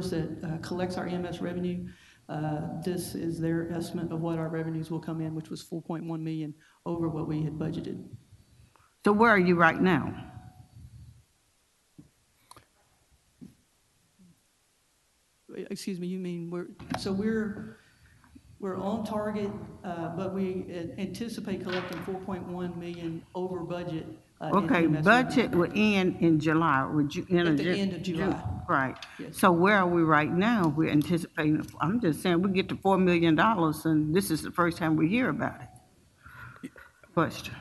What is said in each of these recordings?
service that collects our EMS revenue. This is their estimate of what our revenues will come in, which was $4.1 million over what we had budgeted. So where are you right now? Excuse me, you mean we're on target, but we anticipate collecting $4.1 million over budget. Okay, budget will end in July. Would you at the end of July? Right. Yes. So where are we right now? We're anticipating. I'm just saying we get to $4 million, and this is the first time we hear about it. Question.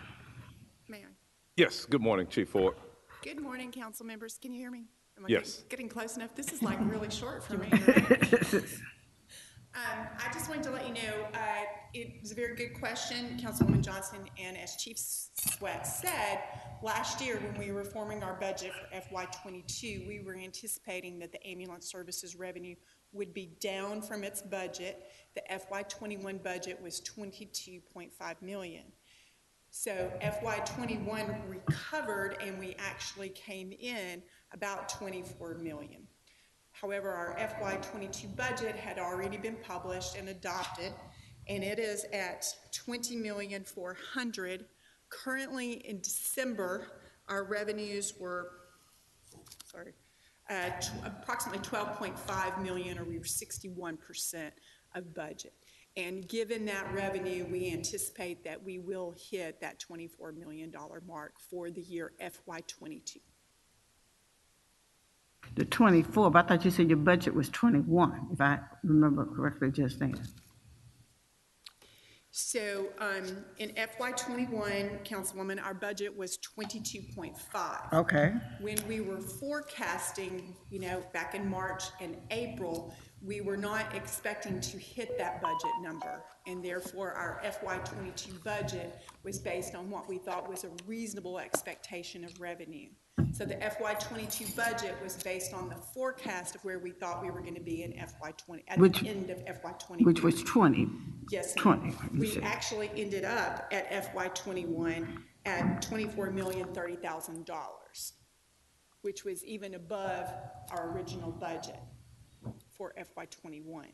May I? Yes, good morning, Chief Ford. Good morning, council members. Can you hear me? Am I Yes. getting close enough? This is like really short for me, right? I just wanted to let you know, it was a very good question, Councilwoman Johnson, and as Chief Sweat said, last year when we were forming our budget for FY22, we were anticipating that the ambulance services revenue would be down from its budget. The FY21 budget was $22.5 million. So FY21 recovered and we actually came in about $24 million. However, our FY22 budget had already been published and adopted, and it is at $20,400,000. Currently in December, our revenues were, approximately $12.5 million, or we were 61% of budget. And given that revenue, we anticipate that we will hit that $24 million mark for the year FY22. The 24, but I thought you said your budget was 21, if I remember correctly just then. So in FY21, Councilwoman, our budget was 22.5. Okay. When we were forecasting, back in March and April, we were not expecting to hit that budget number, and therefore our FY22 budget was based on what we thought was a reasonable expectation of revenue. So the FY22 budget was based on the forecast of where we thought we were going to be in FY20 at the end of FY20, which was 20. Yes, 20. We actually ended up at FY21 at $24,030,000, which was even above our original budget for FY21.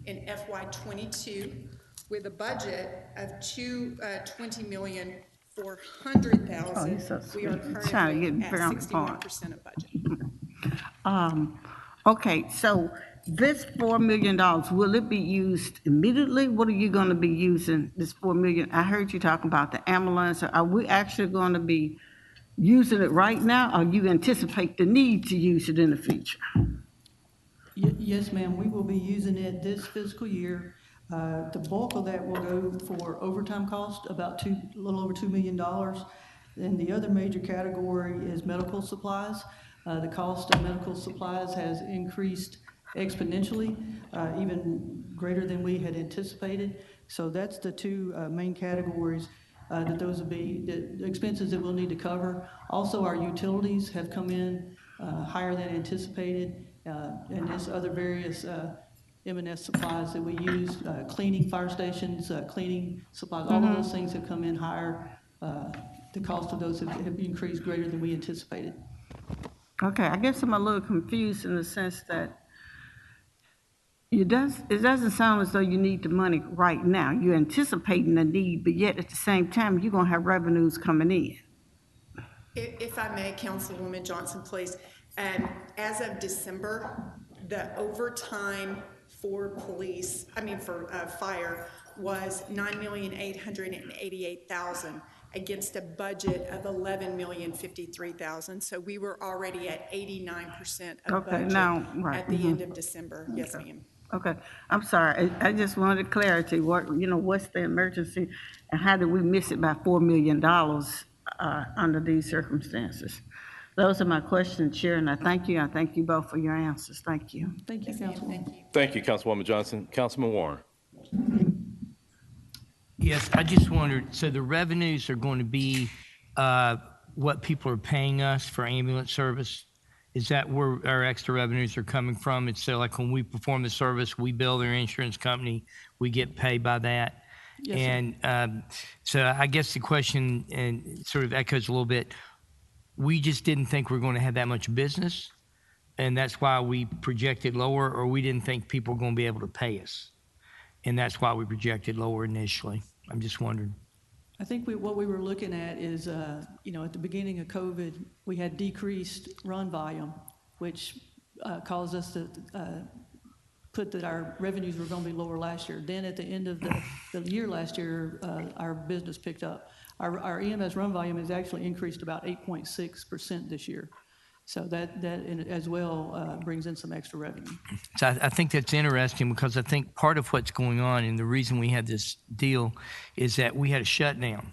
In FY22, with a budget of $20,400,000, we are currently at 61% of budget. Okay, so this $4 million, will it be used immediately? What are you going to be using this $4 million? I heard you talk about the ambulance. Are we actually going to be using it right now, or you anticipate the need to use it in the future? Yes, ma'am. We will be using it this fiscal year. The bulk of that will go for overtime cost, about a little over $2 million. And the other major category is medical supplies. The cost of medical supplies has increased exponentially, even greater than we had anticipated. So that's the two main categories that those will be the expenses that we'll need to cover. Also, our utilities have come in higher than anticipated, and there's other various M&S supplies that we use, cleaning fire stations, cleaning supplies, all of those things have come in higher. The cost of those have increased greater than we anticipated. Okay, I guess I'm a little confused in the sense that it doesn't sound as though you need the money right now. You're anticipating a need, but yet at the same time, you're going to have revenues coming in. If I may, Councilwoman Johnson, please. As of December, the overtime for fire was $9,888,000 against a budget of $11,053,000. So we were already at 89% of budget at the end of December. Yes, ma'am. Okay, I'm sorry. I just wanted clarity. What's the emergency, and how did we miss it by $4 million under these circumstances? Those are my questions, Chair, and I thank you. I thank you both for your answers. Thank you. Thank you, Councilwoman. Thank you, Councilwoman Johnson. Councilman Warren. Yes, I just wondered, so the revenues are going to be what people are paying us for ambulance service? Is that where our extra revenues are coming from? It's so like when we perform the service, we bill their insurance company, we get paid by that? Yes, and so I guess the question, and sort of echoes a little bit, we just didn't think we were going to have that much business. and that's why we projected lower, or we didn't think people were going to be able to pay us. And that's why we projected lower initially. I'm just wondering. I think what we were looking at is, at the beginning of COVID, we had decreased run volume, which caused us to put that our revenues were going to be lower last year. Then at the end of the year last year, our business picked up. Our EMS run volume has actually increased about 8.6% this year. So that as well brings in some extra revenue. So I think that's interesting, because I think part of what's going on, and the reason we had this deal, is that we had a shutdown.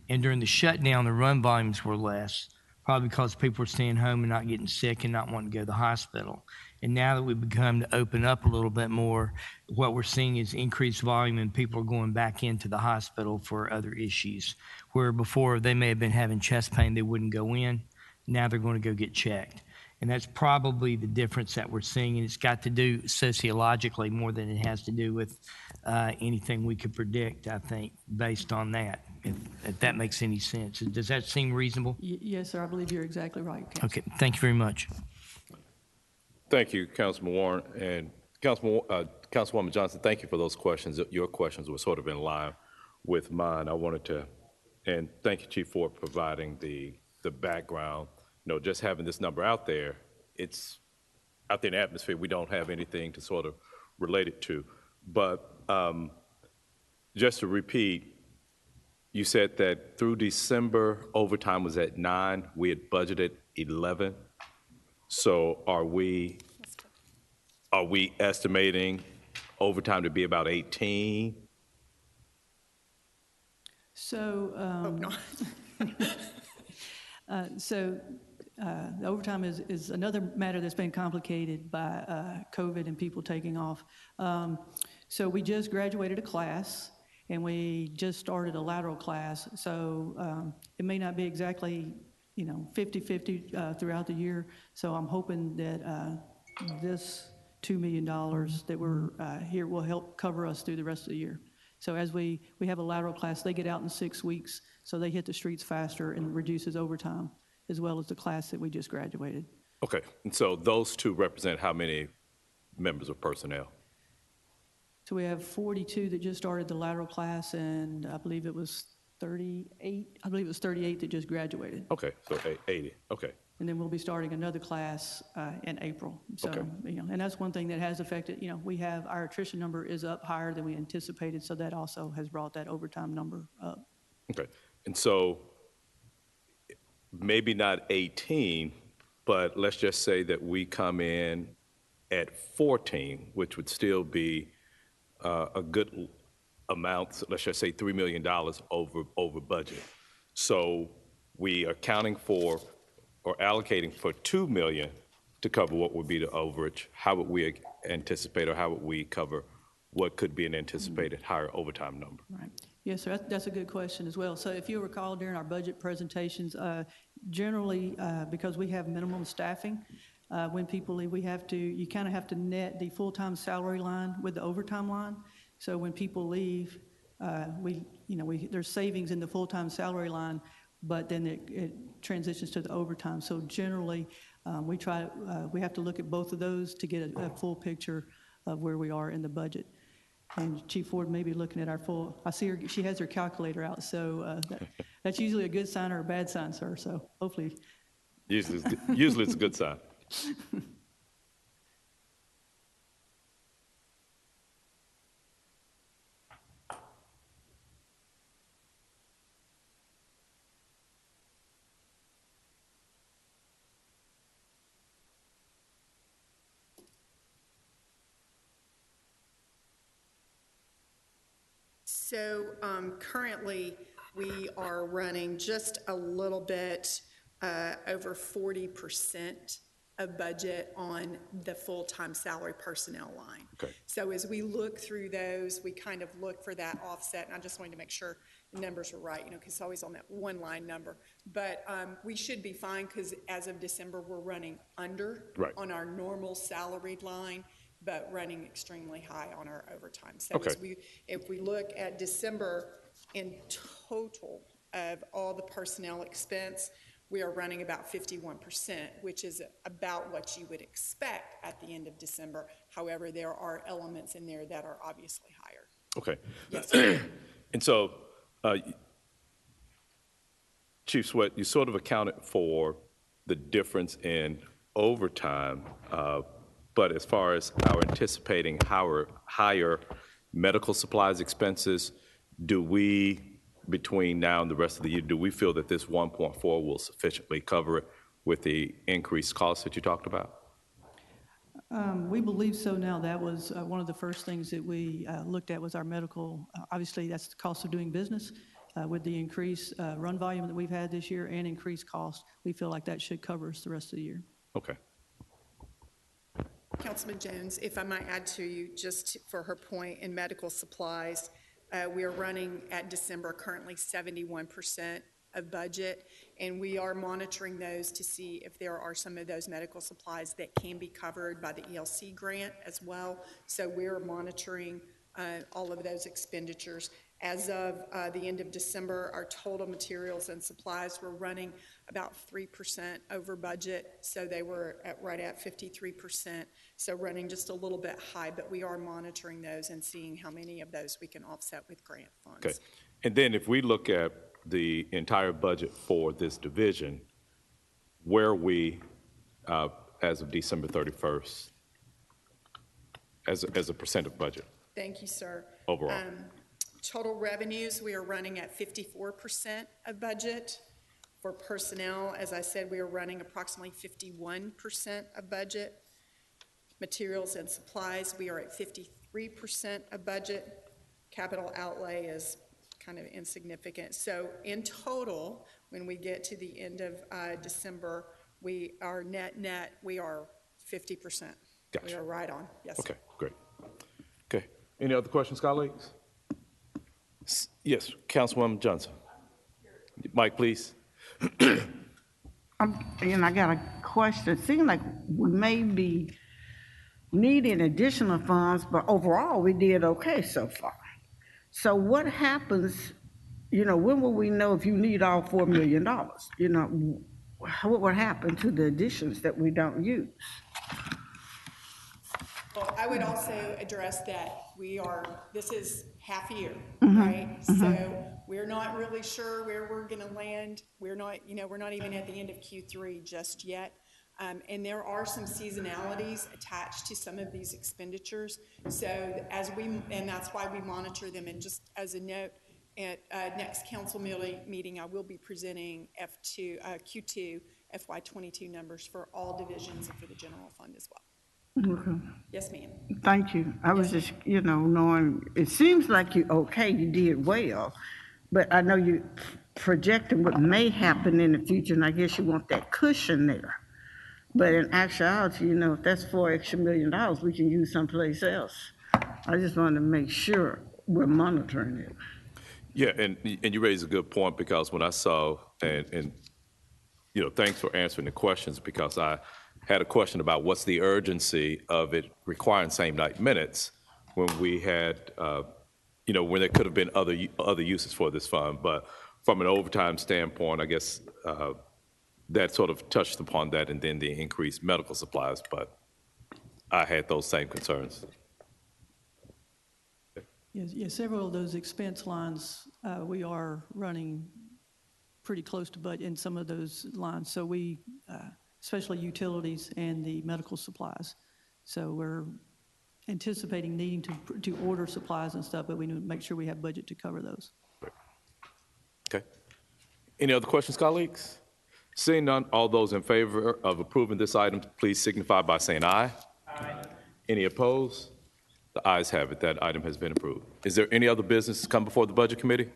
And during the shutdown, the run volumes were less, probably because people were staying home and not getting sick and not wanting to go to the hospital. And now that we've begun to open up a little bit more, what we're seeing is increased volume, and people are going back into the hospital for other issues. Where before they may have been having chest pain, they wouldn't go in. Now they're going to go get checked. And that's probably the difference that we're seeing. And it's got to do sociologically more than it has to do with anything we could predict, I think, based on that, if that makes any sense. Does that seem reasonable? Yes, sir. I believe you're exactly right, Councilman. Okay. Thank you very much. Thank you, Councilman Warren. And Councilwoman Johnson, thank you for those questions. Your questions were sort of in line with mine. I wanted to, and thank you, Chief, for providing the background. Just having this number out there, it's out there in the atmosphere. We don't have anything to sort of relate it to. But just to repeat, you said that through December, overtime was at 9. We had budgeted 11. So are we estimating overtime to be about 18? So, Hope not. The overtime is another matter that's been complicated by COVID and people taking off. So we just graduated a class, and we just started a lateral class. So it may not be exactly 50-50 throughout the year. So I'm hoping that this $2 million that we're here will help cover us through the rest of the year. So as we have a lateral class, they get out in 6 weeks, so they hit the streets faster and reduces overtime, as well as the class that we just graduated. Okay, and so those two represent how many members of personnel? So we have 42 that just started the lateral class, and I believe it was 38. I believe it was 38 that just graduated. Okay, so 80. Okay. And then we'll be starting another class in April. So, Okay. And that's one thing that has affected, our attrition number is up higher than we anticipated, so that also has brought that overtime number up. Okay, and so maybe not 18, but let's just say that we come in at 14, which would still be a good amount. So let's just say $3 million over budget. So we are counting for or allocating for $2 million to cover what would be the overage. How would we anticipate, or how would we cover what could be an anticipated higher overtime number? Right. Yes, sir. That's a good question as well. So if you recall during our budget presentations, generally, because we have minimum staffing, when people leave, you kind of have to net the full-time salary line with the overtime line. So when people leave, there's savings in the full-time salary line, but then it transitions to the overtime. So generally, we have to look at both of those to get a full picture of where we are in the budget. And Chief Ford may be looking at I see her, she has her calculator out, so that's usually a good sign or a bad sign, sir, so hopefully. Usually it's a good sign. So currently, we are running just a little bit over 40% of budget on the full-time salary personnel line. Okay. So as we look through those, we kind of look for that offset, and I just wanted to make sure the numbers are right, because it's always on that one line number. But we should be fine, because as of December, we're running under on our normal salaried line, but running extremely high on our overtime. So if we look at December in total of all the personnel expense, we are running about 51%, which is about what you would expect at the end of December. However, there are elements in there that are obviously higher. Okay. Yes, sir. And so, Chief Sweat, you sort of accounted for the difference in overtime, but as far as our anticipating higher medical supplies expenses, do we, between now and the rest of the year, do we feel that this 1.4 will sufficiently cover it with the increased costs that you talked about? We believe so now. That was one of the first things that we looked at was our medical. Obviously, that's the cost of doing business. With the increased run volume that we've had this year and increased cost, we feel like that should cover us the rest of the year. Okay. Councilman Jones, if I might add to you, just for her point, in medical supplies, we are running at December currently 71% of budget, and we are monitoring those to see if there are some of those medical supplies that can be covered by the ELC grant as well. So we're monitoring all of those expenditures. As of the end of December, our total materials and supplies were running about 3% over budget, so they were right at 53%, so running just a little bit high, but we are monitoring those and seeing how many of those we can offset with grant funds. Okay. And then if we look at the entire budget for this division, where are we as of December 31st as a percent of budget? Thank you, sir. Overall. Total revenues, we are running at 54% of budget. For personnel, as I said, we are running approximately 51% of budget. Materials and supplies, we are at 53% of budget. Capital outlay is kind of insignificant. So in total, when we get to the end of December, we are net, we are 50%. Gotcha. We are right on. Yes, Okay, great. Okay. Any other questions, colleagues? Yes, Councilwoman Johnson. Mike, please. And I got a question. It seems like we may be needing additional funds, but overall, we did okay so far. So what happens, when will we know if you need all $4 million? What would happen to the additions that we don't use? Well, I would also address that this is half a year, right? So we're not really sure where we're gonna land. We're not even at the end of Q3 just yet. And there are some seasonalities attached to some of these expenditures. So and that's why we monitor them. And just as a note, at next council meeting, I will be presenting Q2 FY22 numbers for all divisions and for the general fund as well. Okay. Yes, ma'am. Thank you. I was just, knowing, it seems like you did well, but I know you projecting what may happen in the future, and I guess you want that cushion there. But in actuality, if that's $4 extra million, we can use someplace else. I just wanted to make sure we're monitoring it. Yeah, and you raise a good point, because when I saw, and thanks for answering the questions, because I had a question about what's the urgency of it requiring same-night minutes when we had, when there could have been other uses for this fund. But from an overtime standpoint, I guess that sort of touched upon that, and then the increased medical supplies, but I had those same concerns. Yes, several of those expense lines, we are running pretty close to budget in some of those lines. So we, especially utilities and the medical supplies. So we're anticipating needing to order supplies and stuff, but we need to make sure we have budget to cover those. Okay. Any other questions, colleagues? Seeing none, all those in favor of approving this item, please signify by saying aye. Aye. Any opposed? The ayes have it. That item has been approved. Is there any other business to come before the Budget Committee?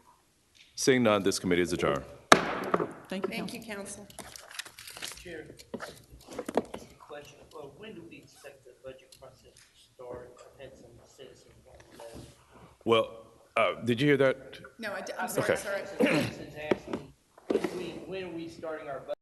Seeing none, this committee is adjourned. Thank you, Thank Council. you, Council. Chair, question, when do we expect the budget process to start? I've had some citizens want to know. Well, did you hear that? No, I'm sorry, Okay. sorry. Citizens asking, when are we starting our budget?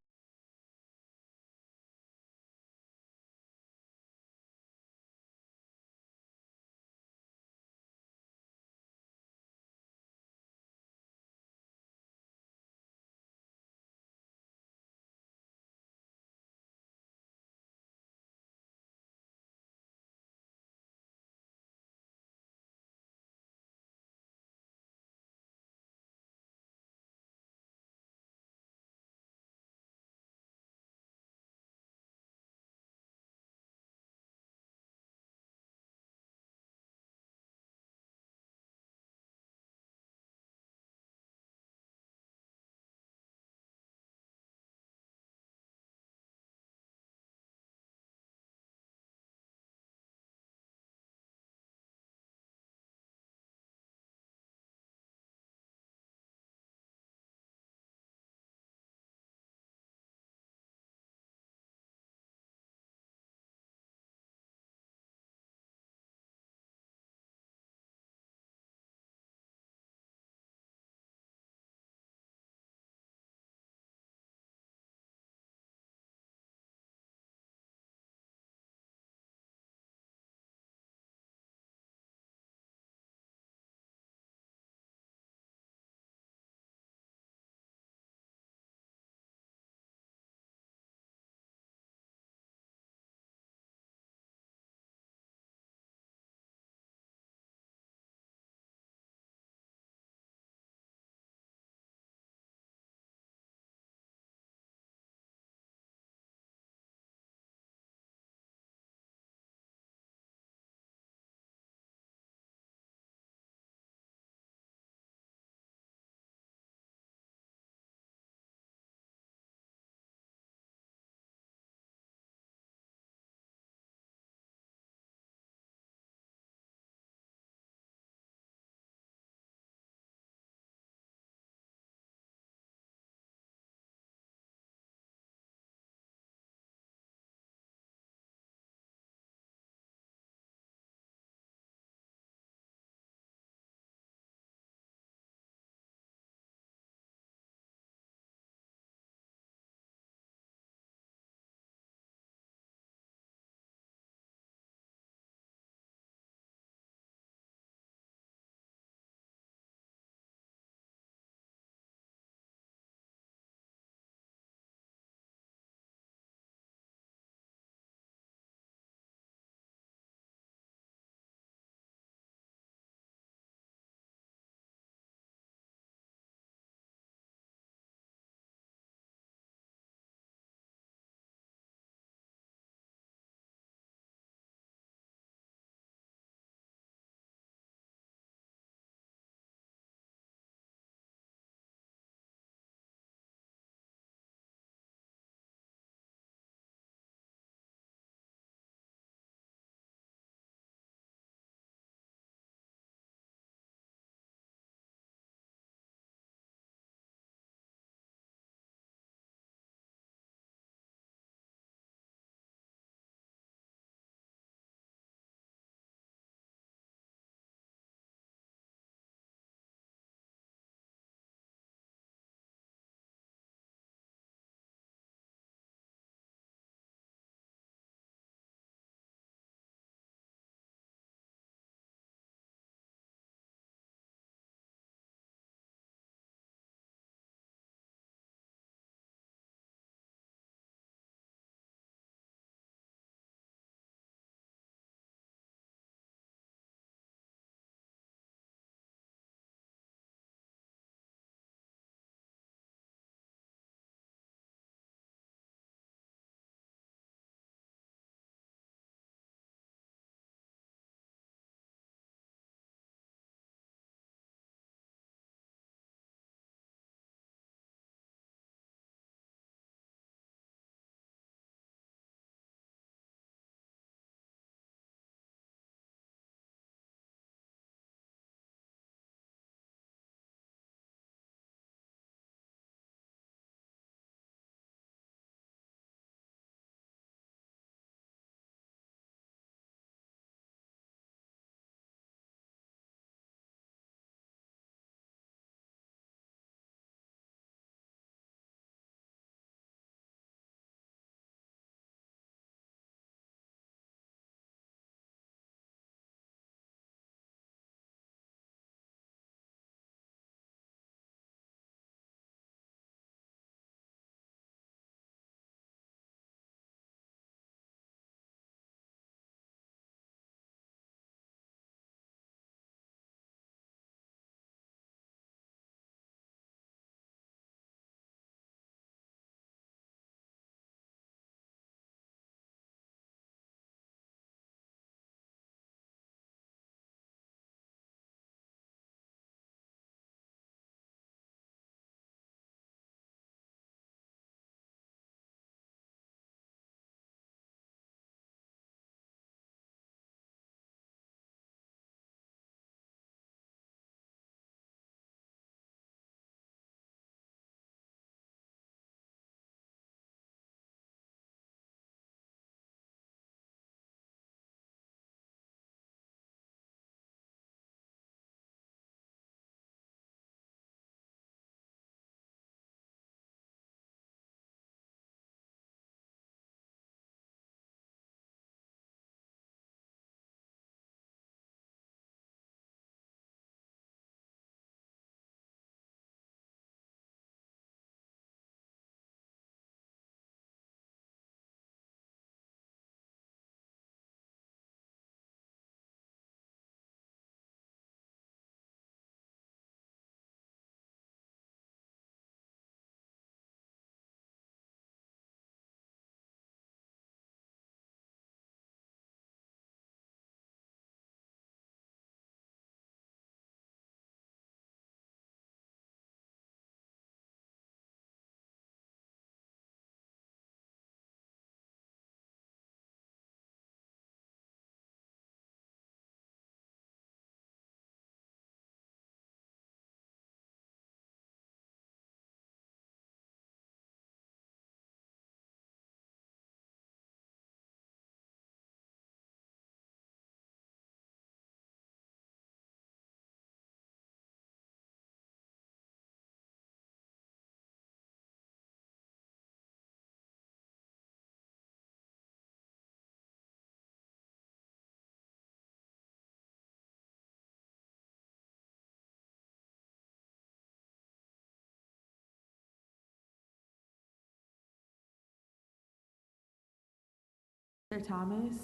Mr. Thomas.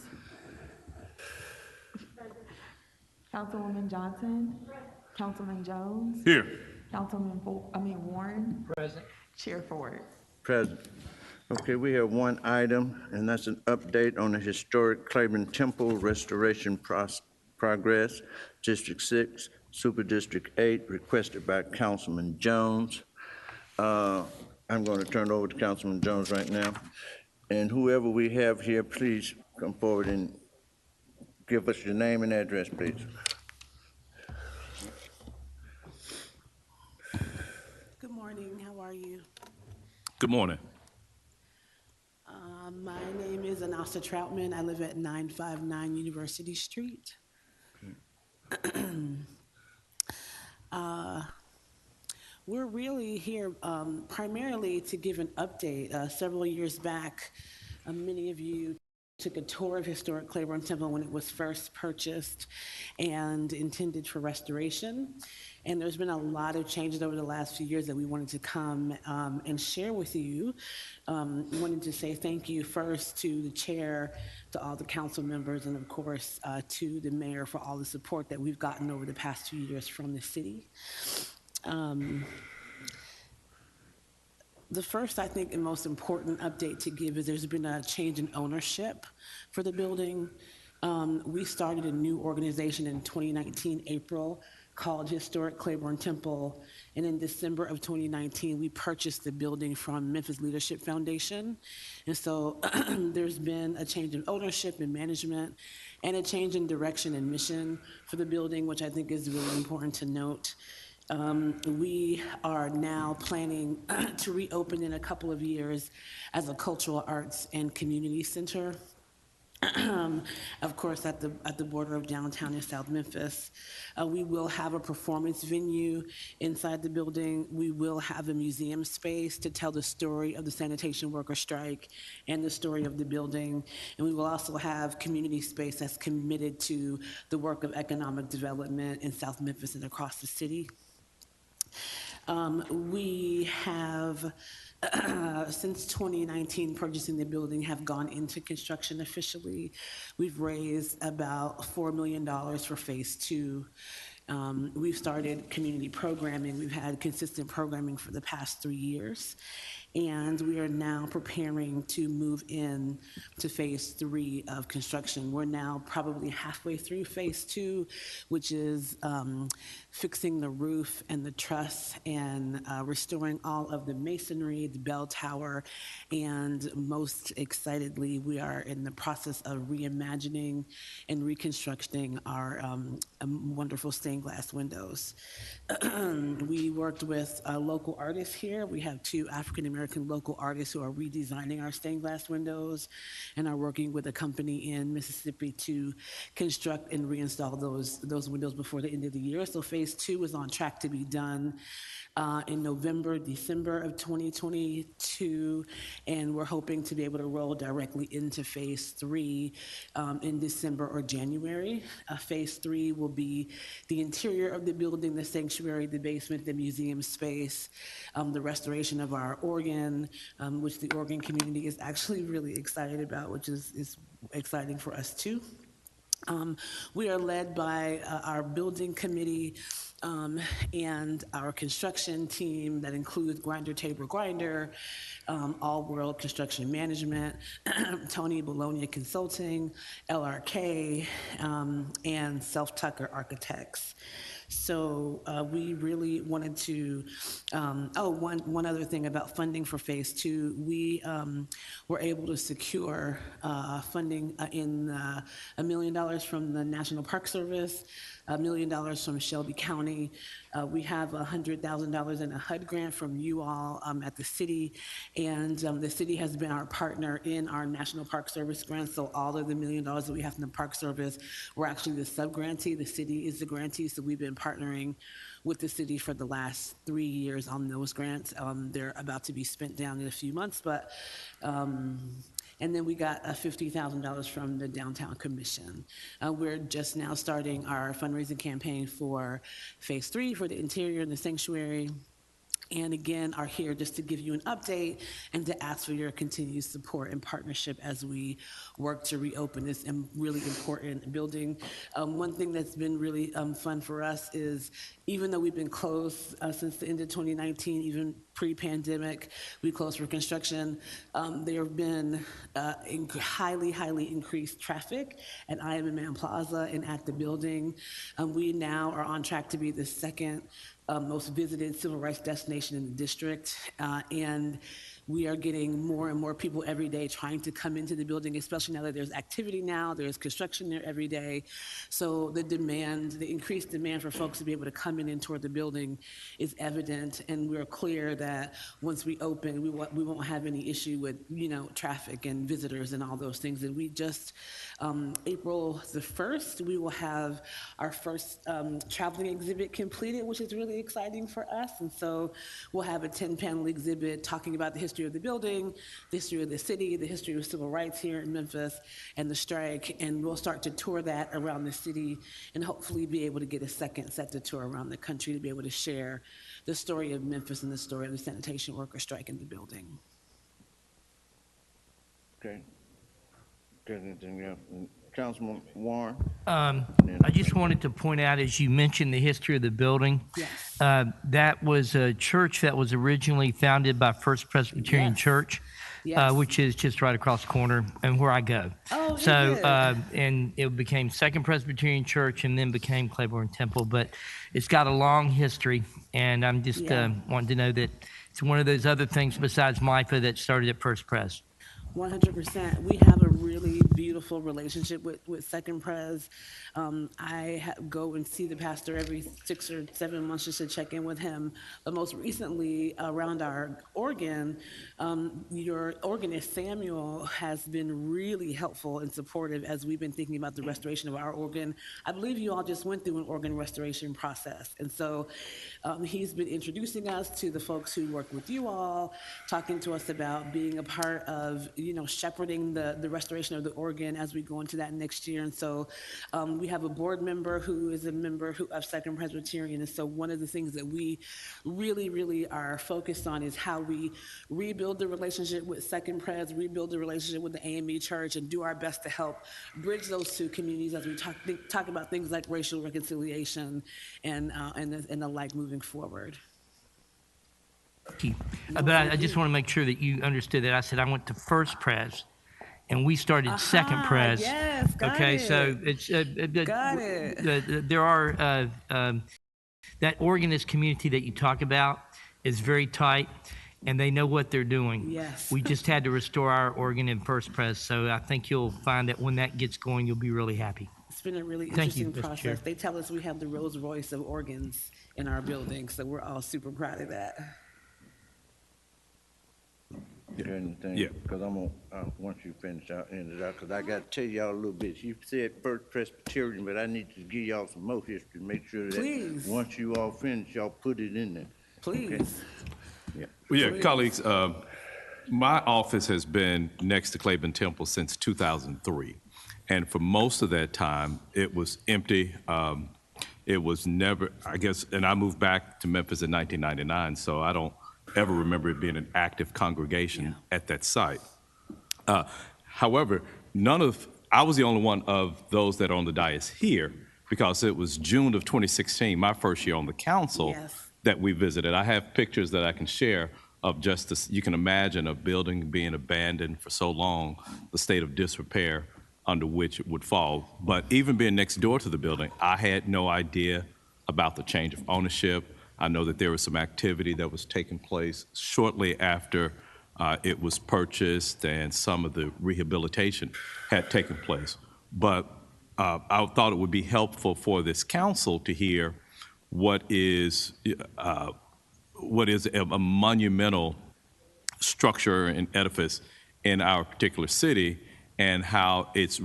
Councilwoman Johnson. Councilman Jones. Here. Warren. Present. Chair Ford. Present. Okay, we have one item, and that's an update on the historic Claiborne Temple restoration progress, District 6, Super District 8, requested by Councilman Jones. I'm going to turn it over to Councilman Jones right now. And whoever we have here, please come forward and give us your name and address, please. Good morning, how are you? Good morning. My name is Anasta Troutman. I live at 959 University Street. We're really here primarily to give an update. Several years back, many of you took a tour of historic Claiborne Temple when it was first purchased and intended for restoration. And there's been a lot of changes over the last few years that we wanted to come and share with you. Wanted to say thank you first to the chair, to all the council members, and of course to the mayor for all the support that we've gotten over the past 2 years from the city. The first, I think, and most important update to give is there's been a change in ownership for the building. We started a new organization in 2019, April, called Historic Claiborne Temple, and in December of 2019, we purchased the building from Memphis Leadership Foundation. And so there's been a change in ownership and management, and a change in direction and mission for the building, which I think is really important to note. We are now planning to reopen in a couple of years as a cultural arts and community center. Of course, at the border of downtown and South Memphis. We will have a performance venue inside the building. We will have a museum space to tell the story of the sanitation worker strike and the story of the building. And we will also have community space that's committed to the work of economic development in South Memphis and across the city. We have, since 2019, purchasing the building, have gone into construction officially. We've raised about $4 million for phase 2. We've started community programming. We've had consistent programming for the past 3 years. And we are now preparing to move in to phase 3 of construction. We're now probably halfway through phase 2, which is fixing the roof and the truss and restoring all of the masonry, the bell tower, and most excitedly, we are in the process of reimagining and reconstructing our wonderful stained glass windows. We worked with local artists here. We have 2 African-American local artists who are redesigning our stained glass windows and are working with a company in Mississippi to construct and reinstall those windows before the end of the year. So phase 2 is on track to be done in November, December of 2022, and we're hoping to be able to roll directly into phase 3 in December or January. Phase 3 will be the interior of the building, the sanctuary, the basement, the museum space, the restoration of our organ, which the organ community is actually really excited about, which is exciting for us too. We are led by our building committee and our construction team that includes Grinder Tabor Grinder, All World Construction Management, Tony Bologna Consulting, LRK, and Self Tucker Architects. So we really wanted to, one other thing about funding for phase 2, we were able to secure funding in $1 million from the National Park Service, $1 million from Shelby County. We have $100,000 in a HUD grant from you all at the city, and the city has been our partner in our National Park Service grant, so all of the $1 million that we have from the Park Service, we're actually the sub-grantee. The city is the grantee, so we've been partnering with the city for the last 3 years on those grants. They're about to be spent down in a few months, but and then we got $50,000 from the Downtown Commission. We're just now starting our fundraising campaign for phase 3 for the interior and the sanctuary. and again, are here just to give you an update and to ask for your continued support and partnership as we work to reopen this really important building. One thing that's been really fun for us is, even though we've been closed since the end of 2019, even pre-pandemic, we closed for construction, there have been highly increased traffic at I Am Man Plaza and at the building. We now are on track to be the second most visited civil rights destination in the district, and we are getting more and more people every day trying to come into the building, especially now that there's activity now, there's construction there every day. So the increased demand for folks to be able to come in and tour the building is evident, and we're clear that once we open, we won't have any issue with, traffic and visitors and all those things. And we just, April the 1st, we will have our first traveling exhibit completed, which is really exciting for us. And so we'll have a 10-panel exhibit talking about the history of the building, the history of the city, the history of civil rights here in Memphis, and the strike. And we'll start to tour that around the city and hopefully be able to get a second set to tour around the country to be able to share the story of Memphis and the story of the sanitation worker strike in the building. Okay. Got anything else? Councilman Warren? I just wanted to point out, as you mentioned the history of the building, Yes. that was a church that was originally founded by First Presbyterian Yes. Church, Yes. which is just right across the corner and where I go. Oh, so, good. and it became Second Presbyterian Church and then became Claiborne Temple. But it's got a long history, and I'm just wanting to know that it's one of those other things besides MIFA that started at First Pres. 100%. We have a really beautiful relationship with Second Pres. I go and see the pastor every 6 or 7 months just to check in with him. But most recently, around our organ, your organist Samuel has been really helpful and supportive as we've been thinking about the restoration of our organ. I believe you all just went through an organ restoration process. And so he's been introducing us to the folks who work with you all, talking to us about being a part of shepherding the restoration of the organ as we go into that next year. And so we have a board member who is a member of Second Presbyterian. And so one of the things that we really are focused on is how we rebuild the relationship with Second Pres, rebuild the relationship with the AME Church, and do our best to help bridge those two communities as we talk about things like racial reconciliation and the like moving forward. Thank you. But I just want to make sure that you understood that I said I went to First Pres, and we started Second Pres. Yes, got okay, it. so it's Got it. There are that organist community that you talk about is very tight, and they know what they're doing. Yes. We just had to restore our organ in First Pres, so I think you'll find that when that gets going, you'll be really happy. It's been a really Thank you, interesting Mr. process. Chair. They tell us we have the Rolls Royce of organs in our building, so we're all super proud of that. Get anything? Yeah. Because I'm gonna, once you finish, I'll end it out, because I got to tell y'all a little bit. You said First Presbyterian, but I need to give y'all some more history, make sure that Please. once you all finish, y'all put it in there. Please. Yeah. Well, yeah, colleagues, my office has been next to Claiborne Temple since 2003. And for most of that time, it was empty. It was never, I guess, and I moved back to Memphis in 1999, so I don't ever remember it being an active congregation at that site. However, I was the only one of those that are on the dais here, because it was June of 2016, my first year on the council, Yes. that we visited. I have pictures that I can share of just this. You can imagine a building being abandoned for so long, the state of disrepair under which it would fall. But even being next door to the building, I had no idea about the change of ownership. I know that there was some activity that was taking place shortly after it was purchased, and some of the rehabilitation had taken place. But I thought it would be helpful for this council to hear what is a monumental structure and edifice in our particular city, and how its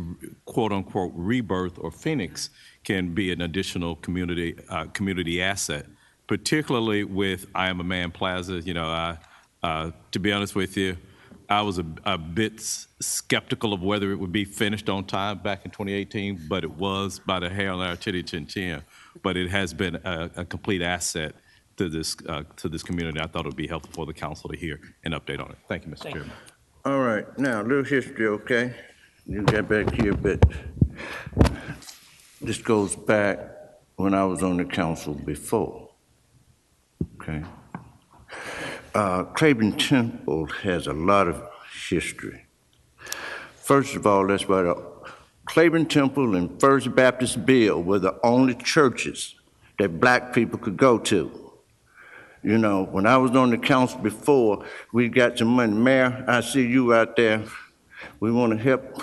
quote-unquote rebirth or phoenix can be an additional community asset, particularly with I Am a Man Plaza. To be honest with you, I was a bit skeptical of whether it would be finished on time back in 2018, but it was by the hair on our chitty chin chin. But it has been a complete asset to this community. I thought it would be helpful for the council to hear an update on it. Thank you, Mr. Chairman. All right, now, a little history, okay? You got back here, but this goes back when I was on the council before, okay? Claiborne Temple has a lot of history. First of all, that's why the Claiborne Temple and First Baptist Bill were the only churches that black people could go to. You know, when I was on the council before, we got some money. Mayor, I see you out there. We want to help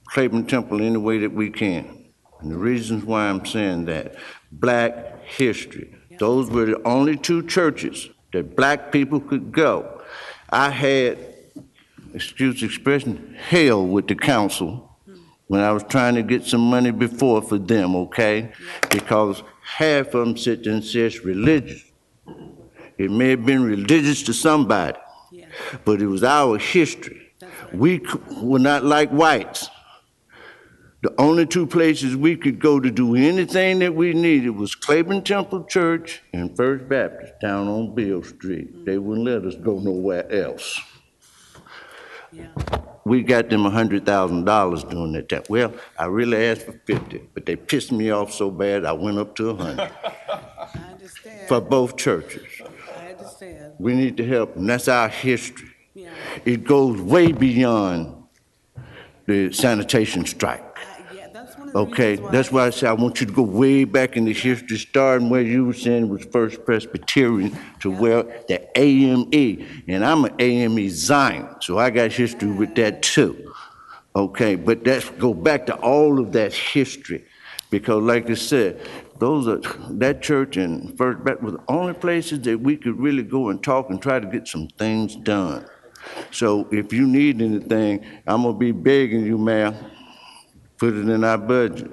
Claiborne Temple any way that we can. And the reasons why I'm saying that, black history. Those were the only two churches that black people could go. I had, excuse the expression, hell with the council when I was trying to get some money before for them, okay? Because half of them sit there and says religious. It may have been religious to somebody, but it was our history. We were not like whites. The only two places we could go to do anything that we needed was Claiborne Temple Church and First Baptist down on Beale Street. They wouldn't let us go nowhere else. We got them $100,000 doing that time. Well, I really asked for 50, but they pissed me off so bad I went up to 100. I understand. For both churches. I understand. We need to help them. That's our history. Yeah. It goes way beyond the sanitation strike. Yeah, that's one of the Okay, reasons why that's why I say I want you to go way back in the history, starting where you were saying it was First Presbyterian to where the AME, and I'm an AME Zion, so I got history with that too. Okay, but let's go back to all of that history, because like I said, that church and First Baptist were the only places that we could really go and talk and try to get some things done. So if you need anything, I'm gonna be begging you, ma'am, put it in our budget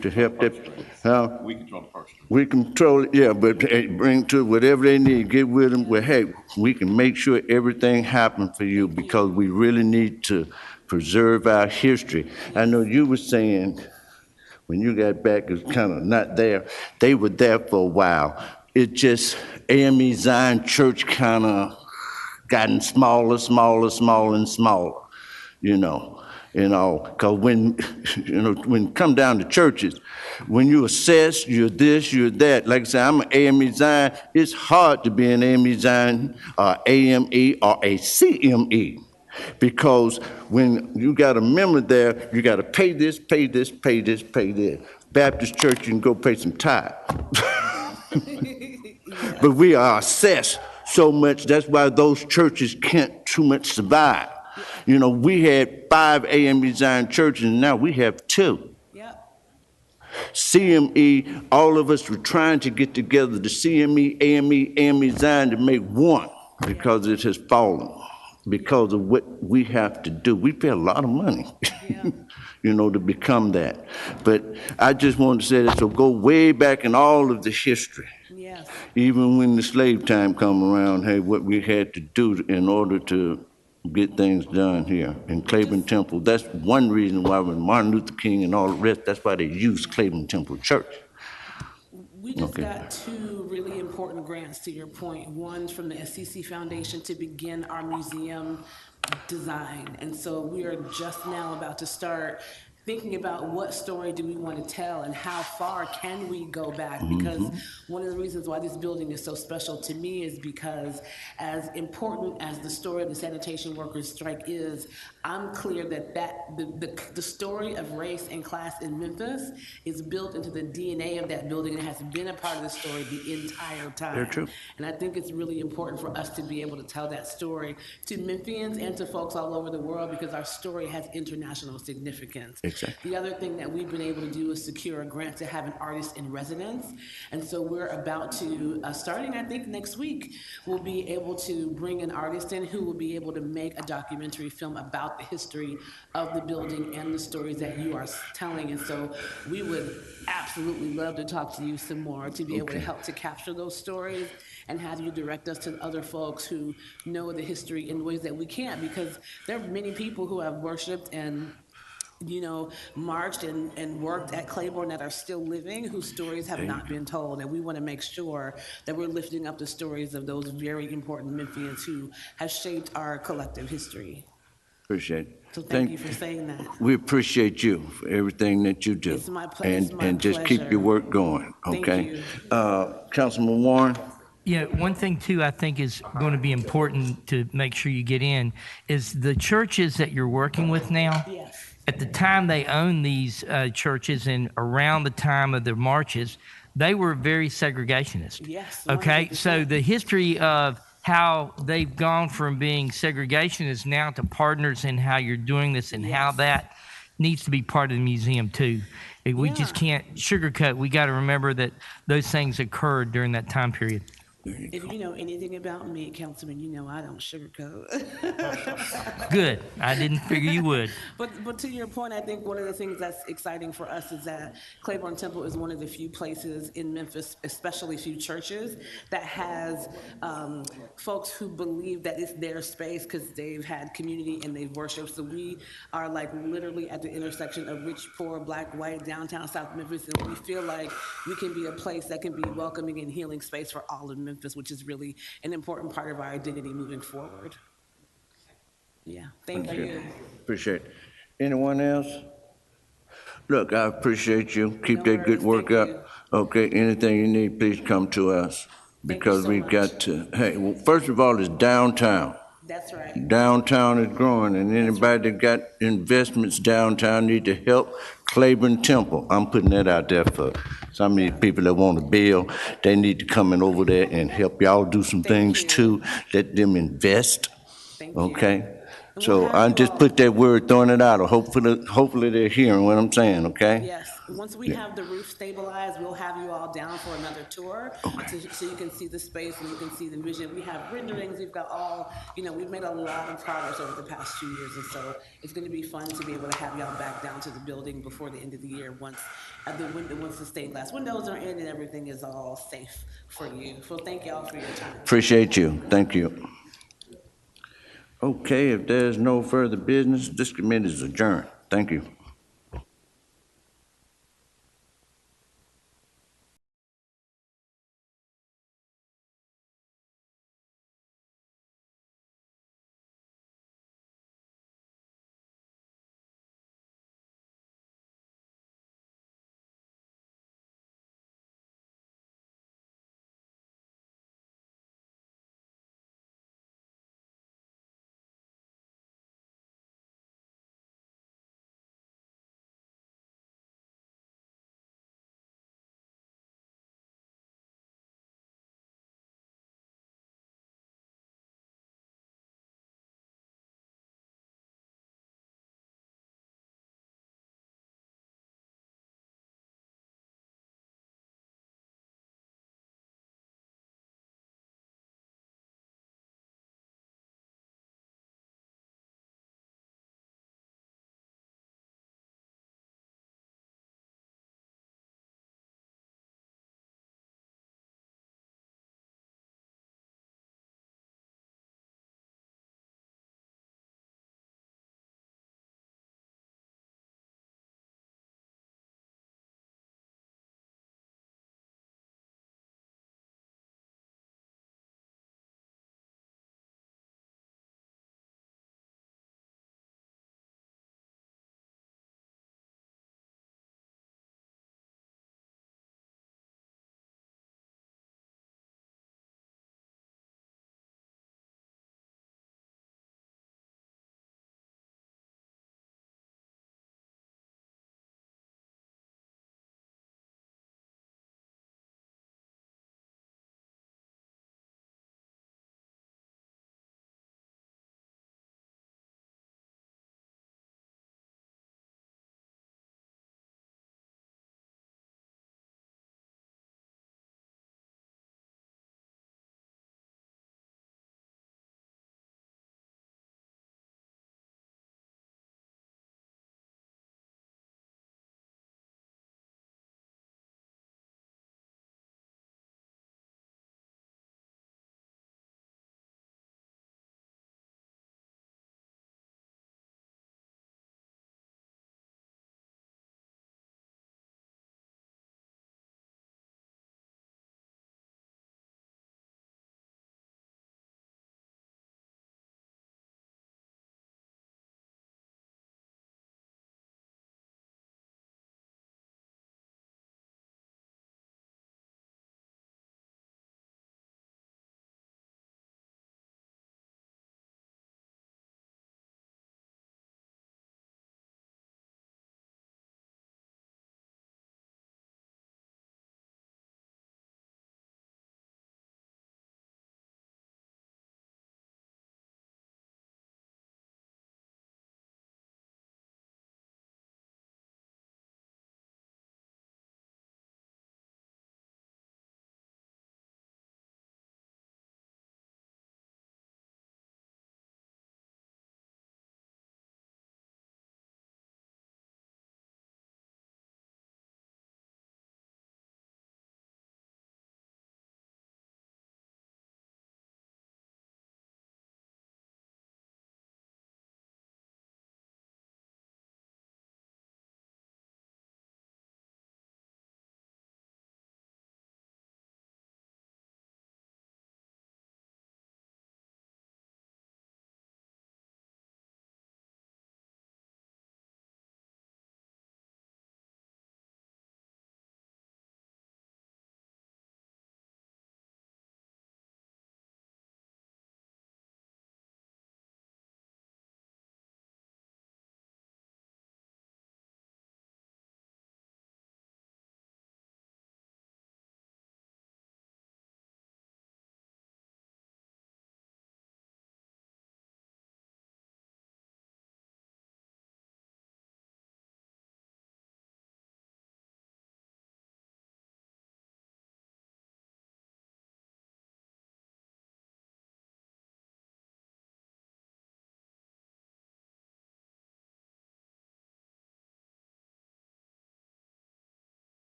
to help that. Huh? We control the purse. We control it, yeah, but hey, bring to whatever they need, get with them. Well, hey, we can make sure everything happens for you because we really need to preserve our history. I know you were saying when you got back, it was kind of not there. They were there for a while. It just, AME Zion Church kind of gotten smaller, and smaller, you know. Because when it come down to churches, when you assess, you're this, you're that. Like I said, I'm an AME Zion. It's hard to be an AME Zion, AME, or a CME. Because when you got a member there, you got to pay this, pay this, pay this, pay this. Baptist church, you can go pay some tithe. But we are assessed so much, that's why those churches can't too much survive. You know, we had 5 AME Zion churches, and now we have 2. Yep. CME, all of us were trying to get together, the CME, AME Zion, to make one, because it has fallen, because of what we have to do. We pay a lot of money, you know, to become that. But I just wanted to say that, so go way back in all of the history. Yes. Even when the slave time come around, hey, what we had to do in order to get things done here in Claiborne Temple. That's one reason why when Martin Luther King and all the rest, that's why they used Claiborne Temple Church. We just got 2 really important grants, to your point. One's from the SCC Foundation to begin our museum design. And so we are just now about to start thinking about what story do we want to tell and how far can we go back, because one of the reasons why this building is so special to me is because as important as the story of the sanitation workers strike is, I'm clear that the story of race and class in Memphis is built into the DNA of that building and has been a part of the story the entire time. Very true. And I think it's really important for us to be able to tell that story to Memphians and to folks all over the world, because our story has international significance. Exactly. The other thing that we've been able to do is secure a grant to have an artist in residence. And so we're about to, starting I think next week, we'll be able to bring an artist in who will be able to make a documentary film about the history of the building and the stories that you are telling. And so we would absolutely love to talk to you some more, to be able to help to capture those stories and have you direct us to other folks who know the history in ways that we can't, because there are many people who have worshiped and marched and worked at Claiborne that are still living, whose stories have not been told. And we want to make sure that we're lifting up the stories of those very important Memphians who have shaped our collective history. Appreciate it. So thank you for saying that. We appreciate you for everything that you do. It's my pleasure. And just keep your work going, Thank okay? you. Councilman Warren? Yeah, one thing too I think is going to be important to make sure you get in is the churches that you're working with now. Yes. At the time they owned these churches and around the time of the marches, they were very segregationist. Yes, Okay, 100%. so the history of how they've gone from being segregationists now to partners in how you're doing this and how that needs to be part of the museum too. We just can't sugarcoat. We got to remember that those things occurred during that time period. If you know anything about me, Councilman, you know I don't sugarcoat. Good. I didn't figure you would. But to your point, I think one of the things that's exciting for us is that Claiborne Temple is one of the few places in Memphis, especially few churches, that has folks who believe that it's their space because they've had community and they've worshiped. So we are like literally at the intersection of rich, poor, black, white, downtown South Memphis, and we feel like we can be a place that can be welcoming and healing space for all of Memphis, which is really an important part of our identity moving forward. Yeah, thank you. Appreciate it. Anyone else? Look, I appreciate you. Keep No that good worries. work Thank up. Okay, anything you need, please come to us. Because so we've much. got to, hey, well, first of all, it's downtown. That's right. Downtown is growing, and anybody that got investments downtown need to help Claiborne Temple. I'm putting that out there for some of these people that want to build. They need to come in over there and help y'all do some things too. Let them invest, Thank you. okay? And So we'll have I you just all- put that word, throwing it out, hopefully they're hearing what I'm saying, okay? Yes, once we have the roof stabilized, we'll have you all down for another tour so you can see the space and you can see the vision. We have renderings, we've got all, we've made a lot of progress over the past 2 years, and so it's going to be fun to be able to have y'all back down to the building before the end of the year once the stained glass windows are in and everything is all safe for you. So thank y'all for your time. Appreciate you, thank you. Okay, if there's no further business, this committee is adjourned. Thank you.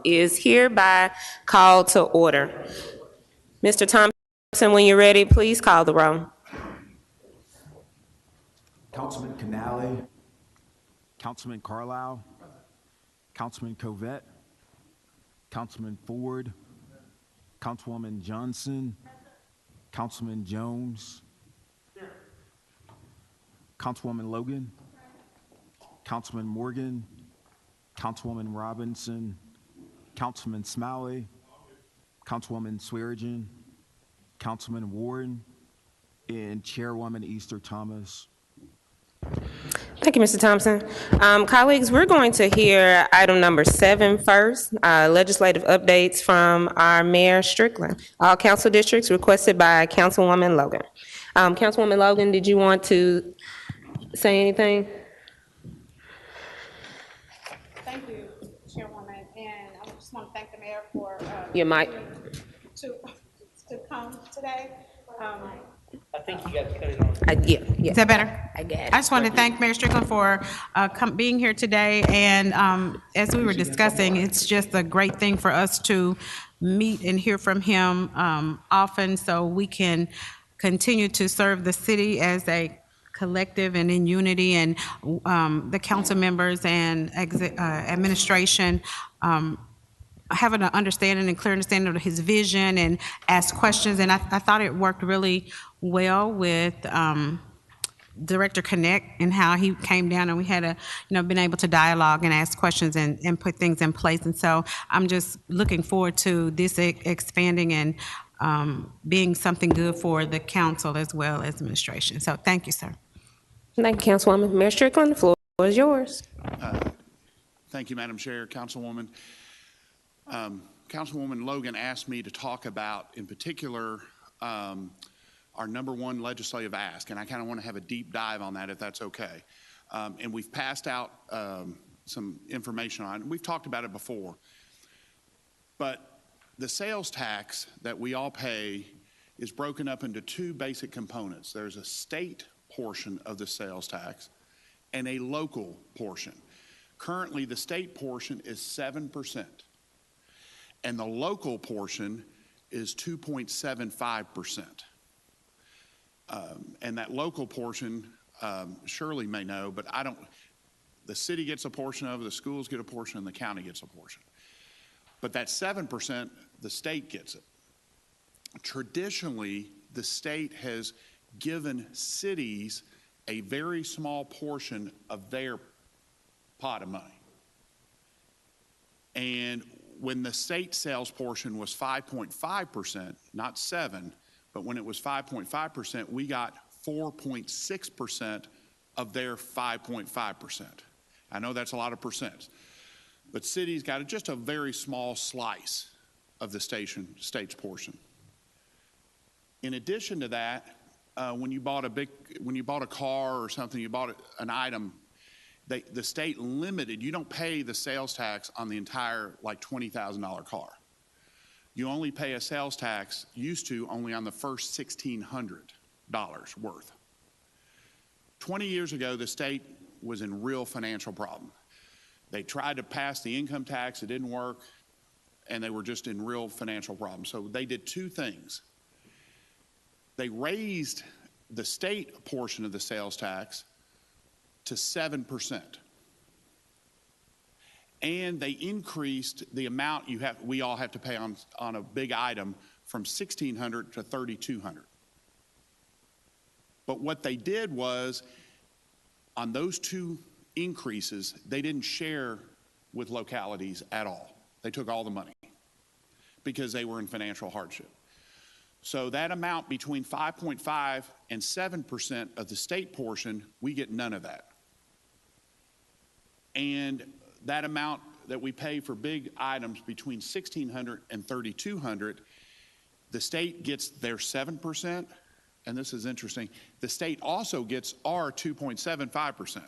is hereby called to order. Mr. Thompson, when you're ready, please call the roll. Councilman Canale, Councilman Carlisle, Councilman Covette, Councilman Ford, Councilwoman Johnson, Councilman Jones, Councilwoman Logan, Councilman Morgan, Councilwoman Robinson, Councilman Smalley, Councilwoman Swearigan, Councilman Warren, and Chairwoman Easter Thomas. Thank you, Mr. Thompson. Colleagues, we're going to hear item number 7 first, legislative updates from our Mayor Strickland. All council districts requested by Councilwoman Logan. Councilwoman Logan, did you want to say anything? Thank you, Chairwoman, and I just want to thank the mayor for Your mic. to come today. I think you got to cut it on. Yeah. Is that better? I get it. I just want to thank Mayor Strickland for being here today, and as we were discussing, it's just a great thing for us to meet and hear from him often so we can continue to serve the city as a collective and in unity, and the council members and administration having an understanding and clear understanding of his vision and ask questions. And I thought it worked really well with Director Connect and how he came down and we had been able to dialogue and ask questions and put things in place. And so I'm just looking forward to this expanding and being something good for the council as well as administration. So thank you, sir. Thank you, Councilwoman. Mayor Strickland, the floor is yours. Thank you, Madam Chair, Councilwoman. Councilwoman Logan asked me to talk about, in particular, our number one legislative ask, and I kind of want to have a deep dive on that if that's okay. And we've passed out some information on it. We've talked about it before. But the sales tax that we all pay is broken up into two basic components. There's a state portion of the sales tax and a local portion. Currently, the state portion is 7%, and the local portion is 2.75%. And that local portion, Shirley may know, but the city gets a portion of it, the schools get a portion, and the county gets a portion. But that 7%, the state gets it. Traditionally, the state has given cities a very small portion of their pot of money. And when the state sales portion was 5.5%, not 7, but when it was 5.5%, we got 4.6% of their 5.5%. I know that's a lot of percents, but cities got just a very small slice of the state's portion. In addition to that, when you bought a car or something, you bought an item, the state limited, you don't pay the sales tax on the entire like $20,000 car. You only pay a sales tax, used to, only on the first $1,600 worth. 20 years ago, the state was in real financial problem. They tried to pass the income tax, it didn't work, and they were just in real financial problems. So they did two things. They raised the state portion of the sales tax to 7%. And they increased the amount we all have to pay on a big item from $1,600 to $3,200. But what they did was, on those two increases, they didn't share with localities at all. They took all the money because they were in financial hardship. So that amount between 5.5 and 7% of the state portion, we get none of that. And that amount that we pay for big items between $1,600 and $3,200, the state gets their 7%, and this is interesting, the state also gets our 2.75%.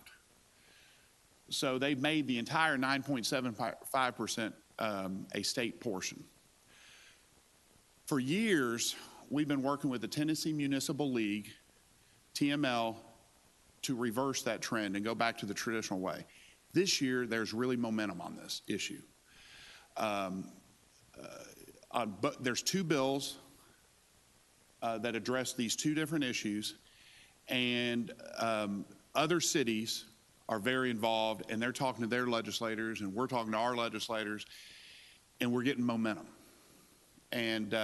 So they've made the entire 9.75% a state portion. For years, we've been working with the Tennessee Municipal League, TML, to reverse that trend and go back to the traditional way. This year, there's really momentum on this issue. But there's two bills that address these two different issues, and other cities are very involved, and they're talking to their legislators, and we're talking to our legislators, and we're getting momentum. And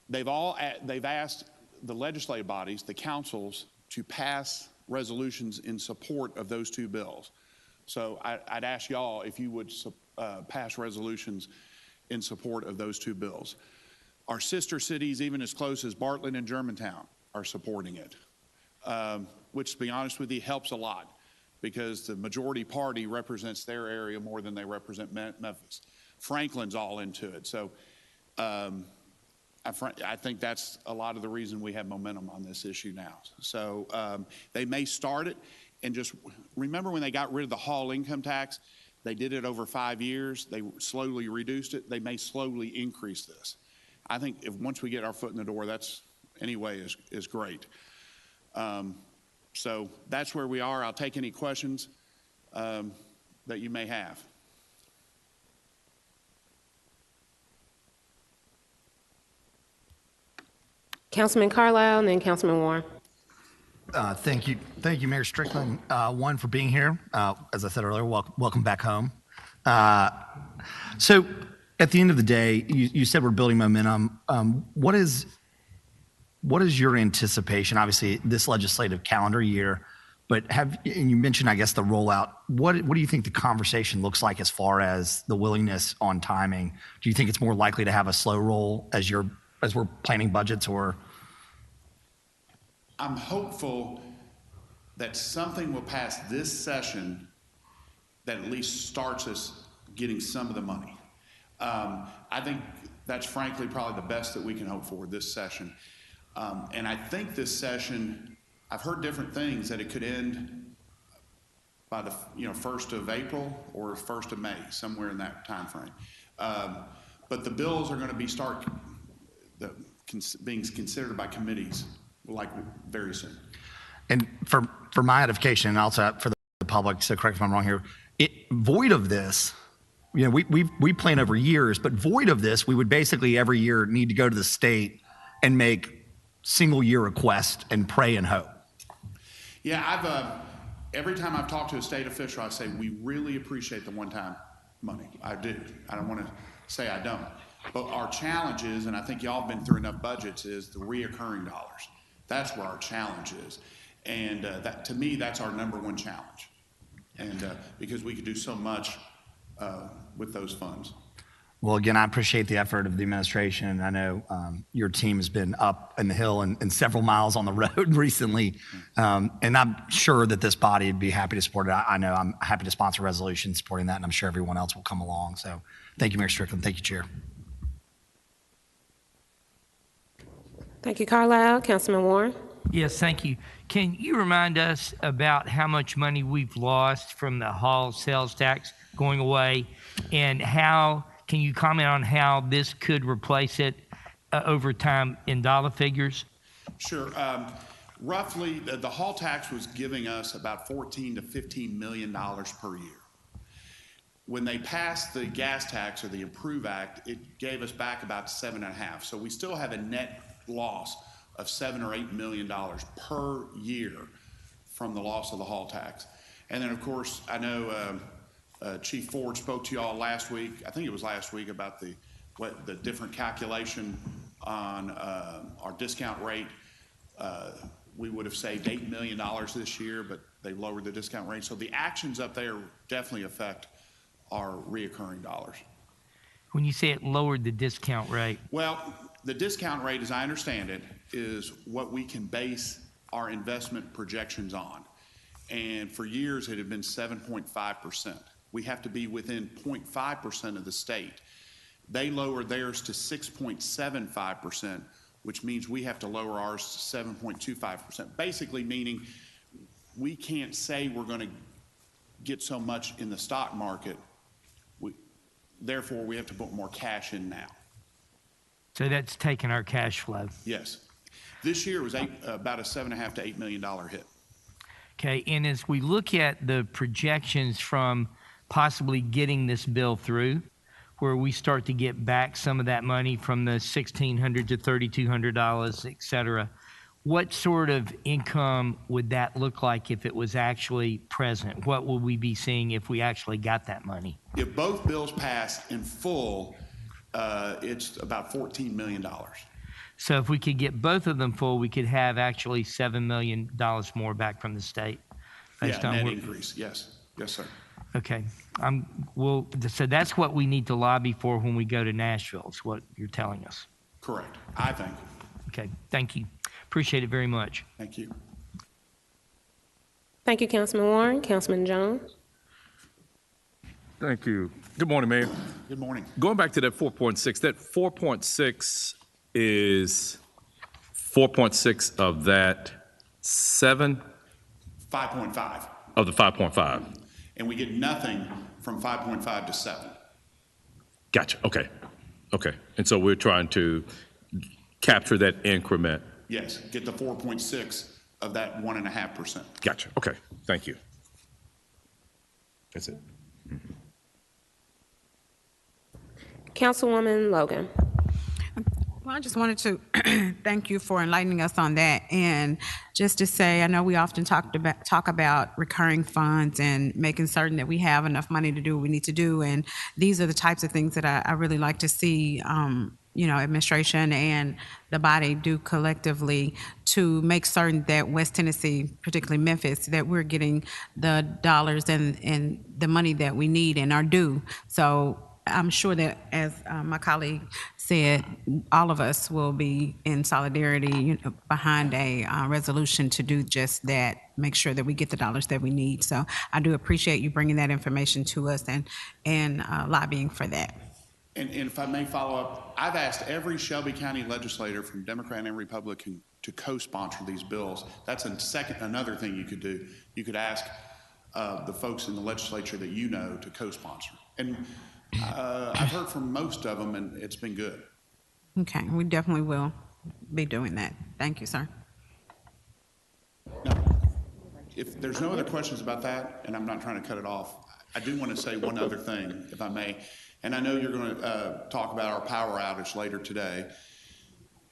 they've asked the legislative bodies, the councils, to pass resolutions in support of those two bills. So I'd ask y'all if you would pass resolutions in support of those two bills. Our sister cities, even as close as Bartlett and Germantown, are supporting it, which, to be honest with you, helps a lot because the majority party represents their area more than they represent Memphis. Franklin's all into it. So I think that's a lot of the reason we have momentum on this issue now. So they may start it, and just remember when they got rid of the hall income tax, they did it over 5 years. They slowly reduced it. They may slowly increase this. I think if once we get our foot in the door, that's anyway is great. So that's where we are. I'll take any questions that you may have. Councilman Carlisle and then Councilman Warren. Thank you, Mayor Strickland, one, for being here. As I said earlier, welcome back home. So at the end of the day, you said we're building momentum. What is your anticipation? Obviously, this legislative calendar year, but and you mentioned, I guess, the rollout. What do you think the conversation looks like as far as the willingness on timing? Do you think it's more likely to have a slow roll as we're planning budgets, or? I'm hopeful that something will pass this session that at least starts us getting some of the money. I think that's frankly probably the best that we can hope for this session. And I think this session, I've heard different things, that it could end by the 1st of April or 1st of May, somewhere in that time frame. But the bills are going to be being considered by committees like very soon. And for my edification, and also for the public, so correct if I'm wrong here, void of this, we plan over years, but void of this, we would basically every year need to go to the state and make single year requests and pray and hope. Yeah, every time I've talked to a state official, I say, we really appreciate the one-time money. I do. I don't want to say I don't. But our challenge is, and I think y'all have been through enough budgets, is the reoccurring dollars. That's where our challenge is. And that, to me, that's our number one challenge. And because we could do so much with those funds. Well, again, I appreciate the effort of the administration. I know your team has been up in the hill and several miles on the road recently. And I'm sure that this body would be happy to support it. I know I'm happy to sponsor a resolution supporting that, and I'm sure everyone else will come along. So thank you, Mayor Strickland. Thank you, Chair. Thank you, Carlisle. Councilman Warren. Yes, thank you. Can you remind us about how much money we've lost from the hall sales tax going away, and can you comment on how this could replace it over time in dollar figures? Sure. Roughly, the hall tax was giving us about $14 to $15 million per year. When they passed the gas tax or the Improve Act, it gave us back about 7.5. So we still have a net loss of $7 or $8 million per year from the loss of the hall tax. And then, of course, I know Chief Ford spoke to you all last week. I think it was last week about the different calculation on our discount rate. We would have saved $8 million this year, but they lowered the discount rate. So the actions up there definitely affect our reoccurring dollars. When you say it lowered the discount rate? Well, the discount rate, as I understand it, is what we can base our investment projections on. And for years, it had been 7.5%. We have to be within 0.5% of the state. They lowered theirs to 6.75%, which means we have to lower ours to 7.25%. Basically meaning we can't say we're going to get so much in the stock market. Therefore, we have to put more cash in now. So that's taking our cash flow. Yes. This year was about a $7.5 to $8 million hit. Okay, and as we look at the projections from possibly getting this bill through, where we start to get back some of that money from the $1,600 to $3,200, et cetera, what sort of income would that look like if it was actually present? What would we be seeing if we actually got that money? If both bills pass in full, it's about $14 million. So if we could get both of them full, we could have actually $7 million more back from the state. Based Yeah, on net what- increase, yes. Yes, sir. Okay. So that's what we need to lobby for when we go to Nashville, is what you're telling us. Correct, I think. Okay, thank you. Appreciate it very much. Thank you. Thank you, Councilman Warren. Councilman Jones? Thank you. Good morning, Mayor. Good morning. Going back to that 4.6, that 4.6 is 4.6 of that 7 5.5. of the 5.5. And we get nothing from 5.5 to 7. Gotcha. Okay. Okay. And so we're trying to capture that increment. Yes, get the 4.6 of that 1.5%. Gotcha. Okay. Thank you. That's it. Councilwoman Logan? Well, I just wanted to thank you for enlightening us on that. And just to say, I know we often talk about recurring funds and making certain that we have enough money to do what we need to do. And these are the types of things that I really like to see, administration and the body do collectively to make certain that West Tennessee, particularly Memphis, that we're getting the dollars and the money that we need and are due. So I'm sure that, as my colleague said, all of us will be in solidarity behind a resolution to do just that, make sure that we get the dollars that we need. So I do appreciate you bringing that information to us and lobbying for that. And if I may follow up, I've asked every Shelby County legislator from Democrat and Republican to co-sponsor these bills. That's another thing you could do. You could ask the folks in the legislature that you know to co-sponsor. And I've heard from most of them, and it's been good. Okay, we definitely will be doing that. Thank you, sir. Now, if there's no other questions about that, and I'm not trying to cut it off, I do want to say one other thing, if I may. And I know you're going to talk about our power outage later today.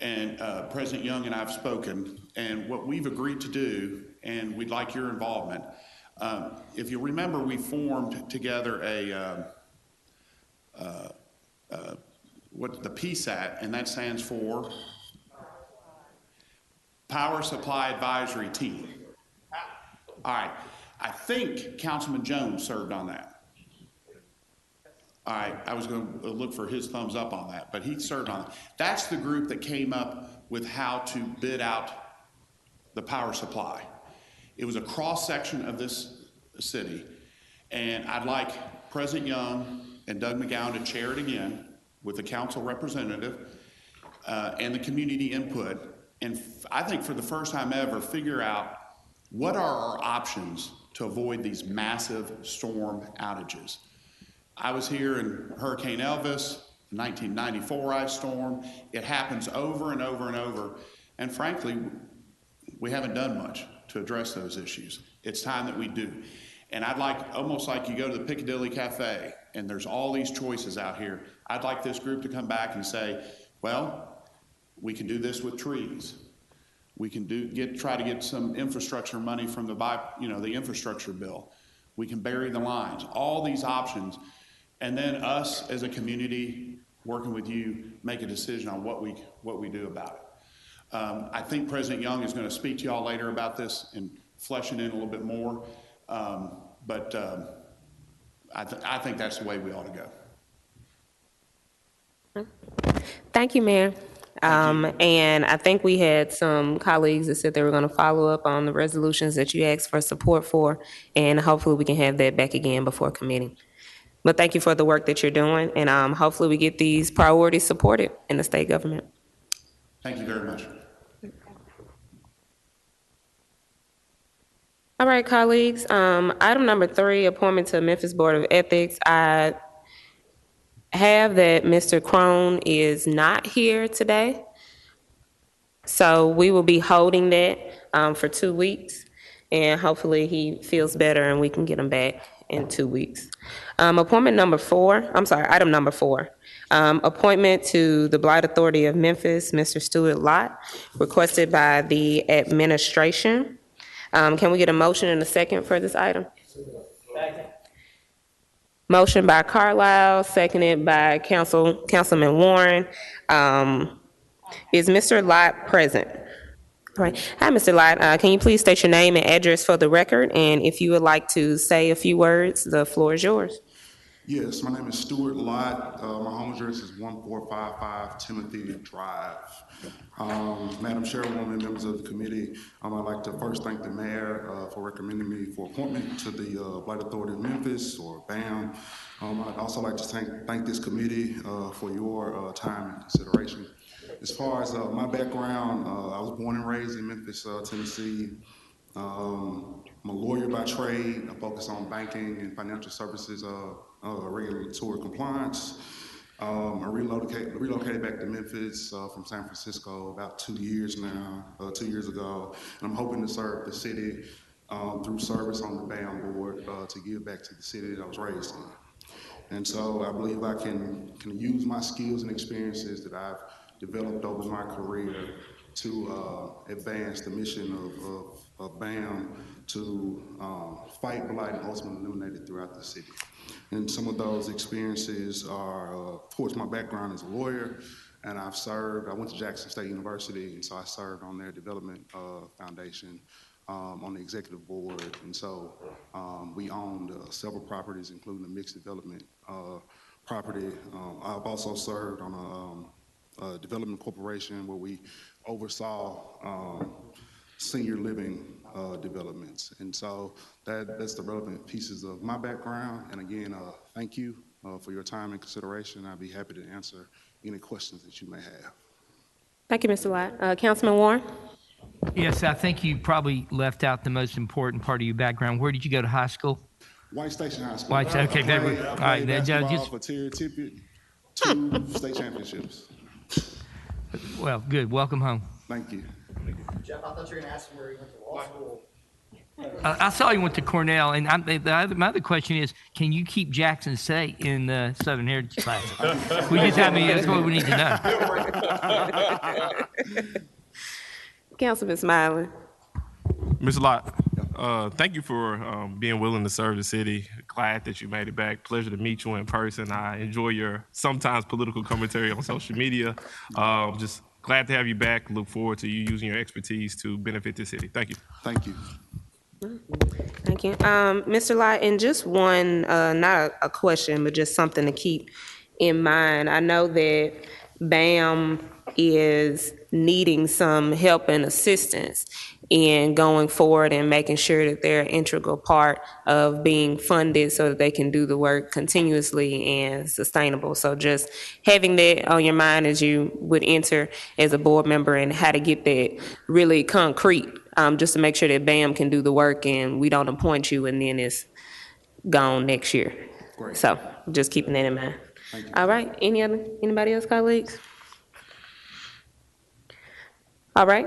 And President Young and I have spoken, and what we've agreed to do, and we'd like your involvement. If you remember, we formed together the PSAT, and that stands for Power Supply Advisory Team. All right, I think Councilman Jones served on that. All right, I was going to look for his thumbs up on that, but he served on it. That's the group that came up with how to bid out the power supply. It was a cross-section of this city, and I'd like President Young and Doug McGowan to chair it again with the council representative and the community input, and I think for the first time ever, figure out what are our options to avoid these massive storm outages. I was here in Hurricane Elvis, the 1994 ice storm. It happens over and over and over, and frankly, we haven't done much to address those issues. It's time that we do. And I'd like, almost like you go to the Piccadilly Cafe, and there's all these choices out here. I'd like this group to come back and say, well, we can do this with trees. We can try to get some infrastructure money from the infrastructure bill. We can bury the lines, all these options. And then us as a community working with you make a decision on what we do about it. I think President Young is going to speak to y'all later about this and flesh it in a little bit more. But I think that's the way we ought to go. Thank you, Mayor. And I think we had some colleagues that said they were going to follow up on the resolutions that you asked for support for, and hopefully we can have that back again before committee. But thank you for the work that you're doing, and hopefully we get these priorities supported in the state government. Thank you very much. All right, colleagues. Item number 3, appointment to Memphis Board of Ethics. I have that Mr. Crone is not here today. So we will be holding that for 2 weeks, and hopefully he feels better and we can get him back in 2 weeks. Item number 4, appointment to the Blight Authority of Memphis, Mr. Stuart Lott, requested by the administration. Can we get a motion and a second for this item? Motion by Carlisle, seconded by Councilman Warren. Is Mr. Lott present? All right. Hi, Mr. Lott. Can you please state your name and address for the record? And if you would like to say a few words, the floor is yours. Yes, my name is Stuart Lott. My home address is 1455 Timothy Drive. Madam Chairwoman, members of the committee, I'd like to first thank the mayor for recommending me for appointment to the Blight Authority of Memphis, or BAM. I'd also like to thank this committee for your time and consideration. As far as my background, I was born and raised in Memphis, Tennessee. I'm a lawyer by trade. I focus on banking and financial services, regulatory compliance. I relocated back to Memphis from San Francisco about 2 years now, 2 years ago. And I'm hoping to serve the city through service on the BAM board to give back to the city that I was raised in. And so I believe I can use my skills and experiences that I've developed over my career to advance the mission of BAM to fight blight and ultimately eliminate it throughout the city. And some of those experiences are, of course, my background as a lawyer, and I went to Jackson State University, and so I served on their development foundation on the executive board. And so we owned several properties, including the mixed development property. I've also served on a development corporation where we oversaw senior living developments. And so that's the relevant pieces of my background. And again, thank you for your time and consideration. I'd be happy to answer any questions that you may have. Thank you, Mr. Lott. Councilman Warren? Yes, I think you probably left out the most important part of your background. Where did you go to high school? White Station High School. White, okay, I played all right, basketball for Terry Tippett, 2 state championships. Well, good. Welcome home. Thank you. Jeff, I thought you were going to ask him where he went to law school. I saw you went to Cornell, and my other question is, can you keep Jackson State in the Southern Heritage class? We just have me. That's what we need to know. Councilman Smiley. Mr. Lott, thank you for being willing to serve the city. Glad that you made it back. Pleasure to meet you in person. I enjoy your sometimes political commentary on social media. Just glad to have you back. Look forward to you using your expertise to benefit the city. Thank you. Thank you. Thank you. Mr. Lott, and just one, not a question, but just something to keep in mind. I know that BAM is needing some help and assistance in going forward and making sure that they're an integral part of being funded so that they can do the work continuously and sustainable. So just having that on your mind as you would enter as a board member and how to get that really concrete, just to make sure that BAM can do the work and we don't appoint you and then it's gone next year. Great. So just keeping that in mind. Thank you. All right, anybody else, colleagues? All right,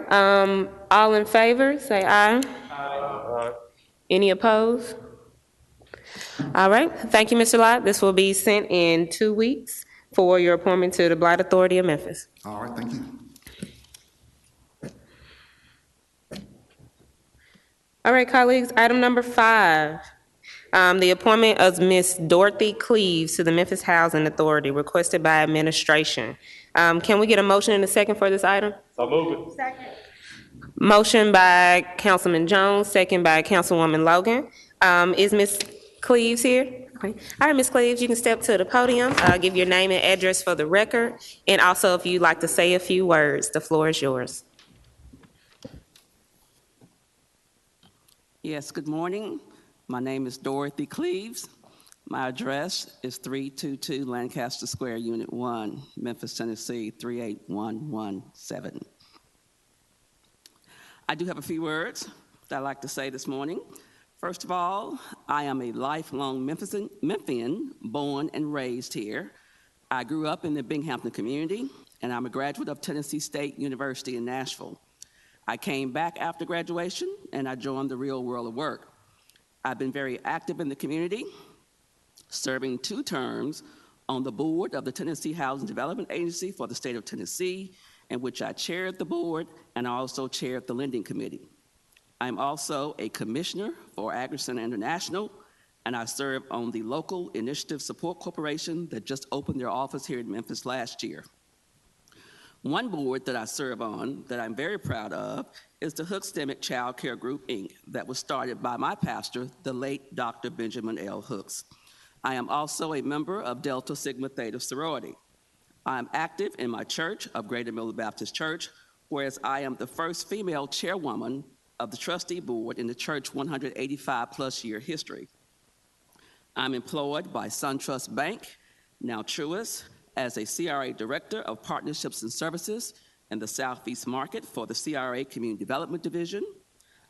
all in favor, say aye. Aye. Any opposed? All right, thank you, Mr. Lott. This will be sent in 2 weeks for your appointment to the Blight Authority of Memphis. All right, thank you. All right, colleagues, item number 5, the appointment of Ms. Dorothy Cleaves to the Memphis Housing Authority, requested by administration. Can we get a motion and a second for this item? So move it. Second. Motion by Councilman Jones, second by Councilwoman Logan. Is Ms. Cleaves here? Okay. All right, Ms. Cleaves, you can step to the podium, give your name and address for the record, and also if you'd like to say a few words, the floor is yours. Yes, good morning. My name is Dorothy Cleaves. My address is 322 Lancaster Square, Unit 1, Memphis, Tennessee, 38117. I do have a few words that I'd like to say this morning. First of all, I am a lifelong Memphian, born and raised here. I grew up in the Binghamton community, and I'm a graduate of Tennessee State University in Nashville. I came back after graduation, and I joined the real world of work. I've been very active in the community, serving 2 terms on the board of the Tennessee Housing Development Agency for the state of Tennessee, in which I chaired the board and also chaired the lending committee. I'm also a commissioner for AgriCenter International, and I serve on the local initiative support corporation that just opened their office here in Memphis last year. One board that I serve on that I'm very proud of is the Hookstemic Child Care Group, Inc., that was started by my pastor, the late Dr. Benjamin L. Hooks. I am also a member of Delta Sigma Theta sorority. I am active in my church of Greater Miller Baptist Church, whereas I am the first female chairwoman of the trustee board in the church 185-plus year history. I'm employed by SunTrust Bank, now Truist, as a CRA Director of Partnerships and Services in the Southeast Market for the CRA Community Development Division.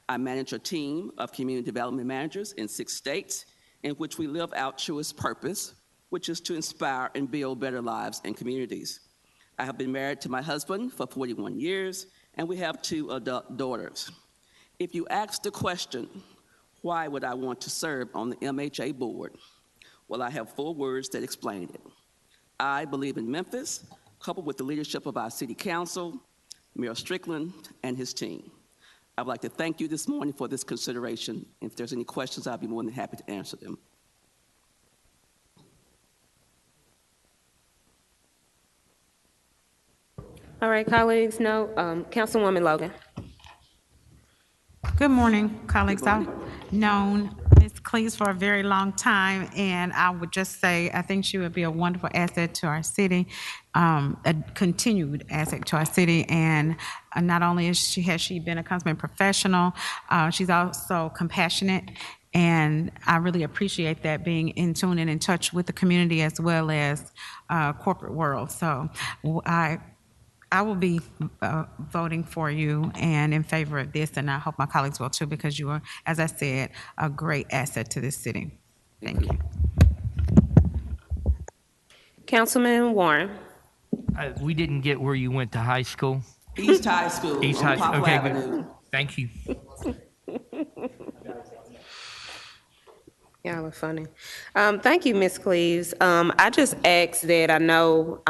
I manage a team of community development managers in 6 states in which we live out Truist's purpose, which is to inspire and build better lives and communities. I have been married to my husband for 41 years, and we have 2 adult daughters. If you ask the question, why would I want to serve on the MHA board? Well, I have 4 words that explain it. I believe in Memphis, coupled with the leadership of our city council, Mayor Strickland, and his team. I would like to thank you this morning for this consideration. If there's any questions, I'll be more than happy to answer them. All right, colleagues, no, Councilwoman Logan. Good morning, colleagues. I've known Ms. Cleves for a very long time, and I would just say I think she would be a wonderful asset to our city, a continued asset to our city. And not only has she been a consummate professional, she's also compassionate, and I really appreciate that, being in tune and in touch with the community as well as corporate world. So I will be voting for you and in favor of this, and I hope my colleagues will too, because you are, as I said, a great asset to this city. Thank you. Councilman Warren. We didn't get where you went to high school. East High School East on High, Poplar okay, Avenue. good. Thank you. Y'all are funny. Thank you, Ms. Cleves. I just asked that I know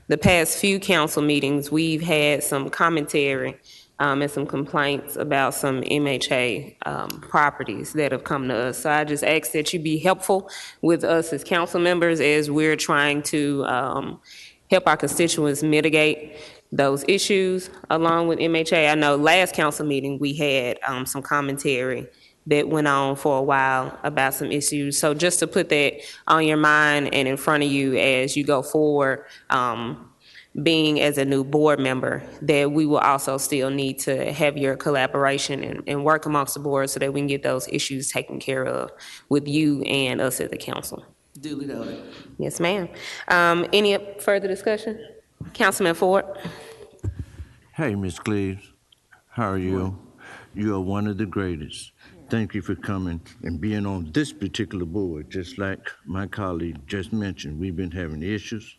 the past few council meetings, we've had some commentary and some complaints about some MHA properties that have come to us. So I just ask that you be helpful with us as council members as we're trying to help our constituents mitigate those issues along with MHA. I know last council meeting, we had some commentary that went on for a while about some issues. So just to put that on your mind and in front of you as you go forward, being as a new board member, that we will also still need to have your collaboration and work amongst the board so that we can get those issues taken care of with you and us as the council. Duly noted. Yes, ma'am. Any further discussion? Councilman Ford? Hey, Ms. Cleves, how are you? You are one of the greatest. Thank you for coming and being on this particular board. Just like my colleague just mentioned, we've been having issues,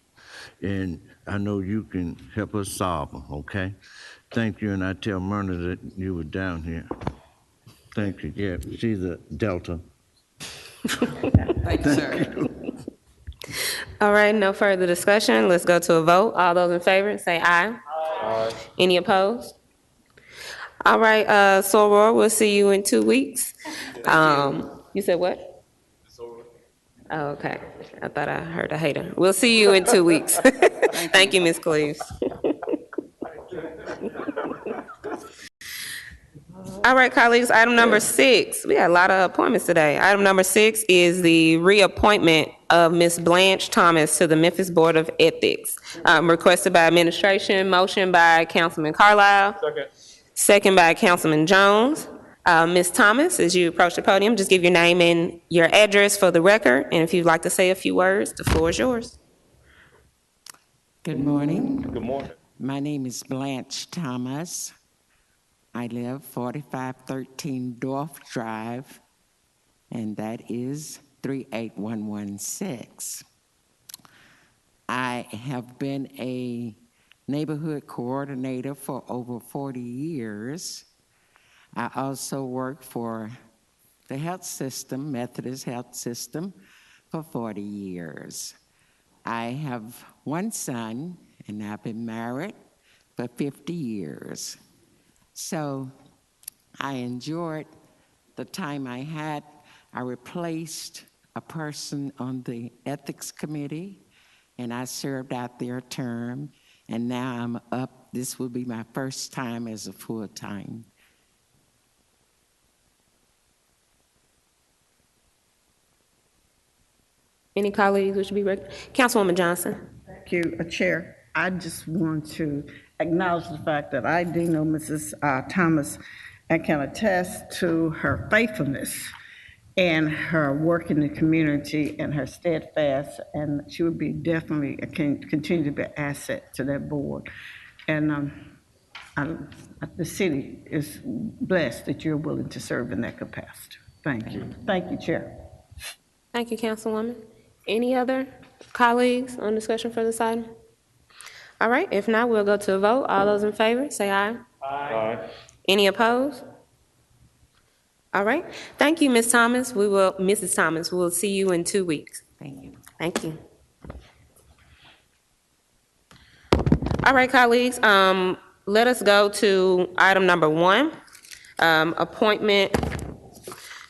and I know you can help us solve them, okay? Thank you, and I tell Myrna that you were down here. Thank you, yeah, she's a Delta. Thank you, sir. All right, no further discussion. Let's go to a vote. All those in favor, say aye. Aye. Any opposed? All right, Soror, we'll see you in 2 weeks. You said what? Oh, okay. I thought I heard a hater. We'll see you in 2 weeks. Thank you, Ms. Cleves. All right, colleagues, item number 6. We got a lot of appointments today. Item number 6 is the reappointment of Ms. Blanche Thomas to the Memphis Board of Ethics. Requested by administration, motion by Councilman Carlisle. Second by Councilman Jones. Ms. Thomas, as you approach the podium, just give your name and your address for the record, and if you'd like to say a few words, the floor is yours. Good morning. Good morning. My name is Blanche Thomas. I live 4513 Dorff Drive, and that is 38116. I have been a neighborhood coordinator for over 40 years. I also work for the health system, Methodist health system, for 40 years. I have one son, and I've been married for 50 years. So I enjoyed the time I had. I replaced a person on the ethics committee, and I served out their term, and now I'm up. This will be my first time as a full-time. Any colleagues which should be Councilwoman Johnson. Thank you, Chair. I just want to acknowledge the fact that I do know Mrs. Thomas and can attest to her faithfulness and her work in the community and her steadfast, and she would be definitely, can continue to be an asset to that board. And the city is blessed that you're willing to serve in that capacity. Thank you. Thank you, Chair. Thank you, Councilwoman. Any other colleagues on discussion for this item? All right, if not, we'll go to a vote. All those in favor, say aye. Aye. Any opposed? All right. Thank you, Ms. Thomas. Mrs. Thomas, we will see you in 2 weeks. Thank you. Thank you. All right, colleagues, let us go to item number 1, appointment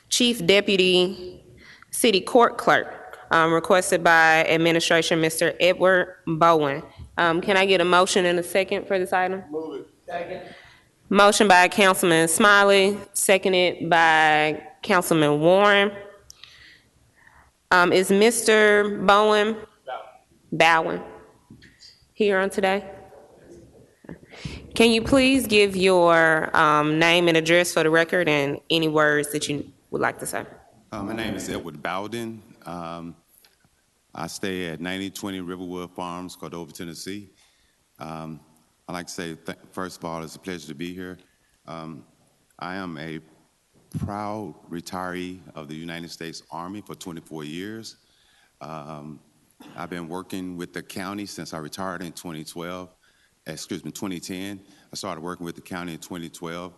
Chief Deputy City Court Clerk, requested by Administration Mr. Edward Bowen. Can I get a motion and a second for this item? Move it. Second. Motion by Councilman Smiley, seconded by Councilman Warren. Is Mr. Bowen here on today? Can you please give your name and address for the record and any words that you would like to say? My name is Edward Bowden. I stay at 9020 Riverwood Farms, Cordova, Tennessee. I'd like to say, first of all, it's a pleasure to be here. I am a proud retiree of the United States Army for 24 years. I've been working with the county since I retired in 2010. I started working with the county in 2012.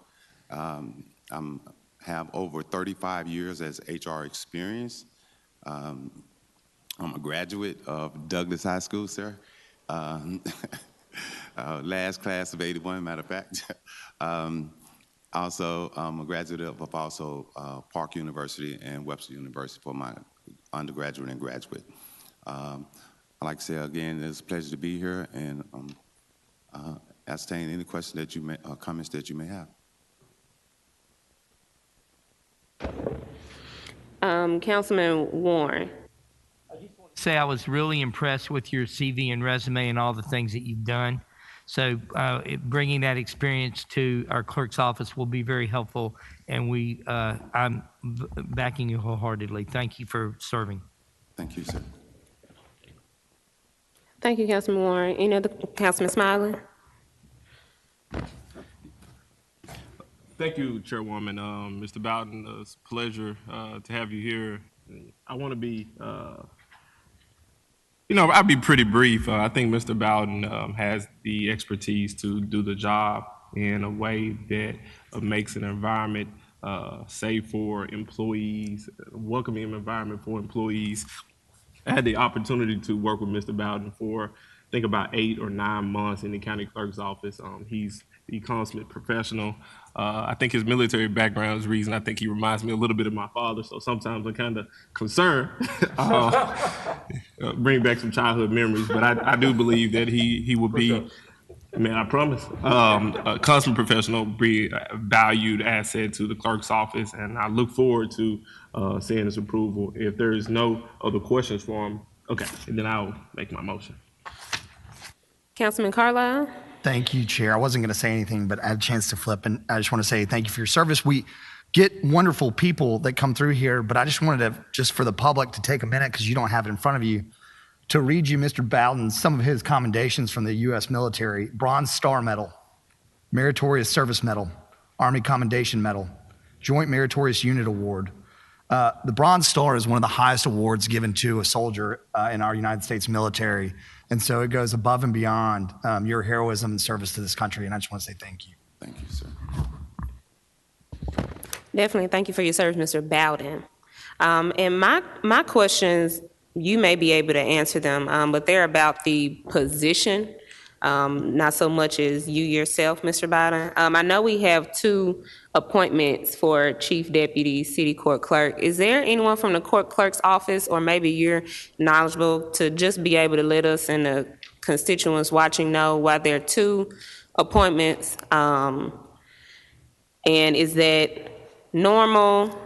I have over 35 years as HR experience. I'm a graduate of Douglas High School, sir. Last class of 81, matter of fact. Also, I'm a graduate of Park University and Webster University for my undergraduate and graduate. I'd like to say again, it's a pleasure to be here and entertain any questions that you may, comments that you may have. Councilman Warren. Say I was really impressed with your CV and resume and all the things that you've done. So bringing that experience to our clerk's office will be very helpful, and I'm backing you wholeheartedly. Thank you for serving. Thank you, sir. Thank you, Councilman Warren. Any other, Councilman Smiley? Thank you, Chairwoman. Mr. Bowden, it's a pleasure to have you here. I want to be, I'll be pretty brief. I think Mr. Bowden has the expertise to do the job in a way that makes an environment safe for employees, a welcoming environment for employees. I had the opportunity to work with Mr. Bowden for, I think, about 8 or 9 months in the county clerk's office. He's the consummate professional. I think his military background is the reason I think he reminds me a little bit of my father, so sometimes I'm kind of concerned. Bring back some childhood memories, but I do believe that he will be, I promise, a consummate professional, be a valued asset to the clerk's office, and I look forward to seeing his approval. If there is no other questions for him, okay, and then I'll make my motion. Councilman Carlisle? Thank you, Chair. I wasn't going to say anything, but I had a chance to flip, and I just want to say thank you for your service. We get wonderful people that come through here, but I just wanted to, just for the public, to take a minute, because you don't have it in front of you, to read you Mr. Bowden some of his commendations from the U.S. military: Bronze Star Medal, Meritorious Service Medal, Army Commendation Medal, Joint Meritorious Unit Award. The Bronze Star is one of the highest awards given to a soldier in our United States military. And so it goes above and beyond your heroism and service to this country. And I just want to say thank you. Thank you, sir. Definitely. Thank you for your service, Mr. Bowden. And my questions, you may be able to answer them, but they're about the position, not so much as you yourself, Mr. Bowden. I know we have 2 appointments for Chief Deputy City Court Clerk. Is there anyone from the Court Clerk's office, or maybe you're knowledgeable, to just be able to let us and the constituents watching know why there are 2 appointments? And is that normal?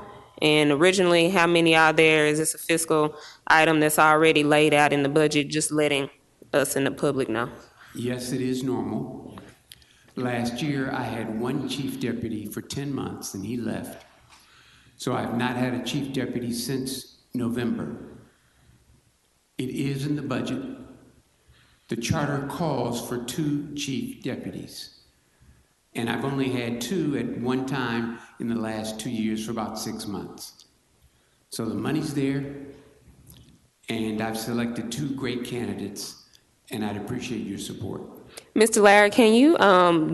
And originally, how many are there? Is this a fiscal item that's already laid out in the budget, just letting us and the public know? Yes, it is normal. Last year, I had 1 chief deputy for 10 months, and he left. So I've not had a chief deputy since November. It is in the budget. The charter calls for 2 chief deputies. And I've only had 2 at one time in the last 2 years for about 6 months. So the money's there, and I've selected 2 great candidates, and I'd appreciate your support. Mr. Larry, can you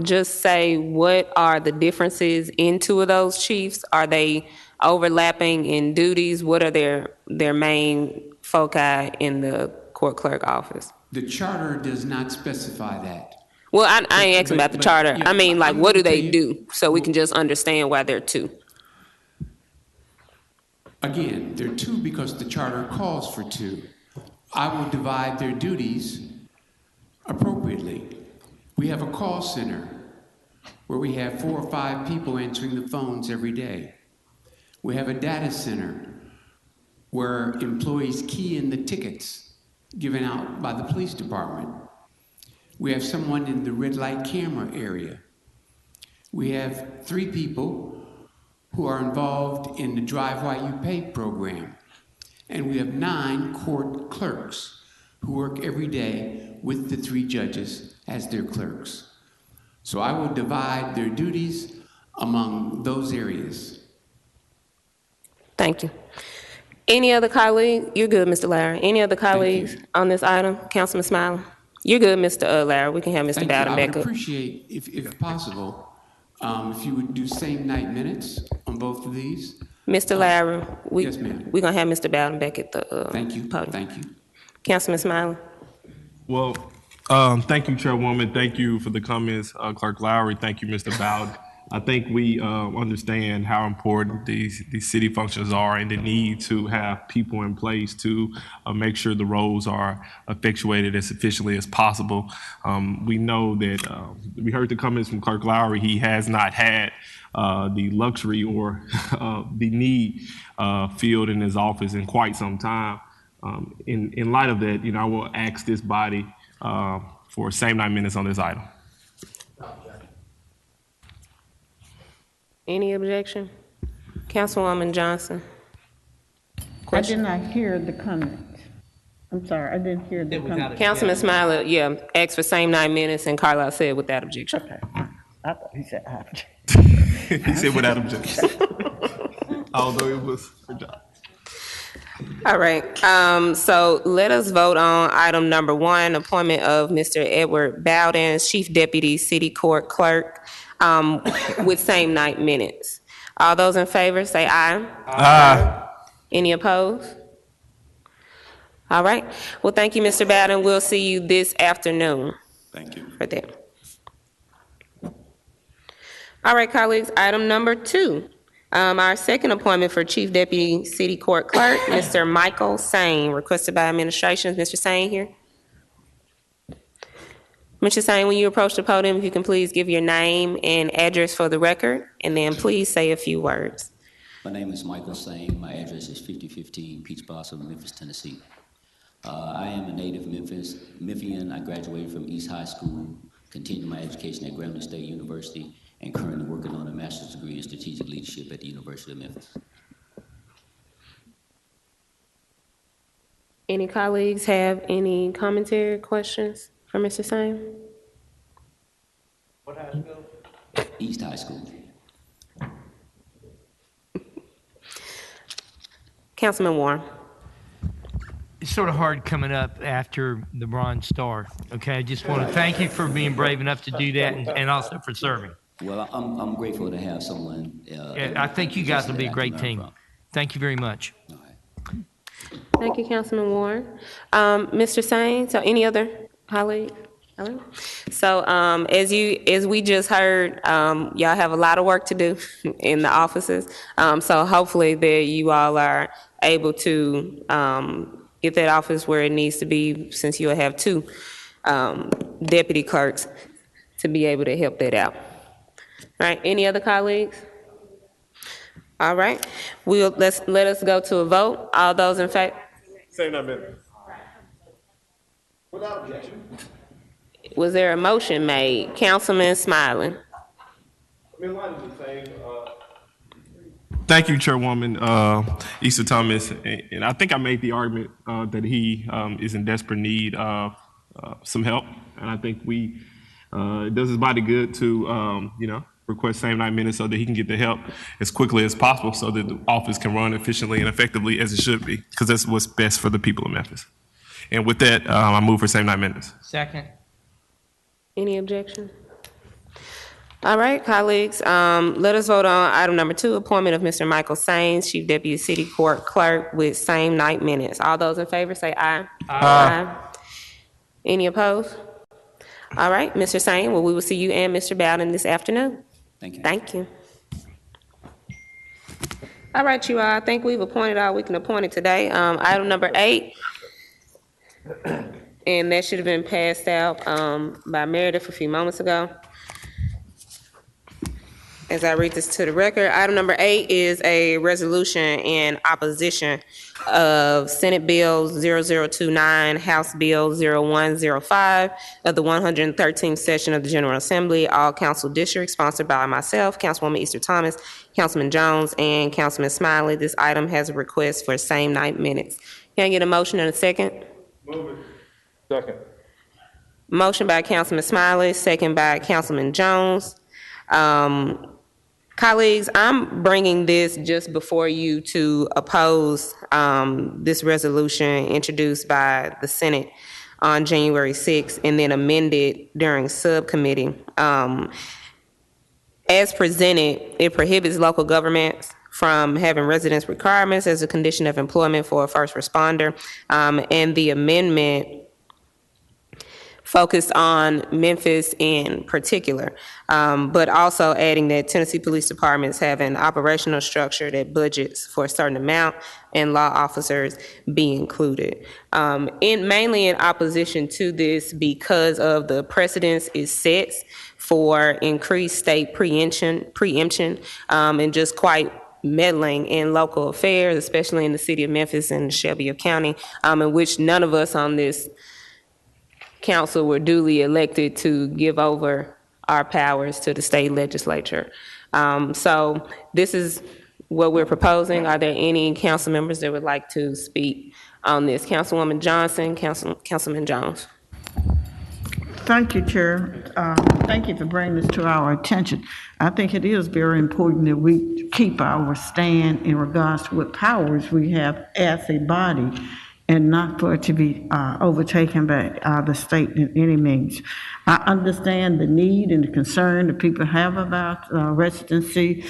just say what are the differences in 2 of those chiefs? Are they overlapping in duties? What are their main foci in the court clerk office? The charter does not specify that. Well, I ain't asking about the charter. Yeah, I mean, like, what do they you- do? So we can just understand why they're 2. Again, there are 2 because the charter calls for 2. I will divide their duties appropriately. We have a call center where we have 4 or 5 people answering the phones every day. We have a data center where employees key in the tickets given out by the police department. We have someone in the red light camera area. We have 3 people who are involved in the Drive While You Pay program. And we have 9 court clerks who work every day with the 3 judges as their clerks. So I will divide their duties among those areas. Thank you. Any other colleague? You're good, Mr. Larry. Any other colleagues on this item? Councilman Smiley? You're good, Mr. Larry. We can have Mr. Thank Bowden you. I back would up. appreciate, if possible, if you would do same night minutes on both of these. Mr. Larry, Yes, ma'am. we're going to have Mr. Bowden back at the Thank you. podium. Thank you. Councilman Smiley? Well, thank you, Chairwoman. Thank you for the comments, Clerk Lowry. Thank you, Mr. Bowden. I think we understand how important these city functions are and the need to have people in place to make sure the roles are effectuated as efficiently as possible. We know that we heard the comments from Clerk Lowry. He has not had the luxury or the need filled in his office in quite some time. In light of that, I will ask this body for same 9 minutes on this item. Any objection? Councilwoman Johnson? I did not hear the comment. I'm sorry, I didn't hear the comment. Councilman Smiley, yeah, asked for same 9 minutes, and Carlisle said without objection. Okay. I thought he said object. He said without objection. Although it was for John. All right, so let us vote on item number 1, appointment of Mr. Edward Bowden, Chief Deputy City Court Clerk, with same night minutes. All those in favor, say aye. Aye. Any opposed? All right, well, thank you, Mr. Bowden. We'll see you this afternoon. Thank you. For that. All right, colleagues, item number 2. Our second appointment for Chief Deputy City Court Clerk, Mr. Michael Sane, requested by administration. Is Mr. Sane here? Mr. Sane, when you approach the podium, if you can please give your name and address for the record, and then please say a few words. My name is Michael Sane. My address is 5015 Peach Blossom, Memphis, Tennessee. I am a native Memphian. I graduated from East High School, continued my education at Grambling State University, and currently working on a master's degree in strategic leadership at the University of Memphis. Any colleagues have any commentary, questions for Mr. Sane? What high school? East High School. Councilman Warren. It's sort of hard coming up after the Bronze Star. Okay, I just want to thank you for being brave enough to do that and also for serving. Well, I'm grateful to have someone. Yeah, I think you guys will be a great team. Thank you very much. Thank you, Councilman Warren. Mr. Sane, so any other colleague? Hello? So, as we just heard, y'all have a lot of work to do in the offices. So hopefully that you all are able to, get that office where it needs to be, since you'll have two, deputy clerks to be able to help that out. All right, any other colleagues? All right, let us go to a vote. All those in favor? Same 9 minutes. Without objection. Was there a motion made? Councilman Smiling. Thank you, Chairwoman Issa Thomas. And I think I made the argument that he is in desperate need of some help. And I think it does his body good to, request same 9 minutes so that he can get the help as quickly as possible so that the office can run efficiently and effectively as it should be, because that's what's best for the people of Memphis. And with that, I move for same 9 minutes. Second. Any objection? All right, colleagues, let us vote on item number 2, appointment of Mr. Michael Saines, Chief Deputy City Court Clerk, with same 9 minutes. All those in favor say aye. Aye. Any opposed? All right, Mr. Saines, well, we will see you and Mr. Bowden this afternoon. Thank you. Thank you. All right, you all, I think we've appointed all we can appoint today. Item number 8, and that should have been passed out by Meredith a few moments ago. As I read this to the record, item number 8 is a resolution in opposition of Senate Bill 0029, House Bill 0105 of the 113th session of the General Assembly, all council districts, sponsored by myself, Councilwoman Easter Thomas, Councilman Jones, and Councilman Smiley. This item has a request for same 9 minutes. Can I get a motion and a second? Move it. Second. Motion by Councilman Smiley, second by Councilman Jones. Colleagues, I'm bringing this just before you to oppose this resolution introduced by the Senate on January 6th and then amended during subcommittee. As presented, it prohibits local governments from having residence requirements as a condition of employment for a first responder, and the amendment focused on Memphis in particular, but also adding that Tennessee Police Departments have an operational structure that budgets for a certain amount and law officers be included. Mainly in opposition to this because of the precedence it sets for increased state preemption, and just quite meddling in local affairs, especially in the city of Memphis and Shelby County, in which none of us on this council were duly elected to give over our powers to the state legislature. So this is what we're proposing. Are there any council members that would like to speak on this? Councilwoman Johnson, Councilman Jones. Thank you, Chair. Thank you for bringing this to our attention. I think it is very important that we keep our stand in regards to what powers we have as a body, and not for it to be overtaken by the state in any means. I understand the need and the concern that people have about residency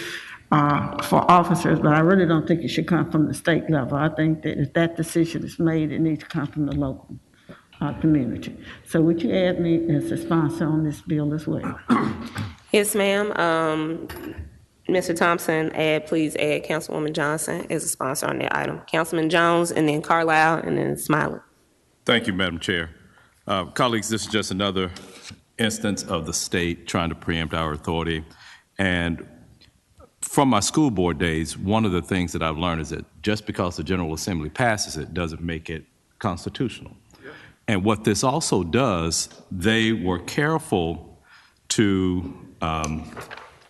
for officers, but I really don't think it should come from the state level. I think that if that decision is made, it needs to come from the local community. So would you add me as a sponsor on this bill as well? Yes, ma'am. Mr. Thompson, please add Councilwoman Johnson as a sponsor on that item. Councilman Jones, and then Carlisle, and then Smiley. Thank you, Madam Chair. Colleagues, this is just another instance of the state trying to preempt our authority. And from my school board days, one of the things that I've learned is that just because the General Assembly passes it doesn't make it constitutional. Yep. And what this also does, they were careful to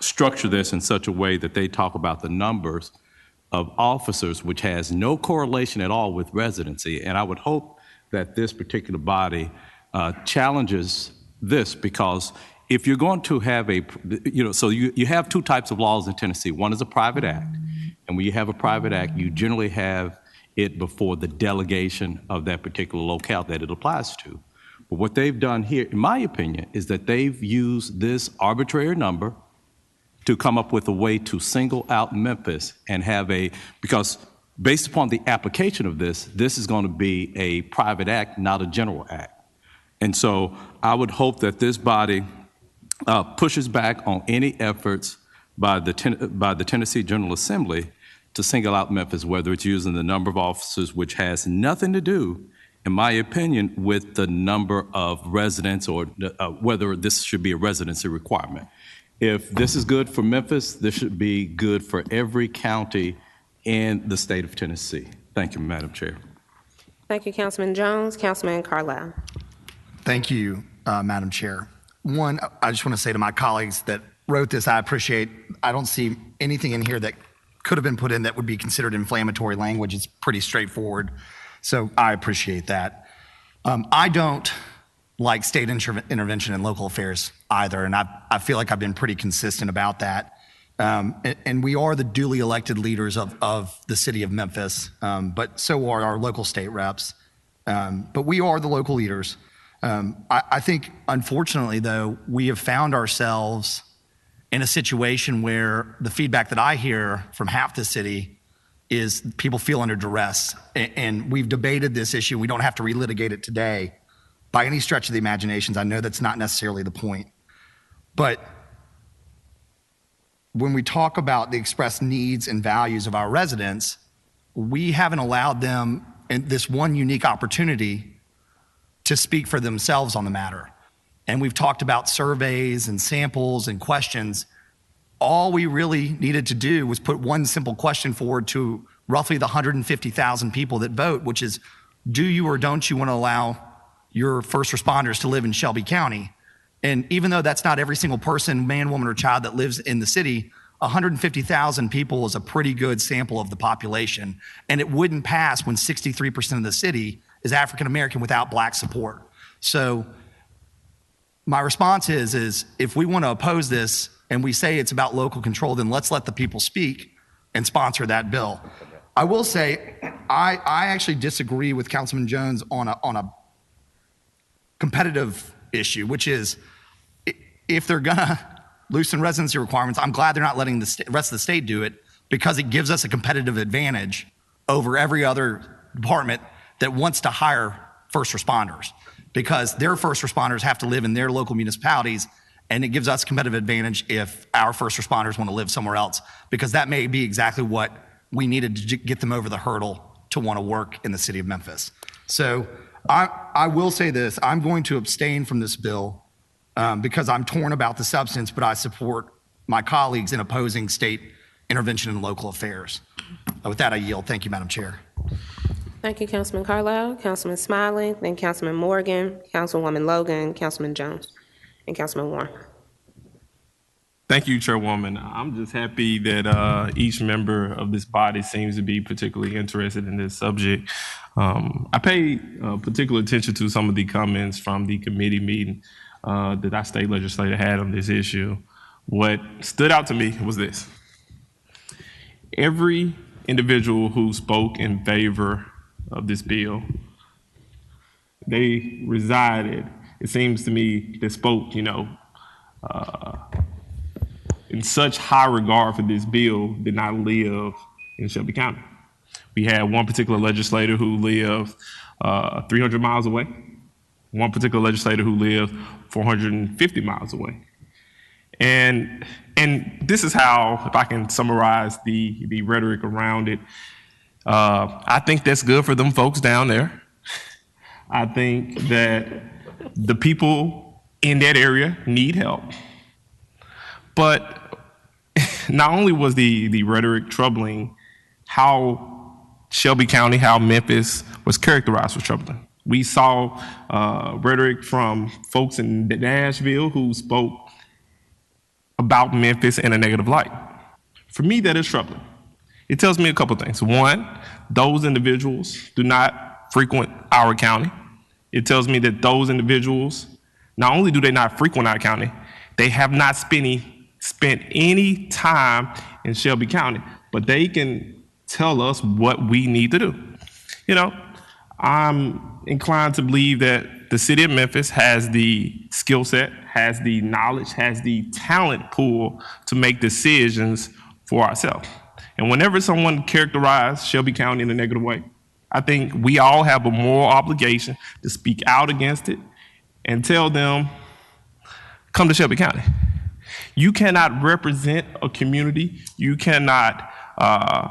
structure this in such a way that they talk about the numbers of officers, which has no correlation at all with residency. And I would hope that this particular body challenges this, because if you're going to have so you have two types of laws in Tennessee. One is a private act. And when you have a private act, you generally have it before the delegation of that particular locale that it applies to. But what they've done here, in my opinion, is that they've used this arbitrary number to come up with a way to single out Memphis and have because based upon the application of this is going to be a private act, not a general act. And so I would hope that this body pushes back on any efforts by the Tennessee General Assembly to single out Memphis, whether it's using the number of officers, which has nothing to do, in my opinion, with the number of residents or whether this should be a residency requirement. If this is good for Memphis, this should be good for every county in the state of Tennessee. Thank you, Madam Chair. Thank you, Councilman Jones. Councilman Carlisle. Thank you, Madam Chair. One, I just want to say to my colleagues that wrote this, I don't see anything in here that could have been put in that would be considered inflammatory language. It's pretty straightforward. So I appreciate that. I don't like state intervention in local affairs either, and I feel like I've been pretty consistent about that. And we are the duly elected leaders of the city of Memphis, but so are our local state reps. But we are the local leaders. I think, unfortunately, though, we have found ourselves in a situation where the feedback that I hear from half the city is people feel under duress. And we've debated this issue. We don't have to relitigate it today by any stretch of the imaginations. I know that's not necessarily the point. But when we talk about the expressed needs and values of our residents, we haven't allowed them in this one unique opportunity to speak for themselves on the matter. And we've talked about surveys and samples and questions. All we really needed to do was put one simple question forward to roughly the 150,000 people that vote, which is, do you or don't you want to allow your first responders to live in Shelby County? And even though that's not every single person, man, woman, or child that lives in the city, 150,000 people is a pretty good sample of the population. And it wouldn't pass when 63% of the city is African American without Black support. So my response is if we want to oppose this and we say it's about local control, then let's let the people speak and sponsor that bill. I will say, I actually disagree with Councilman Jones on a competitive issue, which is if they're gonna loosen residency requirements, I'm glad they're not letting the rest of the state do it, because it gives us a competitive advantage over every other department that wants to hire first responders, because their first responders have to live in their local municipalities, and it gives us competitive advantage if our first responders want to live somewhere else, because that may be exactly what we needed to get them over the hurdle to want to work in the city of Memphis. So I will say this, I'm going to abstain from this bill because I'm torn about the substance, but I support my colleagues in opposing state intervention in local affairs. With that, I yield. Thank you, Madam Chair. Thank you, Councilman Carlisle, Councilman Smiley, then Councilman Morgan, Councilwoman Logan, Councilman Jones, and Councilman Warren. Thank you, Chairwoman. I'm just happy that each member of this body seems to be particularly interested in this subject. I paid particular attention to some of the comments from the committee meeting that our state legislator had on this issue. What stood out to me was this. Every individual who spoke in favor of this bill, they resided, it seems to me, that spoke, in such high regard for this bill, did not live in Shelby County. We had one particular legislator who lived 300 miles away, one particular legislator who lived 450 miles away. And this is how, if I can summarize the rhetoric around it, I think that's good for them folks down there. I think that the people in that area need help. But not only was the rhetoric troubling, how Shelby County, how Memphis was characterized was troubling. We saw rhetoric from folks in Nashville who spoke about Memphis in a negative light. For me, that is troubling. It tells me a couple things. One, those individuals do not frequent our county. It tells me that those individuals, not only do they not frequent our county, they have not spent any time in Shelby County, but they can tell us what we need to do. I'm inclined to believe that the city of Memphis has the skill set, has the knowledge, has the talent pool to make decisions for ourselves. And whenever someone characterizes Shelby County in a negative way, I think we all have a moral obligation to speak out against it and tell them, come to Shelby County. You cannot represent a community. You cannot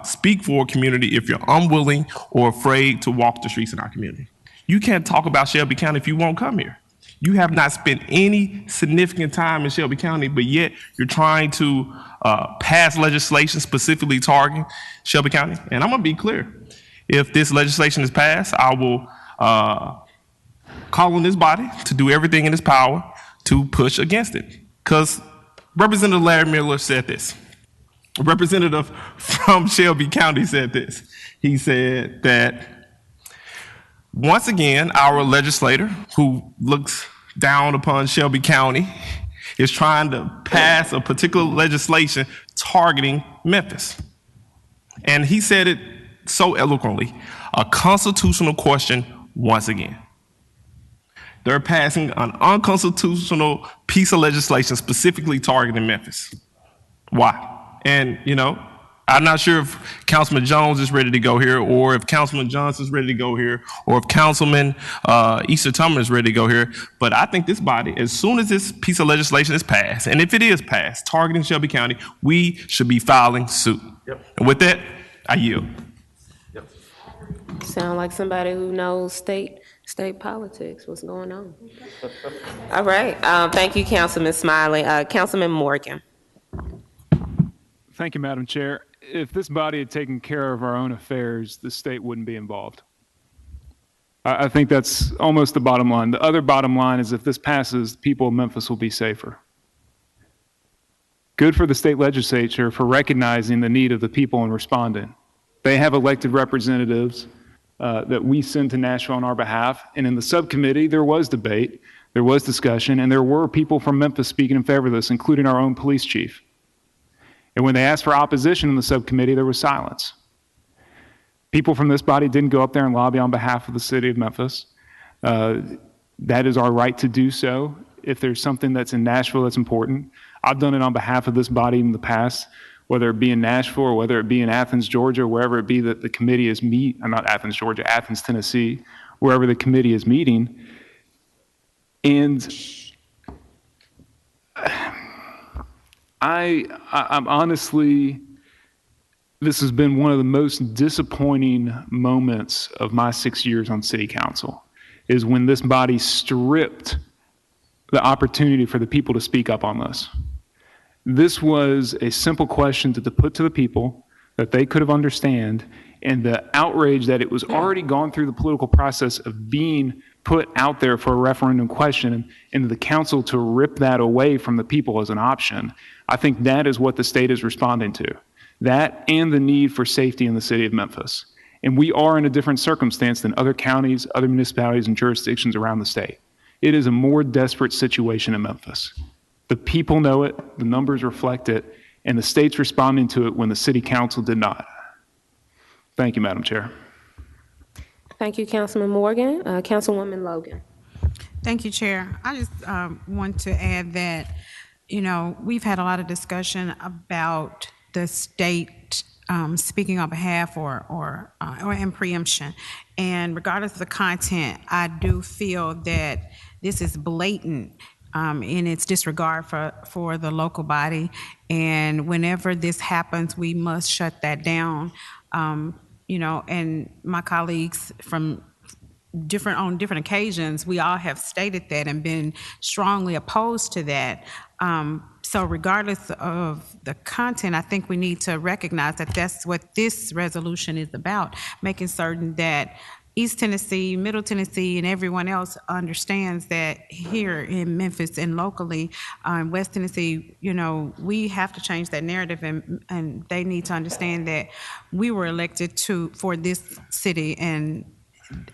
speak for a community if you're unwilling or afraid to walk the streets in our community. You can't talk about Shelby County if you won't come here. You have not spent any significant time in Shelby County, but yet you're trying to pass legislation specifically targeting Shelby County. And I'm gonna be clear. If this legislation is passed, I will call on this body to do everything in its power to push against it. Because Representative Larry Miller said this. A representative from Shelby County said this. He said that once again, our legislator who looks down upon Shelby County is trying to pass a particular legislation targeting Memphis. And he said it so eloquently, a constitutional question once again. They're passing an unconstitutional piece of legislation specifically targeting Memphis. Why? And, you know, I'm not sure if Councilman Jones is ready to go here, or if Councilman Johnson is ready to go here, or if Councilman Easter Tummer is ready to go here. But I think this body, as soon as this piece of legislation is passed, and if it is passed, targeting Shelby County, we should be filing suit. Yep. And with that, I yield. Yep. Sound like somebody who knows state politics, what's going on. All right, thank you, Councilman Smiley. Councilman Morgan. Thank you, Madam Chair. If this body had taken care of our own affairs, the state wouldn't be involved. I think that's almost the bottom line. The other bottom line is if this passes, the people of Memphis will be safer. Good for the state legislature for recognizing the need of the people and responding. They have elected representatives that we send to Nashville on our behalf. And in the subcommittee, there was debate, there was discussion, and there were people from Memphis speaking in favor of this, including our own police chief. And when they asked for opposition in the subcommittee, there was silence. People from this body didn't go up there and lobby on behalf of the city of Memphis. That is our right to do so. If there's something that's in Nashville that's important, I've done it on behalf of this body in the past, whether it be in Nashville or whether it be in Athens, Georgia, wherever it be that the committee is not Athens, Georgia, Athens, Tennessee, wherever the committee is meeting. And I'm honestly, this has been one of the most disappointing moments of my 6 years on city council, is when this body stripped the opportunity for the people to speak up on this. This was a simple question to put to the people that they could have understand, and the outrage that it was already gone through the political process of being put out there for a referendum question, and the council to rip that away from the people as an option. I think that is what the state is responding to. That and the need for safety in the city of Memphis. And we are in a different circumstance than other counties, other municipalities, and jurisdictions around the state. It is a more desperate situation in Memphis. The people know it, the numbers reflect it, and the state's responding to it when the city council did not. Thank you, Madam Chair. Thank you, Councilman Morgan. Councilwoman Logan. Thank you, Chair. I just want to add that, you know, we've had a lot of discussion about the state speaking on behalf or in preemption. And regardless of the content, I do feel that this is blatant in its disregard for the local body. And whenever this happens, we must shut that down. You know, and my colleagues from on different occasions, we all have stated that and been strongly opposed to that. So regardless of the content, I think we need to recognize that that's what this resolution is about, making certain that East Tennessee, Middle Tennessee, and everyone else understands that here in Memphis and locally, West Tennessee, you know, we have to change that narrative, and they need to understand that we were elected for this city, and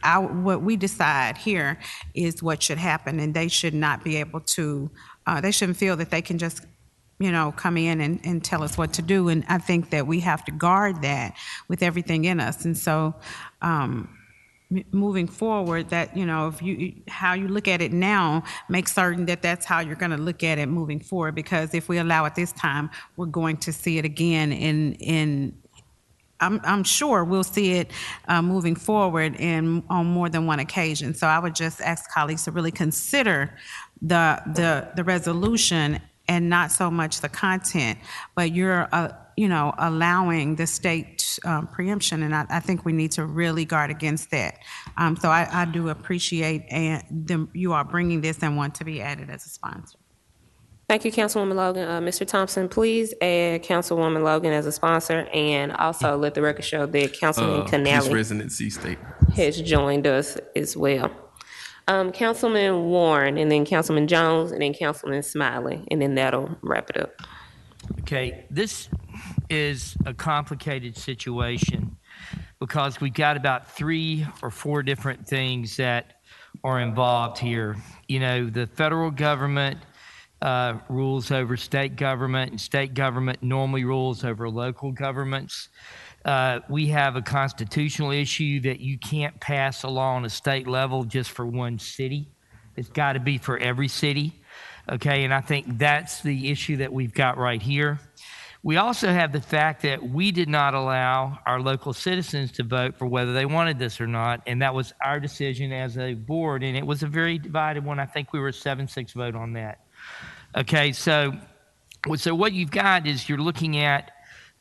what we decide here is what should happen, and they should not be able to, they shouldn't feel that they can just, you know, come in and tell us what to do. And I think that we have to guard that with everything in us. And so, moving forward, that, you know, if you, how you look at it now, make certain that that's how you're going to look at it moving forward, because if we allow it this time, we're going to see it again I'm sure we'll see it moving forward on more than one occasion. So I would just ask colleagues to really consider the resolution and not so much the content, but you're allowing the state preemption, and I think we need to really guard against that. So I do appreciate you are bringing this and want to be added as a sponsor. Thank you, Councilwoman Logan. Mr. Thompson, please add Councilwoman Logan as a sponsor, and also let the record show that Councilman Police Canale residency state. has joined us as well. Councilman Warren, and then Councilman Jones, and then Councilman Smiley, and then that'll wrap it up. Okay, this is a complicated situation because we've got about 3 or 4 different things that are involved here. You know, the federal government rules over state government, and state government normally rules over local governments. We have a constitutional issue that you can't pass a law on a state level just for one city. It's got to be for every city. Okay, and I think that's the issue that we've got right here. We also have the fact that we did not allow our local citizens to vote for whether they wanted this or not, and that was our decision as a board, and it was a very divided one. I think we were a 7-6 vote on that. Okay, so what you've got is you're looking at,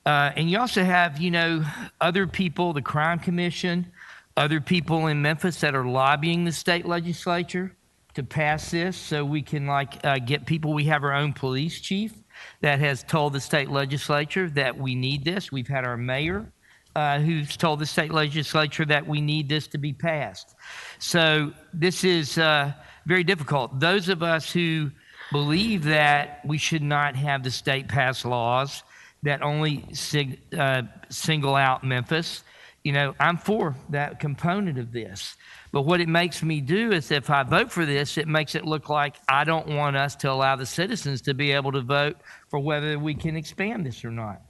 and you also have, you know, other people, the Crime Commission, other people in Memphis that are lobbying the state legislature to pass this so we can get people. We have our own police chief that has told the state legislature that we need this. We've had our mayor who's told the state legislature that we need this to be passed. So this is very difficult. Those of us who believe that we should not have the state pass laws that only single out Memphis, you know, I'm for that component of this. But what it makes me do is if I vote for this, it makes it look like I don't want us to allow the citizens to be able to vote for whether we can expand this or not.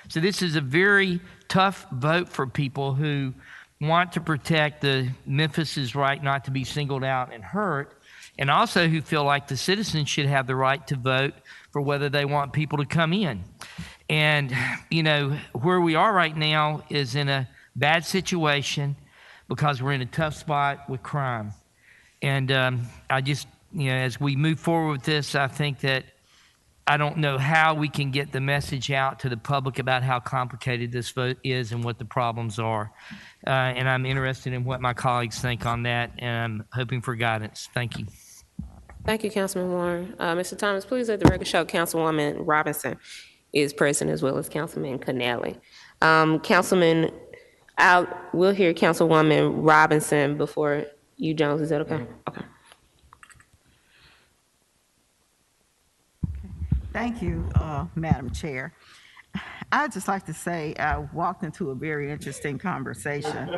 So this is a very tough vote for people who want to protect the Memphis's right not to be singled out and hurt, and also who feel like the citizens should have the right to vote for whether they want people to come in. And, you know, where we are right now is in a bad situation because we're in a tough spot with crime. And I just, you know, as we move forward with this, I think that I don't know how we can get the message out to the public about how complicated this vote is and what the problems are. And I'm interested in what my colleagues think on that, and I'm hoping for guidance. Thank you. Thank you, Councilman Warren. Mr. Thomas, please let the record show Councilwoman Robinson is present as well as Councilman Canale. Councilman, we'll hear Councilwoman Robinson before you, Jones. Is that okay? Okay. Thank you, Madam Chair. I'd just like to say I walked into a very interesting conversation.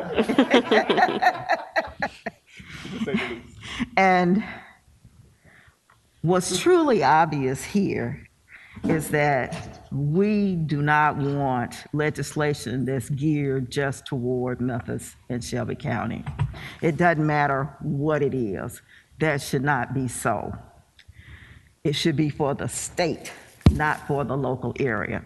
And what's truly obvious here is that we do not want legislation that's geared just toward Memphis and Shelby County. It doesn't matter what it is. That should not be so. It should be for the state, not for the local area.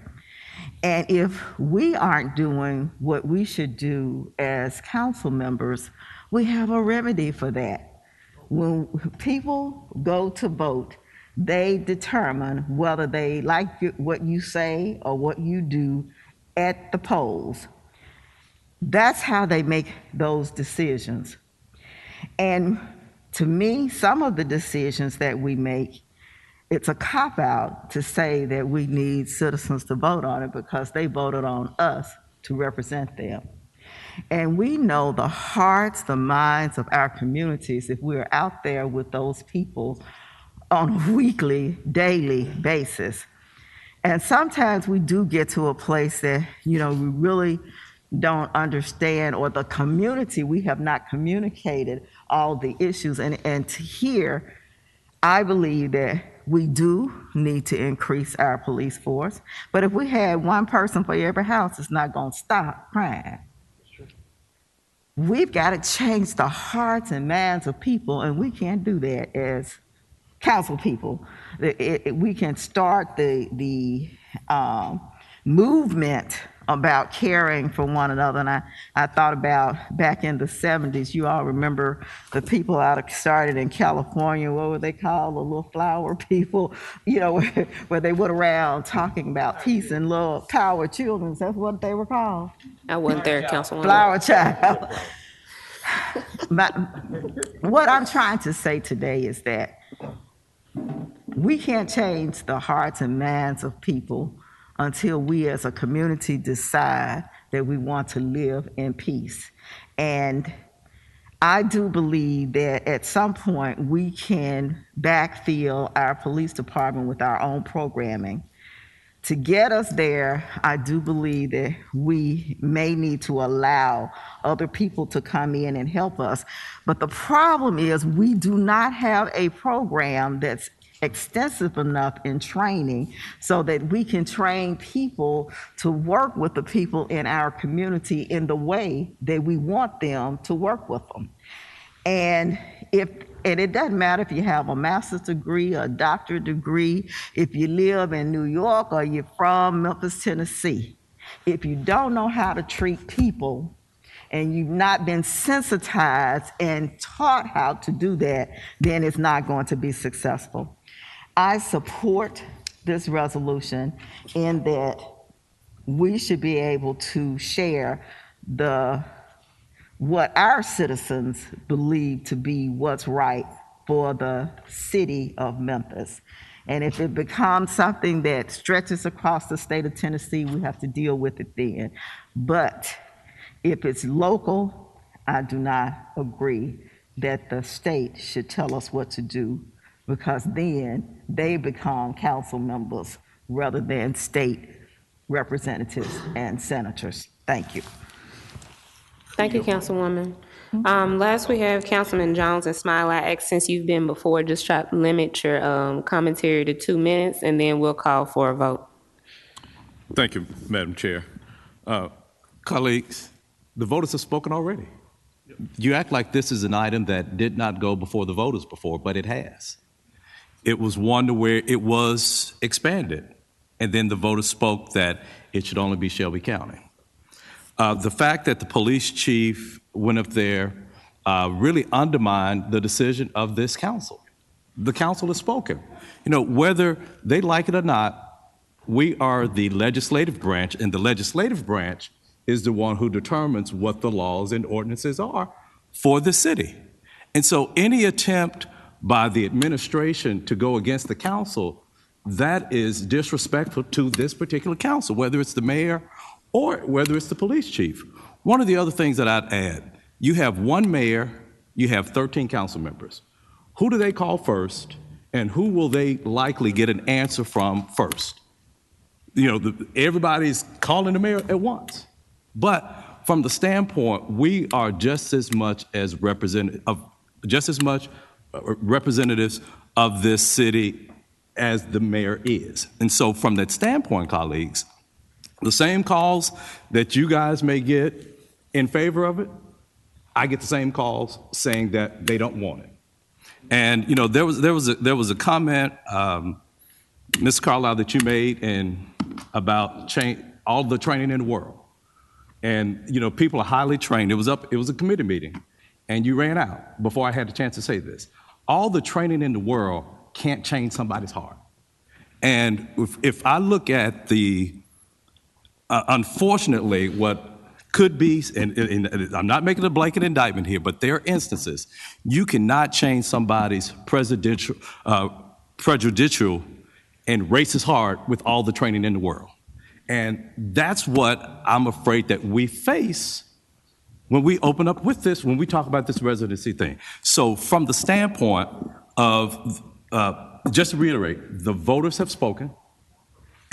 And if we aren't doing what we should do as council members, we have a remedy for that. When people go to vote, they determine whether they like what you say or what you do at the polls. That's how they make those decisions. And to me, some of the decisions that we make, it's a cop-out to say that we need citizens to vote on it because they voted on us to represent them. And we know the hearts, the minds of our communities if we're out there with those people on a weekly, daily basis. And sometimes we do get to a place that, you know, we really don't understand, or the community, we have not communicated all the issues. And to hear, I believe that we do need to increase our police force. But if we had one person for every house, it's not going to stop crime. we've got to change the hearts and minds of people, and we can't do that as council people. We can start the movement about caring for one another. And I thought about back in the 70s, you all remember the people started in California, what were they called? The little flower people, where they went around talking about peace and love, power children, that's what they were called. I wasn't there, Councilwoman. Flower child. What I'm trying to say today is that we can't change the hearts and minds of people until we as a community decide that we want to live in peace. And I do believe that at some point we can backfill our police department with our own programming. To get us there, I do believe that we may need to allow other people to come in and help us. But the problem is we do not have a program that's extensive enough in training so that we can train people to work with the people in our community in the way that we want them to work with them. And it doesn't matter if you have a master's degree, a doctorate degree, if you live in New York or you're from Memphis, Tennessee. If you don't know how to treat people and you've not been sensitized and taught how to do that, then it's not going to be successful. I support this resolution in that we should be able to share what our citizens believe to be what's right for the city of Memphis. And if it becomes something that stretches across the state of Tennessee, we have to deal with it then. But if it's local, I do not agree that the state should tell us what to do, because then they become council members rather than state representatives and senators. Thank you. Thank you, Councilwoman. Last we have Councilman Jones and Smiley. I asked, since you've been before, just try to limit your commentary to 2 minutes, and then we'll call for a vote. Thank you, Madam Chair. Colleagues, the voters have spoken already. You act like this is an item that did not go before the voters before, but it has. It was one to where it was expanded, and then the voters spoke that it should only be Shelby County. The fact that the police chief went up there really undermined the decision of this council. The council has spoken. Whether they like it or not, we are the legislative branch, and the legislative branch is the one who determines what the laws and ordinances are for the city. And so any attempt by the administration to go against the council, that is disrespectful to this particular council, whether it's the mayor or whether it's the police chief. One of the other things that I'd add, you have one mayor, you have 13 council members. Who do they call first, and who will they likely get an answer from first? Everybody's calling the mayor at once. But from the standpoint, we are just as much representatives of this city as the mayor is. And so from that standpoint, colleagues, the same calls that you guys may get in favor of it, I get the same calls saying that they don't want it. And there was a comment, Ms. Carlisle, that you made about all the training in the world. And people are highly trained. It was a committee meeting, and you ran out before I had the chance to say this. All the training in the world can't change somebody's heart. And if I look at unfortunately, what could be, and I'm not making a blanket indictment here, but there are instances you cannot change somebody's prejudicial and racist heart with all the training in the world. And that's what I'm afraid that we face when we open up with this, when we talk about this residency thing. So from the standpoint of, just to reiterate, the voters have spoken,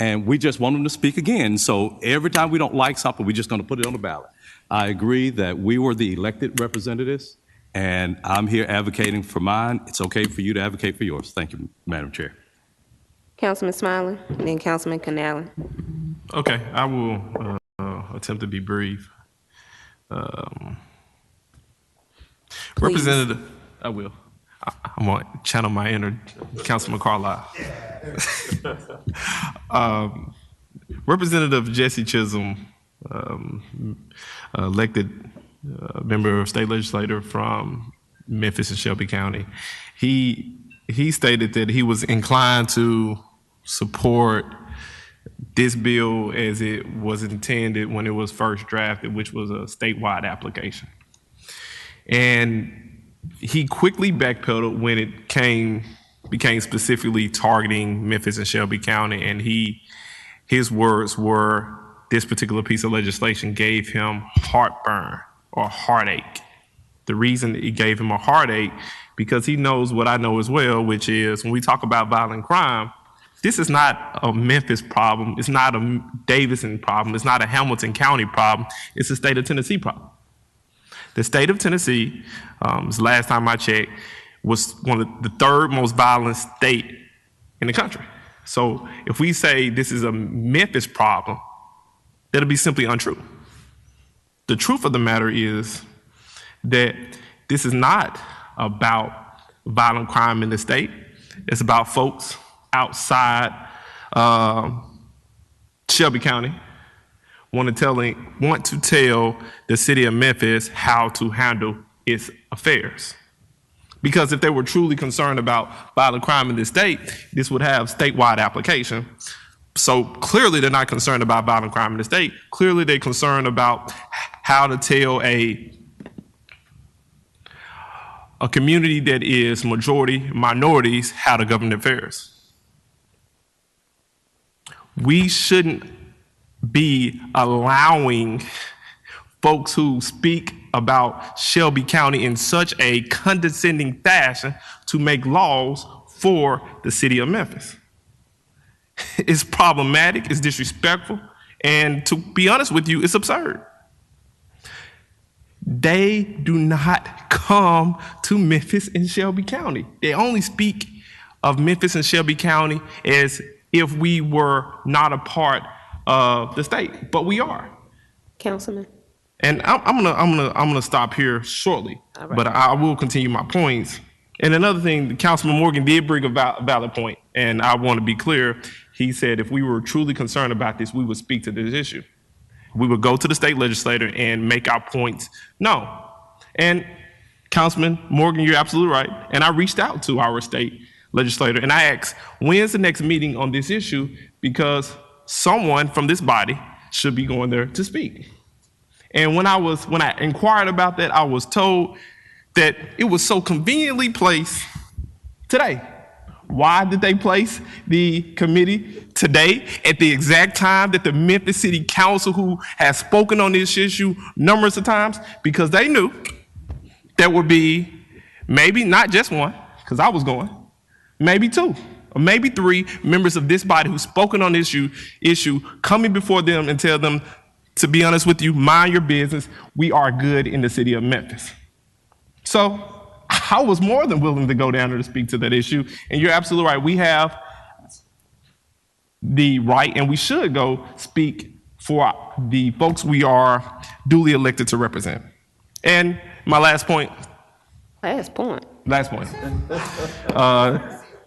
and we just want them to speak again. So every time we don't like something, we're just going to put it on the ballot. I agree that we were the elected representatives, and I'm here advocating for mine. It's okay for you to advocate for yours. Thank you, Madam Chair. Councilman Smiley, and then Councilman Canale. Okay, I will attempt to be brief. Representative, I will. I'm going to channel my inner Councilman Carlisle. Representative Jesse Chisholm, elected member of state legislator from Memphis and Shelby County. He stated that he was inclined to support this bill as it was intended when it was first drafted, which was a statewide application. And he quickly backpedaled when it became specifically targeting Memphis and Shelby County, and his words were, this particular piece of legislation gave him heartburn or heartache. The reason it gave him a heartache, because he knows what I know as well, which is when we talk about violent crime, this is not a Memphis problem, it's not a Davidson problem, it's not a Hamilton County problem, it's a state of Tennessee problem. The state of Tennessee, last time I checked, was one of the third most violent state in the country. So if we say this is a Memphis problem, that'll be simply untrue. The truth of the matter is that this is not about violent crime in the state. It's about folks outside Shelby County want to tell the city of Memphis how to handle its affairs. Because if they were truly concerned about violent crime in the state, this would have statewide application. So clearly they're not concerned about violent crime in the state. Clearly they're concerned about how to tell a community that is majority minorities how to govern affairs. We shouldn't be allowing folks who speak about Shelby County in such a condescending fashion to make laws for the city of Memphis. It's problematic, it's disrespectful, and to be honest with you, it's absurd. They do not come to Memphis and Shelby County. They only speak of Memphis and Shelby County as if we were not a part of the state, but we are. Councilman. And I'm gonna stop here shortly, but I will continue my points. And another thing, Councilman Morgan did bring a valid point, and I want to be clear. He said if we were truly concerned about this, we would speak to this issue. We would go to the state legislator and make our points known. And Councilman Morgan, you're absolutely right. And I reached out to our state legislator and I asked, when's the next meeting on this issue? Because someone from this body should be going there to speak. And when I inquired about that, I was told that it was so conveniently placed today. Why did they place the committee today at the exact time that the Memphis City Council, who has spoken on this issue numerous of times? Because they knew there would be maybe not just one, because I was going, maybe two, or maybe three members of this body who've spoken on this issue coming before them and tell them, to be honest with you, mind your business. We are good in the city of Memphis. So I was more than willing to go down there to speak to that issue. And you're absolutely right. We have the right, and we should go speak for the folks we are duly elected to represent. And my last point. Last point.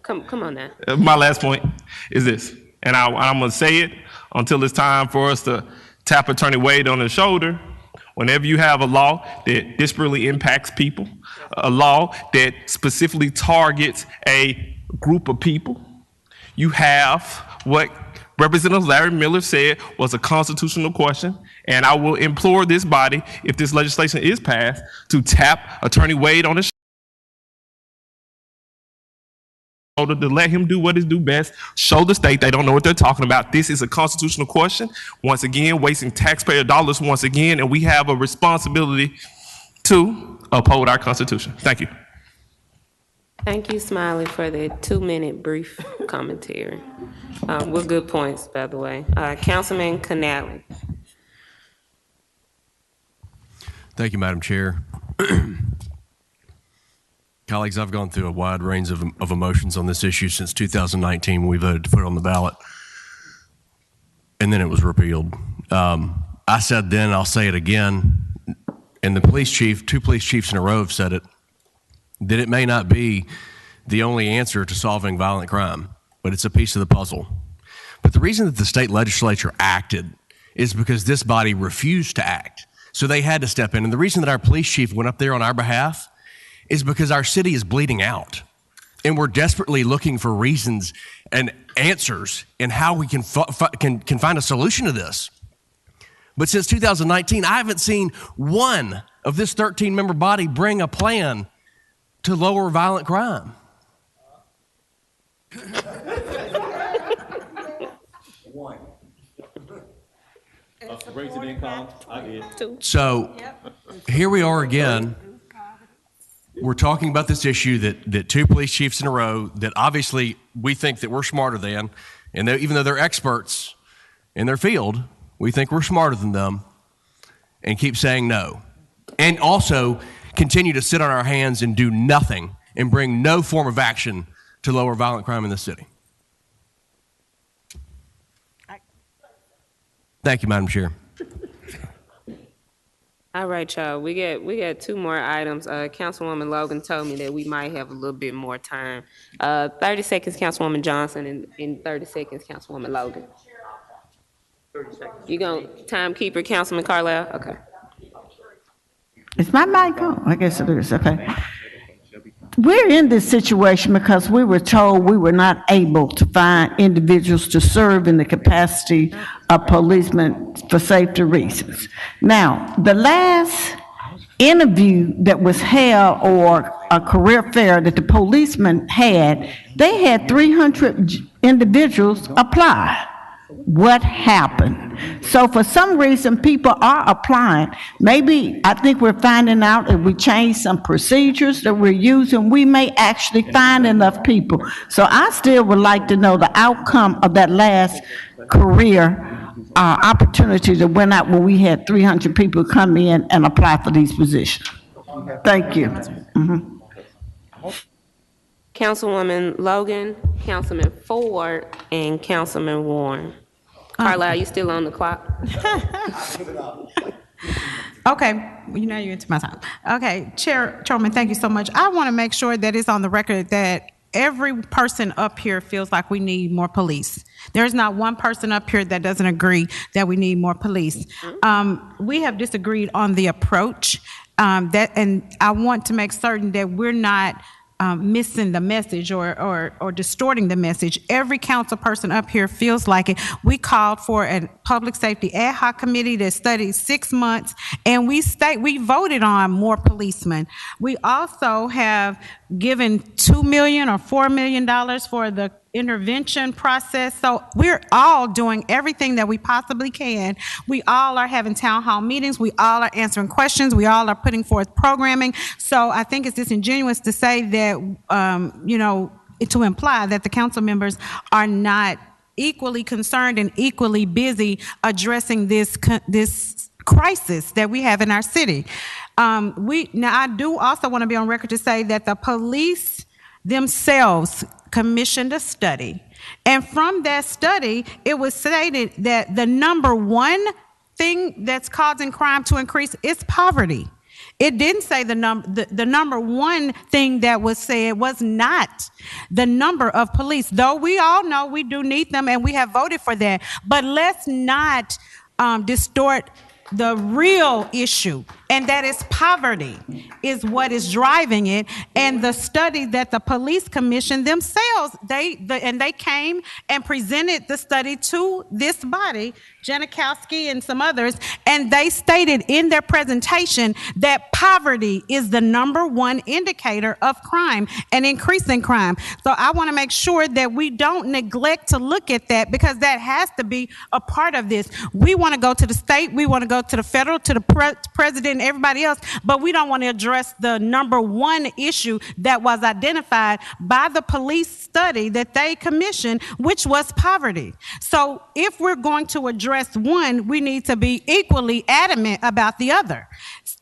Come on now. My last point is this, and I'm going to say it until it's time for us to tap Attorney Wade on the shoulder. Whenever you have a law that disparately impacts people, a law that specifically targets a group of people, you have what Representative Larry Miller said was a constitutional question, and I will implore this body, if this legislation is passed, to tap Attorney Wade on the shoulder to let him do what is due best, show the state they don't know what they're talking about. This is a constitutional question, once again, wasting taxpayer dollars once again, and we have a responsibility to uphold our Constitution. Thank you. Thank you, Smiley, for the 2-minute brief commentary. With good points, by the way. Councilman Canale. Thank you, Madam Chair. Colleagues, I've gone through a wide range of emotions on this issue since 2019 when we voted to put it on the ballot, and then it was repealed. I said then, I'll say it again, and the police chief, two police chiefs in a row have said it, that it may not be the only answer to solving violent crime, but it's a piece of the puzzle. But the reason that the state legislature acted is because this body refused to act. So they had to step in. And the reason that our police chief went up there on our behalf is because our city is bleeding out. And we're desperately looking for reasons and answers in how we can find a solution to this. But since 2019, I haven't seen one of this 13-member body bring a plan to lower violent crime. One. Raise it income. I did. So here we are again. We're talking about this issue that two police chiefs in a row that obviously we think that we're smarter than, and even though they're experts in their field, we think we're smarter than them, and keep saying no. And also continue to sit on our hands and do nothing and bring no form of action to lower violent crime in the city. Thank you, Madam Chair. All right, y'all. We got two more items. Councilwoman Logan told me that we might have a little bit more time. 30 seconds, Councilwoman Johnson, and 30 seconds, Councilwoman Logan. 30 seconds. You going timekeeper, Councilman Carlisle? Okay. Is my mic on? I guess it is. Okay. We're in this situation because we were told we were not able to find individuals to serve in the capacity of policemen for safety reasons. Now, the last interview that was held, or a career fair that the policemen had, they had 300 individuals apply. What happened? So for some reason, people are applying. Maybe, I think we're finding out if we change some procedures that we're using, we may actually find enough people. So I still would like to know the outcome of that last career opportunity that went out when we had 300 people come in and apply for these positions. Thank you. Councilwoman Logan, Councilman Ford, and Councilman Warren. Carlisle, you still on the clock? Okay, you know you're into my time. Okay, Chairman, thank you so much. I want to make sure that it's on the record that every person up here feels like we need more police. There's not one person up here that doesn't agree that we need more police. We have disagreed on the approach, and I want to make certain that we're not missing the message or distorting the message. Every council person up here feels like it. We called for a public safety ad hoc committee that studied 6 months, and we voted on more policemen. We also have given $2 million or $4 million for the intervention process. So we're all doing everything that we possibly can. We all are having town hall meetings. We all are answering questions. We all are putting forth programming. So I think it's disingenuous to say that, to imply that the council members are not equally concerned and equally busy addressing this crisis that we have in our city. Now, I do also want to be on record to say that the police themselves commissioned a study. And from that study, it was stated that the number one thing that's causing crime to increase is poverty. It didn't say the number one thing that was said was not the number of police, though we all know we do need them and we have voted for that. But let's not distort the real issue, and that is poverty is what is driving it. And the study that the police commission themselves, they came and presented the study to this body, Janikowski and some others, and they stated in their presentation that poverty is the number one indicator of crime and increasing crime. So I want to make sure that we don't neglect to look at that, because that has to be a part of this. We want to go to the state, we want to go to the federal, to the president and everybody else, but we don't want to address the number one issue that was identified by the police study that they commissioned, which was poverty. So if we're going to address one, we need to be equally adamant about the other.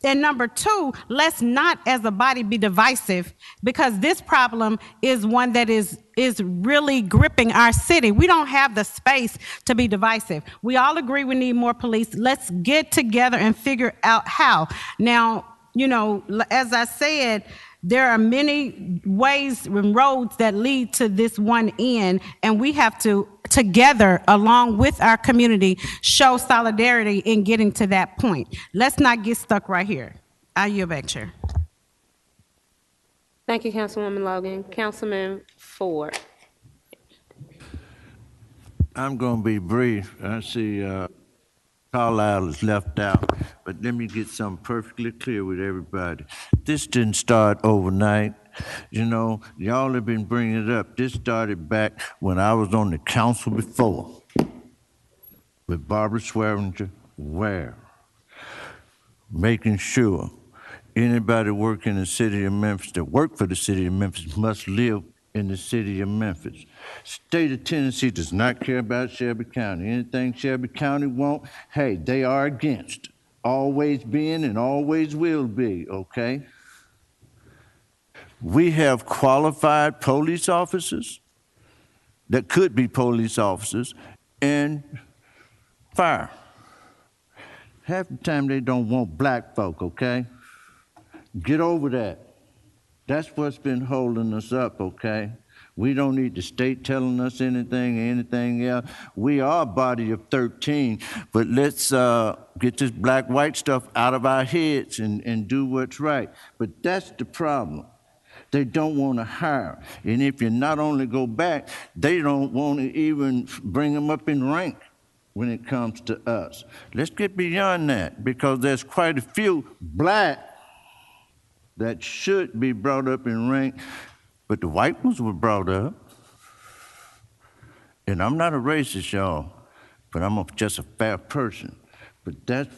And number two, let's not as a body be divisive, because this problem is one that is really gripping our city. We don't have the space to be divisive. We all agree we need more police. Let's get together and figure out how. Now, you know, as I said, there are many ways and roads that lead to this one end, and we have to, together, along with our community, show solidarity in getting to that point. Let's not get stuck right here. I yield back, Chair. Thank you, Councilwoman Logan. Councilman Ford. I'm going to be brief. I see Carlisle is left out, but let me get something perfectly clear with everybody. This didn't start overnight. You know, y'all have been bringing it up. This started back when I was on the council before with Barbara Swearinger, making sure anybody working in the city of Memphis that work for the city of Memphis must live in the city of Memphis. State of Tennessee does not care about Shelby County. Anything Shelby County want, hey, they are against. Always been and always will be, okay? We have qualified police officers that could be police officers and fire. Half the time they don't want black folk, okay? Get over that. That's what's been holding us up, okay? We don't need the state telling us anything or anything else. We are a body of 13, but let's get this black-white stuff out of our heads and do what's right. But that's the problem. They don't want to hire. And if you not only go back, they don't want to even bring them up in rank when it comes to us. Let's get beyond that, because there's quite a few black that should be brought up in rank, but the white ones were brought up. And I'm not a racist, y'all, but I'm just a fair person. But that's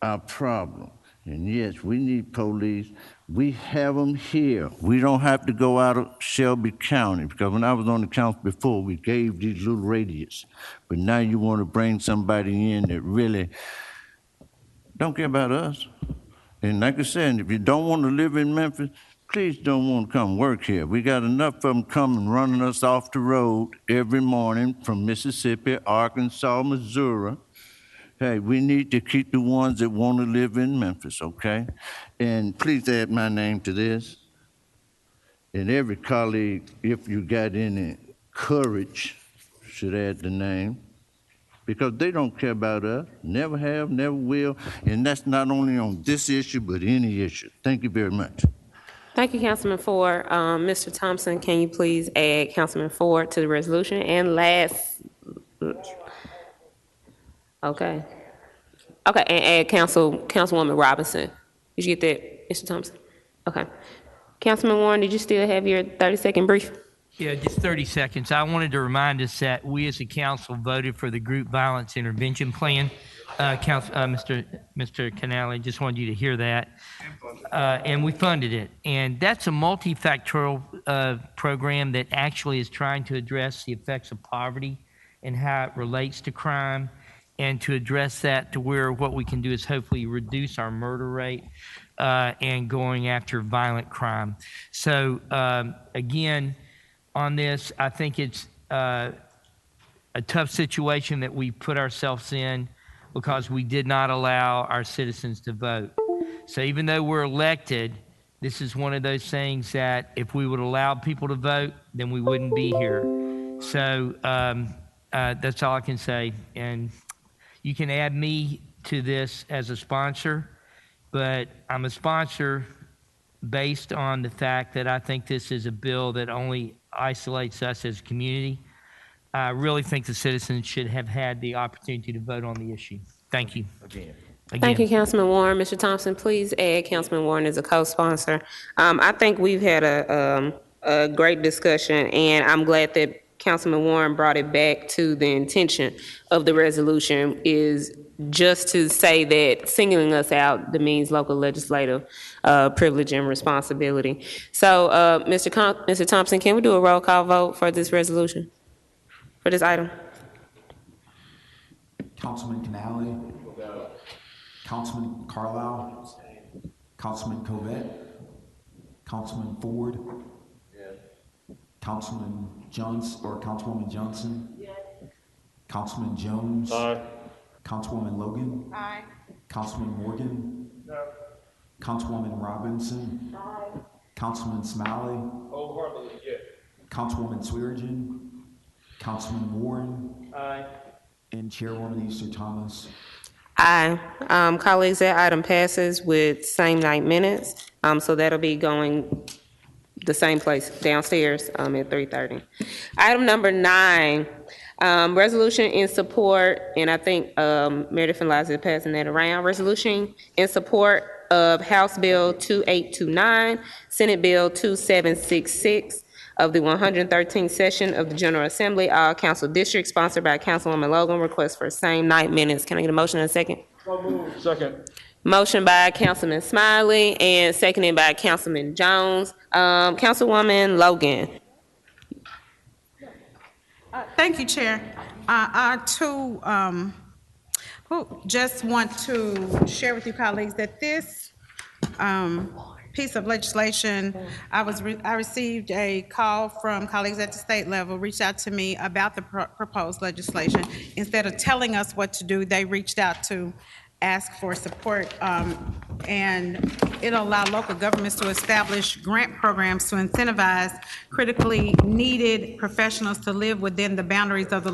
our problem. And yes, we need police. We have them here. We don't have to go out of Shelby County, because when I was on the council before, we gave these little radius. But now you want to bring somebody in that really don't care about us. And like I said, if you don't want to live in Memphis, please don't want to come work here. We got enough of them coming, running us off the road every morning from Mississippi, Arkansas, Missouri. Hey, we need to keep the ones that want to live in Memphis, okay? And please add my name to this. And every colleague, if you got any courage, should add the name, because they don't care about us, never have, never will, and that's not only on this issue, but any issue. Thank you very much. Thank you, Councilman Ford. Mr. Thompson, can you please add Councilman Ford to the resolution? And last, okay, and add Councilwoman Robinson. Did you get that, Mr. Thompson? Okay. Councilman Warren, did you still have your 30-second brief? Yeah, just 30 seconds. I wanted to remind us that we as a council voted for the group violence intervention plan. Mr. Canale, just wanted you to hear that. And we funded it. And that's a multifactorial program that actually is trying to address the effects of poverty and how it relates to crime, and to address that to where what we can do is hopefully reduce our murder rate and going after violent crime. So again, on this, I think it's a tough situation that we put ourselves in because we did not allow our citizens to vote. So even though we're elected, this is one of those things that if we would allow people to vote, then we wouldn't be here. So that's all I can say. And you can add me to this as a sponsor, but I'm a sponsor based on the fact that I think this is a bill that only isolates us as a community. I really think the citizens should have had the opportunity to vote on the issue. Thank you. Again. Thank you, Councilman Warren. Mr. Thompson, please add Councilman Warren as a co-sponsor. I think we've had a great discussion, and I'm glad that Councilman Warren brought it back to the intention of the resolution is just to say that singling us out demeans local legislative privilege and responsibility. So, Mr. Thompson, can we do a roll call vote for this resolution, for this item? Councilman Canale. Councilman Carlisle. Councilman Covette, Councilman Ford, Councilman Councilwoman Johnson, Councilman Jones, Councilwoman Logan, Councilman Morgan, Councilwoman Robinson, Councilman Smiley, Councilwoman Swearigan, Councilman Warren, and Chairwoman Easter Thomas. Aye. Colleagues, that item passes with same night minutes. So that'll be going the same place downstairs at 3:30. Item number 9, resolution in support, and I think Meredith and Liza is passing that around. Resolution in support of House Bill 2829, Senate Bill 2766 of the 113th session of the General Assembly, all council districts, sponsored by Councilwoman Logan. Request for same night minutes. Can I get a motion and a second? So moved. Second. Motion by Councilman Smiley and seconded by Councilman Jones. Councilwoman Logan. Thank you, Chair. I too just want to share with you, colleagues, that this piece of legislation, I received a call from colleagues at the state level, reached out to me about the proposed legislation. Instead of telling us what to do, they reached out to ask for support, and it'll allow local governments to establish grant programs to incentivize critically needed professionals to live within the boundaries of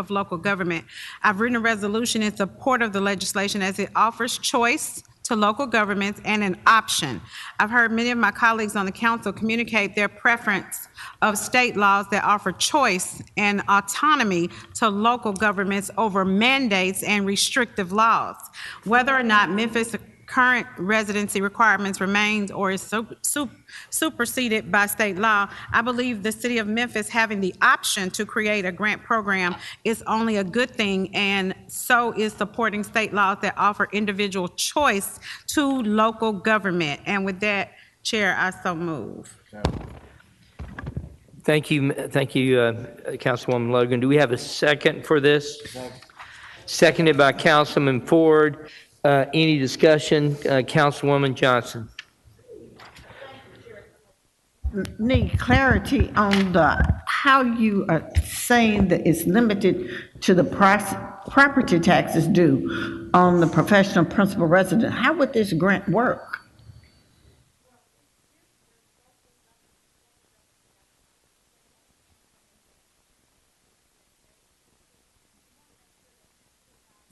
local government. I've written a resolution in support of the legislation as it offers choice to local governments and an option. I've heard many of my colleagues on the council communicate their preference of state laws that offer choice and autonomy to local governments over mandates and restrictive laws. Whether or not Memphis' current residency requirements remains or is superseded by state law, I believe the city of Memphis having the option to create a grant program is only a good thing, and so is supporting state laws that offer individual choice to local government. And with that, Chair, I so move. Thank you, Councilwoman Logan. Do we have a second for this? Seconded by Councilman Ford. Any discussion? Councilwoman Johnson. Need clarity on how you are saying that it's limited to the property taxes due on the professional principal resident. How would this grant work?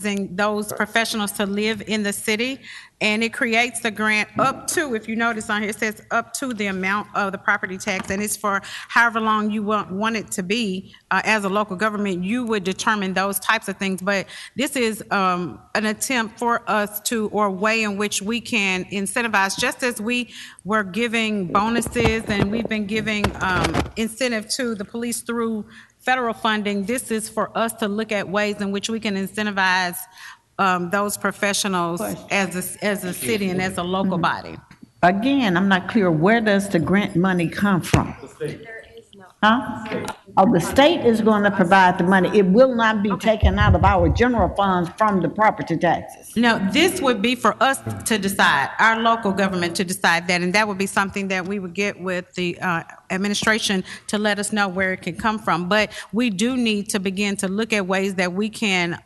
Those professionals to live in the city, and it creates the grant up to, if you notice on here, it says up to the amount of the property tax, and it's for however long you want it to be. As a local government, you would determine those types of things, but this is an attempt for us to, or a way in which we can incentivize, just as we were giving bonuses and we've been giving incentive to the police through federal funding. This is for us to look at ways in which we can incentivize those professionals as a city and as a local body. Again, I'm not clear, where does the grant money come from? Huh? Oh, the state is going to provide the money. It will not be taken out of our general funds from the property taxes. No, this would be for us to decide, our local government to decide that, and that would be something that we would get with the administration to let us know where it can come from. But we do need to begin to look at ways that we can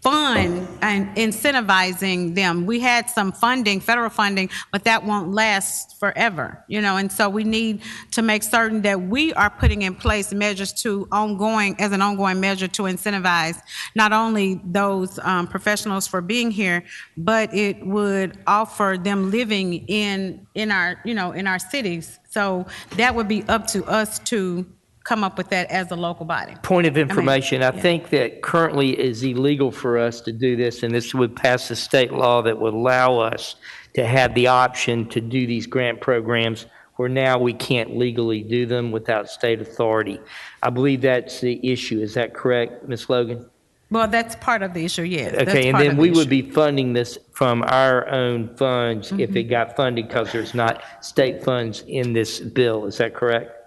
fund and incentivizing them. We had some funding, federal funding, but that won't last forever, and so we need to make certain that we are putting in place measures as an ongoing measure to incentivize not only those professionals for being here, but it would offer them living in our cities. So that would be up to us to come up with that as a local body. Point of information, I think that currently it is illegal for us to do this, and this would pass a state law that would allow us to have the option to do these grant programs where now we can't legally do them without state authority. I believe that's the issue. Is that correct, Ms. Logan? Well, that's part of the issue, yes. Okay, and then we would be funding this from our own funds if it got funded, because there's not state funds in this bill. Is that correct?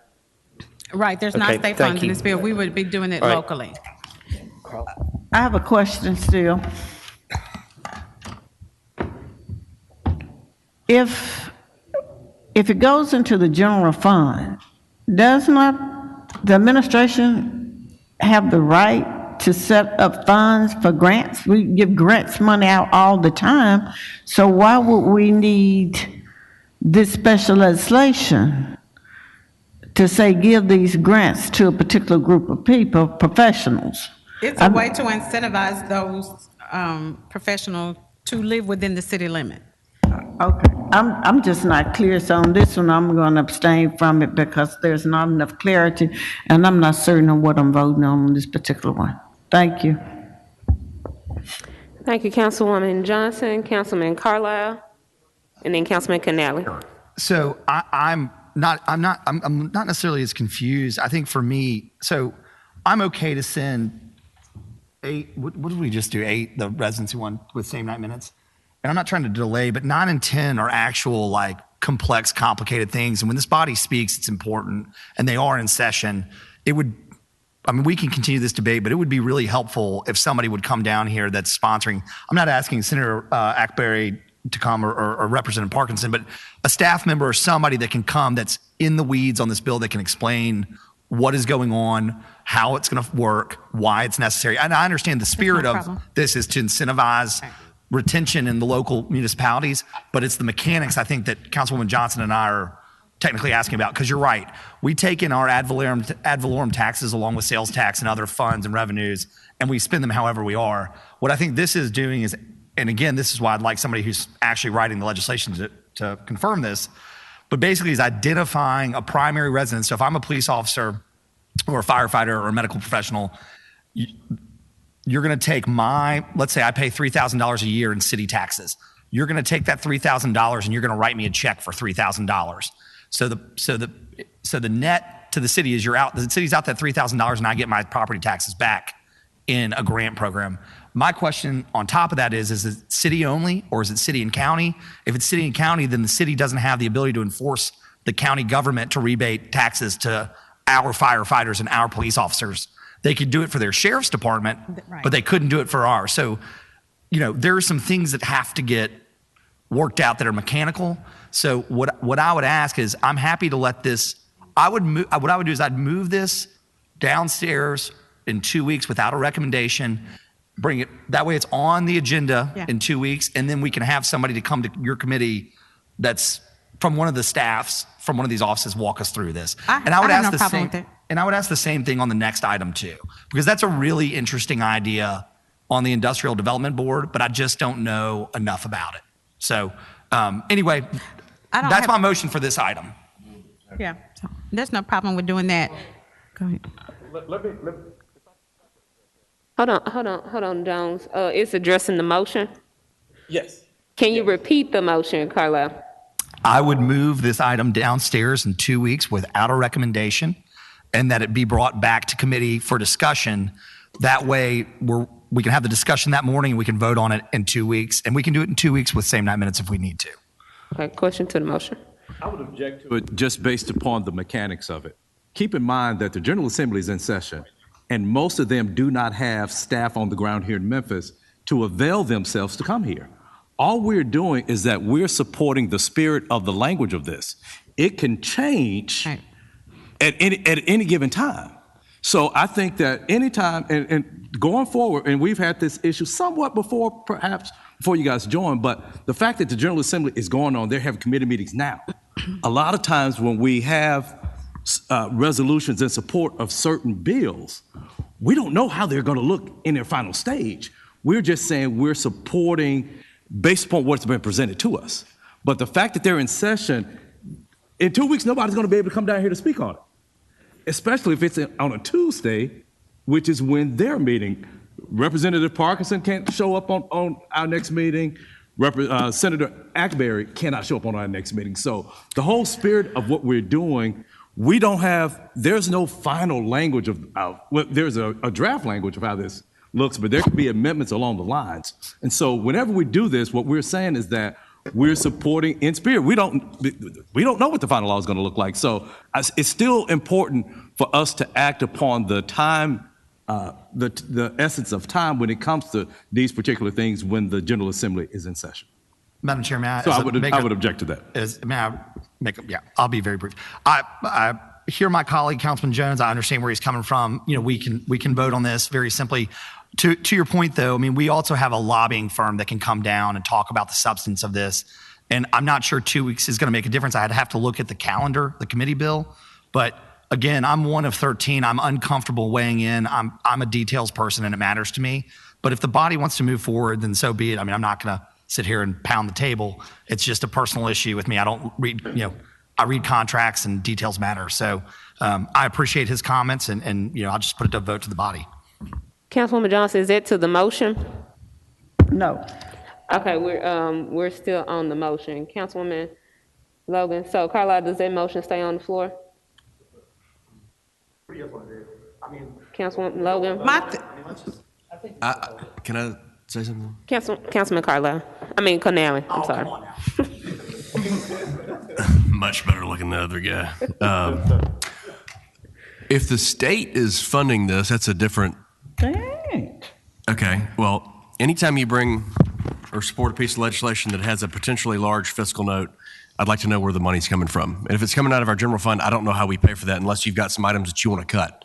Right, there's not state funds in this bill. We would be doing it locally. I have a question still. if it goes into the general fund, does not the administration have the right to set up funds for grants? We give grants money out all the time, so why would we need this special legislation to say give these grants to a particular group of people, professionals? It's a way to incentivize those professionals to live within the city limit. Okay, I'm just not clear, so on this one, I'm going to abstain from it because there's not enough clarity, and I'm not certain of what I'm voting on this particular one. Thank you. Thank you, Councilwoman Johnson, Councilman Carlisle, and then Councilman Canale. So I'm not necessarily as confused. I think for me, so I'm okay to send 8, what did we just do? 8, the residency one with same night minutes? And I'm not trying to delay, but 9 and 10 are actual like complex, complicated things. And when this body speaks, it's important, and they are in session. We can continue this debate, but it would be really helpful if somebody would come down here that's sponsoring. I'm not asking Senator Ackberry to come or Representative Parkinson, but a staff member or somebody that can come that's in the weeds on this bill that can explain what is going on, how it's going to work, why it's necessary. And I understand the spirit of this is to incentivize retention in the local municipalities, but it's the mechanics, I think, that Councilwoman Johnson and I are technically asking about, because you're right. We take in our ad valorem taxes along with sales tax and other funds and revenues, and we spend them however we are. What I think this is doing is, and again, this is why I'd like somebody who's actually writing the legislation to confirm this, but basically is identifying a primary residence. So if I'm a police officer or a firefighter or a medical professional, you're going to take let's say I pay $3,000 a year in city taxes. You're going to take that $3,000 and you're going to write me a check for $3,000. So the net to the city is the city's out that $3,000 and I get my property taxes back in a grant program. My question on top of that is it city only or is it city and county? If it's city and county, then the city doesn't have the ability to enforce the county government to rebate taxes to our firefighters and our police officers. They could do it for their sheriff's department, but they couldn't do it for ours. So, there are some things that have to get worked out that are mechanical. So what I would ask is, I'm happy to let this, what I would do is I'd move this downstairs in 2 weeks without a recommendation, bring it, that way it's on the agenda in 2 weeks, and then we can have somebody to come to your committee that's from one of the staffs, from one of these offices, walk us through this. I would ask the same thing on the next item too, because that's a really interesting idea on the Industrial Development Board, but I just don't know enough about it. So anyway, that's my motion for this item. Yeah, so there's no problem with doing that. Go ahead. Hold on, Jones. It's addressing the motion? Yes. Can you repeat the motion, Carlisle? I would move this item downstairs in 2 weeks without a recommendation, and that it be brought back to committee for discussion. That way we can have the discussion that morning and we can vote on it in 2 weeks, and we can do it in 2 weeks with same night minutes if we need to. Okay, question to the motion. I would object to it just based upon the mechanics of it. Keep in mind that the General Assembly is in session, and most of them do not have staff on the ground here in Memphis to avail themselves to come here. All we're doing is that we're supporting the spirit of the language of this. It can change at any given time. So I think that anytime, and going forward, and we've had this issue somewhat before, perhaps before you guys joined, but the fact that the General Assembly is going on, they're having committee meetings now. A lot of times when we have resolutions in support of certain bills, we don't know how they're going to look in their final stage. We're just saying we're supporting based upon what's been presented to us. But the fact that they're in session, in 2 weeks, nobody's going to be able to come down here to speak on it, especially if it's on a Tuesday, which is when they're meeting. Representative Parkinson can't show up on our next meeting. Senator Ackberry cannot show up on our next meeting. So the whole spirit of what we're doing, there's no final language there's a draft language of how this looks, but there could be amendments along the lines. And so whenever we do this, what we're saying is that we're supporting in spirit. We don't know what the final law is going to look like. So it's still important for us to act upon the time, the essence of time when it comes to these particular things when the General Assembly is in session. Madam Chair, may I? So I would object to that. May I make yeah, I'll be very brief. I hear my colleague, Councilman Jones. I understand where he's coming from. You know, we can vote on this very simply. To your point, though, I mean, we also have a lobbying firm that can come down and talk about the substance of this. And I'm not sure 2 weeks is going to make a difference. I'd have to look at the calendar, the committee bill. But again, I'm one of 13. I'm uncomfortable weighing in. I'm a details person, and it matters to me. But if the body wants to move forward, then so be it. I mean, I'm not going to sit here and pound the table. It's just a personal issue with me. I don't read, I read contracts and details matter. So I appreciate his comments, and I'll just put it to a vote to the body. Councilwoman Johnson, is that to the motion? No. Okay, we're still on the motion. Councilwoman Logan. So Carlisle, does that motion stay on the floor? Councilwoman Logan. Can I say something? Councilman Carlisle. Connelly. I'm sorry. Much better looking than the other guy. If the state is funding this, that's a different. Okay. Well, anytime you bring or support a piece of legislation that has a potentially large fiscal note, I'd like to know where the money's coming from. And if it's coming out of our general fund, I don't know how we pay for that unless you've got some items that you want to cut.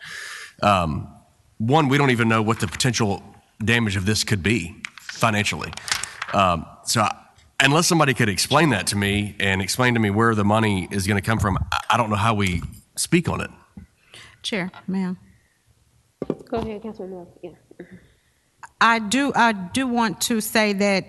One, we don't even know what the potential damage of this could be financially. Unless somebody could explain that to me and explain to me where the money is going to come from, I don't know how we speak on it. Chair, ma'am. Go ahead, Councilwoman. Yeah. I do want to say that,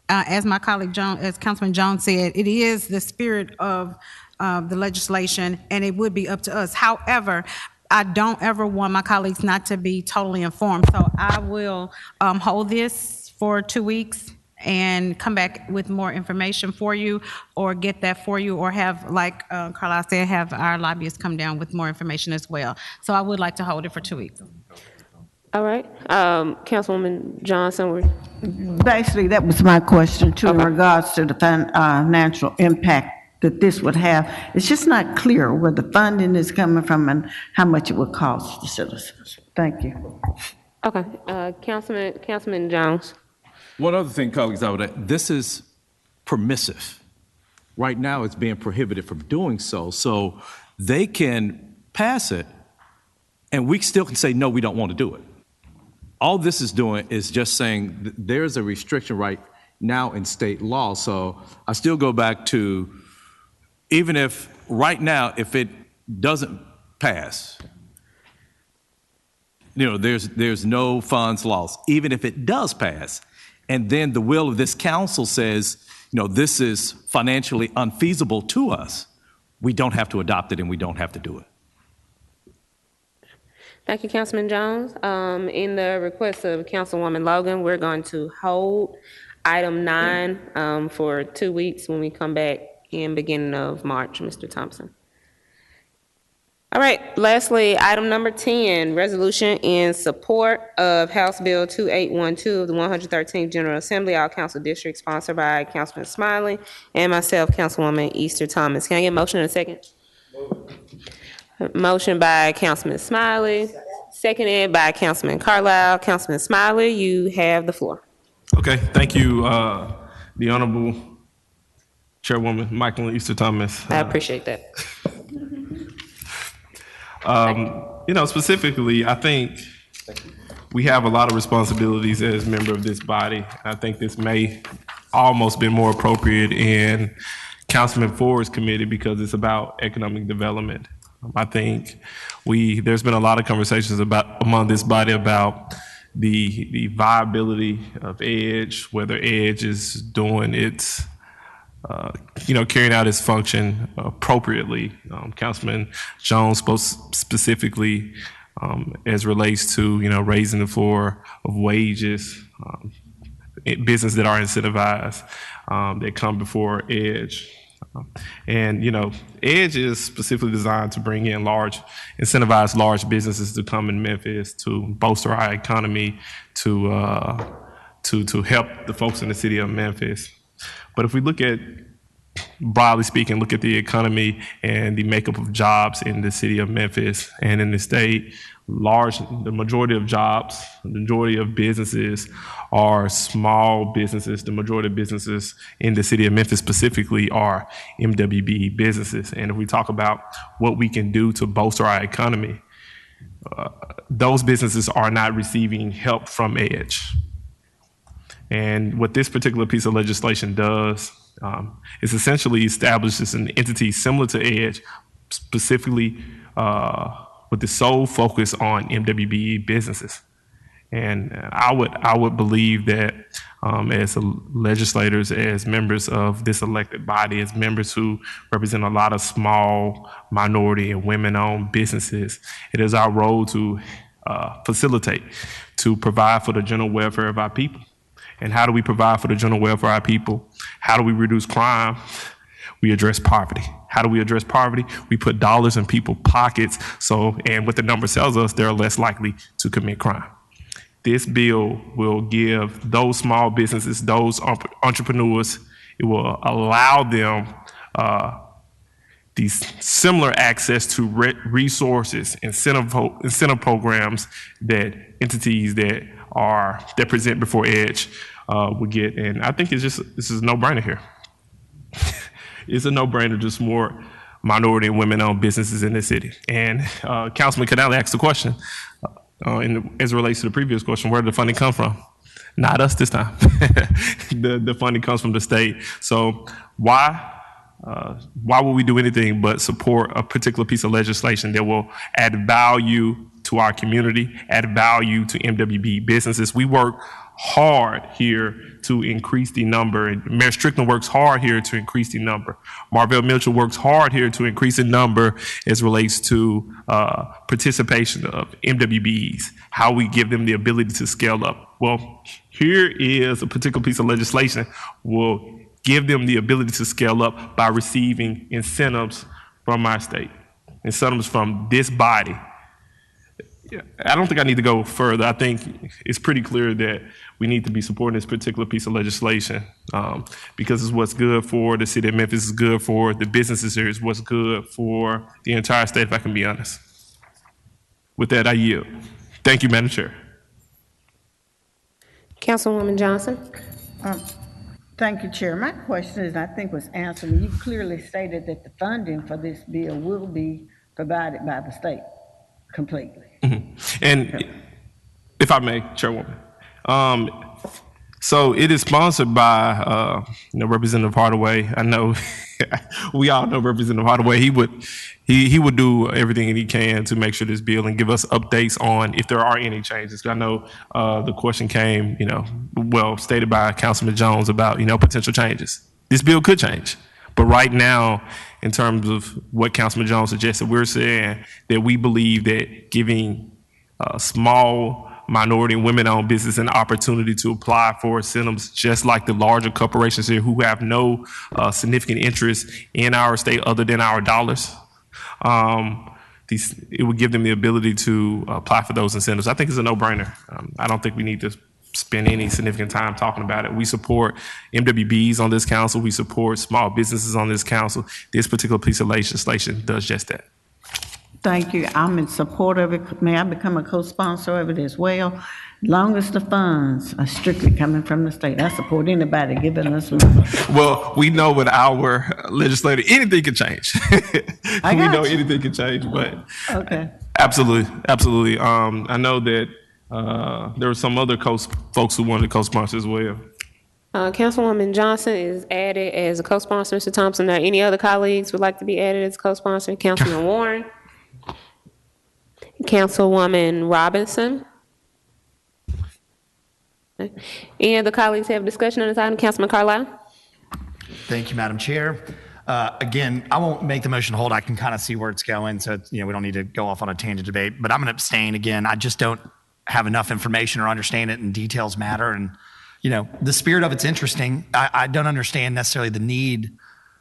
as my colleague as Councilman Jones said, it is the spirit of the legislation, and it would be up to us. However, I don't ever want my colleagues not to be totally informed. So I will hold this for 2 weeks and come back with more information for you, or get that for you, or have, like Carlisle said, have our lobbyists come down with more information as well. So I would like to hold it for 2 weeks. All right. Councilwoman Johnson. Basically, that was my question too, in regards to the financial impact that this would have. It's just not clear where the funding is coming from and how much it would cost the citizens. Thank you. Okay. Councilman Jones. One other thing, colleagues, I would add, this is permissive. Right now, it's being prohibited from doing so. So they can pass it, and we still can say, no, we don't want to do it. All this is doing is just saying there's a restriction right now in state law. So I still go back to, even if right now, if it doesn't pass, there's no funds lost. Even if it does pass, and then the will of this council says, this is financially unfeasible to us, we don't have to adopt it and we don't have to do it. Thank you, Councilman Jones. In the request of Councilwoman Logan, we're going to hold item 9 for 2 weeks when we come back in beginning of March, Mr. Thompson. All right, lastly, item number 10, resolution in support of House Bill 2812 of the 113th General Assembly, all council districts, sponsored by Councilman Smiley and myself, Councilwoman Easter Thomas. Can I get a motion in a second? Motion by Councilman Smiley, seconded by Councilman Carlisle. Councilman Smiley, you have the floor. Okay, thank you, the Honorable Chairwoman Michael Easter Thomas. I appreciate that. Specifically, I think we have a lot of responsibilities as a member of this body. I think this may almost be more appropriate in Councilman Ford's committee because it's about economic development. I think there's been a lot of conversations among this body about the viability of EDGE, whether EDGE is doing its carrying out its function appropriately. Councilman Jones spoke specifically as relates to, raising the floor of wages, business that are incentivized, that come before EDGE. And, EDGE is specifically designed to bring in incentivize large businesses to come in Memphis, to bolster our economy, to help the folks in the city of Memphis. But if we look at, broadly speaking, look at the economy and the makeup of jobs in the city of Memphis and in the state, the majority of jobs, the majority of businesses are small businesses. The majority of businesses in the city of Memphis specifically are MWBE businesses. And if we talk about what we can do to bolster our economy, those businesses are not receiving help from EDGE. And what this particular piece of legislation does is essentially establishes an entity similar to EDGE, specifically with the sole focus on MWBE businesses. And I would believe that as legislators, as members of this elected body, as members who represent a lot of small, minority, and women-owned businesses, it is our role to facilitate, to provide for the general welfare of our people. And how do we provide for the general welfare of our people? How do we reduce crime? We address poverty. How do we address poverty? We put dollars in people's pockets, and what the number tells us, they're less likely to commit crime. This bill will give those small businesses, those entrepreneurs, it will allow them these similar access to resources, incentive programs that entities that present before EDGE would get. And I think this is a no-brainer here. It's a no-brainer, just more minority and women-owned businesses in the city. And Councilman Canale asked the question, as it relates to the previous question, where did the funding come from? Not us this time. The funding comes from the state. So why would we do anything but support a particular piece of legislation that will add value to our community, add value to MWB businesses? We work hard here to increase the number, and Mayor Strickland works hard here to increase the number. Marvell Mitchell works hard here to increase the number as relates to participation of MWBs, how we give them the ability to scale up. Well, here is a particular piece of legislation will give them the ability to scale up by receiving incentives from our state, incentives from this body. I don't think I need to go further. I think it's pretty clear that we need to be supporting this particular piece of legislation because it's what's good for the city of Memphis, it's good for the businesses here, it's what's good for the entire state, if I can be honest. With that, I yield. Thank you, Madam Chair. Councilwoman Johnson. Thank you, Chair. My question is, I think was answered. You clearly stated that the funding for this bill will be provided by the state completely. Mm-hmm. And if I may, Chairwoman, so it is sponsored by Representative Hardaway. I know we all know Representative Hardaway. He would do everything he can to make sure this bill and give us updates on if there are any changes. I know the question came, stated by Councilman Jones about potential changes. This bill could change, but right now, in terms of what Councilman Jones suggested, we're saying that we believe that giving small minority and women-owned business an opportunity to apply for incentives, just like the larger corporations here who have no significant interest in our state other than our dollars, it would give them the ability to apply for those incentives. I think it's a no-brainer. I don't think we need to spend any significant time talking about it. We support MWBs on this council. We support small businesses on this council. This particular piece of legislation does just that. Thank you. I'm in support of it. May I become a co-sponsor of it as well? Long as the funds are strictly coming from the state. I support anybody giving us money. Well, we know with our legislator, anything can change. Anything can change, but okay. Absolutely. I know that there were some other folks who wanted to co-sponsor as well. Councilwoman Johnson is added as a co-sponsor, Mr. Thompson. Are any other colleagues would like to be added as co-sponsor? Councilman Warren? Councilwoman Robinson? Any other colleagues have discussion on this item? Councilman Carlisle? Thank you, Madam Chair. Again, I won't make the motion hold. I can kind of see where it's going, so we don't need to go off on a tangent debate. But I'm going to abstain again. I just don't have enough information or understand it, and details matter. And the spirit of it's interesting. I don't understand necessarily the need.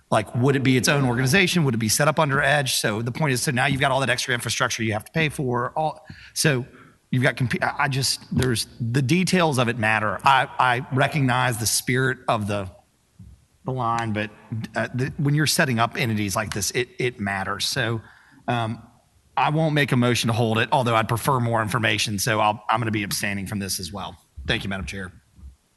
Like, would it be its own organization? Would it be set up under EDGE? So the point is, so now you've got all that extra infrastructure you have to pay for. So you've got, there's the details of it matter. I recognize the spirit of the line, but when you're setting up entities like this, it matters. So I won't make a motion to hold it, although I'd prefer more information. So I'm going to be abstaining from this as well. Thank you, Madam Chair.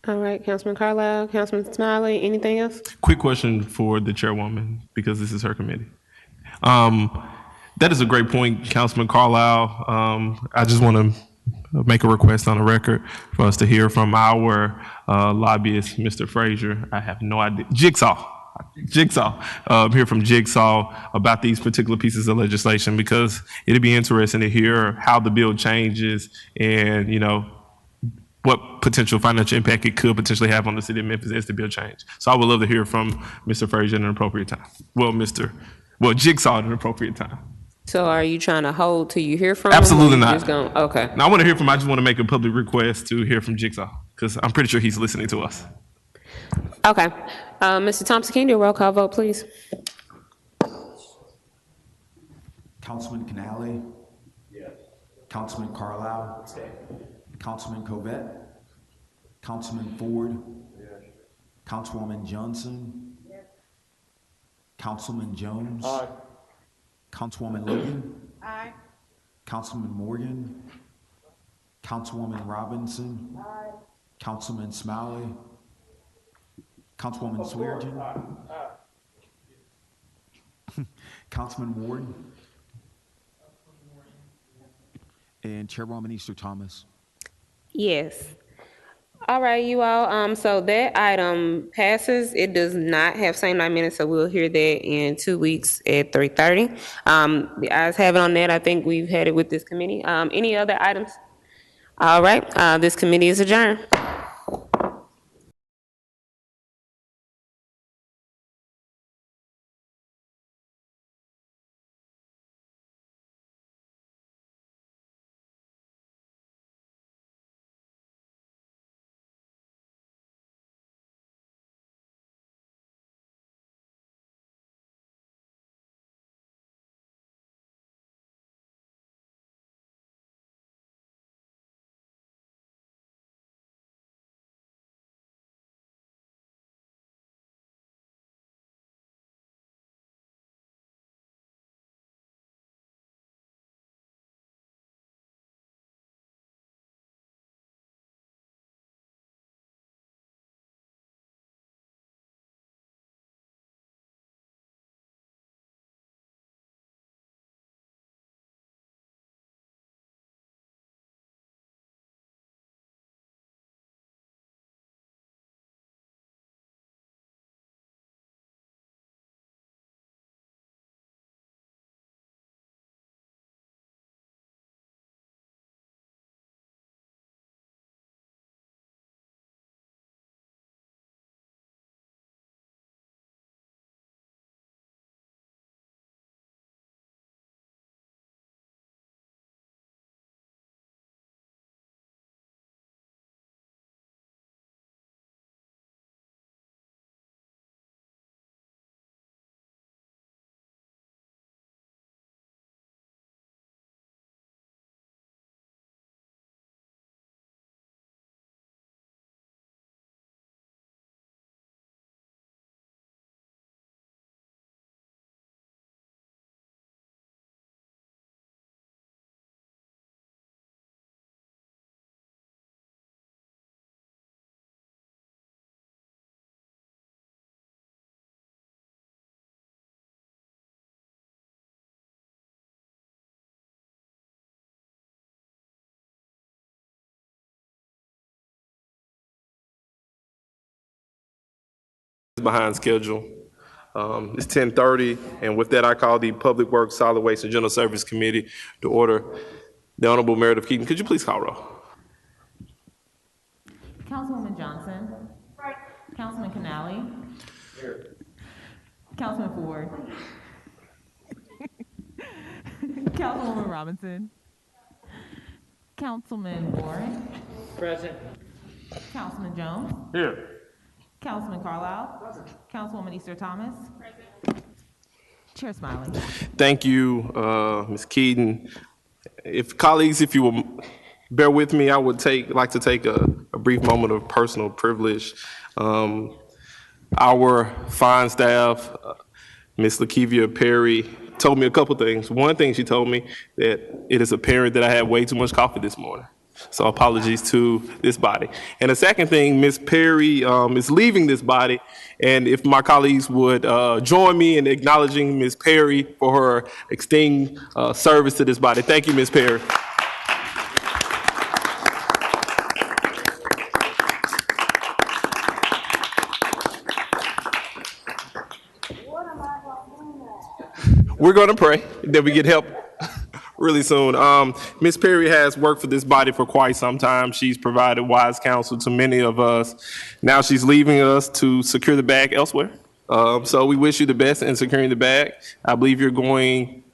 All right, Councilman Carlisle, Councilman Smiley, anything else? Quick question for the chairwoman, because this is her committee. That is a great point, Councilman Carlisle. I just want to make a request on the record for us to hear from our lobbyist, Mr. Frazier. I have no idea. Jigsaw. Hear from Jigsaw about these particular pieces of legislation, because it'd be interesting to hear how the bill changes and, you know, what potential financial impact it could potentially have on the city of Memphis as the bill change. So I would love to hear from Mr. Frazier at an appropriate time. Well, Jigsaw at an appropriate time. So are you trying to hold till you hear from Absolutely him? not. Just gonna, okay. Now I want to hear from. I just want to make a public request to hear from Jigsaw, because I'm pretty sure he's listening to us. Okay. Mr. Thompson, can you do a roll call vote, please? Councilman Canale? Yes. Councilman Carlisle? Councilman Covette? Councilman Ford? Yes. Councilwoman Johnson? Yes. Councilman Jones? Aye. Councilwoman Logan? Aye. Councilman Morgan? Councilwoman Robinson? Aye. Councilman Smiley? Councilwoman Swearengin? Councilman Ward? And Chairwoman Easter Thomas? Yes. All right, you all. So that item passes. It does not have same night minutes, so we'll hear that in 2 weeks at 3:30. The ayes have it on that. I think we've had it with this committee. Any other items? All right. This committee is adjourned. Behind schedule. It's 10:30, and with that, I call the Public Works, Solid Waste, and General Service Committee to order. The Honorable Meredith Keaton, could you please call roll? Councilwoman Johnson. Councilman Canale. Here. Councilman Ford. Councilwoman Robinson. Councilman Warren. Present. Councilman Jones. Here. Councilman Carlisle. Councilwoman Easter Thomas. Chair Smiley. Thank you, Ms. Keaton. Colleagues, if you will bear with me, I would like to take a brief moment of personal privilege. Our fine staff, Ms. Lakevia Perry, told me a couple things. One thing she told me, that it is apparent that I had way too much coffee this morning. So apologies to this body. And the second thing, Ms. Perry is leaving this body. And if my colleagues would join me in acknowledging Ms. Perry for her extending service to this body. Thank you, Ms. Perry. We're going to pray that we get help really soon. Ms. Perry has worked for this body for quite some time. She's provided wise counsel to many of us. Now she's leaving us to secure the bag elsewhere. So we wish you the best in securing the bag. I believe you're going,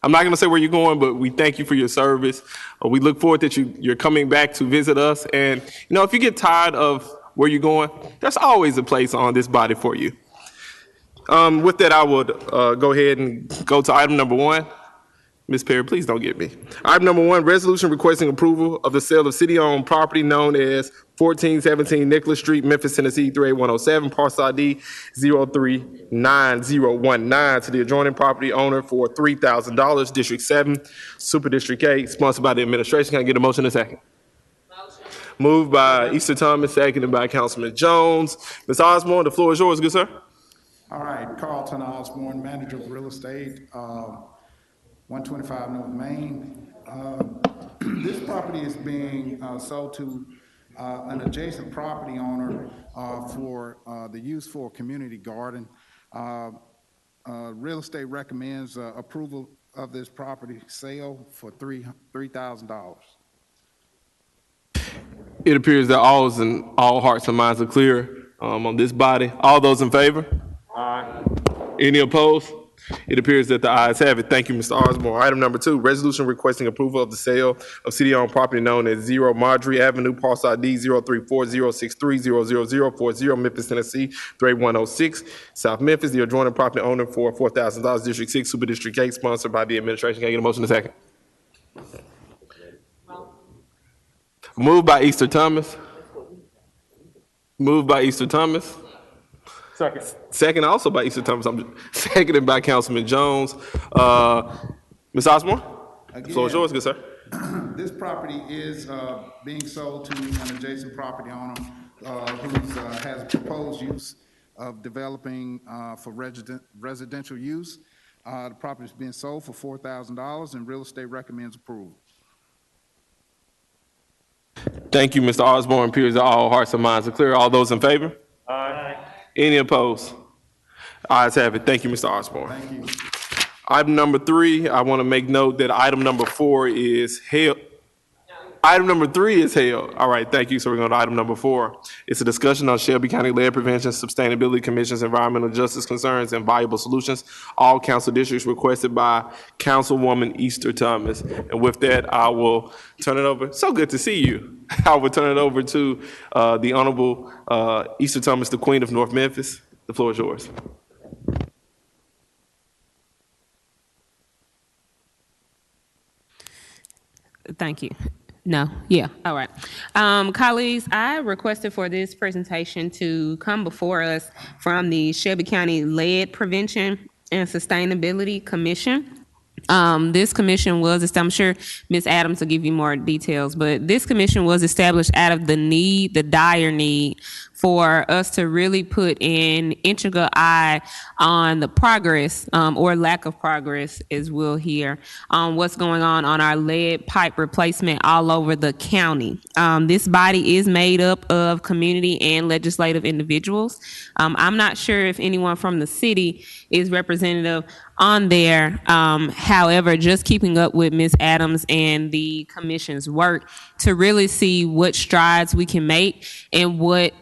I'm not going to say where you're going, but we thank you for your service. We look forward that you're coming back to visit us. And, you know, if you get tired of where you're going, there's always a place on this body for you. With that, I would go ahead and go to item number 1. Ms. Perry, please don't get me. Item number 1, resolution requesting approval of the sale of city-owned property known as 1417 Nicholas Street, Memphis, Tennessee 38107, parcel ID 039019 to the adjoining property owner for $3,000, District 7, Super District 8, sponsored by the administration. Can I get a motion in a second? Moved by Easter Thomas, seconded by Councilman Jones. Ms. Osborne, the floor is yours, good sir. All right, Carlton Osborne, manager of real estate, 125 North Main. This property is being sold to an adjacent property owner for the use for a community garden. Real estate recommends approval of this property sale for $3,000. It appears that all hearts and minds are clear on this body. All those in favor? Aye. Any opposed? It appears that the ayes have it. Thank you, Mr. Osborne. Item number 2, resolution requesting approval of the sale of city-owned property known as 0 Marjorie Avenue, parcel ID 034063000040, Memphis, Tennessee 38106, South Memphis. The adjoining property owner for $4,000, District 6, Super District 8, sponsored by the administration. Can I get a motion in a second? Moved by Easter Thomas. Moved by Easter Thomas. Second also by Easter Thomas. I'm seconded by Councilman Jones. Ms. Osborne, the floor is yours, good sir. This property is being sold to an adjacent property owner who has a proposed use of developing for residential use. The property is being sold for $4,000 and real estate recommends approval. Thank you, Mr. Osborne. Appears that all hearts and minds are clear. All those in favor? Aye. Any opposed? Ayes have it. Thank you, Mr. Osborne. Thank you. Item number 3, I want to make note that item number 4 is held. Item number 3 is held. All right, thank you. So we're going to item number 4. It's a discussion on Shelby County Lead Prevention, Sustainability Commission's environmental justice concerns and viable solutions. All council districts requested by Councilwoman Easter Thomas. And with that, I will turn it over. So good to see you. I will turn it over to the Honorable Easter Thomas, the Queen of North Memphis. The floor is yours. Thank you. No, yeah, all right. Colleagues, I requested for this presentation to come before us from the Shelby County Lead Prevention and Sustainability Commission. This commission was, I'm sure Ms. Adams will give you more details, but this commission was established out of the dire need for us to really put an integral eye on the progress or lack of progress, as we'll hear, on what's going on our lead pipe replacement all over the county. This body is made up of community and legislative individuals. I'm not sure if anyone from the city is representative on there. However, just keeping up with Ms. Adams and the commission's work to really see what strides we can make and what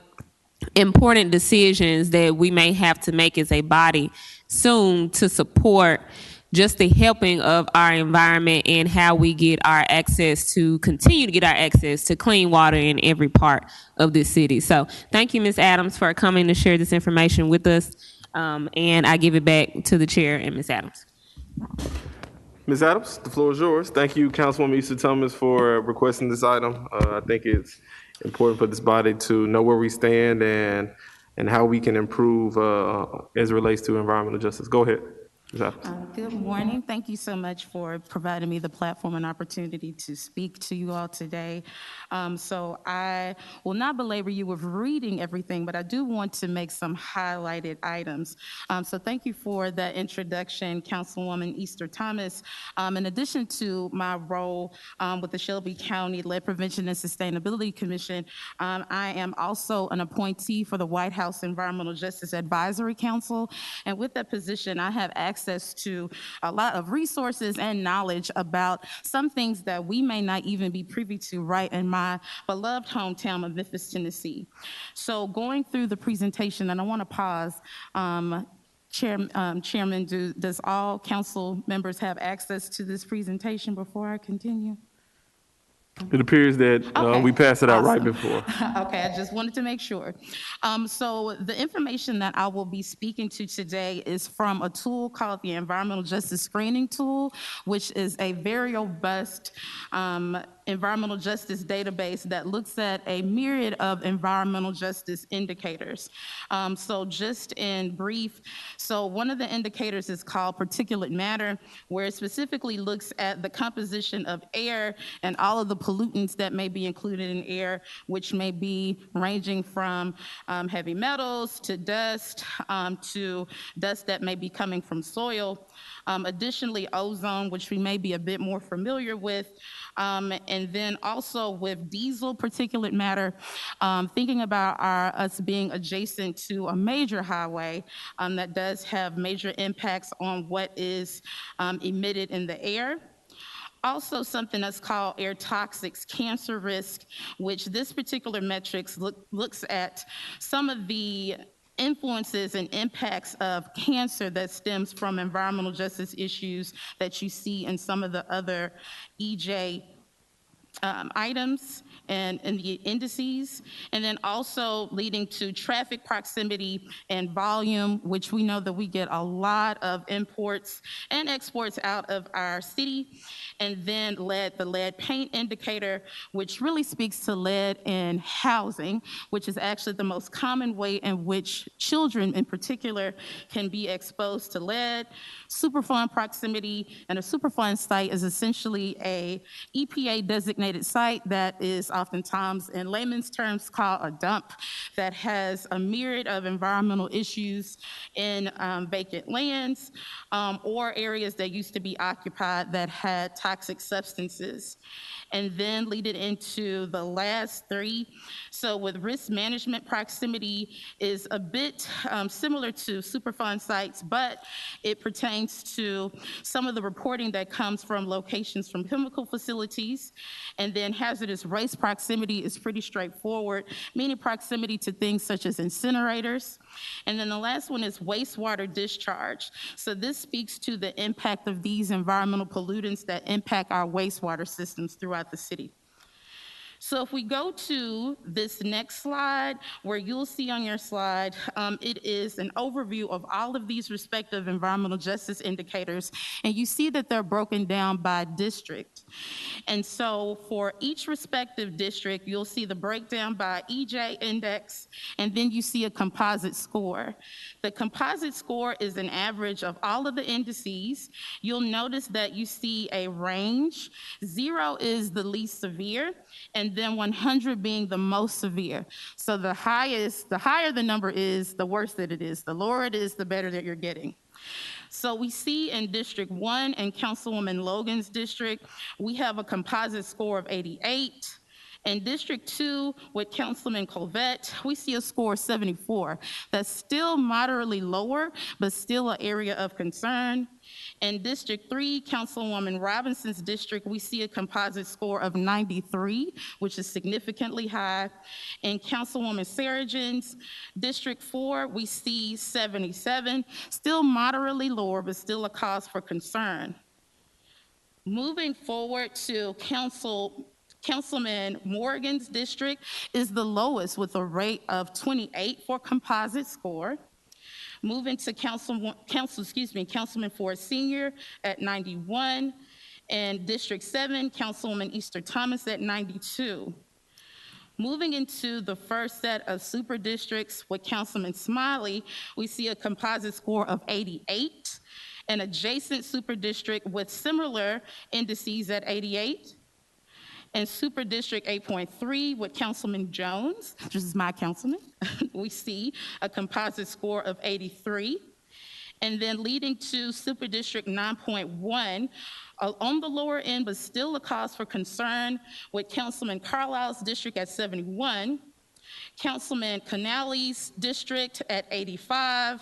important decisions that we may have to make as a body soon to support just the helping of our environment and how we get our access to continue to get our access to clean water in every part of this city. So thank you, Ms. Adams, for coming to share this information with us. And I give it back to the chair and Ms. Adams. Ms. Adams, the floor is yours. Thank you, Councilwoman Easter Thomas, for requesting this item. I think it's important for this body to know where we stand and how we can improve as it relates to environmental justice. Go ahead. Good morning. Thank you so much for providing me the platform and opportunity to speak to you all today. So I will not belabor you with reading everything, but I do want to make some highlighted items. So thank you for that introduction, Councilwoman Easter Thomas. In addition to my role with the Shelby County Lead Prevention and Sustainability Commission, I am also an appointee for the White House Environmental Justice Advisory Council. And with that position, I have access to a lot of resources and knowledge about some things that we may not even be privy to right in my beloved hometown of Memphis, Tennessee. So going through the presentation, and I want to pause, Chairman, does all council members have access to this presentation before I continue? It appears that we passed it out right before. Okay, I just wanted to make sure. So the information that I will be speaking to today is from a tool called the Environmental Justice Screening Tool, which is a very robust environmental justice database that looks at a myriad of environmental justice indicators. So just in brief, so one of the indicators is called particulate matter, where it specifically looks at the composition of air and all of the pollutants that may be included in air, which may be ranging from heavy metals to dust that may be coming from soil. Additionally, ozone, which we may be a bit more familiar with, and then also with diesel particulate matter, thinking about us being adjacent to a major highway that does have major impacts on what is emitted in the air. Also something that's called air toxics, cancer risk, which this particular metrics looks at some of the influences and impacts of cancer that stems from environmental justice issues that you see in some of the other EJ items and the indices, and then also leading to traffic proximity and volume, which we know that we get a lot of imports and exports out of our city, and then the lead paint indicator, which really speaks to lead in housing, which is actually the most common way in which children in particular can be exposed to lead. Superfund proximity, and a Superfund site is essentially a EPA designated site that is oftentimes in layman's terms called a dump that has a myriad of environmental issues in vacant lands or areas that used to be occupied that had toxic substances. And then lead it into the last three. So with risk management, proximity is a bit similar to Superfund sites, but it pertains to some of the reporting that comes from locations from chemical facilities. And then hazardous waste proximity is pretty straightforward, meaning proximity to things such as incinerators. And then the last one is wastewater discharge. So this speaks to the impact of these environmental pollutants that impact our wastewater systems throughout the city. So if we go to this next slide, where you'll see on your slide, it is an overview of all of these respective environmental justice indicators, and you see that they're broken down by district. And so for each respective district, you'll see the breakdown by EJ index, and then you see a composite score. The composite score is an average of all of the indices. You'll notice that you see a range. 0 is the least severe, and then 100 being the most severe. So the higher the number is, the worse that it is. The lower it is, the better that you're getting. So we see in District 1 and Councilwoman Logan's district, we have a composite score of 88. In District 2 with Councilman Colvette, we see a score of 74. That's still moderately lower, but still an area of concern. In District 3, Councilwoman Robinson's district, we see a composite score of 93, which is significantly high. In Councilwoman Sarajan's District 4, we see 77, still moderately lower, but still a cause for concern. Moving forward to Councilman Morgan's district is the lowest with a rate of 28 for composite score. Moving to Councilman Ford Senior at 91. And District 7, Councilwoman Easter Thomas at 92. Moving into the first set of super districts with Councilman Smiley, we see a composite score of 88. an adjacent super district with similar indices at 88, and Super District 8.3 with Councilman Jones, which is my councilman, we see a composite score of 83. And then leading to Super District 9.1, on the lower end, but still a cause for concern with Councilman Carlisle's district at 71, Councilman Canale's district at 85,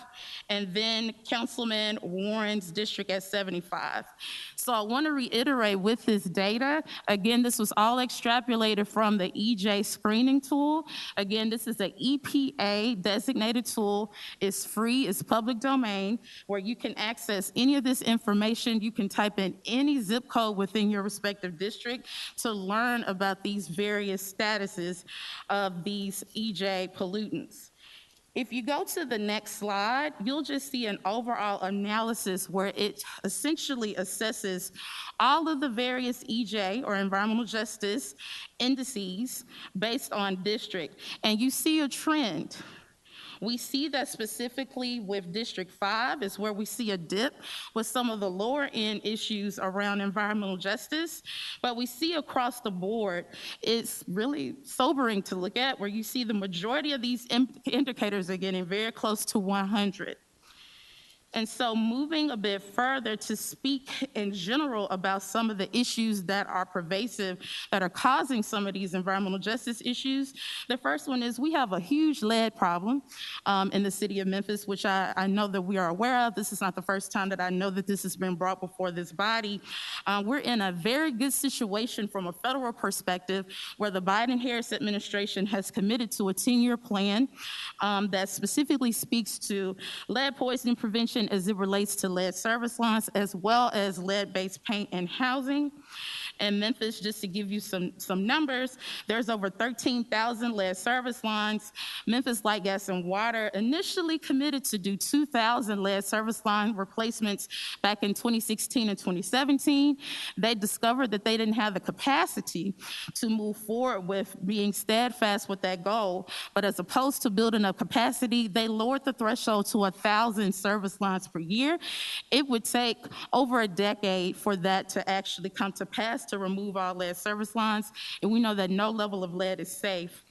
and then Councilman Warren's district at 75. So I want to reiterate with this data, again, this was all extrapolated from the EJ screening tool. Again, this is an EPA designated tool. It's free, it's public domain, where you can access any of this information. You can type in any zip code within your respective district to learn about these various statuses of these EJ pollutants. If you go to the next slide, you'll just see an overall analysis where it essentially assesses all of the various EJ or environmental justice indices based on district. And you see a trend. We see that specifically with District 5 is where we see a dip with some of the lower end issues around environmental justice, but we see across the board, it's really sobering to look at where you see the majority of these indicators are getting very close to 100. And so moving a bit further to speak in general about some of the issues that are pervasive, that are causing some of these environmental justice issues. The first one is we have a huge lead problem in the city of Memphis, which I know that we are aware of. This is not the first time that I know that this has been brought before this body. We're in a very good situation from a federal perspective where the Biden-Harris administration has committed to a 10-year plan that specifically speaks to lead poisoning prevention as it relates to lead service lines, as well as lead-based paint and housing. In Memphis, just to give you some numbers, there's over 13,000 lead service lines. Memphis Light, Gas, and Water initially committed to do 2,000 lead service line replacements back in 2016 and 2017. They discovered that they didn't have the capacity to move forward with being steadfast with that goal, but as opposed to building up capacity, they lowered the threshold to 1,000 service lines per year. It would take over a decade for that to actually come to pass, to remove all lead service lines, and we know that no level of lead is safe.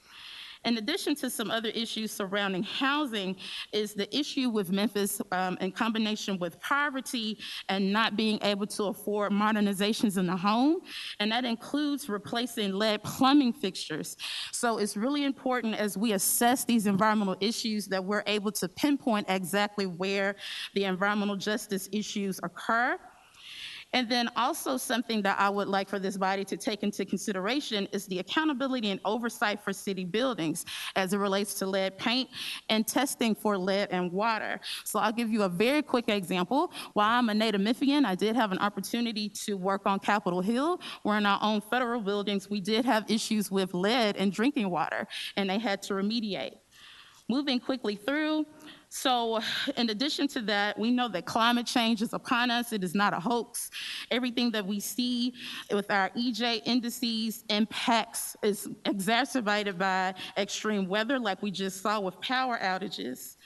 In addition to some other issues surrounding housing is the issue with Memphis in combination with poverty and not being able to afford modernizations in the home, and that includes replacing lead plumbing fixtures. So it's really important as we assess these environmental issues that we're able to pinpoint exactly where the environmental justice issues occur. And then also something that I would like for this body to take into consideration is the accountability and oversight for city buildings as it relates to lead paint and testing for lead and water. So I'll give you a very quick example. While I'm a native Memphian, I did have an opportunity to work on Capitol Hill, where in our own federal buildings, we did have issues with lead in drinking water, and they had to remediate. Moving quickly through, so in addition to that, we know that climate change is upon us. It is not a hoax. Everything that we see with our EJ indices impacts is exacerbated by extreme weather like we just saw with power outages.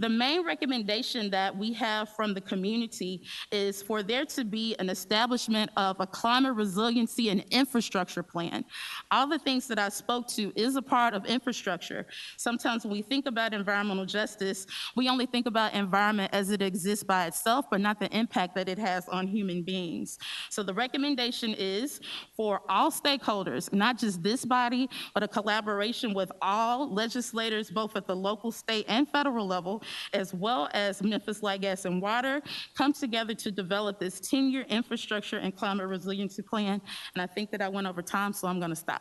The main recommendation that we have from the community is for there to be an establishment of a climate resiliency and infrastructure plan. All the things that I spoke to is a part of infrastructure. Sometimes when we think about environmental justice, we only think about environment as it exists by itself, but not the impact that it has on human beings. So the recommendation is for all stakeholders, not just this body, but a collaboration with all legislators, both at the local, state, and federal level, as well as Memphis Light, Gas, and Water, come together to develop this 10-year infrastructure and climate resiliency plan. And I think that I went over time, so I'm going to stop.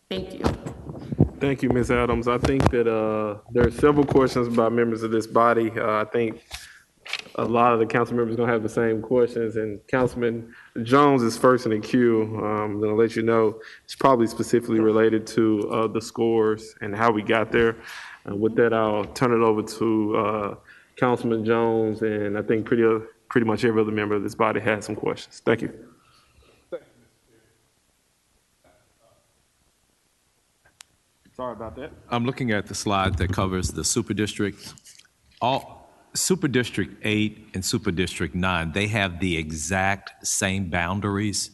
Thank you. Thank you, Ms. Adams. I think that there are several questions by members of this body. I think a lot of the council members are going to have the same questions, and Councilman Jones is first in the queue. I'm going to let you know it's probably specifically related to the scores and how we got there. With that, I'll turn it over to Councilman Jones, and I think pretty much every other member of this body has some questions. Thank you. Sorry about that. I'm looking at the slide that covers the super districts. Super District 8 and Super District 9, they have the exact same boundaries.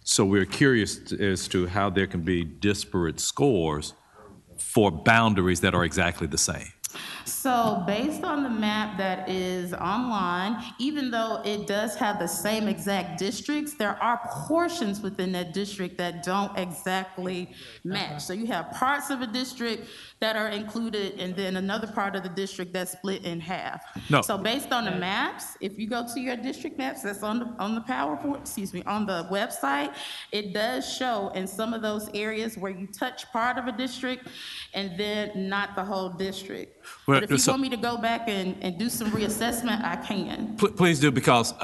So we're curious as to how there can be disparate scores for boundaries that are exactly the same. So based on the map that is online, even though it does have the same exact districts, there are portions within that district that don't exactly match. So you have parts of a district that are included and then another part of the district that's split in half. No. So based on the maps, if you go to your district maps that's on the PowerPoint, on the website, it does show in some of those areas where you touch part of a district and then not the whole district. Well, But if you want me to go back and do some reassessment, I can. Please do, because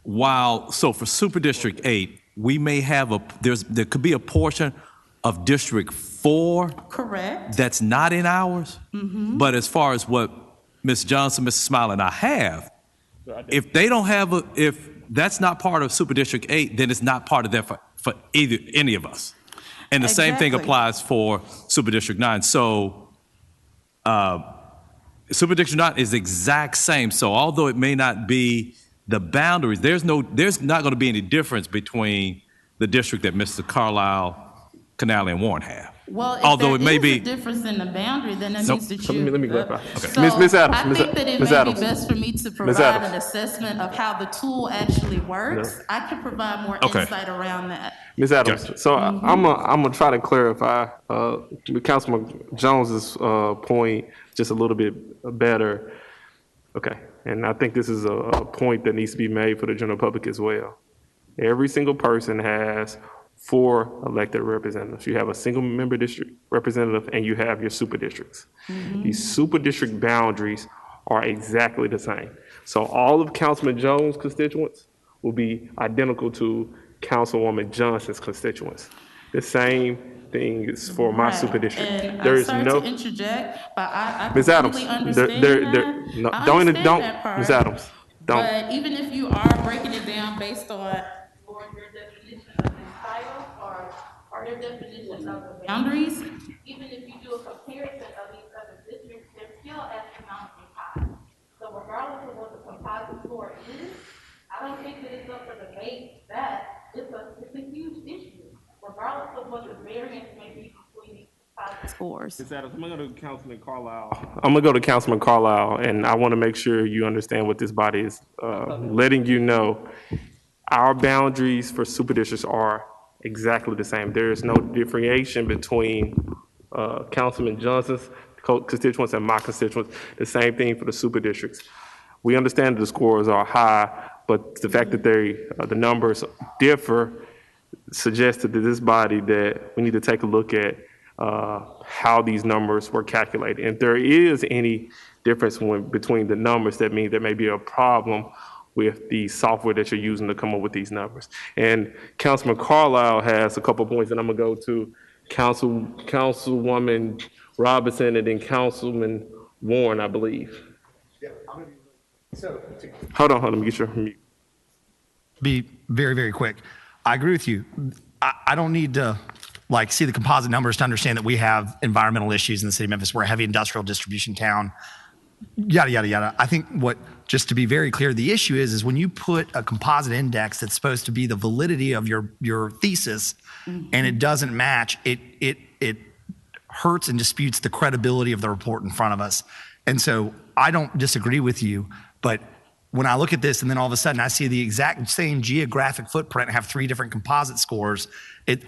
for Super District 8, we may have there could be a portion of District 4. Correct. That's not in ours. Mm-hmm. But as far as what Ms. Johnson, Mr. Smiley, and I have, if they don't have if that's not part of Super District 8, then it's not part of that for any of us. And the same thing applies for Super District 9. So Super District 9 is the exact same. So although it may not be the boundaries, there's not going to be any difference between the district that Mr. Carlisle, Canale, and Warren have. Well, if although there it may is be a difference in the boundary, then that means that you... Let me clarify. Okay. So Ms. Adams, I think that it Ms. may Adams. be best for me to Ms. provide Adams. an assessment of how the tool actually works. I can provide more insight around that. Ms. Adams, so I'm gonna try to clarify Councilman Jones's point just a little bit better. Okay, and I think this is a point that needs to be made for the general public as well. Every single person has 4 elected representatives. You have a single member district representative and you have your super districts. Mm-hmm. These super district boundaries are exactly the same. So all of Councilman Jones' constituents will be identical to Councilwoman Johnson's constituents. The same thing is for my super district. And There I'm is sorry no. to interject, but I Ms. Adams, completely understand that. no, I don't, understand that part. Ms. Adams, don't. But even if you are breaking it down based on your definition of entitled or your definition of the boundaries, even if you do a comparison of these other districts, they're still astronomically high. So regardless of what the composite score is, I don't think that it's up for debate that it's a huge issue, regardless of what the variance may be between these composite scores. Ms. Adams, I'm going to go to Councilman Carlisle. I'm going to go to Councilman Carlisle, and I want to make sure you understand what this body is letting you know. Our boundaries for super districts are exactly the same. There is no differentiation between Councilman Johnson's constituents and my constituents. The same thing for the super districts. We understand that the scores are high, but the fact that the numbers differ suggested to this body that we need to take a look at how these numbers were calculated. If there is any difference between the numbers, that means there may be a problem with the software that you're using to come up with these numbers. And Councilman Carlisle has a couple points, and I'm gonna go to Councilwoman Robinson and then Councilman Warren, I believe. Yeah, Hold on, let me get your mute. Be very, very quick. I agree with you. I don't need to see the composite numbers to understand that we have environmental issues in the city of Memphis. We're a heavy industrial distribution town, yada, yada, yada. I think just to be very clear, the issue is when you put a composite index that's supposed to be the validity of your thesis and it doesn't match, it hurts and disputes the credibility of the report in front of us. And so I don't disagree with you, but when I look at this and then all of a sudden I see the exact same geographic footprint have 3 different composite scores,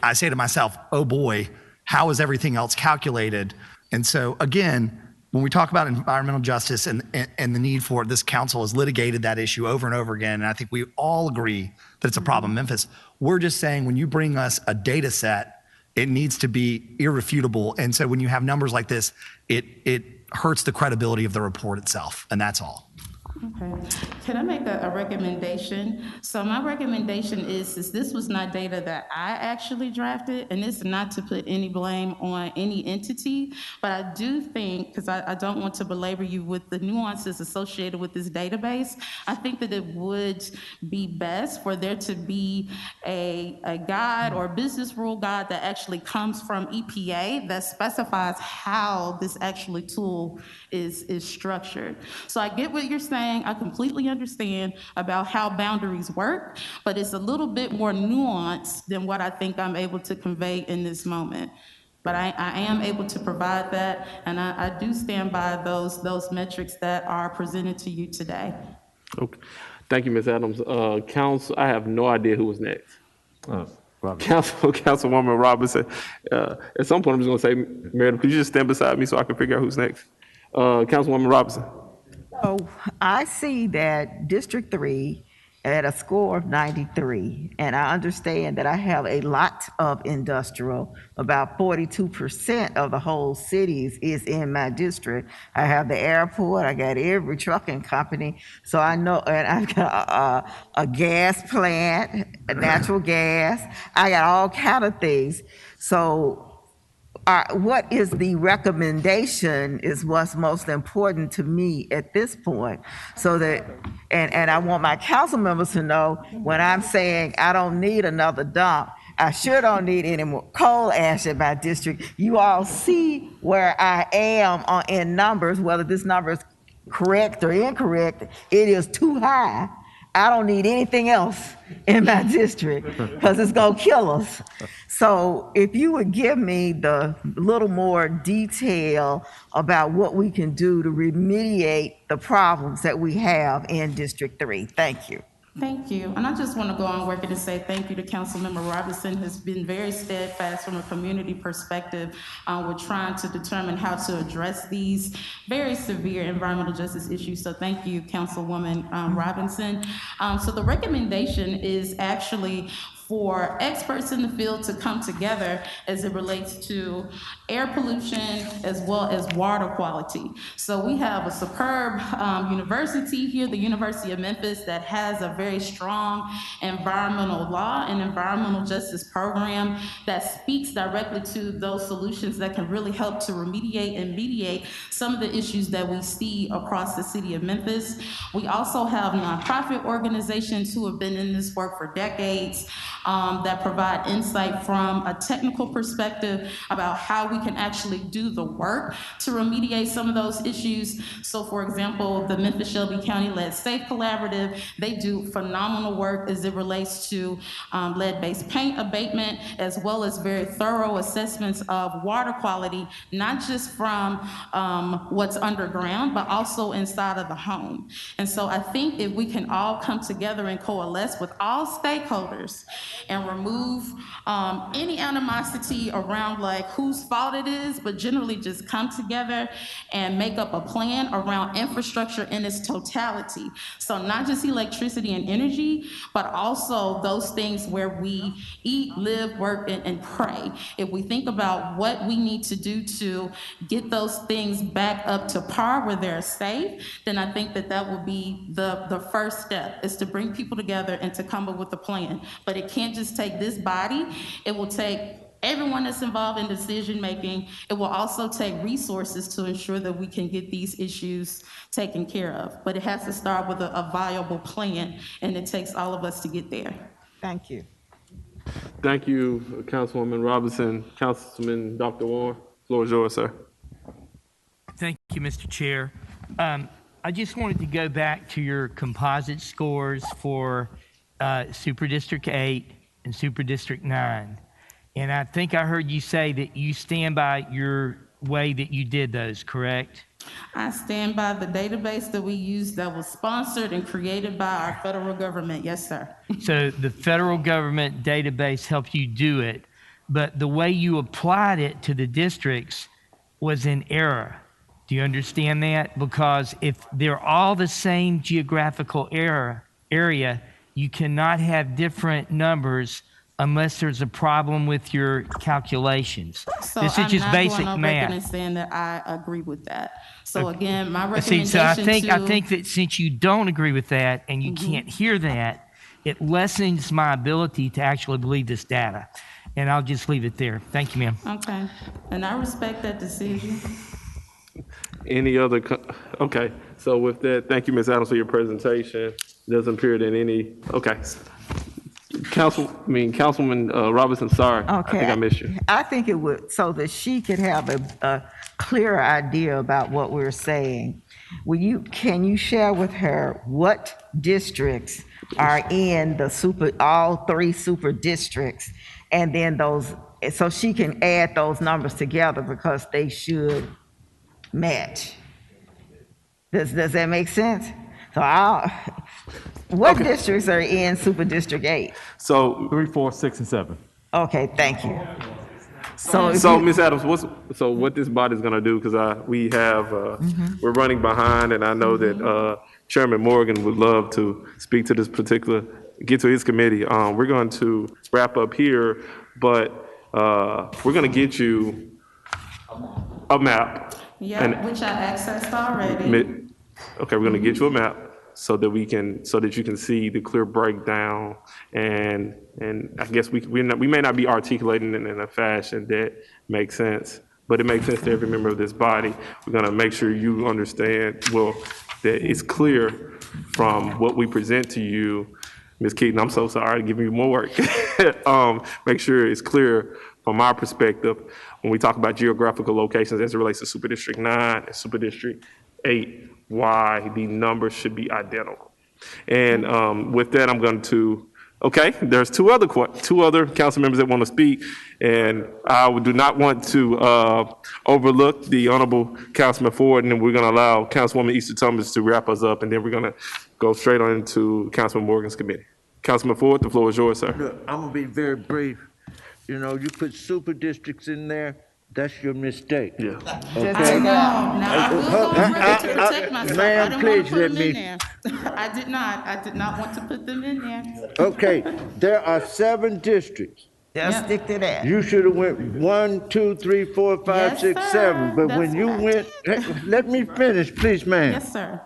I say to myself, oh boy, how is everything else calculated? And so again, when we talk about environmental justice and the need for it, this council has litigated that issue over and over again, and I think we all agree that it's a problem in Memphis. We're just saying when you bring us a data set, it needs to be irrefutable. And so when you have numbers like this, it hurts the credibility of the report itself, and that's all. Okay. Can I make a recommendation? So my recommendation is this was not data that I actually drafted, and it's not to put any blame on any entity, but I do think, because I don't want to belabor you with the nuances associated with this database, I think that it would be best for there to be a guide or business rule guide that actually comes from EPA that specifies how this actually tool is structured. So I get what you're saying. I completely understand about how boundaries work, but it's a little bit more nuanced than what I think I'm able to convey in this moment. But I am able to provide that, and I do stand by those metrics that are presented to you today. Okay. Thank you, Ms. Adams. Council, I have no idea who was next. Councilwoman Robinson. At some point, I'm just going to say, Meredith, could you just stand beside me so I can figure out who's next? Councilwoman Robinson. So I see that District 3 at a score of 93, and I understand that I have a lot of industrial. About 42% of the whole cities is in my district. I have the airport, I got every trucking company, so I know, and I've got a gas plant, a natural gas, I got all kind of things. So what is the recommendation is what's most important to me at this point. So that, and I want my council members to know when I'm saying I don't need another dump, I sure don't need any more coal ash in my district. You all see where I am in numbers, whether this number is correct or incorrect, it is too high. I don't need anything else in my district because it's gonna kill us. So if you would give me the little more detail about what we can do to remediate the problems that we have in District 3. Thank you. Thank you. And I just want to go on record and say thank you to Councilmember Robinson, who's been very steadfast from a community perspective with trying to determine how to address these very severe environmental justice issues. So thank you, Councilwoman Robinson. So the recommendation is actually for experts in the field to come together as it relates to air pollution as well as water quality. So we have a superb university here, the University of Memphis, that has a very strong environmental law and environmental justice program that speaks directly to those solutions that can really help to remediate and mediate some of the issues that we see across the city of Memphis. We also have nonprofit organizations who have been in this work for decades that provide insight from a technical perspective about how we can actually do the work to remediate some of those issues. So for example, the Memphis Shelby County-led SAFE Collaborative, they do phenomenal work as it relates to lead-based paint abatement, as well as very thorough assessments of water quality, not just from what's underground, but also inside of the home. And so I think if we can all come together and coalesce with all stakeholders and remove any animosity around like whose fault it is, but generally just come together and make up a plan around infrastructure in its totality. So not just electricity and energy, but also those things where we eat, live, work, and pray. If we think about what we need to do to get those things back up to par where they're safe, then I think that that will be the first step, is to bring people together and to come up with a plan. But it can't just take this body, it will take everyone that's involved in decision making. It will also take resources to ensure that we can get these issues taken care of. But it has to start with a viable plan, and it takes all of us to get there. Thank you. Thank you, Councilwoman Robinson. Councilman Dr. Warren, floor is yours, sir. Thank you, Mr. Chair. I just wanted to go back to your composite scores for Super District 8 and Super District 9. And I think I heard you say that you stand by your way that you did those, correct? I stand by the database that we used that was sponsored and created by our federal government. Yes, sir. So the federal government database helped you do it, but the way you applied it to the districts was in error. Do you understand that? Because if they're all the same geographical area, you cannot have different numbers unless there's a problem with your calculations. So This is I'm just not basic going on record and math. saying that I agree with that. So again, my See, recommendation so I to. think that since you don't agree with that and you can't hear that, it lessens my ability to actually believe this data. And I'll just leave it there. Thank you, ma'am. Okay, and I respect that decision. Any other, okay, so with that, thank you, Ms. Adams, for your presentation. Doesn't appear that any, okay. Councilwoman Robinson, sorry. Okay. I think I missed you. I think it would, so that she could have a clear idea about what we're saying. Can you share with her what districts are in all 3 super districts? And then so she can add those numbers together because they should match. Does that make sense? So what districts are in Super District 8? So 3, 4, 6, and 7. Okay, thank you. So Ms. Adams, what this body's gonna do, because we're running behind, and I know that Chairman Morgan would love to speak to this get to his committee. We're going to wrap up here, but we're gonna get you a map. Yeah, which I accessed already. Okay, we're gonna get you a map so that you can see the clear breakdown, and I guess we may not be articulating it in a fashion that makes sense, but it makes sense to every member of this body. We're gonna make sure you understand, that it's clear from what we present to you. Ms. Keaton, I'm so sorry to give you more work. Make sure it's clear from our perspective when we talk about geographical locations as it relates to Super District 9 and Super District 8, why the numbers should be identical. And with that, I'm going to, there's two other council members that want to speak, and I do not want to overlook the Honorable Councilman Ford, and then we're going to allow Councilwoman Easter Thomas to wrap us up, and then we're going to go straight on into Councilman Morgan's committee. Councilman Ford, the floor is yours, sir. Look, I'm going to be very brief. You put super districts in there, that's your mistake. Yeah. Okay? I know. Now, I will go on record to protect myself. Ma'am, I didn't please want to put let them me- in there. I did not want to put them in there. Okay, there are 7 districts. Just stick to that. You should have went 1, 2, 3, 4, 5, Yes, 6, sir. 7. But That's when you right. went, let me finish, please, ma'am. Yes, sir.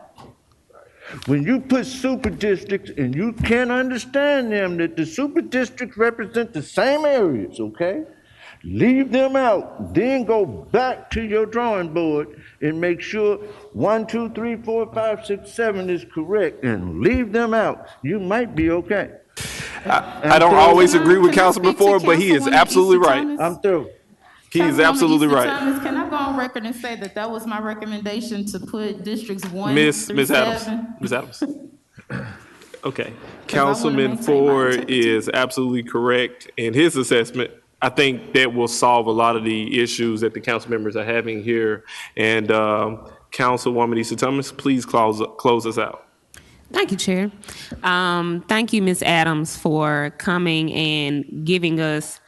When you put super districts, and you can understand them, that the super districts represent the same areas, okay? Leave them out, then go back to your drawing board and make sure 1, 2, 3, 4, 5, 6, 7 is correct, and leave them out. You might be okay. I don't always agree with Councilman Ford, but he is absolutely right. I'm through. He is absolutely Easter right. Thomas, can I go on record and say that was my recommendation to put districts 1 Miss through 7? Adams. Ms. Adams. Okay. I wanna Councilman maintain my Ford is absolutely correct in his assessment. I think that will solve a lot of the issues that the council members are having here. And Councilwoman Easter Thomas, please close us out. Thank you, Chair. Thank you, Ms. Adams, for coming and giving us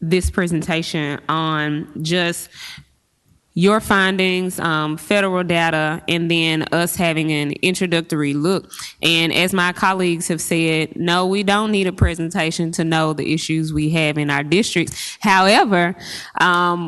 this presentation on just your findings, federal data, and then us having an introductory look. And as my colleagues have said, no, we don't need a presentation to know the issues we have in our districts. However,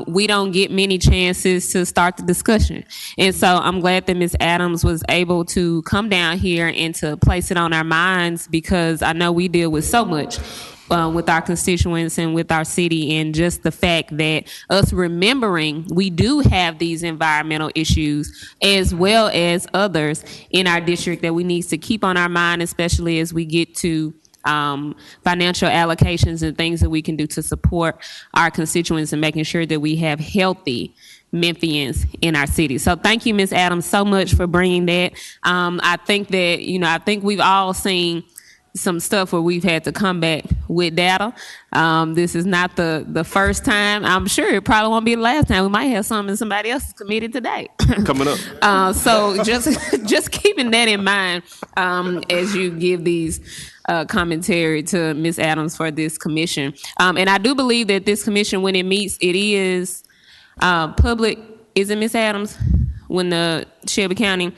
we don't get many chances to start the discussion. And so I'm glad that Ms. Adams was able to come down here and to place it on our minds, because I know we deal with so much with our constituents and with our city, and just the fact that us remembering we do have these environmental issues as well as others in our district that we need to keep on our mind, especially as we get to financial allocations and things that we can do to support our constituents and making sure that we have healthy Memphians in our city. So thank you, Ms. Adams, so much for bringing that. I think that, I think we've all seen some stuff where we've had to come back with data. This is not the first time. I'm sure it probably won't be the last time. We might have something in somebody else's committee today. Coming up. So just keeping that in mind as you give these commentary to Ms. Adams for this commission. And I do believe that this commission, when it meets, it is public. Is it, Ms. Adams? When the Shelby County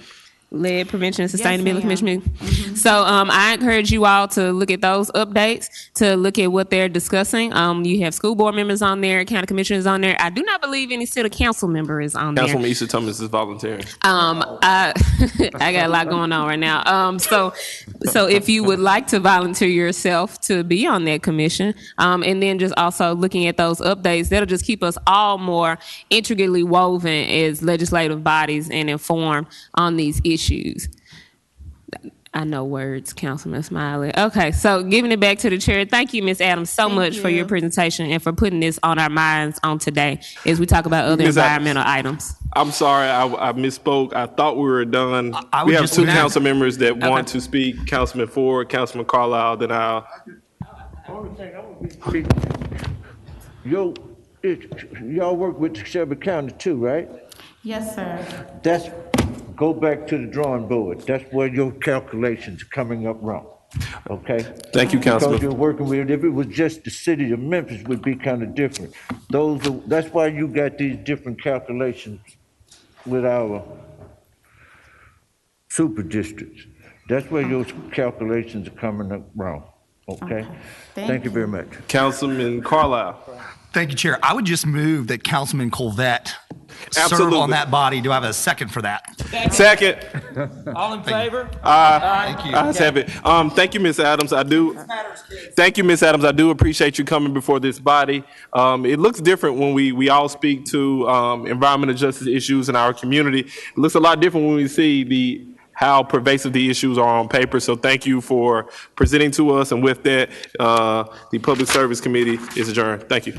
Lead Prevention and Yes, Sustainability ma'am. Commission. So I encourage you all to look at those updates, to look at what they're discussing. You have school board members on there, county commissioners on there. I do not believe any city council member is on there. Councilwoman Easter Thomas is volunteering. I I got a lot going on right now. So if you would like to volunteer yourself to be on that commission, and then just also looking at those updates, that'll just keep us all more intricately woven as legislative bodies and informed on these issues. I know words, Councilman Smiley. Okay, so giving it back to the chair. Thank you, Ms. Adams, so much for your presentation and for putting this on our minds on today as we talk about other Ms. environmental items. I'm sorry, I misspoke. I thought we were done. I We would have just two add- council members that Okay. want to speak, Councilman Ford, Councilman Carlisle, then I'll. Y'all work with Shelby County too, right? Yes, sir. Go back to the drawing board. That's where your calculations are coming up wrong, okay? Thank you, Councilman. Because you're working with, if it was just the city of Memphis, would be kind of different. That's why you got these different calculations with our super districts. That's where your calculations are coming up wrong, okay? Thank you very much. Councilman Carlisle. Thank you, Chair. I would just move that Councilman Colvette serve Absolutely. on that body. Do I have a second for that? Second. All in favor? Thank you. Ayes have it. Thank you, Ms. Adams. Thank you, Ms. Adams. I do appreciate you coming before this body. It looks different when we all speak to environmental justice issues in our community. It looks a lot different when we see how pervasive the issues are on paper. So thank you for presenting to us. And with that, the Public Service Committee is adjourned. Thank you.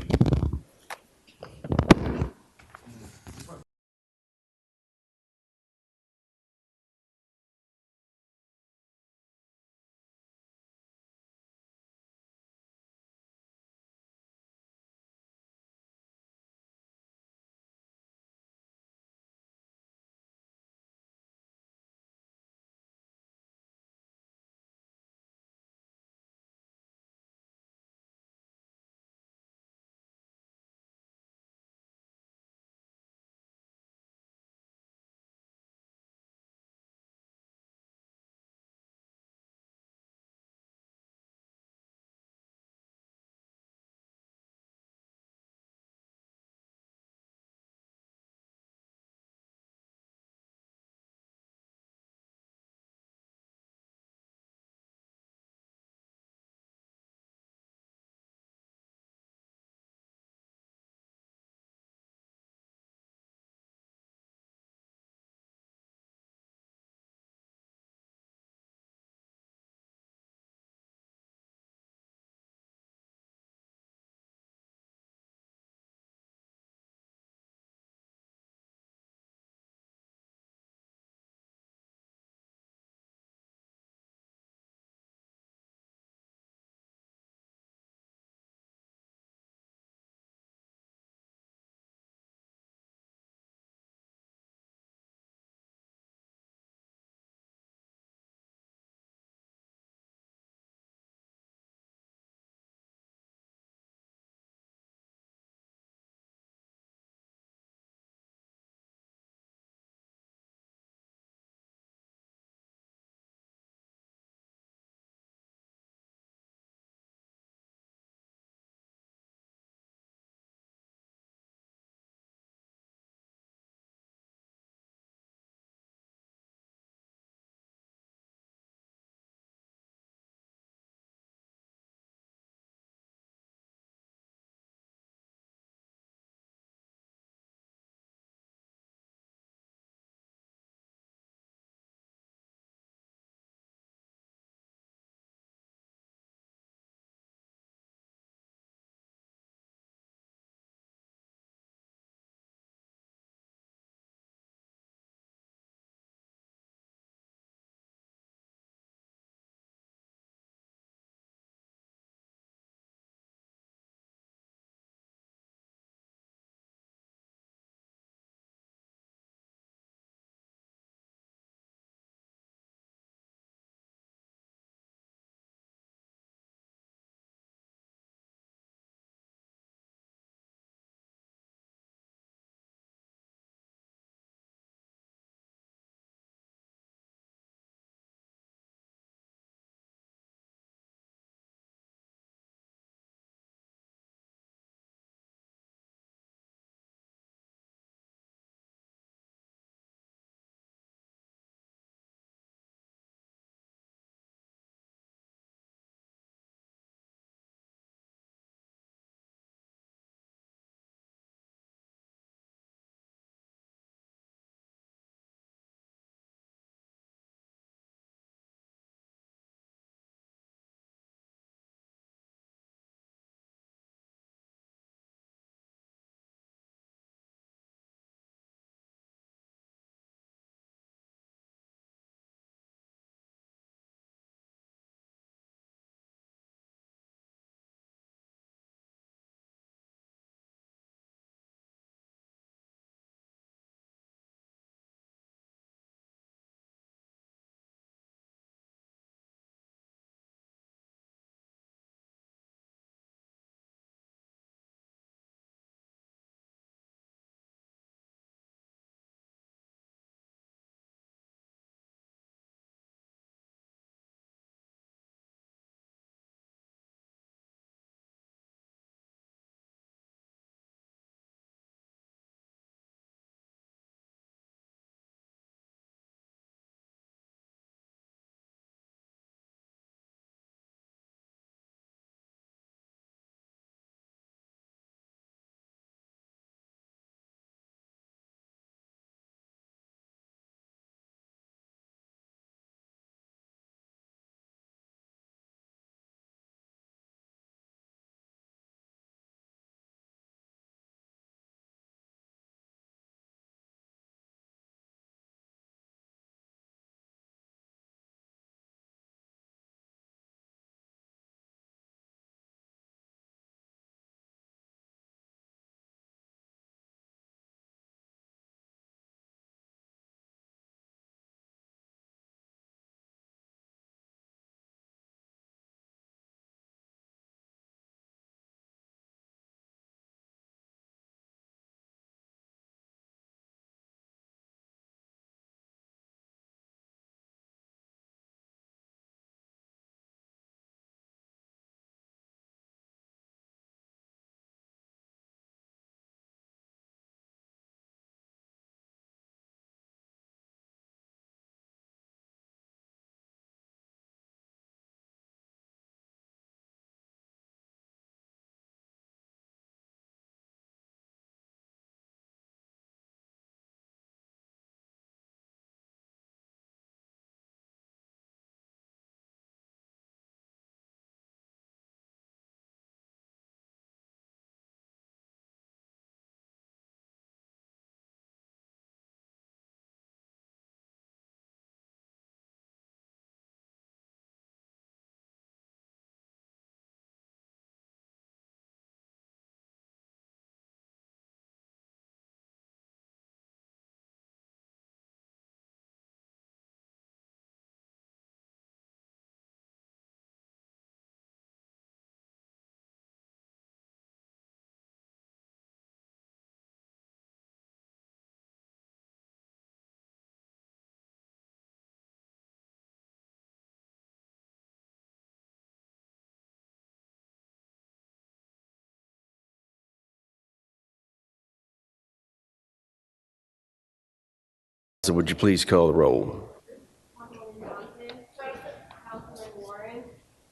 Johnson, would you please call the roll?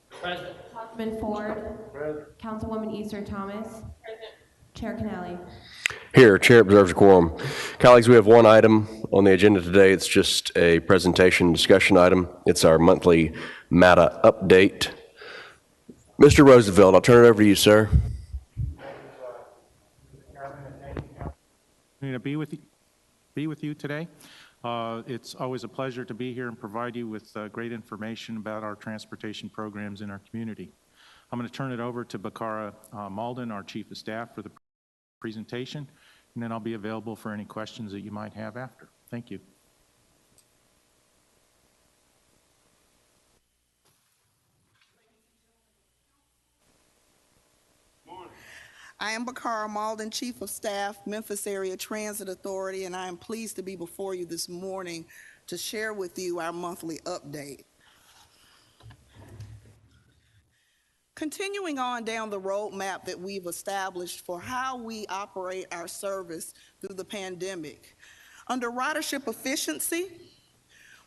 Present. Councilman Ford. Councilwoman Easter Thomas. Chair Canale. Here, Chair observes a quorum. Colleagues, we have one item on the agenda today. It's just a presentation discussion item. It's our monthly MATA update. Mr. Roosevelt, I'll turn it over to you, sir. To be with you today. It's always a pleasure to be here and provide you with great information about our transportation programs in our community. I'm going to turn it over to Bakara Malden, our Chief of Staff, for the presentation, and then I'll be available for any questions that you might have after. Thank you. I am Bakara Malden, Chief of Staff, Memphis Area Transit Authority, and I am pleased to be before you this morning to share with you our monthly update. Continuing on down the roadmap that we've established for how we operate our service through the pandemic. Under ridership efficiency,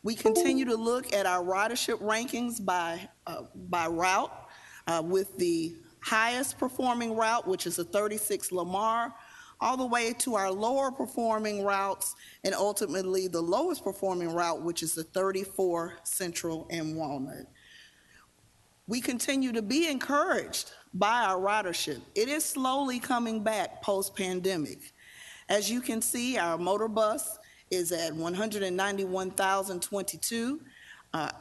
we continue to look at our ridership rankings by route, with the highest performing route, which is a 36 Lamar, all the way to our lower performing routes, and ultimately the lowest performing route, which is the 34 Central and Walnut. We continue to be encouraged by our ridership. It is slowly coming back post-pandemic. As you can see, our motor bus is at 191,022,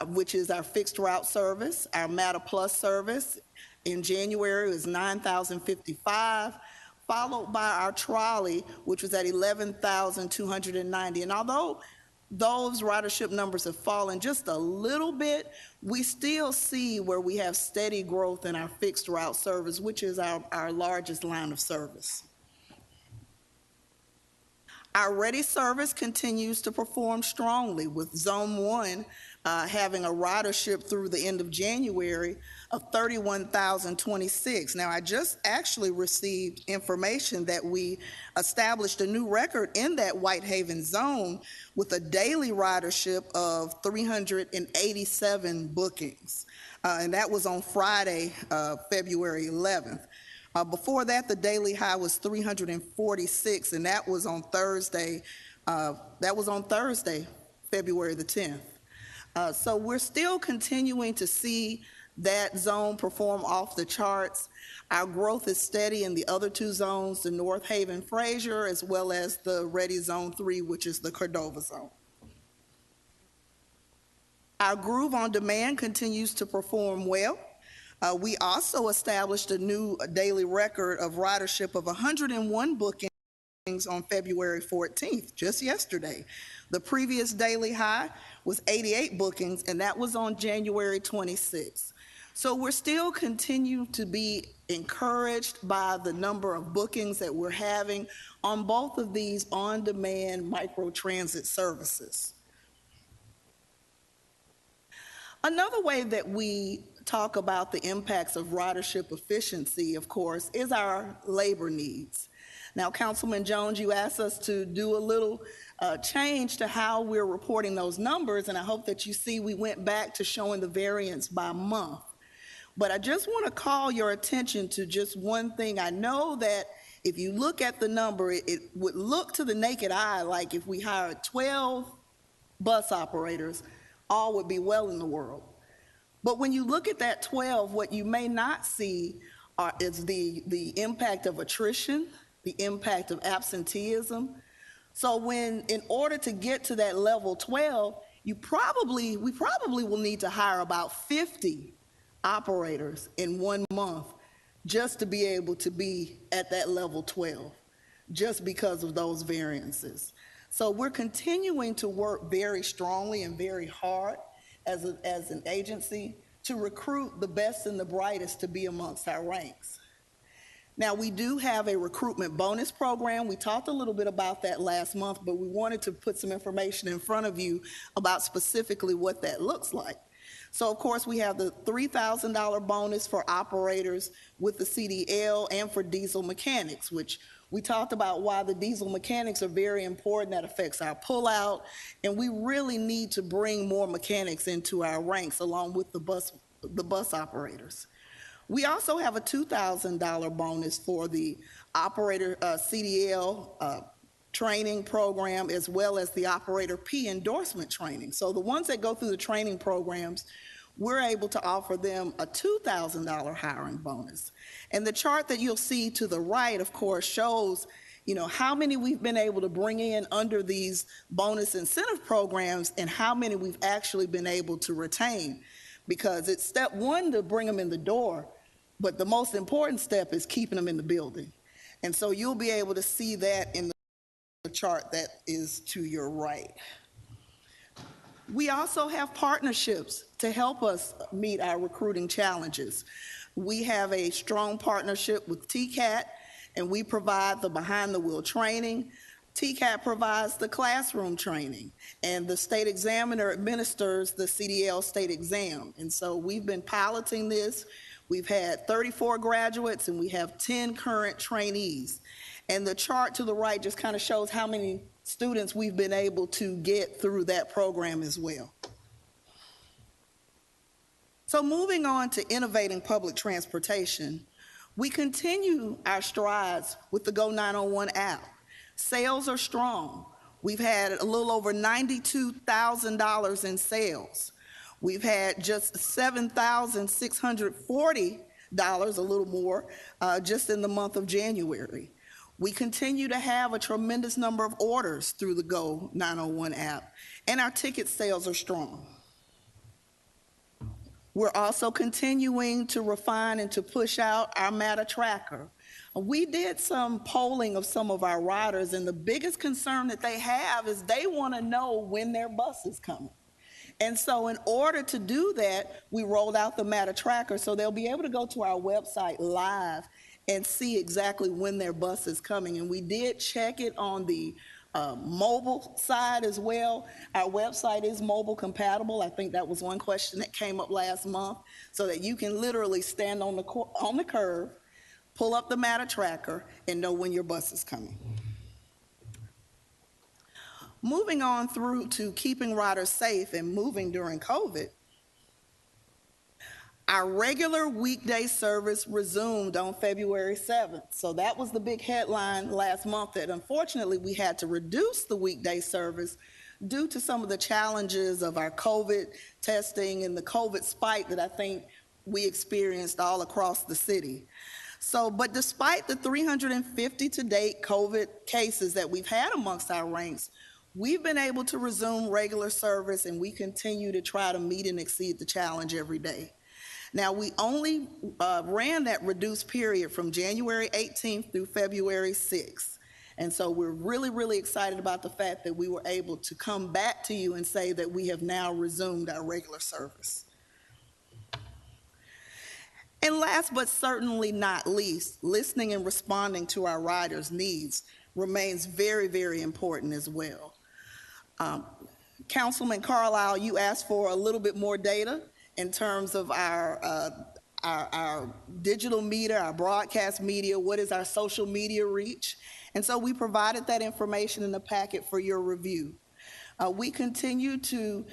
which is our fixed route service. Our MATA Plus service in January was 9,055, followed by our trolley, which was at 11,290. And although those ridership numbers have fallen just a little bit, we still see where we have steady growth in our fixed route service, which is our largest line of service. Our Ready service continues to perform strongly, with Zone 1 having a ridership through the end of January of 31,026. Now, I just actually received information that we established a new record in that Whitehaven zone with a daily ridership of 387 bookings. And that was on Friday, February 11th. Before that, the daily high was 346, and that was on Thursday. February the 10th. So we're still continuing to see that zone perform off the charts. Our growth is steady in the other two zones, the North Haven Fraser, as well as the Ready Zone 3, which is the Cordova zone. Our Groove on Demand continues to perform well. We also established a new daily record of ridership of 101 bookings on February 14th, just yesterday. The previous daily high was 88 bookings, and that was on January 26th. So we're still continue to be encouraged by the number of bookings that we're having on both of these on-demand micro-transit services. Another way that we talk about the impacts of ridership efficiency, of course, is our labor needs. Now, Councilman Jones, you asked us to do a little change to how we're reporting those numbers, and I hope that you see we went back to showing the variance by month. But I just want to call your attention to just one thing. I know that if you look at the number, it would look to the naked eye like if we hired 12 bus operators, all would be well in the world. But when you look at that 12, what you may not see is the impact of attrition, the impact of absenteeism. So in order to get to that level 12, we probably will need to hire about 50 operators in 1 month just to be able to be at that level 12, just because of those variances. So we're continuing to work very strongly and very hard as an agency to recruit the best and the brightest to be amongst our ranks. Now, we do have a recruitment bonus program. We talked a little bit about that last month, but we wanted to put some information in front of you about specifically what that looks like. So of course, we have the $3,000 bonus for operators with the CDL and for diesel mechanics, which we talked about why the diesel mechanics are very important. That affects our pullout, and we really need to bring more mechanics into our ranks along with the bus operators. We also have a $2,000 bonus for the operator CDL training program, as well as the operator P endorsement training. So the ones that go through the training programs, we're able to offer them a $2,000 hiring bonus. And the chart that you'll see to the right, of course, shows how many we've been able to bring in under these bonus incentive programs and how many we've actually been able to retain. Because it's step one to bring them in the door, but the most important step is keeping them in the building. And so you'll be able to see that in the chart that is to your right. We also have partnerships to help us meet our recruiting challenges. We have a strong partnership with TCAT, and we provide the behind-the-wheel training. TCAT provides the classroom training, and the state examiner administers the CDL state exam. And so we've been piloting this. We've had 34 graduates, and we have 10 current trainees. And the chart to the right just kind of shows how many students we've been able to get through that program as well. So moving on to innovating public transportation, we continue our strides with the Go 901 app. Sales are strong. We've had a little over $92,000 in sales. We've had just $7,640, a little more, just in the month of January. We continue to have a tremendous number of orders through the Go 901 app, and our ticket sales are strong. We're also continuing to refine and to push out our MATA tracker. We did some polling of some of our riders, and the biggest concern that they have is they want to know when their bus is coming. And so in order to do that, we rolled out the MATA tracker, so they'll be able to go to our website live and see exactly when their bus is coming. And we did check it on the mobile side as well. Our website is mobile compatible. I think that was one question that came up last month, so that you can literally stand on the curb, pull up the MATA tracker, and know when your bus is coming. Moving on through to keeping riders safe and moving during COVID, our regular weekday service resumed on February 7th. So that was the big headline last month, that unfortunately we had to reduce the weekday service due to some of the challenges of our COVID testing and the COVID spike that I think we experienced all across the city. So, but despite the 350 to date COVID cases that we've had amongst our ranks, we've been able to resume regular service, and we continue to try to meet and exceed the challenge every day. Now, we only ran that reduced period from January 18th through February 6th. And so we're really, really excited about the fact that we were able to come back to you and say that we have now resumed our regular service. And last but certainly not least, listening and responding to our riders' needs remains very, very important as well. Councilman Carlisle, you asked for a little bit more data in terms of our digital media, our broadcast media, what is our social media reach? And so we provided that information in the packet for your review. We continue to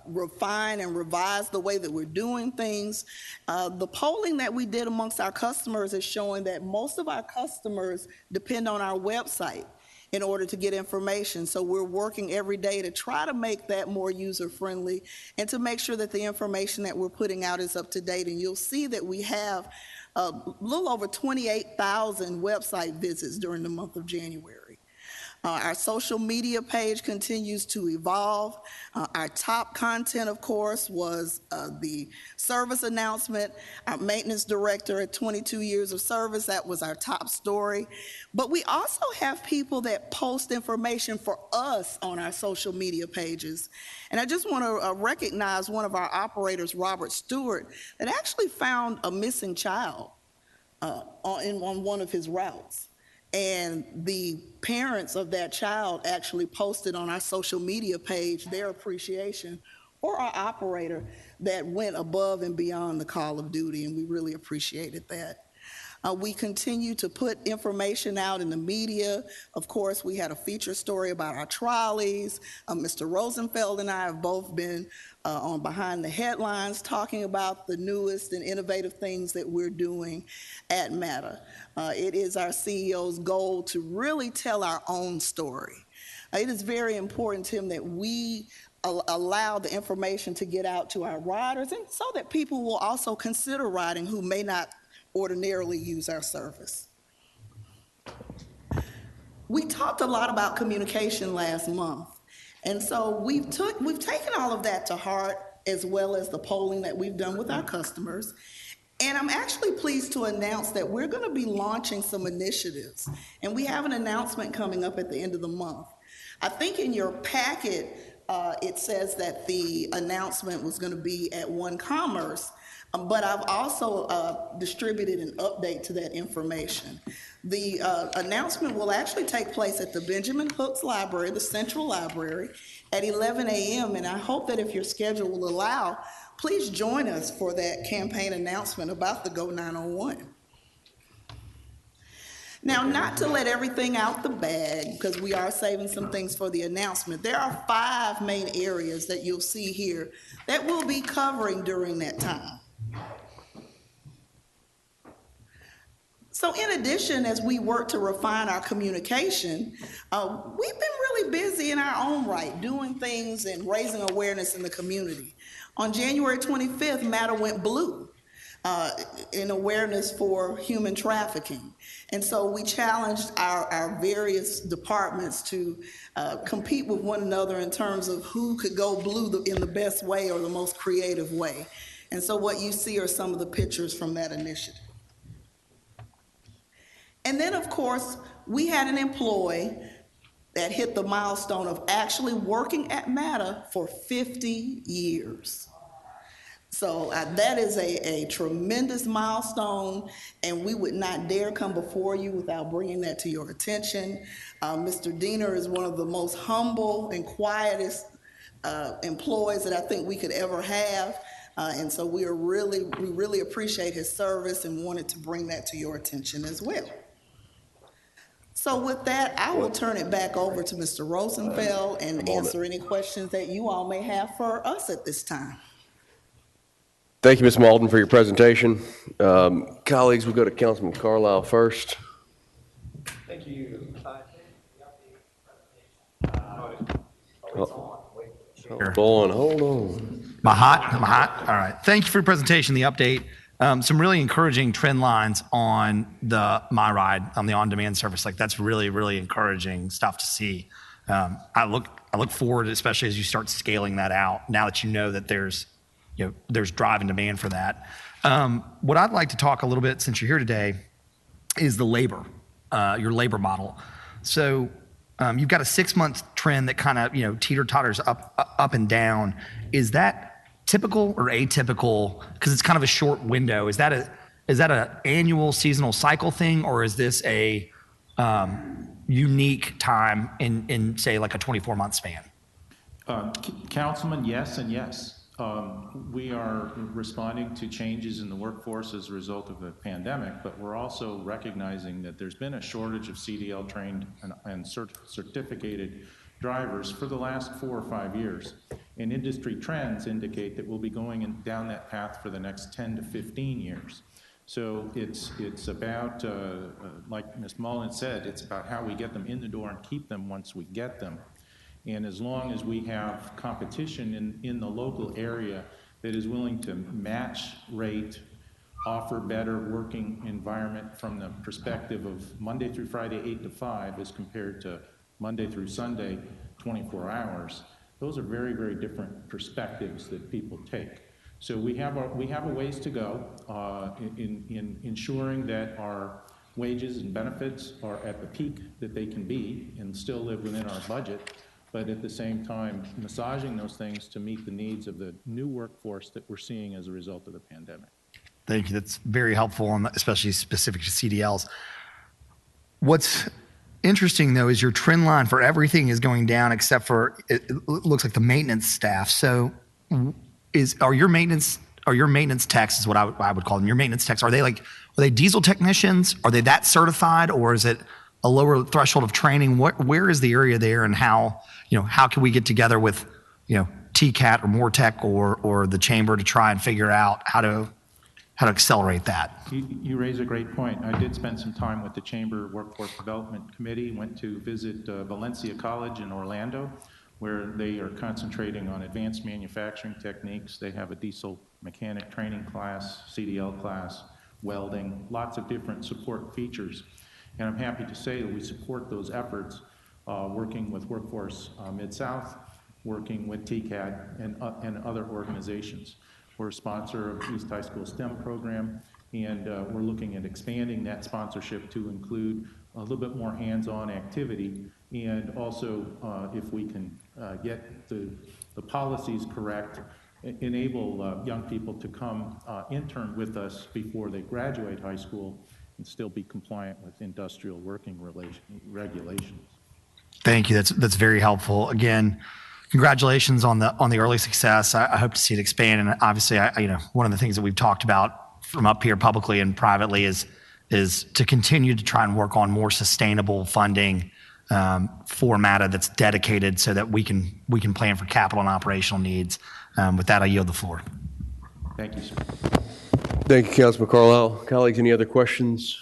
refine and revise the way that we're doing things. The polling that we did amongst our customers is showing that most of our customers depend on our website in order to get information. So we're working every day to try to make that more user-friendly and to make sure that the information that we're putting out is up to date. And you'll see that we have a little over 28,000 website visits during the month of January. Our social media page continues to evolve. Our top content, of course, was the service announcement. Our maintenance director at 22 years of service, that was our top story. But we also have people that post information for us on our social media pages. And I just want to recognize one of our operators, Robert Stewart, that actually found a missing child on one of his routes. And the parents of that child actually posted on our social media page their appreciation or our operator that went above and beyond the call of duty, and we really appreciated that. We continue to put information out in the media. Of course, we had a feature story about our trolleys. Mr. Rosenfeld and I have both been on Behind the Headlines talking about the newest and innovative things that we're doing at MATA. It is our CEO's goal to really tell our own story. It is very important to him that we allow the information to get out to our riders, and so that people will also consider riding who may not ordinarily use our service. We talked a lot about communication last month, and so we've taken all of that to heart, as well as the polling that we've done with our customers. And I'm actually pleased to announce that we're going to be launching some initiatives, and we have an announcement coming up at the end of the month. I think in your packet, it says that the announcement was going to be at One Commerce, but I've also distributed an update to that information. The announcement will actually take place at the Benjamin Hooks Library, the Central Library, at 11 a.m. And I hope that if your schedule will allow, please join us for that campaign announcement about the Go 901. Now, not to let everything out the bag, because we are saving some things for the announcement, there are 5 main areas that you'll see here that we'll be covering during that time. So in addition, as we work to refine our communication, we've been really busy in our own right, doing things and raising awareness in the community. On January 25th, MATA went blue in awareness for human trafficking. And so we challenged our various departments to compete with one another in terms of who could go blue in the best way or the most creative way. And so what you see are some of the pictures from that initiative. And then, of course, we had an employee that hit the milestone of actually working at MATA for 50 years. So that is a tremendous milestone, and we would not dare come before you without bringing that to your attention. Mr. Diener is one of the most humble and quietest employees that I think we could ever have. And so we really appreciate his service and wanted to bring that to your attention as well. So with that, I will turn it back over to Mr. Rosenfeld and answer any questions that you all may have for us at this time. Thank you, Ms. Malden, for your presentation. Colleagues, we'll go to Councilman Carlisle first. Thank you. Hold on. Am I hot? All right. Thank you for your presentation, the update. Some really encouraging trend lines on the My Ride, on the on-demand service. Like, that's really, really encouraging stuff to see. I look forward, especially as you start scaling that out, now that you know that there's drive and demand for that. What I'd like to talk a little bit, since you're here today, is the labor, your labor model. So you've got a 6-month trend that kind of teeter-totters up and down. Is that typical or atypical? Because it's kind of a short window. Is that an annual seasonal cycle thing, or is this a unique time in say like a 24-month span? Councilman, yes and yes. We are responding to changes in the workforce as a result of the pandemic, but we're also recognizing that there's been a shortage of CDL trained and certificated drivers for the last 4 or 5 years. And industry trends indicate that we'll be going down that path for the next 10 to 15 years. So it's about, like Ms. Mullen said, it's about how we get them in the door and keep them once we get them. And as long as we have competition in the local area that is willing to match rate, offer better working environment from the perspective of Monday through Friday, 8 to 5, as compared to Monday through Sunday, 24 hours, those are very, very different perspectives that people take. So we have a ways to go in ensuring that our wages and benefits are at the peak that they can be and still live within our budget, but at the same time massaging those things to meet the needs of the new workforce that we're seeing as a result of the pandemic. Thank you. That's very helpful, especially specific to CDLs. What's interesting, though, is your trend line for everything is going down except for, it looks like the maintenance staff. So are your maintenance techs, is what I would call them, your maintenance techs, are they diesel technicians? Are they that certified, or is it a lower threshold of training? Where is the area there, and how can we get together with, TCAT or MORTEC or the chamber to try and figure out how to accelerate that? You raise a great point. I did spend some time with the Chamber Workforce Development Committee, went to visit Valencia College in Orlando, where they are concentrating on advanced manufacturing techniques. They have a diesel mechanic training class, CDL class, welding, lots of different support features. And I'm happy to say that we support those efforts, working with Workforce Mid-South, working with TCAT and other organizations. We're a sponsor of East High School STEM program, and we're looking at expanding that sponsorship to include a little bit more hands-on activity, and also if we can get the policies correct, enable young people to come intern with us before they graduate high school and still be compliant with industrial working regulations. Thank you. That's very helpful. Again, congratulations on the early success. I hope to see it expand. And obviously, one of the things that we've talked about from up here publicly and privately is to continue to try and work on more sustainable funding for MATA that's dedicated so that we can plan for capital and operational needs. With that, I yield the floor. Thank you, sir. Thank you, Councilman Carlisle. Colleagues, any other questions?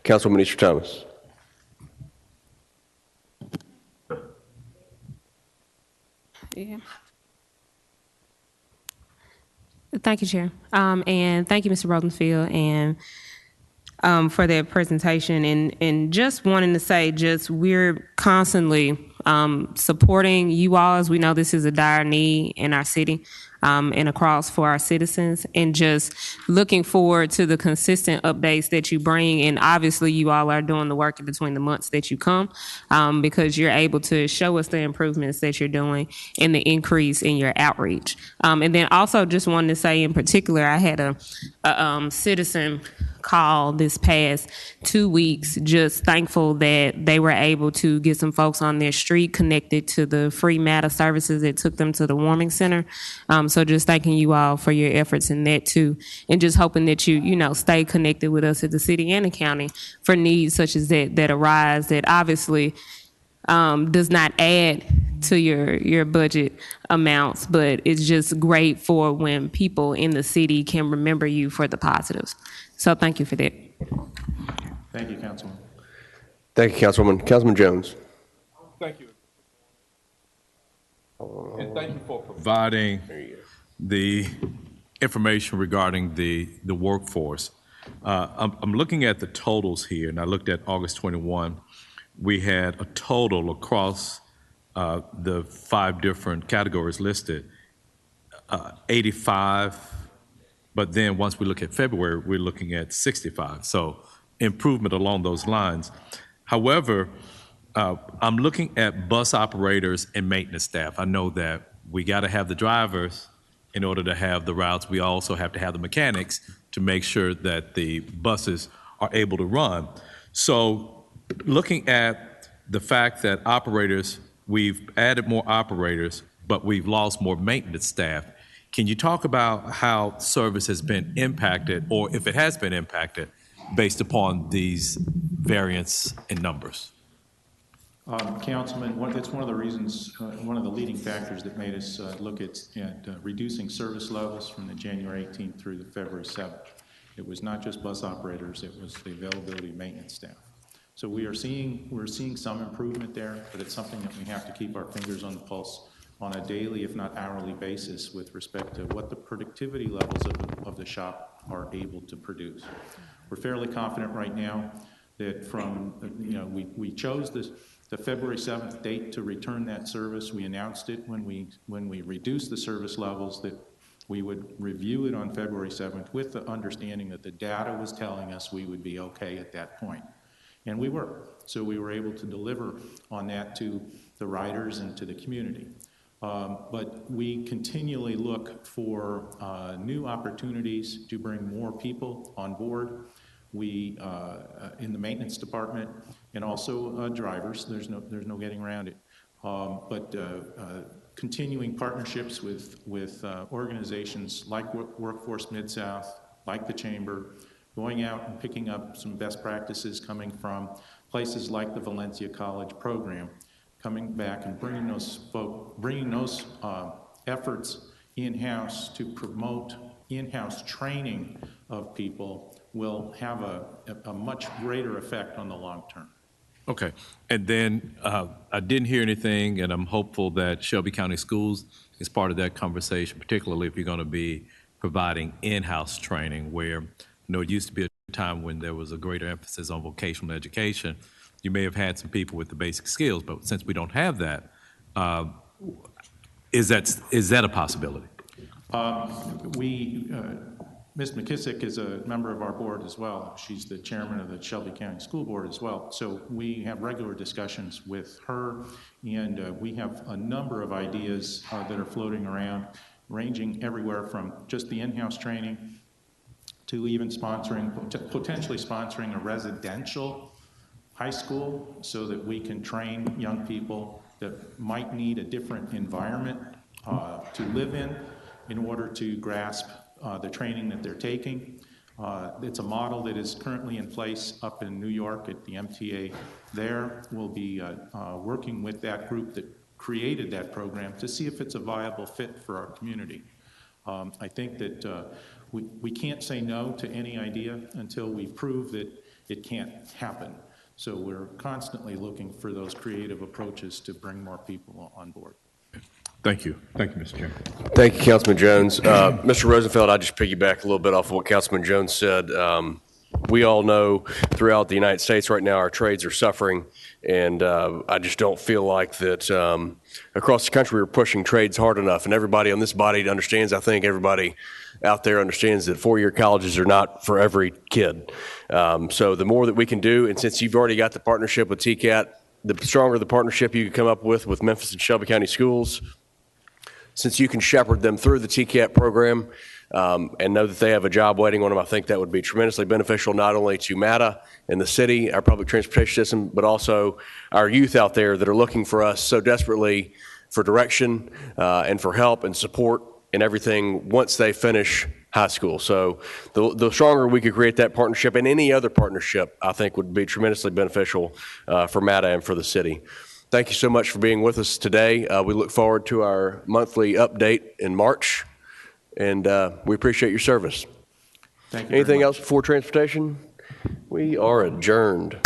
Councilwoman Easter Thomas. Yeah. Thank you, Chair. And thank you, Mr. Rosenfield, and for their presentation. And just wanting to say, we're constantly supporting you all, as we know this is a dire need in our city and across for our citizens, and just looking forward to the consistent updates that you bring. And obviously you all are doing the work in between the months that you come, because you're able to show us the improvements that you're doing and the increase in your outreach. And then also just wanted to say in particular, I had a citizen call this past 2 weeks, just thankful that they were able to get some folks on their street connected to the free MATA services that took them to the warming center. So just thanking you all for your efforts in that too, and just hoping that you stay connected with us at the city and the county for needs such as that arise, that obviously does not add to your budget amounts, but it's just great for when people in the city can remember you for the positives. So thank you for that. Thank you, Councilman. Thank you, Councilwoman. Councilman Jones. Thank you. And thank you for providing the information regarding the workforce. I'm looking at the totals here, and I looked at August 21. We had a total across the 5 different categories listed, 85, but then once we look at February, we're looking at 65. So improvement along those lines. However, I'm looking at bus operators and maintenance staff. I know that we got to have the drivers in order to have the routes. We also have to have the mechanics to make sure that the buses are able to run. So looking at the fact that operators, we've added more operators, but we've lost more maintenance staff. Can you talk about how service has been impacted, or if it has been impacted, based upon these variants in numbers? Councilman, it's one of the reasons, one of the leading factors that made us look at reducing service levels from the January 18th through the February 7th. It was not just bus operators, it was the availability of maintenance staff. So we're seeing some improvement there, but it's something that we have to keep our fingers on the pulse on a daily, if not hourly basis with respect to what the productivity levels of the shop are able to produce. We're fairly confident right now that we chose the February 7th date to return that service. We announced it when we reduced the service levels, that we would review it on February 7th with the understanding that the data was telling us we would be okay at that point. And we were. So we were able to deliver on that to the riders and to the community. But we continually look for new opportunities to bring more people on board. We, in the maintenance department, and also drivers, there's no getting around it. But continuing partnerships with organizations like Workforce Mid-South, like the Chamber, going out and picking up some best practices coming from places like the Valencia College program, coming back and bringing those efforts in-house to promote in-house training of people will have a much greater effect on the long term. Okay. And then I didn't hear anything, and I'm hopeful that Shelby County Schools is part of that conversation, particularly if you're going to be providing in-house training where, it used to be a time when there was a greater emphasis on vocational education. You may have had some people with the basic skills, but since we don't have that, is that a possibility? Ms. McKissick is a member of our board as well. She's the chairman of the Shelby County School Board as well. So we have regular discussions with her, and we have a number of ideas that are floating around, ranging everywhere from just the in-house training to even potentially sponsoring a residential high school so that we can train young people that might need a different environment to live in order to grasp the training that they're taking. It's a model that is currently in place up in New York at the MTA there. We'll be working with that group that created that program to see if it's a viable fit for our community. I think that we can't say no to any idea until we prove that it can't happen. So we're constantly looking for those creative approaches to bring more people on board. Thank you. Thank you, Mr. Chairman. Thank you, Councilman Jones. Mr. Rosenfeld, I'll just piggyback a little bit off of what Councilman Jones said. We all know throughout the United States right now our trades are suffering, and I just don't feel like that across the country we're pushing trades hard enough, and everybody on this body understands, I think everybody out there understands that four-year colleges are not for every kid. So the more that we can do, and since you've already got the partnership with TCAT, the stronger the partnership you can come up with Memphis and Shelby County Schools, since you can shepherd them through the TCAT program and know that they have a job waiting on them, I think that would be tremendously beneficial not only to MATA and the city, our public transportation system, but also our youth out there that are looking for us so desperately for direction and for help and support and everything once they finish high school. So the stronger we could create that partnership, and any other partnership, I think would be tremendously beneficial for MATA and for the city. Thank you so much for being with us today. We look forward to our monthly update in March, and we appreciate your service. Thank you. Anything else before transportation? We are adjourned.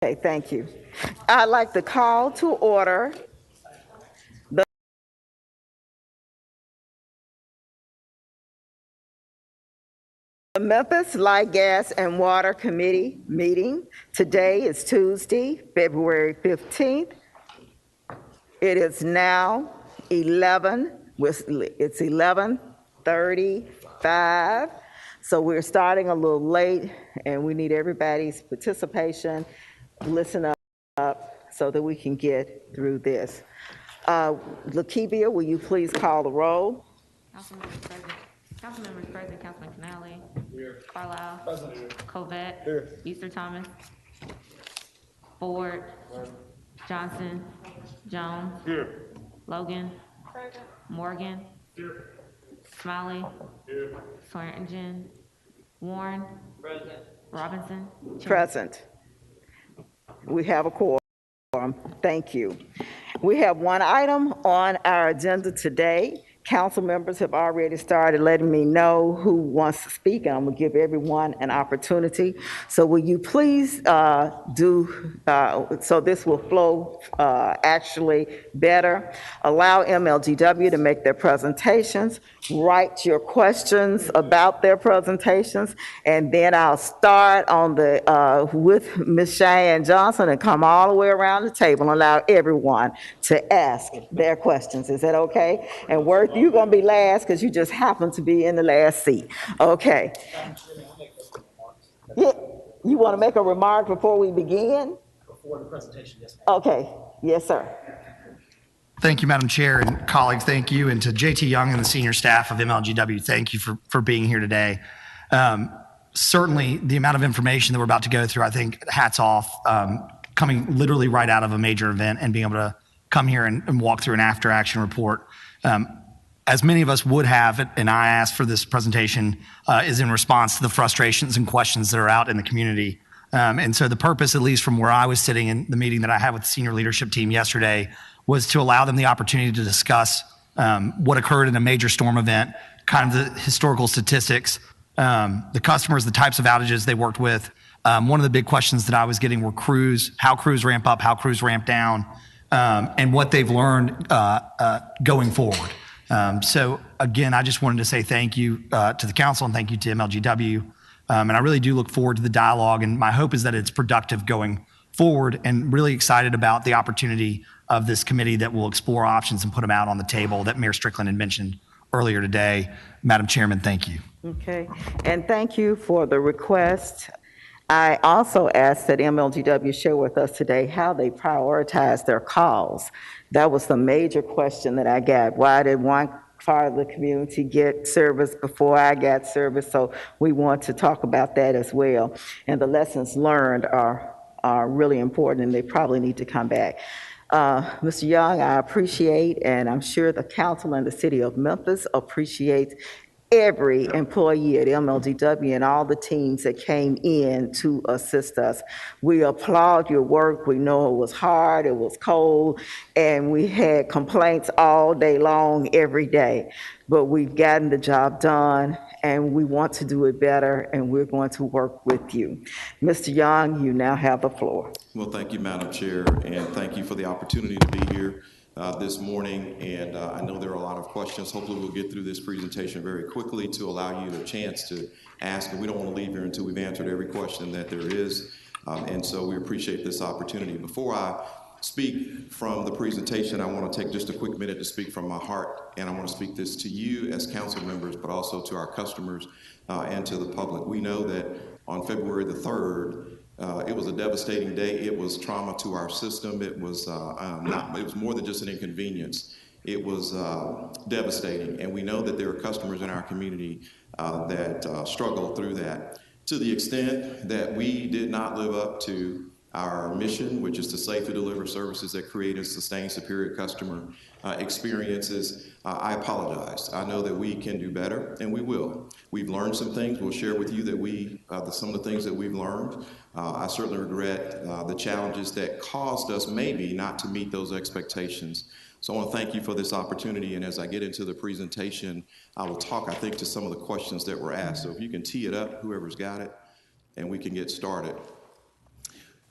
Okay, thank you. I'd like to call to order the Memphis Light, Gas, and Water Committee meeting. Today is Tuesday, February 15th. It is now 11:35. So we're starting a little late, and we need everybody's participation. Listen up so that we can get through this. Lakivia, will you please call the roll? Councilmembers present, Councilman Canale. Here. Carlisle. Present. Covette. Here. Easter Thomas. Ford. Here. Johnson. Jones. Here. Logan. Present. Morgan. Here. Smiley. Here. Swearingen. Warren. Present. Robinson. Present. We have a quorum. Thank you. We have one item on our agenda today. Council members have already started letting me know who wants to speak, and I'm gonna give everyone an opportunity. So will you please so this will flow actually better. Allow MLGW to make their presentations, write your questions about their presentations, and then I'll start on with Ms. Cheyenne Johnson and come all the way around the table and allow everyone to ask their questions. Is that okay? And Worth, you're gonna be last because you just happen to be in the last seat. Okay. Yeah, you want to make a remark before we begin? Before the presentation, yes, ma'am. Okay, yes, sir. Thank you, Madam Chair, and colleagues, thank you. And to JT Young and the senior staff of MLGW, thank you for being here today. Certainly, the amount of information that we're about to go through, I think, hats off, coming literally right out of a major event and being able to come here and walk through an after-action report. As many of us would have, and I asked for this presentation, is in response to the frustrations and questions that are out in the community. And so the purpose, at least from where I was sitting in the meeting that I had with the senior leadership team yesterday, was to allow them the opportunity to discuss what occurred in a major storm event, kind of the historical statistics, the customers, the types of outages they worked with. One of the big questions that I was getting were crews, how crews ramp up, how crews ramp down, and what they've learned going forward. So again, I just wanted to say thank you to the council and thank you to MLGW. And I really do look forward to the dialogue, and my hope is that it's productive going forward, and really excited about the opportunity of this committee that will explore options and put them out on the table that Mayor Strickland had mentioned earlier today. Madam Chairman, thank you. Okay, and thank you for the request. I also asked that MLGW share with us today how they prioritize their calls. That was the major question that I got. Why did one part of the community get service before I got service? So we want to talk about that as well. And the lessons learned are really important, and they probably need to come back. Mr. Young, I appreciate, and I'm sure the council and the city of Memphis appreciates every employee at MLGW and all the teams that came in to assist us. We applaud your work. We know it was hard, it was cold, and we had complaints all day long, every day. But we've gotten the job done, and we want to do it better, and we're going to work with you. Mr. Young, you now have the floor. Well, thank you, Madam Chair, and thank you for the opportunity to be here this morning. And I know there are a lot of questions. Hopefully we'll get through this presentation very quickly to allow you a chance to ask, and we don't want to leave here until we've answered every question that there is. And so we appreciate this opportunity. Before I speak from the presentation, I want to take just a quick minute to speak from my heart, and I want to speak this to you as council members, but also to our customers and to the public. We know that on February the 3rd, it was a devastating day. It was trauma to our system. It was it was more than just an inconvenience. It was devastating, and we know that there are customers in our community that struggle through that. To the extent that we did not live up to our mission, which is to safely deliver services that create and sustain superior customer experiences, I apologize. I know that we can do better, and we will. We've learned some things. We'll share with you that some of the things that we've learned. I certainly regret the challenges that caused us maybe not to meet those expectations. So I want to thank you for this opportunity, and as I get into the presentation, I will talk, I think, to some of the questions that were asked. So if you can tee it up, whoever's got it, and we can get started.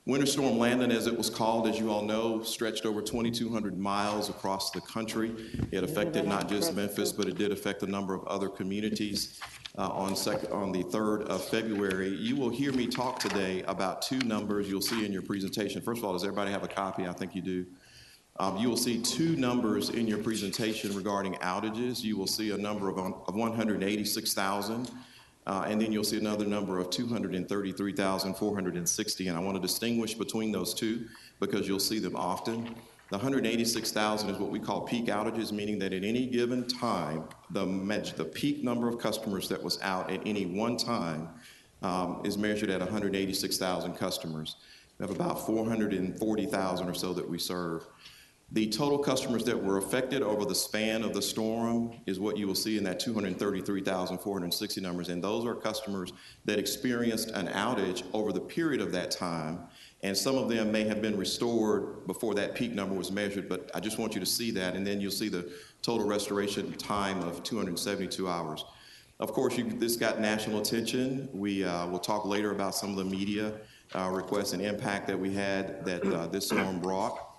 Winter Storm Landon, as it was called, as you all know, stretched over 2,200 miles across the country. It affected not just Memphis, but it did affect a number of other communities. On the 3rd of February, you will hear me talk today about two numbers you'll see in your presentation. First of all, does everybody have a copy? I think you do. You will see two numbers in your presentation regarding outages. You will see a number of 186,000. And then you'll see another number of 233,460. And I want to distinguish between those two because you'll see them often. The 186,000 is what we call peak outages, meaning that at any given time, the peak number of customers that was out at any one time is measured at 186,000 customers. We have about 440,000 or so that we serve. The total customers that were affected over the span of the storm is what you will see in that 233,460 numbers. And those are customers that experienced an outage over the period of that time. And some of them may have been restored before that peak number was measured, but I just want you to see that. And then you'll see the total restoration time of 272 hours. Of course, this got national attention. We will talk later about some of the media requests and impact that we had that this storm brought.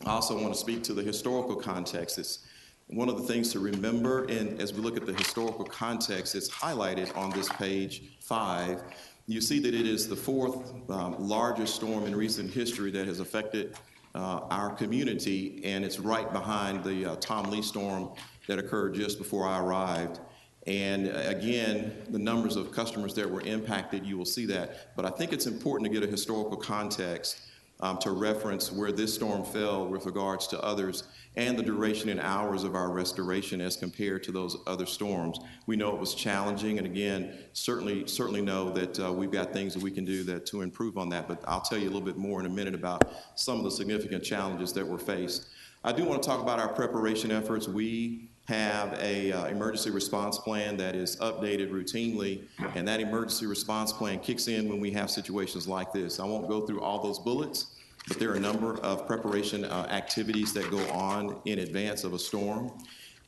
I also want to speak to the historical context. It's one of the things to remember, and as we look at the historical context, it's highlighted on this page 5. You see that it is the 4th largest storm in recent history that has affected our community, and it's right behind the Tom Lee storm that occurred just before I arrived. And again, the numbers of customers that were impacted, you will see that. But I think it's important to get a historical context to reference where this storm fell with regards to others and the duration in hours of our restoration as compared to those other storms. We know it was challenging, and again, certainly know that we've got things that we can do to improve on that, but I'll tell you a little bit more in a minute about some of the significant challenges that were faced. I do want to talk about our preparation efforts. We have a emergency response plan that is updated routinely, and that emergency response plan kicks in when we have situations like this. I won't go through all those bullets, but there are a number of preparation activities that go on in advance of a storm.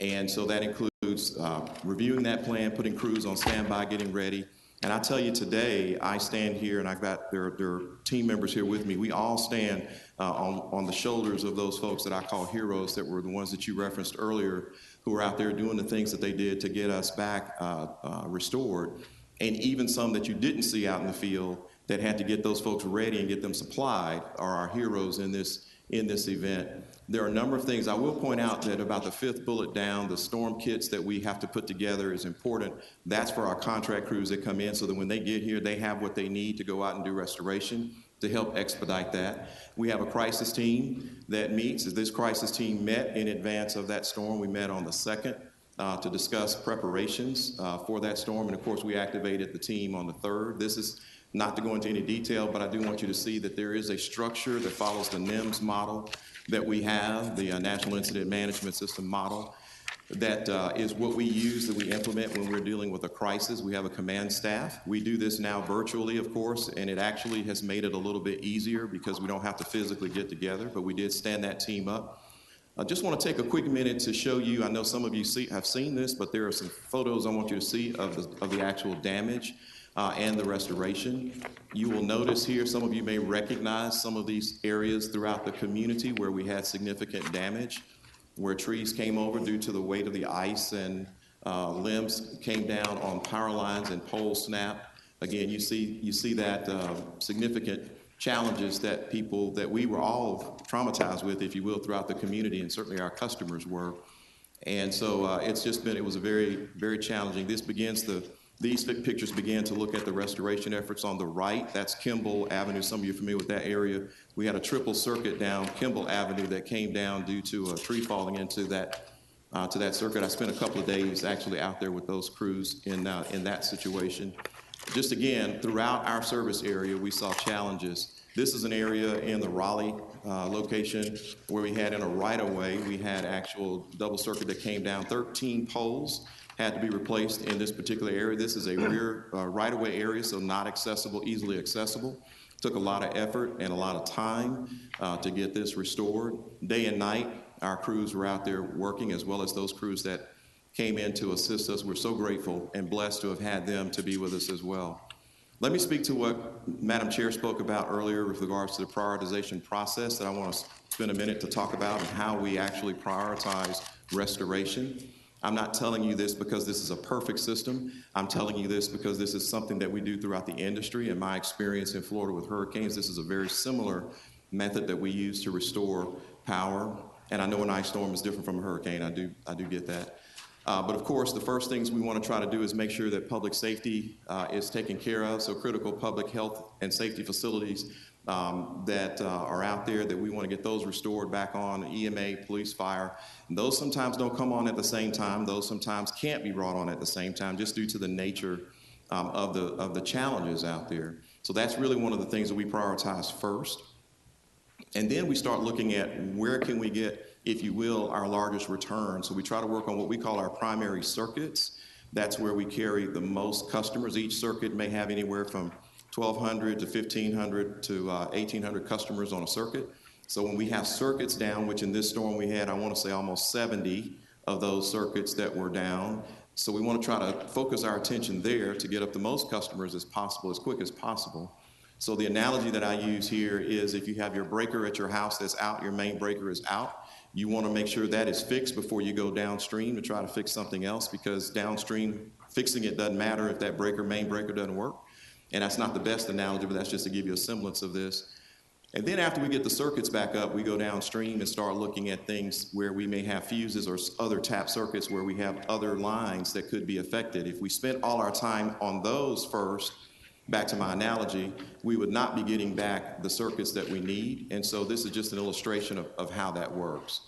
And so that includes reviewing that plan, putting crews on standby, getting ready. And I tell you today, I stand here, and there are team members here with me. We all stand on the shoulders of those folks that I call heroes, that were the ones that you referenced earlier, who were out there doing the things that they did to get us back restored. And even some that you didn't see out in the field that had to get those folks ready and get them supplied are our heroes in this event. There are a number of things. I will point out that about the 5th bullet down, the storm kits that we have to put together is important. That's for our contract crews that come in so that when they get here, they have what they need to go out and do restoration to help expedite that. We have a crisis team that meets. This crisis team met in advance of that storm. We met on the 2nd to discuss preparations for that storm. And of course, we activated the team on the 3rd. This is not to go into any detail, but I do want you to see that there is a structure that follows the NIMS model that we have, the National Incident Management System model. That is what we use, that we implement when we're dealing with a crisis. We have a command staff. We do this now virtually, of course, and it actually has made it a little bit easier because we don't have to physically get together, but we did stand that team up. I just want to take a quick minute to show you, I know some of you have seen this, but there are some photos I want you to see of the actual damage and the restoration. You will notice here, some of you may recognize some of these areas throughout the community where we had significant damage, where trees came over due to the weight of the ice and limbs came down on power lines and poles snapped. Again, you see that significant challenges that we were all traumatized with, if you will, throughout the community, and certainly our customers were. And so it was a very, very challenging. These pictures began to look at the restoration efforts on the right. That's Kimball Avenue. Some of you are familiar with that area. We had a triple circuit down Kimball Avenue that came down due to a tree falling into that circuit. I spent a couple of days actually out there with those crews in that situation. Just again, throughout our service area, we saw challenges. This is an area in the Raleigh location where we had in a right-of-way, we had actual double circuit that came down. 13 poles had to be replaced in this particular area. This is a rear right-of-way area, so not accessible, easily accessible. Took a lot of effort and a lot of time to get this restored. Day and night, our crews were out there working, as well as those crews that came in to assist us. We're so grateful and blessed to have had them to be with us as well. Let me speak to what Madam Chair spoke about earlier with regards to the prioritization process that I want to spend a minute to talk about and how we actually prioritize restoration. I'm not telling you this because this is a perfect system. I'm telling you this because this is something that we do throughout the industry. In my experience in Florida with hurricanes, this is a very similar method that we use to restore power. And I know an ice storm is different from a hurricane. I do get that. But of course, the first things we want to try to do is make sure that public safety is taken care of. So critical public health and safety facilities that are out there, that we want to get those restored back on, EMA, police, fire. And those sometimes don't come on at the same time. Those sometimes can't be brought on at the same time just due to the nature of the challenges out there. So that's really one of the things that we prioritize first. And then we start looking at where can we get, if you will, our largest return. So we try to work on what we call our primary circuits. That's where we carry the most customers. Each circuit may have anywhere from 1,200 to 1,500 to 1,800 customers on a circuit. So when we have circuits down, which in this storm we had, I want to say almost 70 of those circuits that were down. So we want to try to focus our attention there to get up the most customers as possible, as quick as possible. So the analogy that I use here is if you have your breaker at your house that's out, your main breaker is out, you want to make sure that is fixed before you go downstream to try to fix something else, because downstream fixing it doesn't matter if that main breaker doesn't work. And that's not the best analogy, but that's just to give you a semblance of this. And then after we get the circuits back up, we go downstream and start looking at things where we may have fuses or other tap circuits where we have other lines that could be affected. If we spent all our time on those first, back to my analogy, we would not be getting back the circuits that we need. And so this is just an illustration of how that works.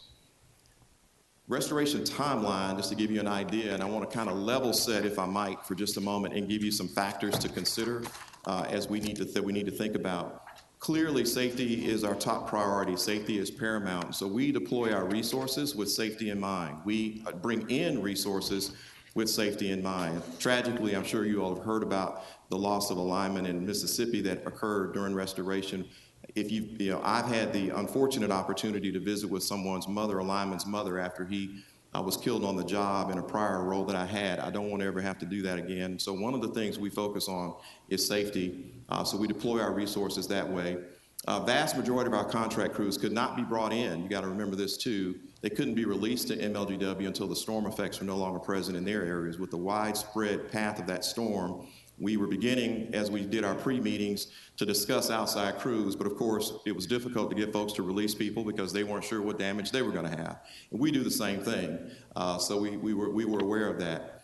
Restoration timeline, just to give you an idea, and I want to kind of level set, if I might, for just a moment and give you some factors to consider as we need to think about. Clearly, safety is our top priority. Safety is paramount. So we deploy our resources with safety in mind. We bring in resources with safety in mind. Tragically, I'm sure you all have heard about the loss of a lineman in Mississippi that occurred during restoration. I've had the unfortunate opportunity to visit with someone's mother, a lineman's mother, after he was killed on the job in a prior role that I had. I don't want to ever have to do that again. So one of the things we focus on is safety. So we deploy our resources that way. Vast majority of our contract crews could not be brought in. You got to remember this too. They couldn't be released to MLGW until the storm effects were no longer present in their areas. With the widespread path of that storm, we were beginning, as we did our pre-meetings, to discuss outside crews, but of course, it was difficult to get folks to release people because they weren't sure what damage they were going to have. And we do the same thing, so we were aware of that.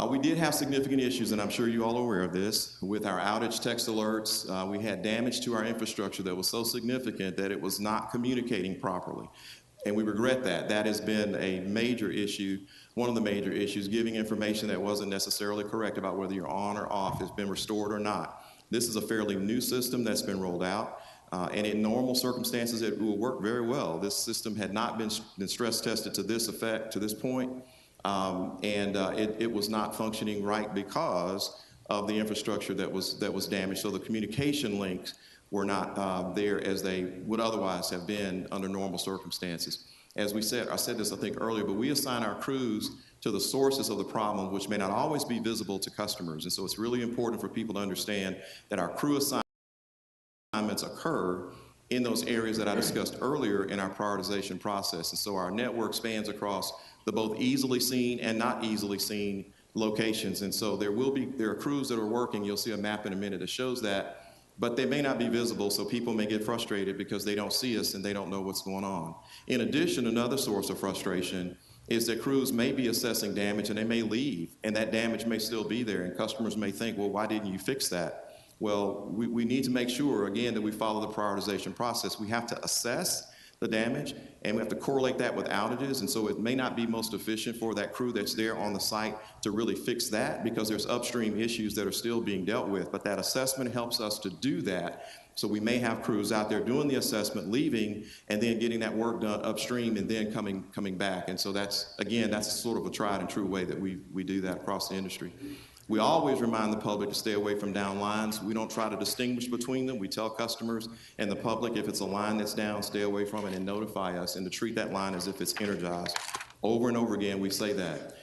We did have significant issues, and I'm sure you all are aware of this, with our outage text alerts. We had damage to our infrastructure that was so significant that it was not communicating properly. And we regret that. That has been a major issue, one of the major issues, giving information that wasn't necessarily correct about whether you're on or off has been restored or not. This is a fairly new system that's been rolled out, and in normal circumstances, it will work very well. This system had not been stress tested to this effect, to this point, and it was not functioning right because of the infrastructure that was damaged. So the communication links were not there as they would otherwise have been under normal circumstances. As we said, I said this I think earlier, but we assign our crews to the sources of the problem, which may not always be visible to customers. And so it's really important for people to understand that our crew assignments occur in those areas that I discussed earlier in our prioritization process. And so our network spans across the both easily seen and not easily seen locations. And so there are crews that are working. You'll see a map in a minute that shows that, but they may not be visible, so people may get frustrated because they don't see us and they don't know what's going on. In addition, another source of frustration is that crews may be assessing damage and they may leave, and that damage may still be there, and customers may think, well, why didn't you fix that? Well, we need to make sure, again, that we follow the prioritization process. We have to assess the damage, and we have to correlate that with outages, and so it may not be most efficient for that crew that's there on the site to really fix that because there's upstream issues that are still being dealt with, but that assessment helps us to do that. So we may have crews out there doing the assessment, leaving, and then getting that work done upstream and then coming back. And so that's sort of a tried and true way that we do that across the industry. We always remind the public to stay away from down lines. We don't try to distinguish between them. We tell customers and the public if it's a line that's down, stay away from it and notify us, and to treat that line as if it's energized. Over and over again, we say that.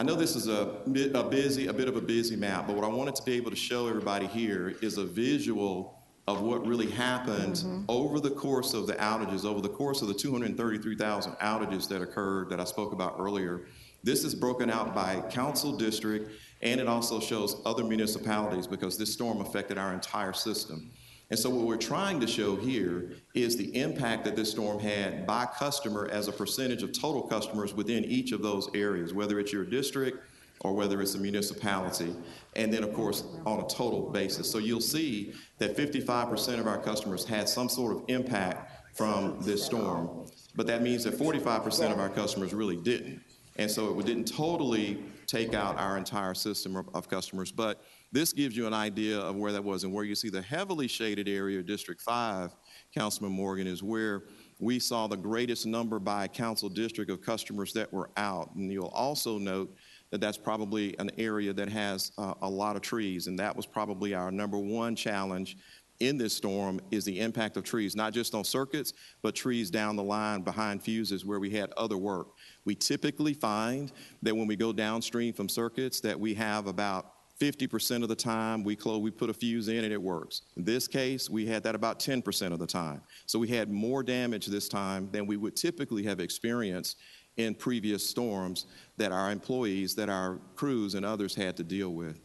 I know this is a bit of a busy map, but what I wanted to be able to show everybody here is a visual of what really happened over the course of the outages, over the course of the 233,000 outages that occurred that I spoke about earlier. This is broken out by council district, and it also shows other municipalities because this storm affected our entire system. And so what we're trying to show here is the impact that this storm had by customer as a percentage of total customers within each of those areas, whether it's your district or whether it's a municipality, and then of course on a total basis. So you'll see that 55% of our customers had some sort of impact from this storm, but that means that 45% of our customers really didn't. And so it didn't totally take out our entire system of customers, but this gives you an idea of where that was. And where you see the heavily shaded area, District 5, Councilman Morgan, is where we saw the greatest number by council district of customers that were out. And you'll also note that that's probably an area that has a lot of trees, and that was probably our #1 challenge in this storm, is the impact of trees, not just on circuits, but trees down the line behind fuses where we had other work. We typically find that when we go downstream from circuits that we have about 50% of the time we put a fuse in and it works. In this case, we had that about 10% of the time. So we had more damage this time than we would typically have experienced in previous storms that our employees, that our crews and others had to deal with.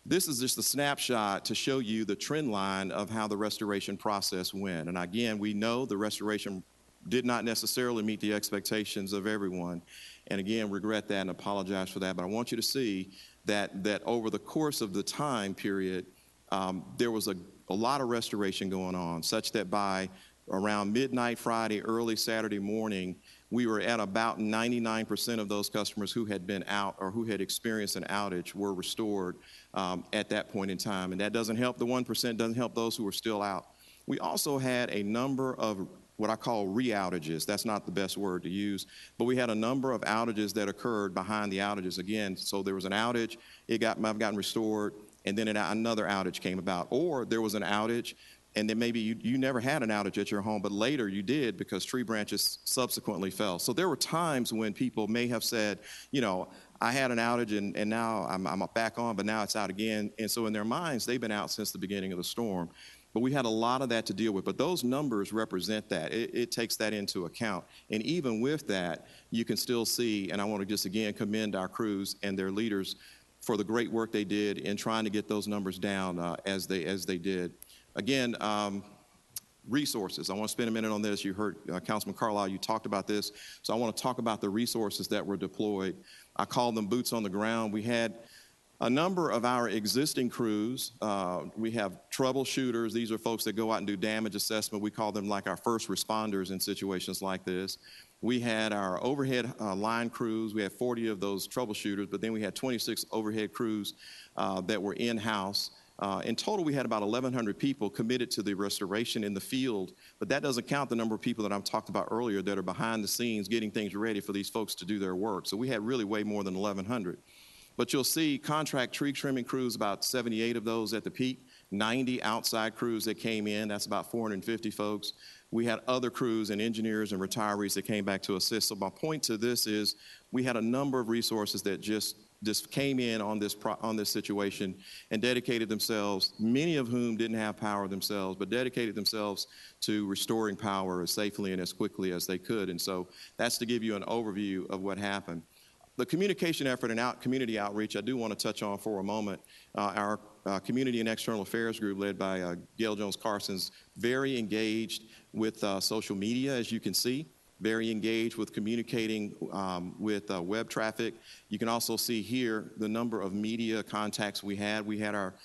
This is just a snapshot to show you the trend line of how the restoration process went. And again, we know the restoration did not necessarily meet the expectations of everyone. And again, regret that and apologize for that. But I want you to see that over the course of the time period, there was a lot of restoration going on, such that by around midnight Friday, early Saturday morning, we were at about 99% of those customers who had been out or who had experienced an outage were restored at that point in time. And that doesn't help the 1%, doesn't help those who are still out. We also had a number of what I call re-outages. That's not the best word to use, but we had a number of outages that occurred behind the outages. Again, so there was an outage, might have gotten restored, and then another outage came about. Or there was an outage, and then maybe you never had an outage at your home, but later you did because tree branches subsequently fell. So there were times when people may have said, you know, I had an outage and now I'm back on, but now it's out again. And so in their minds, they've been out since the beginning of the storm. But we had a lot of that to deal with. But those numbers represent that. It takes that into account. And even with that, you can still see, and I want to just again commend our crews and their leaders for the great work they did in trying to get those numbers down as they did. Again, resources. I want to spend a minute on this. You heard Councilman Carlisle, you talked about this. So I want to talk about the resources that were deployed. I call them boots on the ground. We had a number of our existing crews. We have troubleshooters. These are folks that go out and do damage assessment. We call them like our first responders in situations like this. We had our overhead line crews. We had 40 of those troubleshooters, but then we had 26 overhead crews that were in-house. In total, we had about 1,100 people committed to the restoration in the field, but that doesn't count the number of people that I've talked about earlier that are behind the scenes getting things ready for these folks to do their work. So we had really way more than 1,100. But you'll see contract tree trimming crews, about 78 of those at the peak, 90 outside crews that came in, that's about 450 folks. We had other crews and engineers and retirees that came back to assist. So my point to this is we had a number of resources that just came in on this situation and dedicated themselves, many of whom didn't have power themselves, but dedicated themselves to restoring power as safely and as quickly as they could. And so that's to give you an overview of what happened. The communication effort and community outreach, I do want to touch on for a moment. Our Community and External Affairs group led by Gail Jones-Carson's very engaged with social media, as you can see, very engaged with communicating with web traffic. You can also see here the number of media contacts we had. We had our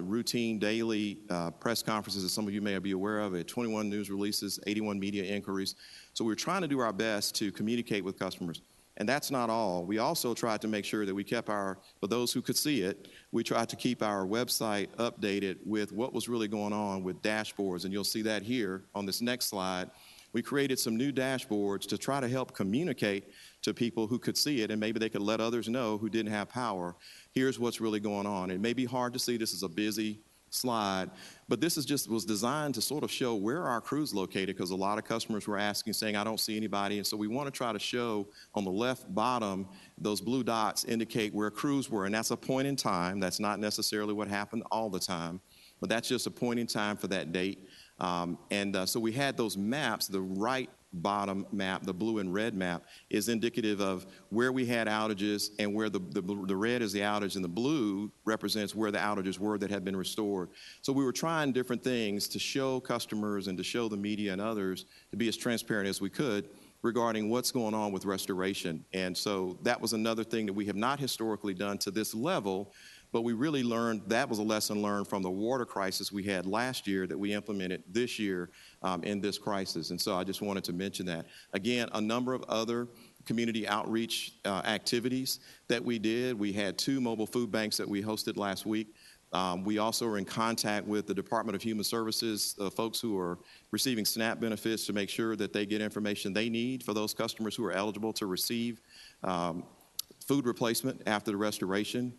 routine daily press conferences, as some of you may be aware of, at 21 news releases, 81 media inquiries. So we're trying to do our best to communicate with customers. And that's not all. We also tried to make sure that we kept for those who could see it, we tried to keep our website updated with what was really going on with dashboards. And you'll see that here on this next slide. We created some new dashboards to try to help communicate to people who could see it, and maybe they could let others know who didn't have power. Here's what's really going on. It may be hard to see. This is a busy slide. But this was designed to sort of show where our crews located, because a lot of customers were asking, saying, I don't see anybody. And so we want to try to show on the left bottom, those blue dots indicate where crews were. And that's a point in time. That's not necessarily what happened all the time, but that's just a point in time for that date. So we had those maps. The right bottom map, the blue and red map, is indicative of where we had outages, and where the red is the outage and the blue represents where the outages were that had been restored. So we were trying different things to show customers and to show the media and others to be as transparent as we could regarding what's going on with restoration. And so that was another thing that we have not historically done to this level, but we really learned, that was a lesson learned from the water crisis we had last year that we implemented this year in this crisis. And so I just wanted to mention that. Again, a number of other community outreach activities that we did. We had 2 mobile food banks that we hosted last week. We also are in contact with the Department of Human Services, folks who are receiving SNAP benefits, to make sure that they get information they need for those customers who are eligible to receive food replacement after the restoration.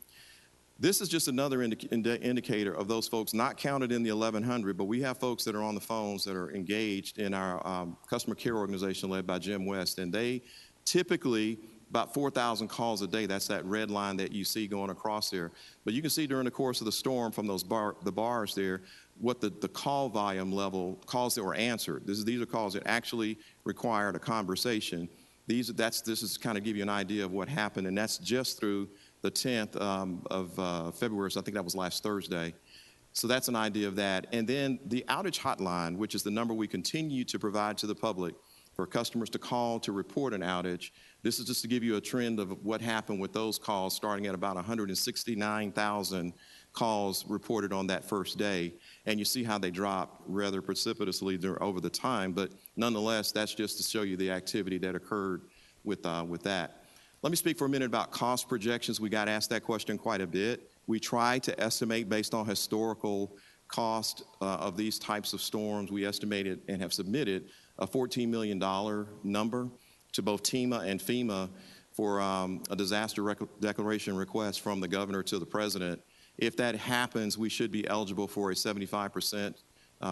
This is just another indicator of those folks not counted in the 1,100, but we have folks that are on the phones that are engaged in our customer care organization led by Jim West, and they typically about 4,000 calls a day. That's that red line that you see going across there. But you can see during the course of the storm from those the bars there, what the call volume level, calls that were answered. These are calls that actually required a conversation. This is kind of give you an idea of what happened, and that's just through the 10th of February, so I think that was last Thursday. So that's an idea of that. And then the outage hotline, which is the number we continue to provide to the public for customers to call to report an outage. This is just to give you a trend of what happened with those calls, starting at about 169,000 calls reported on that first day. And you see how they dropped rather precipitously over the time. But nonetheless, that's just to show you the activity that occurred with that. Let me speak for a minute about cost projections. We got asked that question quite a bit. We try to estimate based on historical cost of these types of storms. We estimated and have submitted a $14 million number to both TEMA and FEMA for a disaster declaration request from the governor to the president. If that happens, we should be eligible for a 75%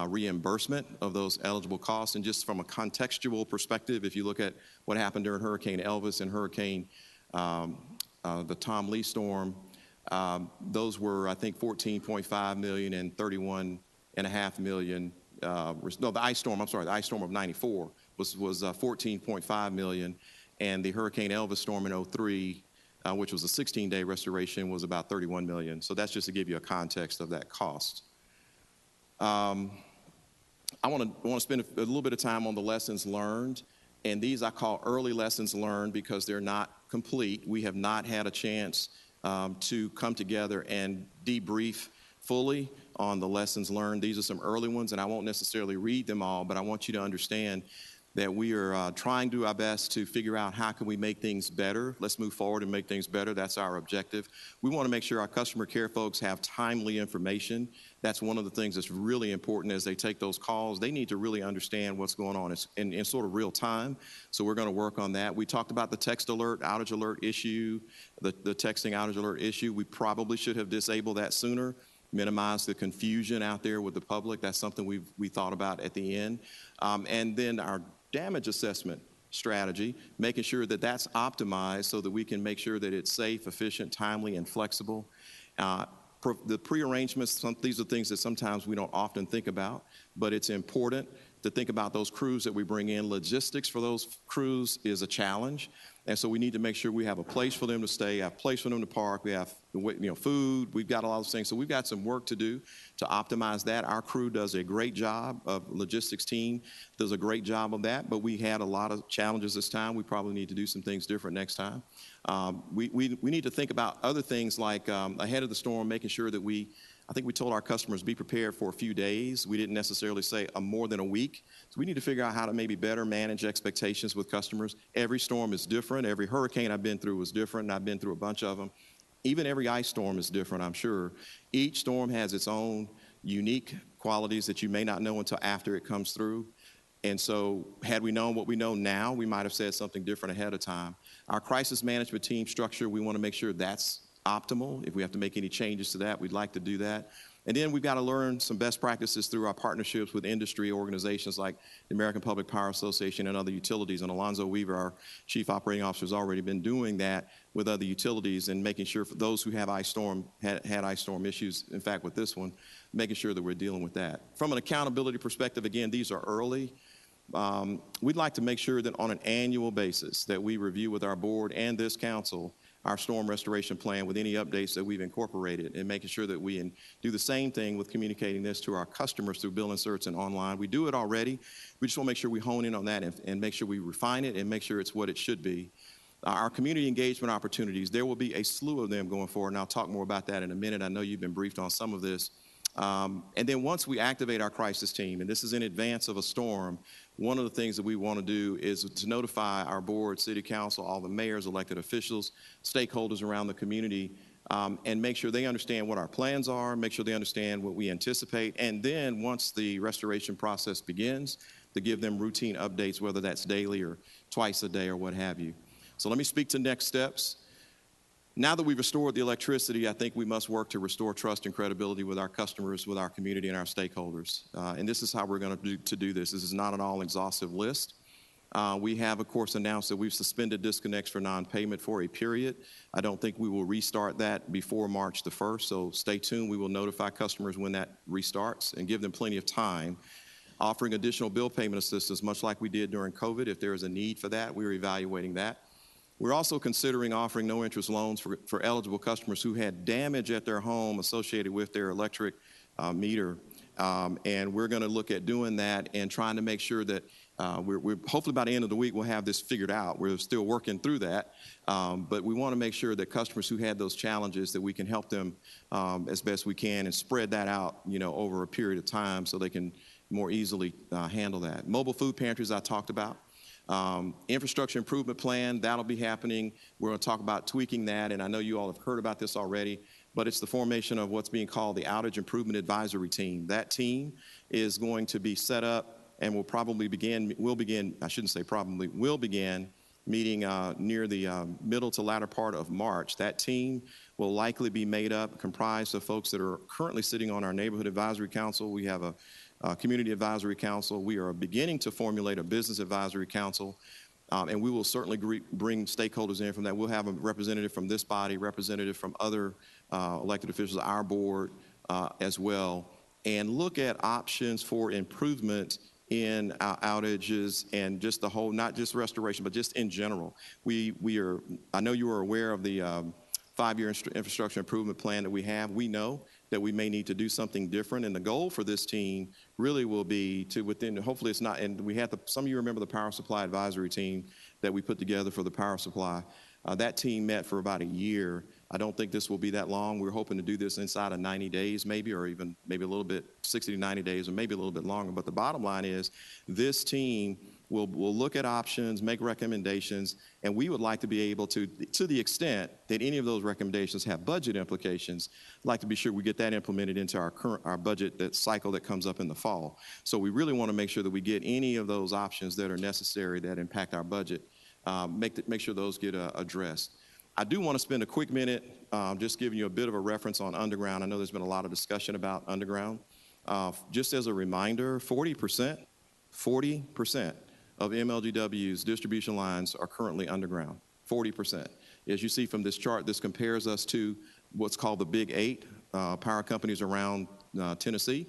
reimbursement of those eligible costs. And just from a contextual perspective, if you look at what happened during Hurricane Elvis and Hurricane, the Tom Lee storm, those were, I think, $14.5 million and $31.5 million. No, the ice storm, I'm sorry, the ice storm of 94 was $14.5 million. And the Hurricane Elvis storm in 03, which was a 16-day restoration, was about $31 million. So that's just to give you a context of that cost. I want to spend a little bit of time on the lessons learned, and these I call early lessons learned because they're not complete. We have not had a chance to come together and debrief fully on the lessons learned. These are some early ones, and I won't necessarily read them all, but I want you to understand that we are trying to do our best to figure out how can we make things better. Let's move forward and make things better. That's our objective. We want to make sure our customer care folks have timely information. That's one of the things that's really important as they take those calls. They need to really understand what's going on in sort of real time. So we're going to work on that. We talked about the text alert, outage alert issue, the texting outage alert issue. We probably should have disabled that sooner, minimize the confusion out there with the public. That's something we thought about at the end. And then our damage assessment strategy, making sure that that's optimized so that we can make sure that it's safe, efficient, timely, and flexible. The prearrangements, these are things that sometimes we don't often think about, but it's important to think about those crews that we bring in. Logistics for those crews is a challenge, and so we need to make sure we have a place for them to stay, a place for them to park, we have food, we've got a lot of things. So we've got some work to do to optimize that. Our crew does a great job, logistics team does a great job of that, but we had a lot of challenges this time. We probably need to do some things different next time. We need to think about other things like ahead of the storm, making sure that I think we told our customers be prepared for a few days. We didn't necessarily say more than a week. So we need to figure out how to maybe better manage expectations with customers. Every storm is different. Every hurricane I've been through was different, and I've been through a bunch of them. Even every ice storm is different, I'm sure. Each storm has its own unique qualities that you may not know until after it comes through. And so had we known what we know now, we might have said something different ahead of time. Our crisis management team structure, we want to make sure that's optimal. If we have to make any changes to that, we'd like to do that. And then we've got to learn some best practices through our partnerships with industry organizations like the American Public Power Association and other utilities. And Alonzo Weaver, our Chief Operating Officer, has already been doing that with other utilities and making sure for those who have ice storm, had ice storm issues, in fact, with this one, making sure that we're dealing with that. From an accountability perspective, again, these are early. We'd like to make sure that on an annual basis that we review with our board and this council our storm restoration plan with any updates that we've incorporated, and making sure that we do the same thing with communicating this to our customers through bill inserts and online. We do it already. We just want to make sure we hone in on that and make sure we refine it and make sure it's what it should be. Our community engagement opportunities, there will be a slew of them going forward, and I'll talk more about that in a minute. I know you've been briefed on some of this. And then once we activate our crisis team, and this is in advance of a storm, one of the things that we want to do is to notify our board, city council, all the mayors, elected officials, stakeholders around the community, and make sure they understand what our plans are, make sure they understand what we anticipate, and then once the restoration process begins, to give them routine updates, whether that's daily or twice a day or what have you. So let me speak to next steps. Now that we've restored the electricity, I think we must work to restore trust and credibility with our customers, with our community, and our stakeholders. And this is how we're going to do this. This is not an all-exhaustive list. We have, of course, announced that we've suspended disconnects for non-payment for a period. I don't think we will restart that before March the 1st, so stay tuned. We will notify customers when that restarts and give them plenty of time. Offering additional bill payment assistance, much like we did during COVID. If there is a need for that, we're evaluating that. We're also considering offering no-interest loans for eligible customers who had damage at their home associated with their electric meter. And we're going to look at doing that and trying to make sure that we're hopefully by the end of the week we'll have this figured out. We're still working through that. But we want to make sure that customers who had those challenges, that we can help them as best we can and spread that out, over a period of time so they can more easily handle that. Mobile food pantries I talked about. Infrastructure improvement plan, that'll be happening. We're going to talk about tweaking that, and I know you all have heard about this already, but it's the formation of what's being called the Outage Improvement Advisory Team. That team is going to be set up and will begin meeting near the middle to latter part of March. That team will likely be comprised of folks that are currently sitting on our Neighborhood Advisory Council. We have a Community Advisory Council. We are beginning to formulate a Business Advisory Council, and we will certainly bring stakeholders in from that. We'll have a representative from this body, representative from other elected officials, our board as well, and look at options for improvement in our outages and just the whole, not just restoration, but just in general. I know you are aware of the 5-year infrastructure improvement plan that we have. We know that we may need to do something different, and the goal for this team really will be to hopefully it's not, and we had some of you remember the power supply advisory team that we put together for the power supply. That team met for about a year. I don't think this will be that long. We're hoping to do this inside of 90 days maybe, or even maybe a little bit, 60 to 90 days, or maybe a little bit longer. But the bottom line is this team will look at options, make recommendations, and we would like to be able to the extent that any of those recommendations have budget implications, like to be sure we get that implemented into our budget, that cycle that comes up in the fall. So we really want to make sure that we get any of those options that are necessary that impact our budget, make sure those get addressed. I do want to spend a quick minute just giving you a bit of a reference on underground. I know there's been a lot of discussion about underground. Just as a reminder, 40% of MLGW's distribution lines are currently underground, 40%. As you see from this chart, this compares us to what's called the Big 8 power companies around Tennessee.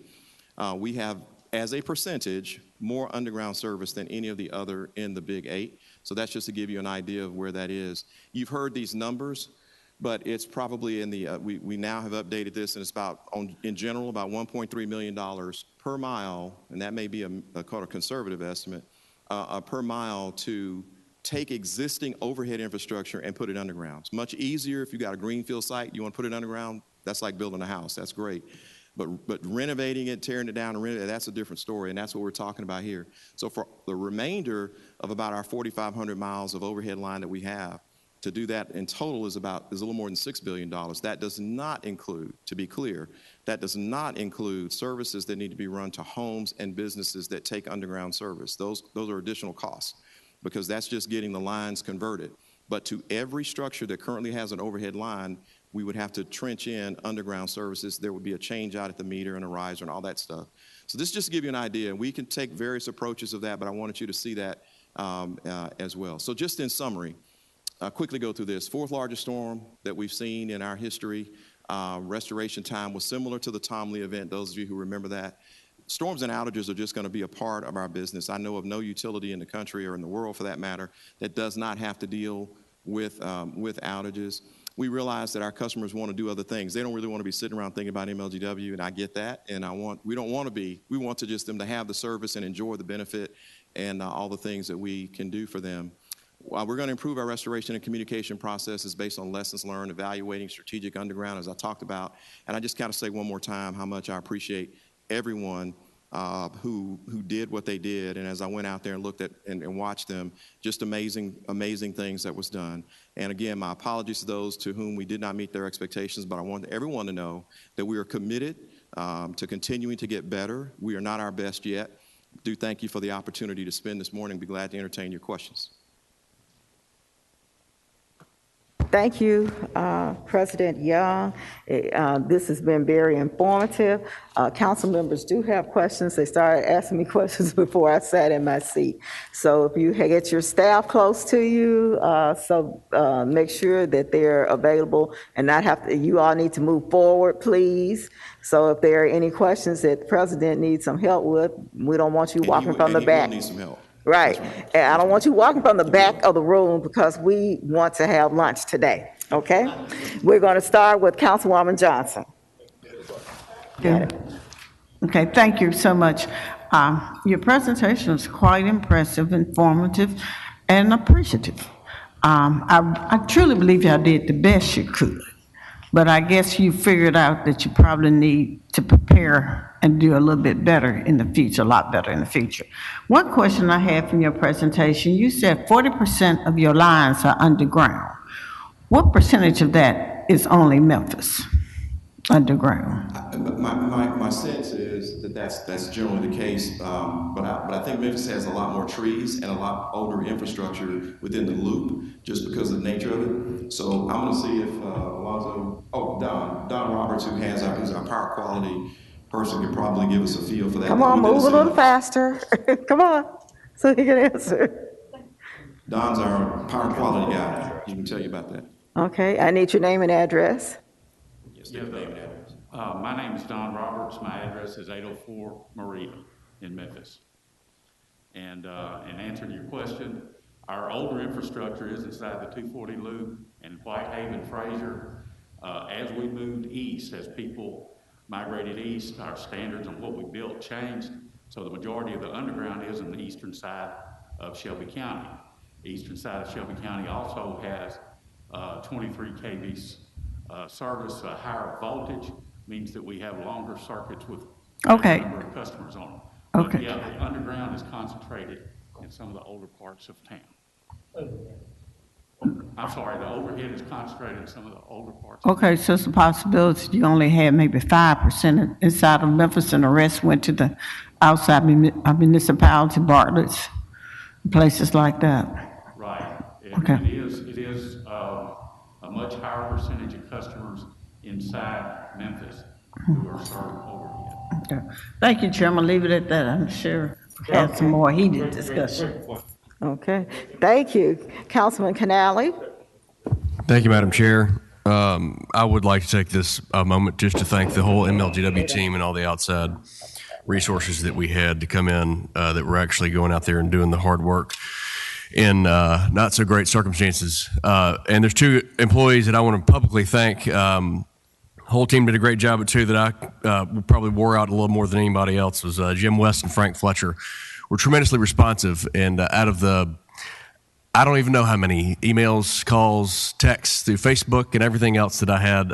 We have, as a percentage, more underground service than any of the other in the Big 8. So that's just to give you an idea of where that is. You've heard these numbers, but it's probably in the, we now have updated this, and it's in general, about $1.3 million per mile, and that may be a conservative estimate, per mile to take existing overhead infrastructure and put it underground. It's much easier if you got a greenfield site, you want to put it underground, that's like building a house, that's great. But renovating it, tearing it down, and that's a different story, and that's what we're talking about here. So for the remainder of about our 4,500 miles of overhead line that we have, to do that in total is a little more than $6 billion. That does not include, to be clear, that does not include services that need to be run to homes and businesses that take underground service. Those are additional costs, because that's just getting the lines converted. But to every structure that currently has an overhead line, we would have to trench in underground services. There would be a change out at the meter and a riser and all that stuff. So this just to give you an idea. We can take various approaches of that, but I wanted you to see that as well. So just in summary, quickly go through this. Fourth largest storm that we've seen in our history. Restoration time was similar to the Tom Lee event, those of you who remember that. Storms and outages are just going to be a part of our business. I know of no utility in the country or in the world, for that matter, that does not have to deal with outages. We realize that our customers want to do other things. They don't really want to be sitting around thinking about MLGW, and I get that. And we don't want to be. We want to just them to have the service and enjoy the benefit and all the things that we can do for them. We're going to improve our restoration and communication processes based on lessons learned, evaluating strategic underground, as I talked about. And I just kind of say one more time how much I appreciate everyone who did what they did. And as I went out there and looked at and watched them, just amazing things that was done. And again, my apologies to those to whom we did not meet their expectations, but I want everyone to know that we are committed to continuing to get better. We are not our best yet. Do thank you for the opportunity to spend this morning. Be glad to entertain your questions. Thank you, President Young. This has been very informative. Council members do have questions. They started asking me questions before I sat in my seat. So if you get your staff close to you, make sure that they're available and not have to, you all need to move forward, please. So if there are any questions that the president needs some help with, we don't want you walking from the back. He will need some help. Right. And I don't want you walking from the back of the room because we want to have lunch today, okay? We're going to start with Councilwoman Johnson. Okay, thank you so much. Your presentation was quite impressive, informative, and appreciative. I truly believe y'all did the best you could, but I guess you figured out that you probably need to prepare and do a little bit better in the future, a lot better in the future. One question I had from your presentation, you said 40% of your lines are underground. What percentage of that is only Memphis underground? My sense is that that's generally the case, but I think Memphis has a lot more trees and a lot older infrastructure within the loop just because of the nature of it. So I'm going to see if Don Roberts, who's our power quality person, can probably give us a feel for that. Come on, move a little faster. Come on, so he can answer. Don's our power quality guy. He can tell you about that. Okay, I need your name and address. Yes, name and address. My name is Don Roberts. My address is 804 Maria in Memphis. And in answering your question, our older infrastructure is inside the 240 loop and Whitehaven, Fraser. As we moved east, as people migrated east, our standards on what we built changed. So the majority of the underground is in the eastern side of Shelby County. The eastern side of Shelby County also has 23 kV service, higher voltage, means that we have longer circuits with a number of customers on them. But yeah, the underground is concentrated in some of the older parts of town. I'm sorry, the overhead is concentrated in some of the older parts. Okay, so it's a possibility you only had maybe 5% inside of Memphis and the rest went to the outside municipality, Bartlett's, places like that. Right. Okay. It is a much higher percentage of customers inside Memphis who are served overhead. Okay. Thank you, Chairman. Leave it at that. I'm sure we'll have some more heated discussion. Okay, thank you. Councilman Canale. Thank you, Madam Chair. I would like to take this moment just to thank the whole MLGW team and all the outside resources that we had to come in that were actually going out there and doing the hard work in not so great circumstances. And there's two employees that I want to publicly thank. The whole team did a great job at two that I probably wore out a little more than anybody else was Jim West and Frank Fletcher. Were tremendously responsive, and out of the, I don't even know how many emails, calls, texts through Facebook and everything else that I had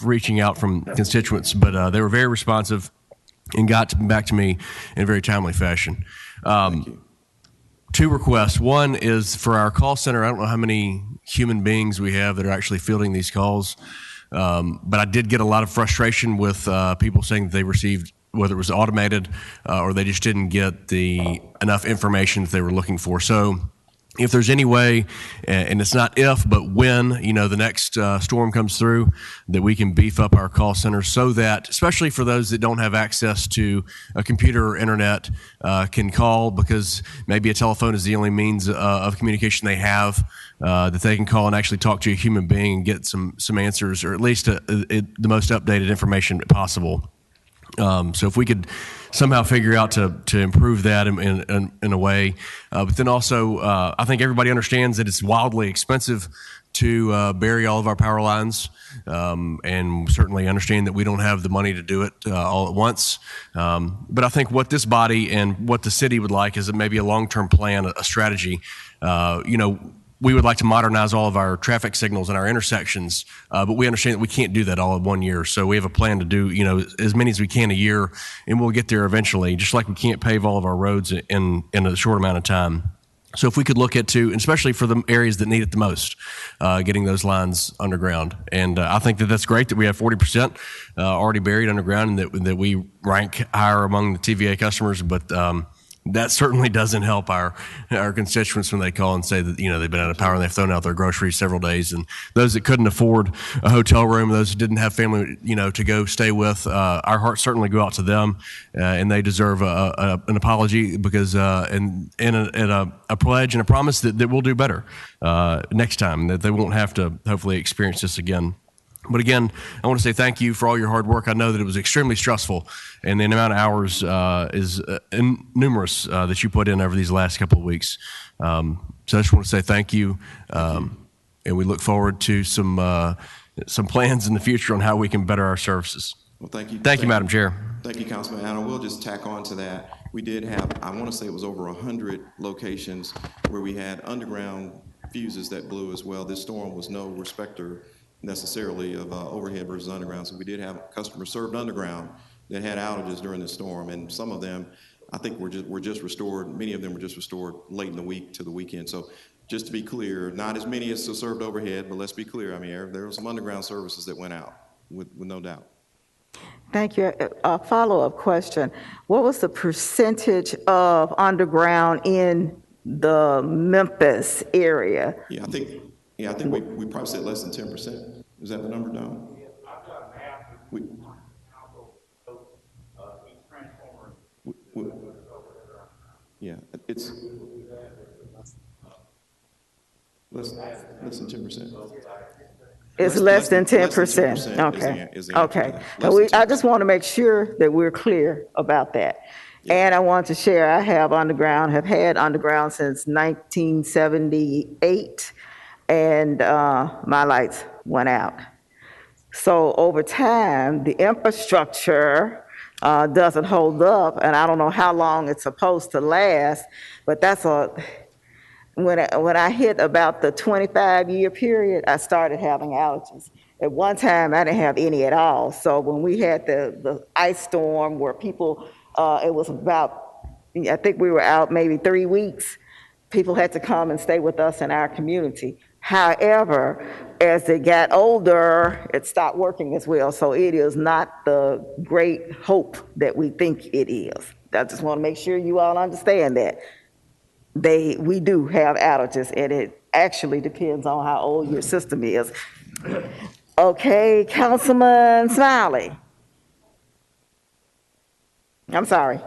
reaching out from constituents, but they were very responsive and got back to me in a very timely fashion. Two requests. One is for our call center. I don't know how many human beings we have that are actually fielding these calls, but I did get a lot of frustration with people saying that they received, whether it was automated or they just didn't get enough information that they were looking for. So if there's any way, and it's not if, but when, the next storm comes through, that we can beef up our call center so that, especially for those that don't have access to a computer or internet, can call, because maybe a telephone is the only means of communication they have, that they can call and actually talk to a human being and get some answers, or at least the most updated information possible. So if we could somehow figure out to improve that in a way, but then also I think everybody understands that it's wildly expensive to bury all of our power lines, and certainly understand that we don't have the money to do it all at once. But I think what this body and what the city would like is maybe a long-term plan, a strategy. We would like to modernize all of our traffic signals and our intersections, but we understand that we can't do that all in 1 year. So we have a plan to do, as many as we can a year, and we'll get there eventually, just like we can't pave all of our roads in a short amount of time. So if we could look at and especially for the areas that need it the most, getting those lines underground. And I think that that's great that we have 40% already buried underground, and that we rank higher among the TVA customers, but that certainly doesn't help our constituents when they call and say that, they've been out of power and they've thrown out their groceries several days. And those that couldn't afford a hotel room, those who didn't have family, to go stay with, our hearts certainly go out to them, and they deserve an apology, because and a pledge and a promise that we'll do better next time, that they won't have to hopefully experience this again. But again, I want to say thank you for all your hard work. I know that it was extremely stressful, and the amount of hours is numerous that you put in over these last couple of weeks. So I just want to say thank you, and we look forward to some plans in the future on how we can better our services. Well, thank you. Thank you, Madam Chair. Thank you, Councilman. And I will just tack on to that. We did have, I want to say it was over 100 locations where we had underground fuses that blew as well. This storm was no respecter necessarily of overhead versus underground. So we did have customers served underground that had outages during the storm, and some of them, I think, were just restored. Many of them were just restored late in the week to the weekend. So just to be clear, not as many as served overhead, but let's be clear. I mean, there were some underground services that went out, with no doubt. Thank you. A follow-up question. What was the percentage of underground in the Memphis area? Yeah, I think we probably said less than 10%. Is that the number, Don? Yeah, it's less than 10%. It's less than 10%. Okay. Okay. I just want to make sure that we're clear about that. Yeah. And I want to share, I have had underground since 1978, and my lights went out. So over time, the infrastructure doesn't hold up, and I don't know how long it's supposed to last, but when I hit about the 25-year period, I started having outages. At one time, I didn't have any at all. So when we had the ice storm where people, it was about, I think we were out maybe 3 weeks, people had to come and stay with us in our community. However, as they got older, it stopped working as well. So it is not the great hope that we think it is. I just want to make sure you all understand that. We do have outages, and it actually depends on how old your system is. Okay, Councilman Smiley. I'm sorry.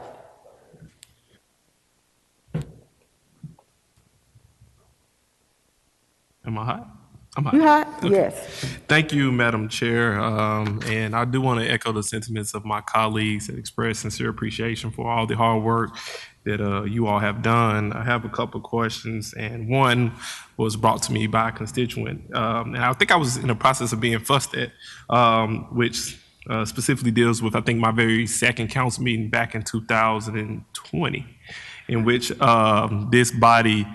Am I hot? I'm hot. You hot? Okay. Yes. Thank you, Madam Chair. And I do want to echo the sentiments of my colleagues and express sincere appreciation for all the hard work that you all have done. I have a couple of questions, and one was brought to me by a constituent. And I think I was in the process of being fussed at, which specifically deals with, I think, my very second council meeting back in 2020, in which this body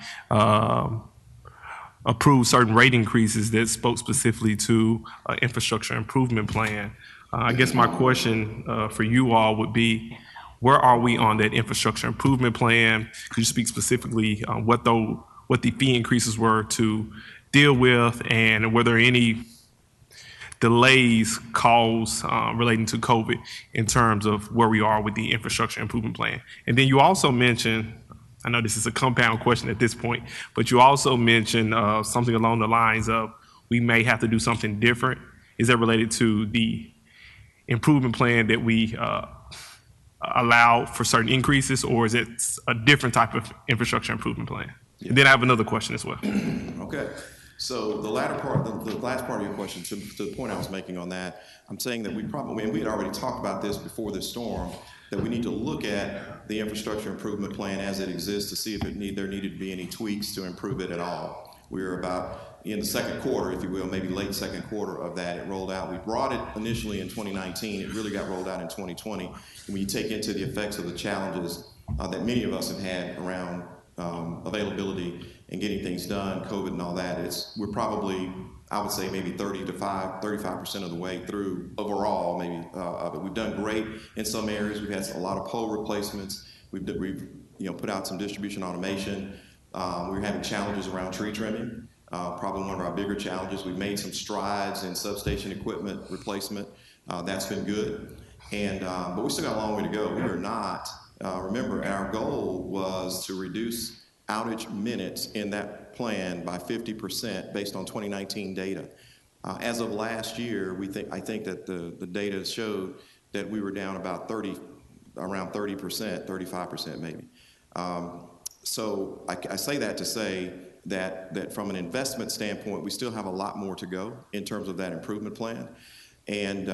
approved certain rate increases that spoke specifically to infrastructure improvement plan. I guess my question for you all would be, where are we on that infrastructure improvement plan? Could you speak specifically on what the fee increases were to deal with, and were there any delays caused relating to COVID in terms of where we are with the infrastructure improvement plan? And then you also mentioned I know this is a compound question at this point, but you also mentioned something along the lines of we may have to do something different. Is that related to the improvement plan that we allow for certain increases, or is it a different type of infrastructure improvement plan? Yeah. And then I have another question as well. Okay. So the latter part, the last part of your question, to the point I was making on that, I'm saying that we probably, and we had already talked about this before this storm, that we need to look at the infrastructure improvement plan as it exists to see if there needed to be any tweaks to improve it at all. We're about in the second quarter, if you will, maybe late second quarter of that, it rolled out. We brought it initially in 2019. It really got rolled out in 2020. And when you take into the effects of the challenges that many of us have had around availability and getting things done, COVID and all that, we're probably, I would say, maybe 35% of the way through overall, maybe of it. We've done great in some areas. We've had a lot of pole replacements. We've put out some distribution automation. We're having challenges around tree trimming. Probably one of our bigger challenges. We've made some strides in substation equipment replacement. That's been good. But we still got a long way to go. We are not, remember, our goal was to reduce outage minutes in that plan by 50% based on 2019 data. As of last year, I think that the data showed that we were down about around 30%, 35% maybe. So I say that to say that from an investment standpoint, we still have a lot more to go in terms of that improvement plan. And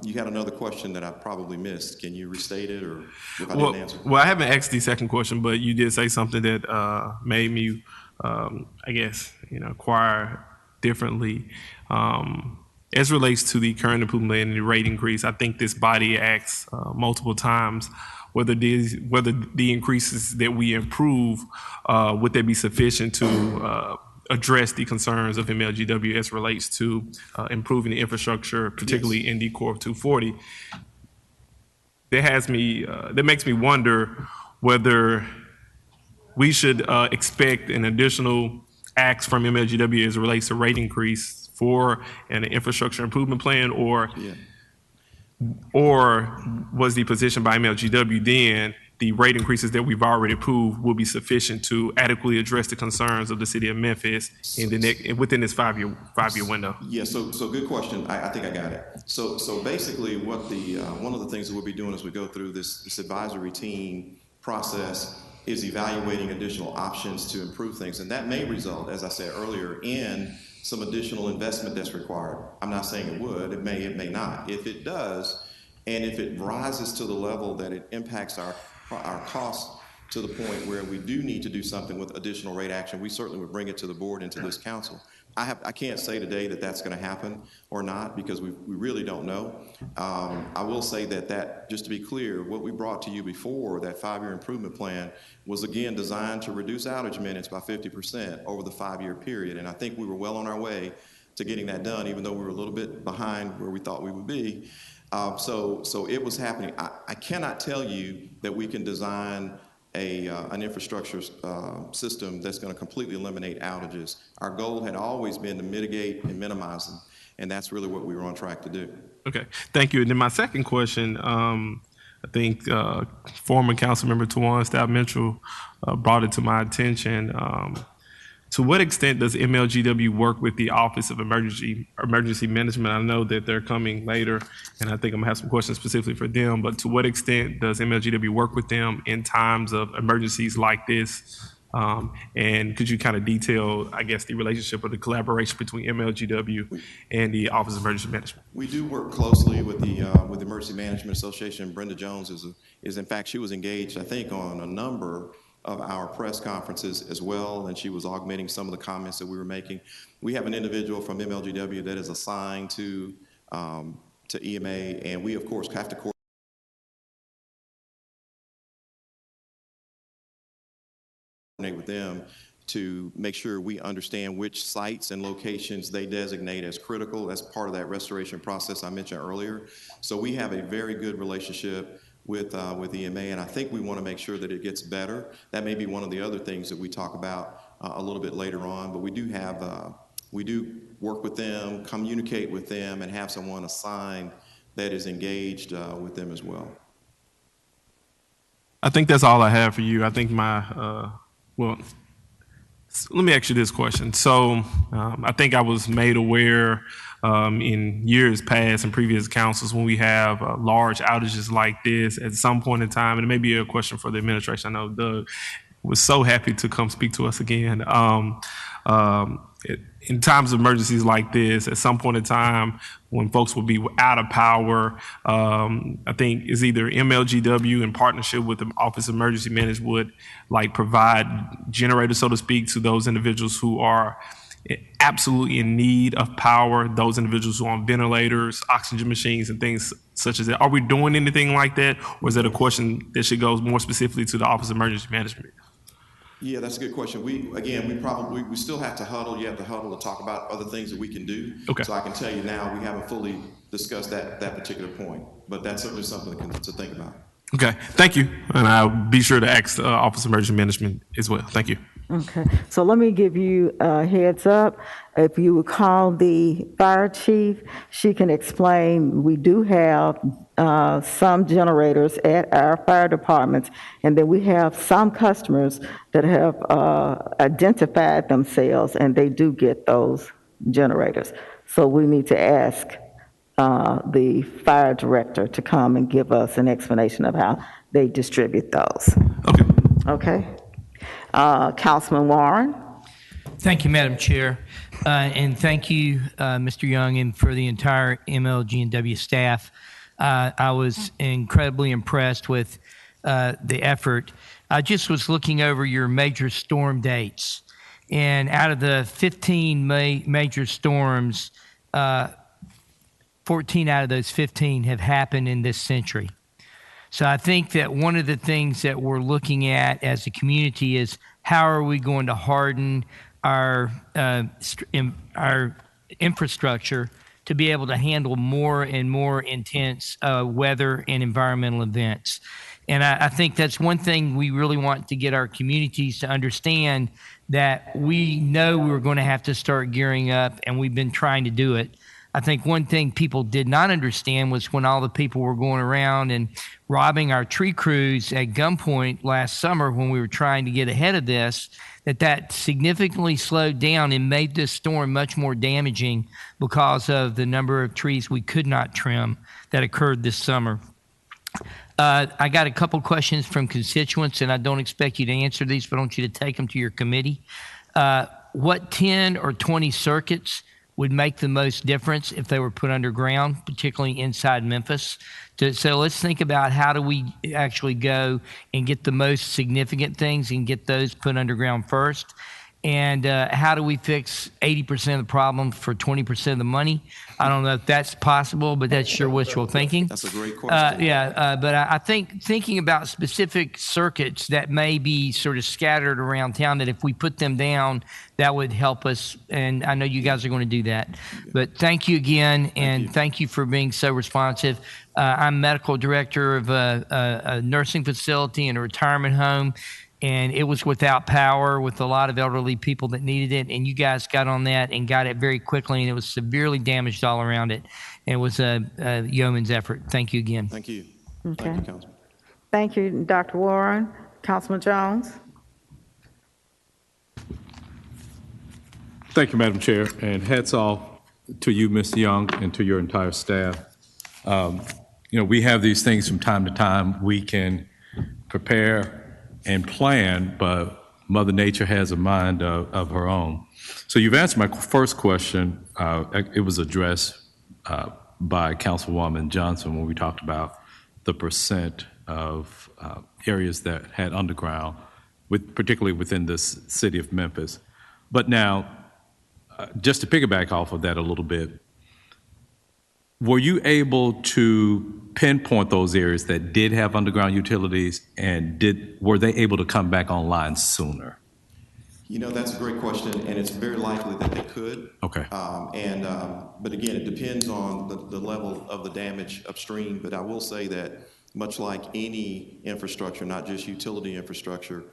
you had another question that I probably missed. Can you restate it, or if I didn't answer? Well, I haven't asked the second question, but you did say something that made me, I guess, inquire differently. As relates to the current improvement plan and the rate increase, I think this body asks multiple times whether the increases that we improve, would they be sufficient to address the concerns of MLGW as relates to improving the infrastructure, particularly in the Core of 240. That makes me wonder whether we should expect an additional act from MLGW as it relates to rate increase for an infrastructure improvement plan, or was the position by MLGW then the rate increases that we've already approved will be sufficient to adequately address the concerns of the city of Memphis within this five-year window? Yeah, so good question. I think I got it. So basically what one of the things that we'll be doing as we go through this advisory team process is evaluating additional options to improve things. And that may result, as I said earlier, in some additional investment that's required. I'm not saying it would, it may not. If it does, and if it rises to the level that it impacts our costs to the point where we do need to do something with additional rate action, we certainly would bring it to the board and to this council. I can't say today that that's going to happen or not, because we really don't know. I will say that, just to be clear, what we brought to you before, that 5-year improvement plan, was again designed to reduce outage minutes by 50% over the 5-year period. And I think we were well on our way to getting that done, even though we were a little bit behind where we thought we would be. So it was happening. I cannot tell you that we can design an infrastructure system that's going to completely eliminate outages. Our goal had always been to mitigate and minimize them, and that's really what we were on track to do. Okay, thank you. And then my second question, I think former Councilmember Tawan Stout Mitchell brought it to my attention. To what extent does MLGW work with the Office of Emergency Management? I know that they're coming later, and I think I'm gonna have some questions specifically for them, but to what extent does MLGW work with them in times of emergencies like this? And could you kind of detail, I guess, the relationship or the collaboration between MLGW and the Office of Emergency Management? We do work closely with the Emergency Management Association. Brenda Jones is in fact, she was engaged, I think, on a number of our press conferences as well, and she was augmenting some of the comments that we were making. We have an individual from MLGW that is assigned to EMA, and we, of course, have to coordinate with them to make sure we understand which sites and locations they designate as critical as part of that restoration process I mentioned earlier. So we have a very good relationship with EMA, and I think we want to make sure that it gets better. That may be one of the other things that we talk about a little bit later on, but we do work with them, communicate with them, and have someone assigned that is engaged with them as well. I think that's all I have for you. I think well, let me ask you this question. So I think I was made aware in years past and previous councils when we have large outages like this at some point in time, and it may be a question for the administration. I know Doug was so happy to come speak to us again. In times of emergencies like this, at some point in time, when folks will be out of power, I think is either MLGW in partnership with the Office of Emergency Management would like provide generators, so to speak, to those individuals who are absolutely in need of power, those individuals who are on ventilators, oxygen machines, and things such as that. Are we doing anything like that, or is that a question that should go more specifically to the Office of Emergency Management? Yeah, that's a good question. We still have to huddle. You have to huddle to talk about other things that we can do. Okay. So I can tell you now, we haven't fully discussed that particular point, but that's certainly something to think about. Okay, thank you. And I'll be sure to ask the Office of Emergency Management as well. Thank you. Okay, so let me give you a heads up. If you would call the fire chief, she can explain. We do have some generators at our fire departments, and then we have some customers that have identified themselves, and they do get those generators. So we need to ask the fire director to come and give us an explanation of how they distribute those. Okay. Okay. Councilman Warren. Thank you, Madam Chair. And thank you, Mr. Young, and for the entire MLG&W staff. I was incredibly impressed with the effort. I just was looking over your major storm dates, and out of the 15 major storms, 14 out of those 15 have happened in this century. So I think that one of the things that we're looking at as a community is how are we going to harden our infrastructure to be able to handle more and more intense weather and environmental events. And I think that's one thing we really want to get our communities to understand, that we know we're going to have to start gearing up, and we've been trying to do it. I think one thing people did not understand was when all the people were going around and robbing our tree crews at gunpoint last summer when we were trying to get ahead of this, that significantly slowed down and made this storm much more damaging because of the number of trees we could not trim that occurred this summer. I got a couple questions from constituents, and I don't expect you to answer these, but I want you to take them to your committee. What 10 or 20 circuits would make the most difference if they were put underground, particularly inside Memphis? So let's think about how do we actually go and get the most significant things and get those put underground first? And how do we fix 80% of the problem for 20% of the money? I don't know if that's possible, but that's sure wishful thinking. That's a great question. But I think thinking about specific circuits that may be sort of scattered around town, that if we put them down, that would help us. And I know you guys are going to do that. But thank you again, and thank you for being so responsive. I'm medical director of a nursing facility and a retirement home, and it was without power with a lot of elderly people that needed it, and you guys got on that and got it very quickly, and it was severely damaged all around it. And it was a yeoman's effort. Thank you again. Thank you. Okay. Thank you, Councilman. Thank you, Dr. Warren. Councilman Jones. Thank you, Madam Chair, and hats off to you, Mr. Young, and to your entire staff. We have these things from time to time. We can prepare and plan, but Mother Nature has a mind of her own. So you've answered my first question. It was addressed by Councilwoman Johnson when we talked about the percent of areas that had underground, particularly within this city of Memphis. But now, just to piggyback off of that a little bit, were you able to pinpoint those areas that did have underground utilities, and were they able to come back online sooner? That's a great question, and it's very likely that they could. Okay. But again, it depends on the level of the damage upstream. But I will say that much like any infrastructure, not just utility infrastructure,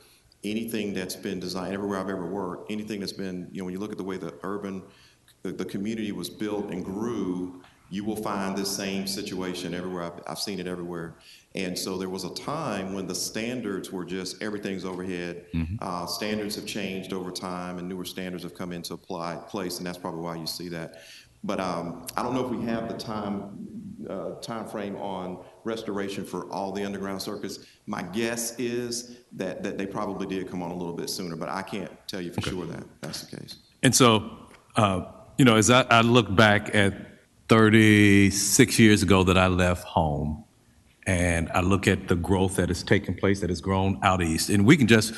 anything that's been designed everywhere I've ever worked, anything that's been, when you look at the way the community was built and grew, you will find this same situation everywhere. I've seen it everywhere. And so there was a time when the standards were just everything's overhead. Standards have changed over time, and newer standards have come into place, and that's probably why you see that. But I don't know if we have the time frame on restoration for all the underground circuits. My guess is that they probably did come on a little bit sooner, but I can't tell you for sure that that's the case. And so, as I look back at 36 years ago that I left home, and I look at the growth that has taken place, that has grown out east, and we can just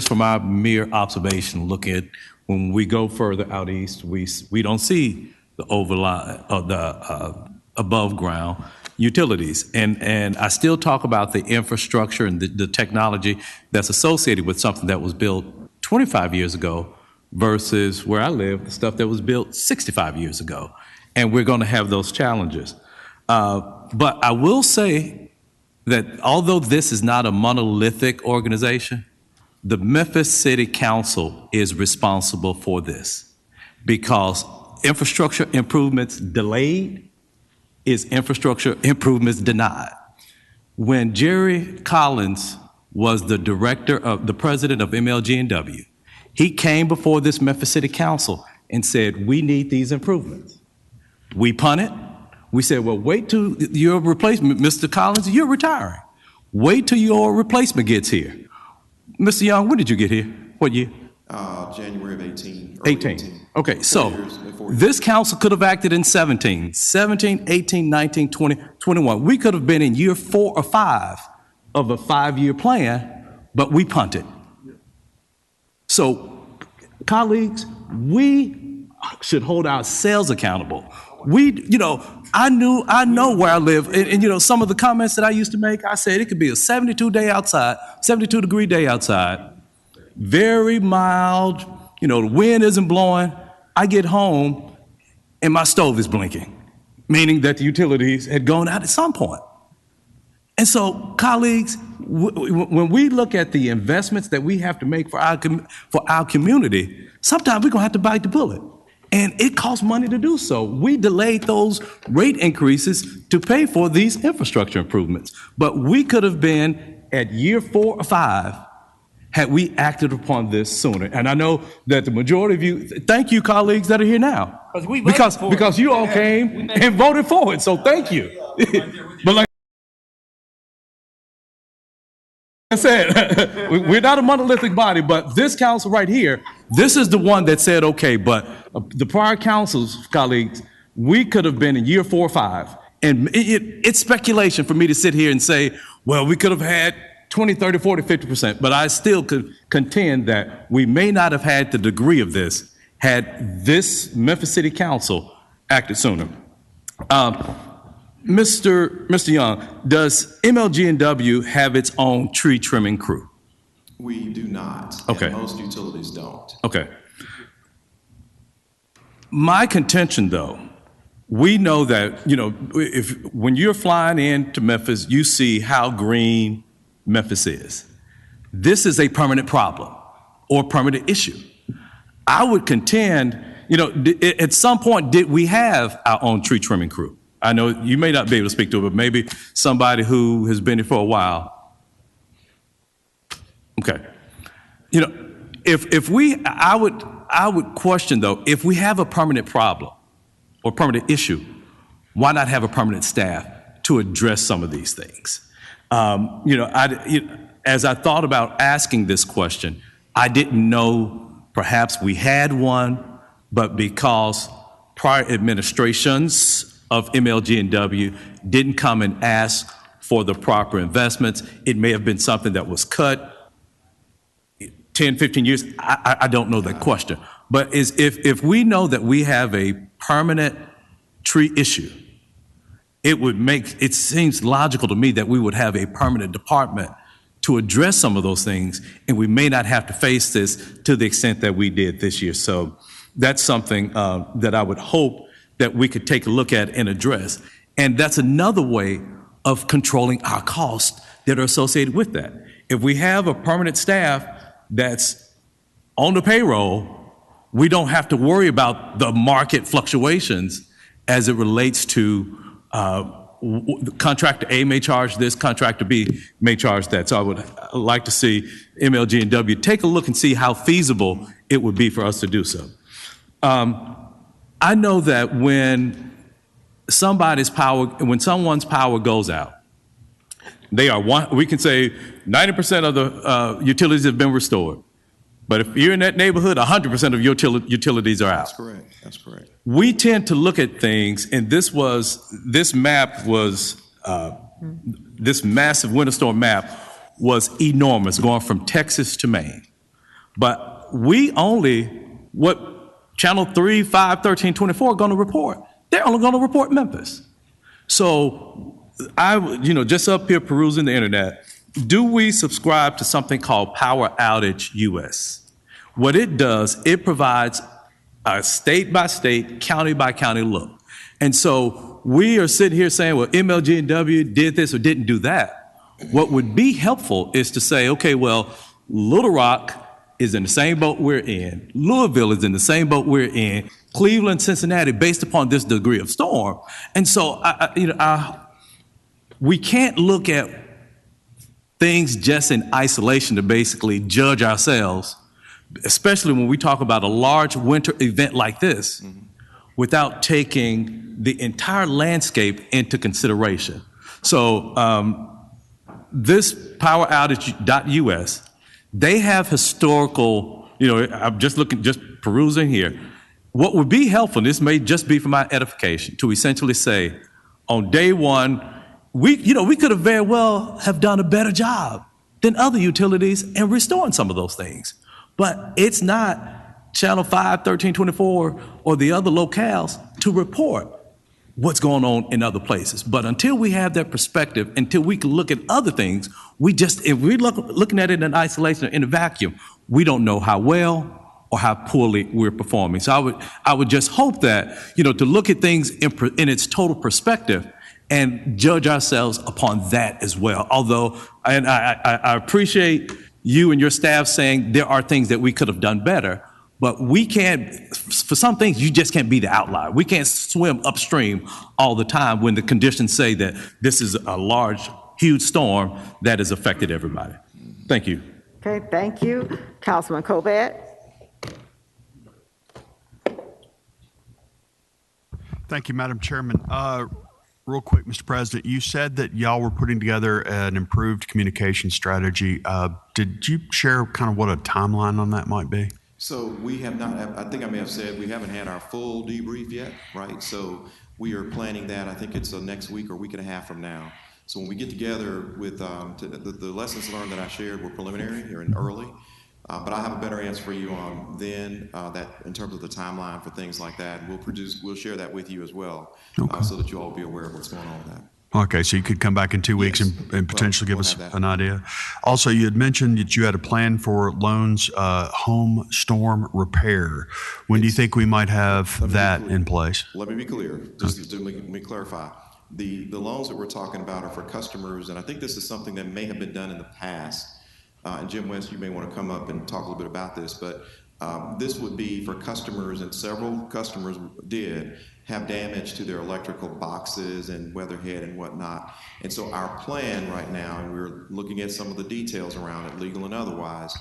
from our mere observation, look at when we go further out east, we don't see the overline of the above ground utilities, and I still talk about the infrastructure and the technology that's associated with something that was built 25 years ago versus where I live, the stuff that was built 65 years ago, and we're going to have those challenges. But I will say that although this is not a monolithic organization, the Memphis City Council is responsible for this, because infrastructure improvements delayed is infrastructure improvements denied. When Jerry Collins was the president of MLG&W, he came before this Memphis City Council and said, we need these improvements. We punted. We said, well, wait till your replacement, Mr. Collins, you're retiring. Wait till your replacement gets here. Mr. Young, when did you get here? What year? January of 18. 18. Okay, so this council could have acted in 17, 18, 19, 20, 21. We could have been in year 4 or 5 of a 5-year plan, but we punted. So, colleagues, we should hold ourselves accountable. I know where I live, and some of the comments that I used to make, I said it could be a 72 degree day outside, very mild, the wind isn't blowing. I get home and my stove is blinking, meaning that the utilities had gone out at some point. And so, colleagues, when we look at the investments that we have to make for our community, sometimes we're going to have to bite the bullet. And it costs money to do so. We delayed those rate increases to pay for these infrastructure improvements. But we could have been at year 4 or 5 had we acted upon this sooner. And I know that the majority of you, thank you, colleagues that are here now. Because you all came and voted for it. So thank you. But like I said, we're not a monolithic body, but this council right here, this is the one that said, okay, but the prior councils, colleagues, we could have been in year 4 or 5. And it's speculation for me to sit here and say, well, we could have had 20, 30, 40, 50%, but I still could contend that we may not have had the degree of this had this Memphis City Council acted sooner. Mr. Young, does MLG&W have its own tree trimming crew? We do not. Okay. And most utilities don't. Okay. My contention, though, we know that, when you're flying into Memphis, you see how green Memphis is. This is a permanent problem or permanent issue. I would contend, at some point, did we have our own tree trimming crew? I know you may not be able to speak to it, but maybe somebody who has been here for a while. Okay. I would question, though, if we have a permanent problem or permanent issue, why not have a permanent staff to address some of these things? As I thought about asking this question, I didn't know perhaps we had one, but because prior administrations of MLG&W didn't come and ask for the proper investments, it may have been something that was cut 10, 15 years. I don't know that question. But if we know that we have a permanent tree issue, it seems logical to me that we would have a permanent department to address some of those things, and we may not have to face this to the extent that we did this year. So that's something that I would hope that we could take a look at and address. And that's another way of controlling our costs that are associated with that. If we have a permanent staff that's on the payroll, we don't have to worry about the market fluctuations as it relates to contractor A may charge this, contractor B may charge that. So I would like to see MLG&W take a look and see how feasible it would be for us to do so. I know that when someone's power goes out, we can say 90% of the utilities have been restored. But if you're in that neighborhood, 100% of your utilities are out. That's correct. That's correct. We tend to look at things, and this massive winter storm map was enormous, going from Texas to Maine. But what Channel 3, 5, 13, 24 are going to report? They're only going to report Memphis. So just up here perusing the internet, do we subscribe to something called Power Outage US? What it does, it provides a state by state, county by county look. And so we are sitting here saying, well, MLG&W did this or didn't do that. What would be helpful is to say, okay, well, Little Rock is in the same boat we're in. Louisville is in the same boat we're in. Cleveland, Cincinnati, based upon this degree of storm. And so, we can't look at things just in isolation to basically judge ourselves, especially when we talk about a large winter event like this, without taking the entire landscape into consideration. So this poweroutage.us, they have historical, I'm just perusing here. What would be helpful, and this may just be for my edification, to essentially say, on day one, we could have very well have done a better job than other utilities in restoring some of those things. But it's not Channel 5, 13, 24, or the other locales to report what's going on in other places. But until we have that perspective, until we can look at other things, if we're looking at it in isolation or in a vacuum, we don't know how well or how poorly we're performing. So I would just hope that, to look at things in its total perspective and judge ourselves upon that as well. Although, and I appreciate you and your staff saying there are things that we could have done better, but we can't, for some things, you just can't be the outlier. We can't swim upstream all the time when the conditions say that this is a large, huge storm that has affected everybody. Thank you. Okay, thank you. Councilman Covet. Thank you, Madam Chairman. Real quick, Mr. President, you said that y'all were putting together an improved communication strategy. Did you share kind of what a timeline on that might be? So we have not, I think I may have said, we haven't had our full debrief yet, right? So we are planning that, I think it's next week or week and a half from now. So when we get together with, the lessons learned that I shared were preliminary or early, but I have a better answer for you on then, that in terms of the timeline for things like that. We'll share that with you as well, so that you all will be aware of what's going on with that. Okay, so you could come back in 2 weeks and potentially give us an idea. Also, you had mentioned that you had a plan for loans, home storm repair. When do you think we might have that in place? Let me be clear, just to let me clarify. The loans that we're talking about are for customers, and I think this is something that may have been done in the past. And Jim West, you may want to come up and talk a little bit about this, but this would be for customers, and several customers did have damage to their electrical boxes and weatherhead and whatnot. And so our plan right now, and we're looking at some of the details around it, legal and otherwise,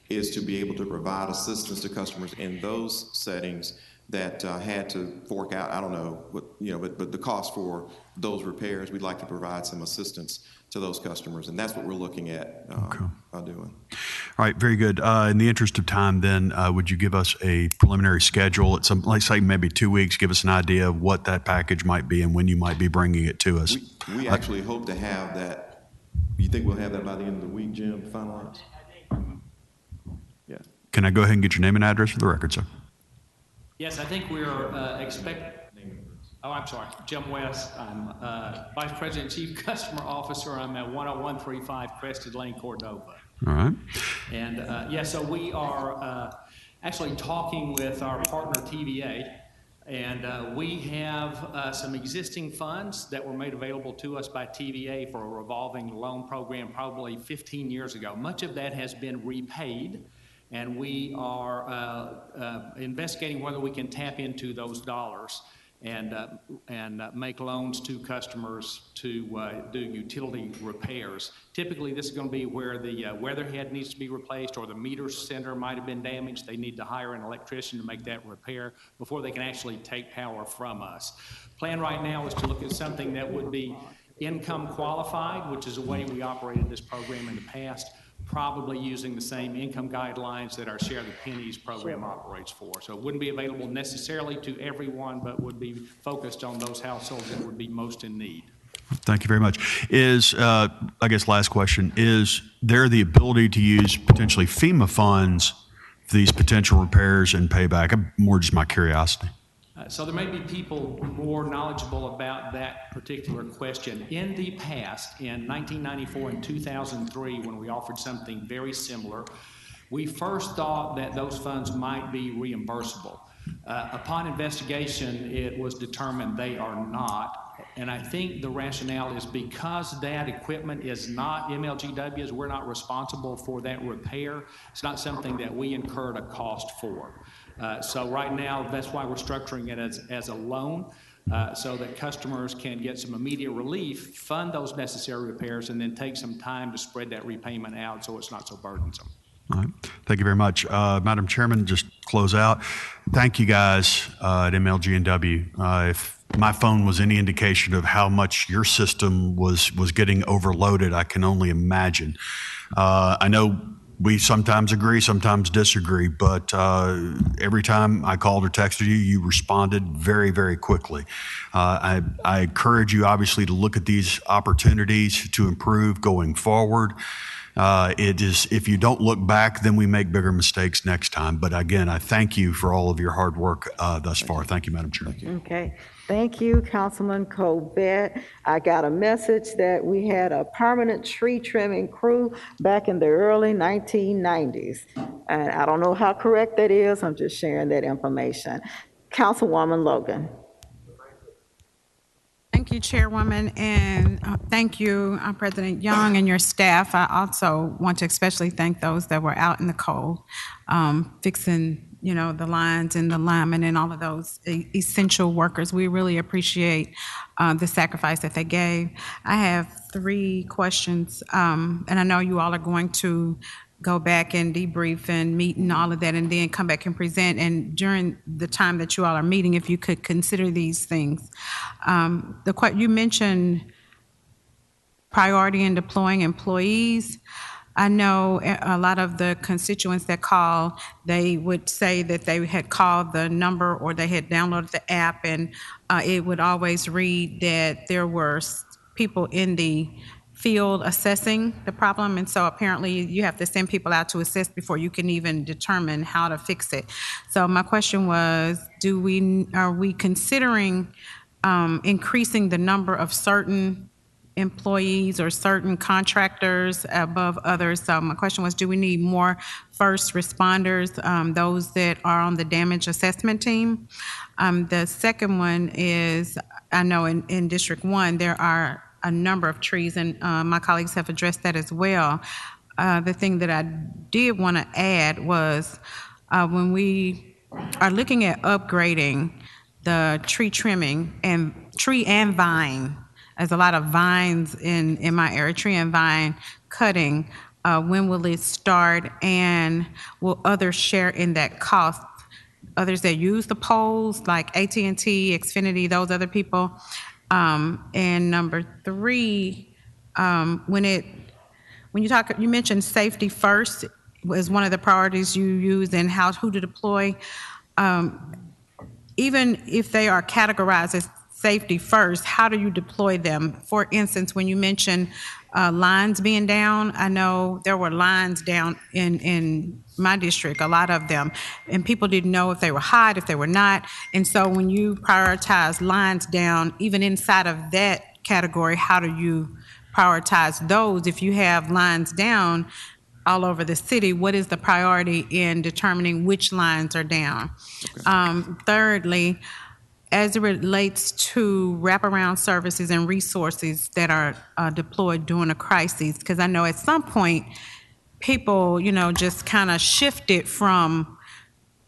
is to be able to provide assistance to customers in those settings that had to fork out, I don't know, but the cost for those repairs, we'd like to provide some assistance to those customers, and that's what we're looking at doing. All right, very good. In the interest of time, then, would you give us a preliminary schedule at some, like say maybe 2 weeks, give us an idea of what that package might be and when you might be bringing it to us? We actually hope to have that. You think we'll have that by the end of the week, Jim, finalized? Yeah. Can I go ahead and get your name and address for the record, sir? Yes, I think we're expecting. Oh, I'm sorry, Jim West. I'm Vice President, Chief Customer Officer. I'm at 10135 Crested Lane, Cordova. All right. And so we are actually talking with our partner TVA, and we have some existing funds that were made available to us by TVA for a revolving loan program probably 15 years ago. Much of that has been repaid, and we are investigating whether we can tap into those dollars and make loans to customers to do utility repairs. Typically, this is going to be where the weatherhead needs to be replaced or the meter center might have been damaged. They need to hire an electrician to make that repair before they can actually take power from us. Plan right now is to look at something that would be income qualified, which is a way we operated this program in the past, probably using the same income guidelines that our Share the Pennies program operates for. So it wouldn't be available necessarily to everyone, but would be focused on those households that would be most in need. Thank you very much. I guess last question, is there the ability to use potentially FEMA funds for these potential repairs and payback? More just my curiosity. So there may be people more knowledgeable about that particular question. In the past, in 1994 and 2003, when we offered something very similar, we first thought that those funds might be reimbursable. Upon investigation, it was determined they are not. And I think the rationale is because that equipment is not MLGW's, we're not responsible for that repair. It's not something that we incurred a cost for. So right now, that's why we're structuring it as a loan, so that customers can get some immediate relief, fund those necessary repairs, and then take some time to spread that repayment out so it's not so burdensome. All right. Thank you very much. Madam Chairman, just close out. Thank you guys at MLG&W. If my phone was any indication of how much your system was getting overloaded, I can only imagine. I know we sometimes agree, sometimes disagree, but every time I called or texted you, you responded very, very quickly. I encourage you, obviously, to look at these opportunities to improve going forward. It is, if you don't look back, then we make bigger mistakes next time. But again, I thank you for all of your hard work thus far. Thank you, Madam Chair. Okay. Thank you, Councilman Covet. I got a message that we had a permanent tree trimming crew back in the early 1990s. And I don't know how correct that is. I'm just sharing that information. Councilwoman Logan. Thank you, Chairwoman, and thank you, President Young and your staff. I also want to especially thank those that were out in the cold, fixing, the lines and the linemen and all of those essential workers. We really appreciate the sacrifice that they gave. I have 3 questions, and I know you all are going to go back and debrief and meet and all of that, and then come back and present. And during the time that you all are meeting, if you could consider these things. You mentioned priority in deploying employees. I know a lot of the constituents that call, they would say that they had called the number or they had downloaded the app, and it would always read that there were people in the field assessing the problem, and so apparently you have to send people out to assess before you can even determine how to fix it. So my question was, are we considering increasing the number of certain employees or certain contractors above others? So my question was, do we need more first responders, those that are on the damage assessment team? The second one is, I know in District 1 there are a number of trees, and my colleagues have addressed that as well. The thing that I did want to add was when we are looking at upgrading the tree trimming and tree and vine, there's a lot of vines in my area, tree and vine cutting. When will it start, and will others share in that cost? Others that use the poles like AT&T, Xfinity, those other people. And number 3, when you mentioned safety first was one of the priorities you use in who to deploy. Even if they are categorized as safety first, how do you deploy them? For instance, when you mentioned lines being down, I know there were lines down in my district, a lot of them, and people didn't know if they were hot, if they were not. And so when you prioritize lines down, even inside of that category, how do you prioritize those? If you have lines down all over the city, what is the priority in determining which lines are down? Okay. Thirdly, as it relates to wraparound services and resources that are deployed during a crisis, because I know at some point people, just kind of shifted from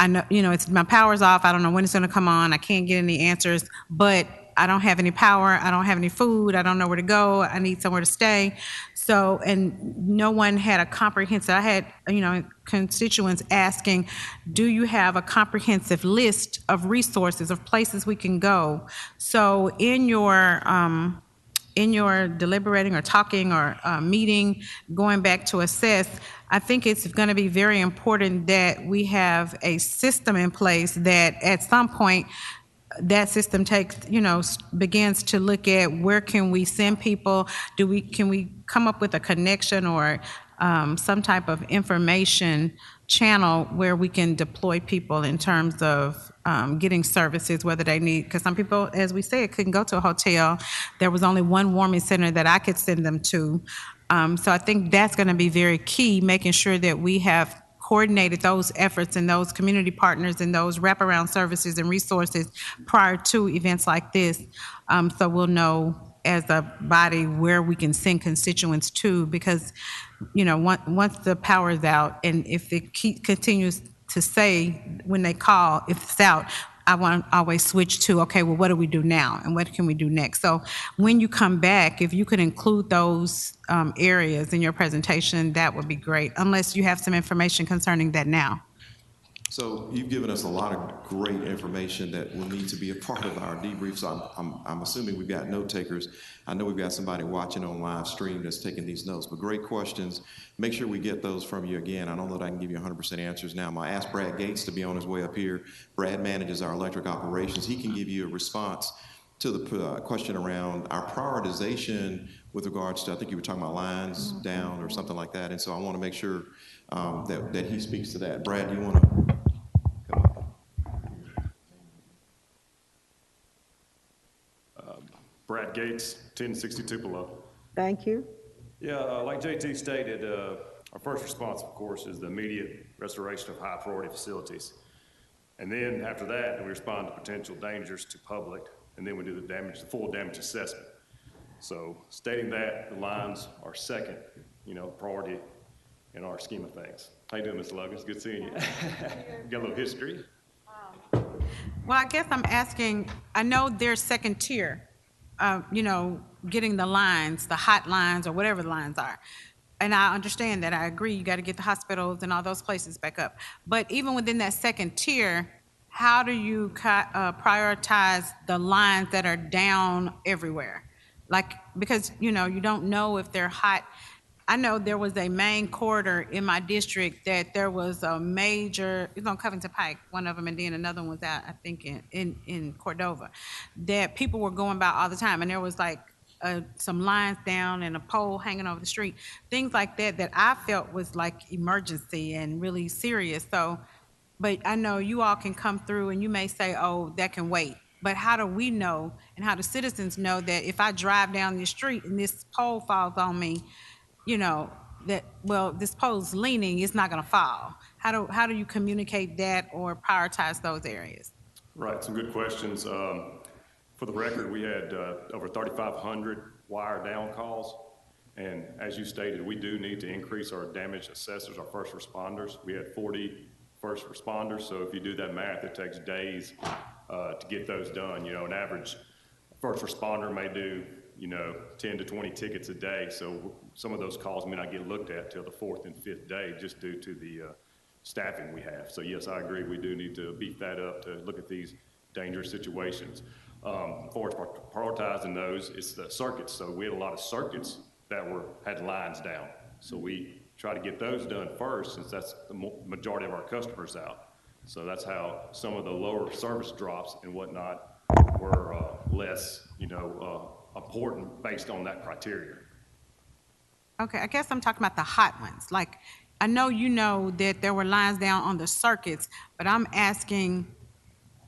I know, it's my power's off. I don't know when it's going to come on. I can't get any answers, but I don't have any power. I don't have any food. I don't know where to go. I need somewhere to stay. So, and no one had a comprehensive, I had, constituents asking, do you have a comprehensive list of resources, of places we can go? So in your deliberating or talking or meeting, going back to assess, I think it's going to be very important that we have a system in place that at some point that system takes, begins to look at where can we send people? Can we come up with a connection or some type of information channel where we can deploy people in terms of getting services, whether they need, because some people, as we said, couldn't go to a hotel. There was only one warming center that I could send them to. So I think that's going to be very key, making sure that we have coordinated those efforts and those community partners and those wraparound services and resources prior to events like this. So we'll know as a body where we can send constituents to, because, once the power is out, and if it continues to say when they call, if it's out, I want to always switch to, okay, well, what do we do now and what can we do next? So when you come back, if you could include those areas in your presentation, that would be great, unless you have some information concerning that now. So you've given us a lot of great information that will need to be a part of our debrief. So I'm assuming we've got note takers. I know we've got somebody watching on live stream that's taking these notes, but great questions. Make sure we get those from you again. I don't know that I can give you 100% answers now. I'm gonna ask Brad Gates to be on his way up here. Brad manages our electric operations. He can give you a response to the question around our prioritization with regards to, I think you were talking about lines down or something like that. And so I want to make sure that he speaks to that. Brad, do you want to come up? Brad Gates, 1062 below. Thank you. Yeah, like JT stated, our first response, of course, is the immediate restoration of high priority facilities. And then after that, we respond to potential dangers to public, and then we do the full damage assessment. So stating that, the lines are second, priority in our scheme of things. How you doing, Mr. Logan? It's good seeing you. Got a little history. Well, I guess I'm asking, I know there's second tier, getting the lines, the hot lines or whatever the lines are. And I understand that. I agree. You got to get the hospitals and all those places back up. But even within that second tier, how do you prioritize the lines that are down everywhere? Like, because, you don't know if they're hot. I know there was a main corridor in my district that there was a major, it's on Covington Pike, one of them, and then another one was out, I think, in Cordova, that people were going by all the time. And there was like some lines down and a pole hanging over the street, things like that I felt was like emergency and really serious. So, but I know you all can come through and you may say, oh, that can wait. But how do we know, and how do citizens know that if I drive down the street and this pole falls on me, that, well, this pole's leaning, it's not gonna fall? How do you communicate that or prioritize those areas? Right, some good questions. For the record, we had over 3,500 wire down calls. And as you stated, we do need to increase our damage assessors, our first responders. We had 40 first responders, so if you do that math, it takes days to get those done. An average first responder may do 10 to 20 tickets a day, so some of those calls may not get looked at till the 4th and 5th day just due to the staffing we have. So yes, I agree, we do need to beef that up to look at these dangerous situations. For prioritizing those, it's the circuits. So we had a lot of circuits that had lines down. So we try to get those done first, since that's the majority of our customers out. So that's how some of the lower service drops and whatnot were less, important based on that criteria. Okay, I guess I'm talking about the hot ones. Like, I know that there were lines down on the circuits, but I'm asking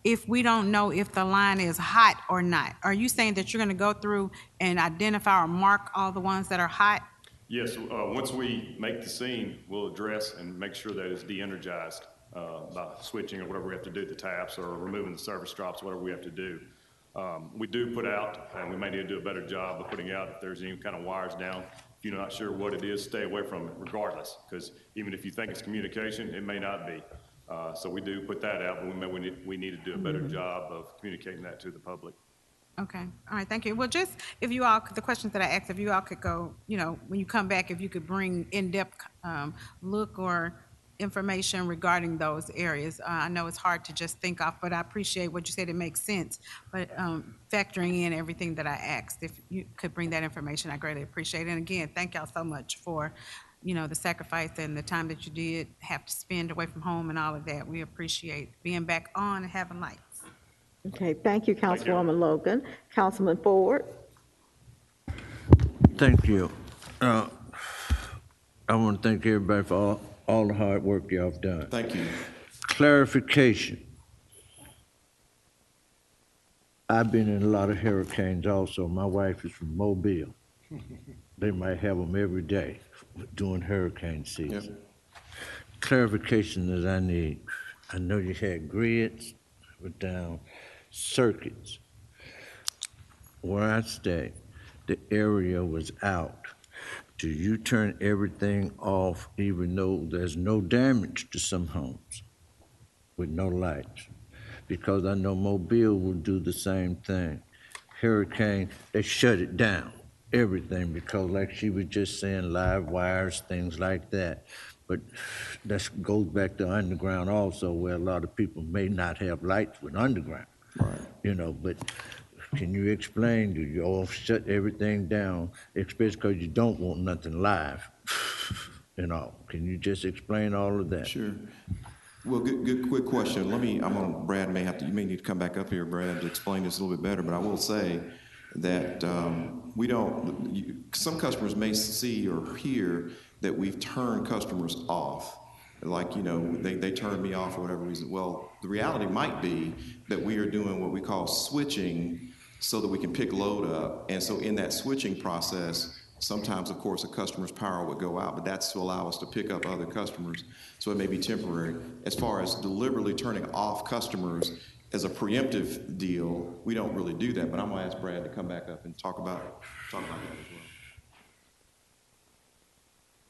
if we don't know if the line is hot or not. Are you saying that you're gonna go through and identify or mark all the ones that are hot? Yes, once we make the scene, we'll address and make sure that it's de-energized by switching or whatever we have to do, the taps, or removing the service drops, whatever we have to do. We do put out, and we may need to do a better job of putting out if there's any kind of wires down. If you're not sure what it is, stay away from it regardless, because even if you think it's communication, it may not be. So we do put that out, but we need to do a better job of communicating that to the public. Okay, all right, thank you. Well, just if you all, the questions that I asked, if you all could go, when you come back, if you could bring in-depth look or information regarding those areas. I know it's hard to just think off, but I appreciate what you said, it makes sense. But factoring in everything that I asked, if you could bring that information, I greatly appreciate it. And again, thank y'all so much for, the sacrifice and the time that you did have to spend away from home and all of that. We appreciate being back on and having lights. Okay, thank you, Councilwoman Logan. Councilman Ford? Thank you. I want to thank everybody for all the hard work y'all have done. Thank you. Clarification. I've been in a lot of hurricanes also. My wife is from Mobile. They might have them every day during hurricane season. Yep. Clarification that I need. I know you had grids with down circuits. Where I stay, the area was out. Do you turn everything off even though there's no damage to some homes with no lights? Because I know Mobile will do the same thing. Hurricane, they shut it down, everything, because like she was just saying, live wires, things like that. But that goes back to underground also, where a lot of people may not have lights with underground. Right. But can you explain, do you all shut everything down, especially because you don't want nothing live? Can you just explain all of that? Sure. Well, good, quick question. Brad you may need to come back up here, Brad, to explain this a little bit better, but I will say that some customers may see or hear that we've turned customers off. Like, they turned me off for whatever reason. Well, the reality might be that we are doing what we call switching so that we can pick load up. And so in that switching process, sometimes, of course, a customer's power would go out, but that's to allow us to pick up other customers. So it may be temporary. As far as deliberately turning off customers as a preemptive deal, we don't really do that. But I'm going to ask Brad to come back up and talk about that as well.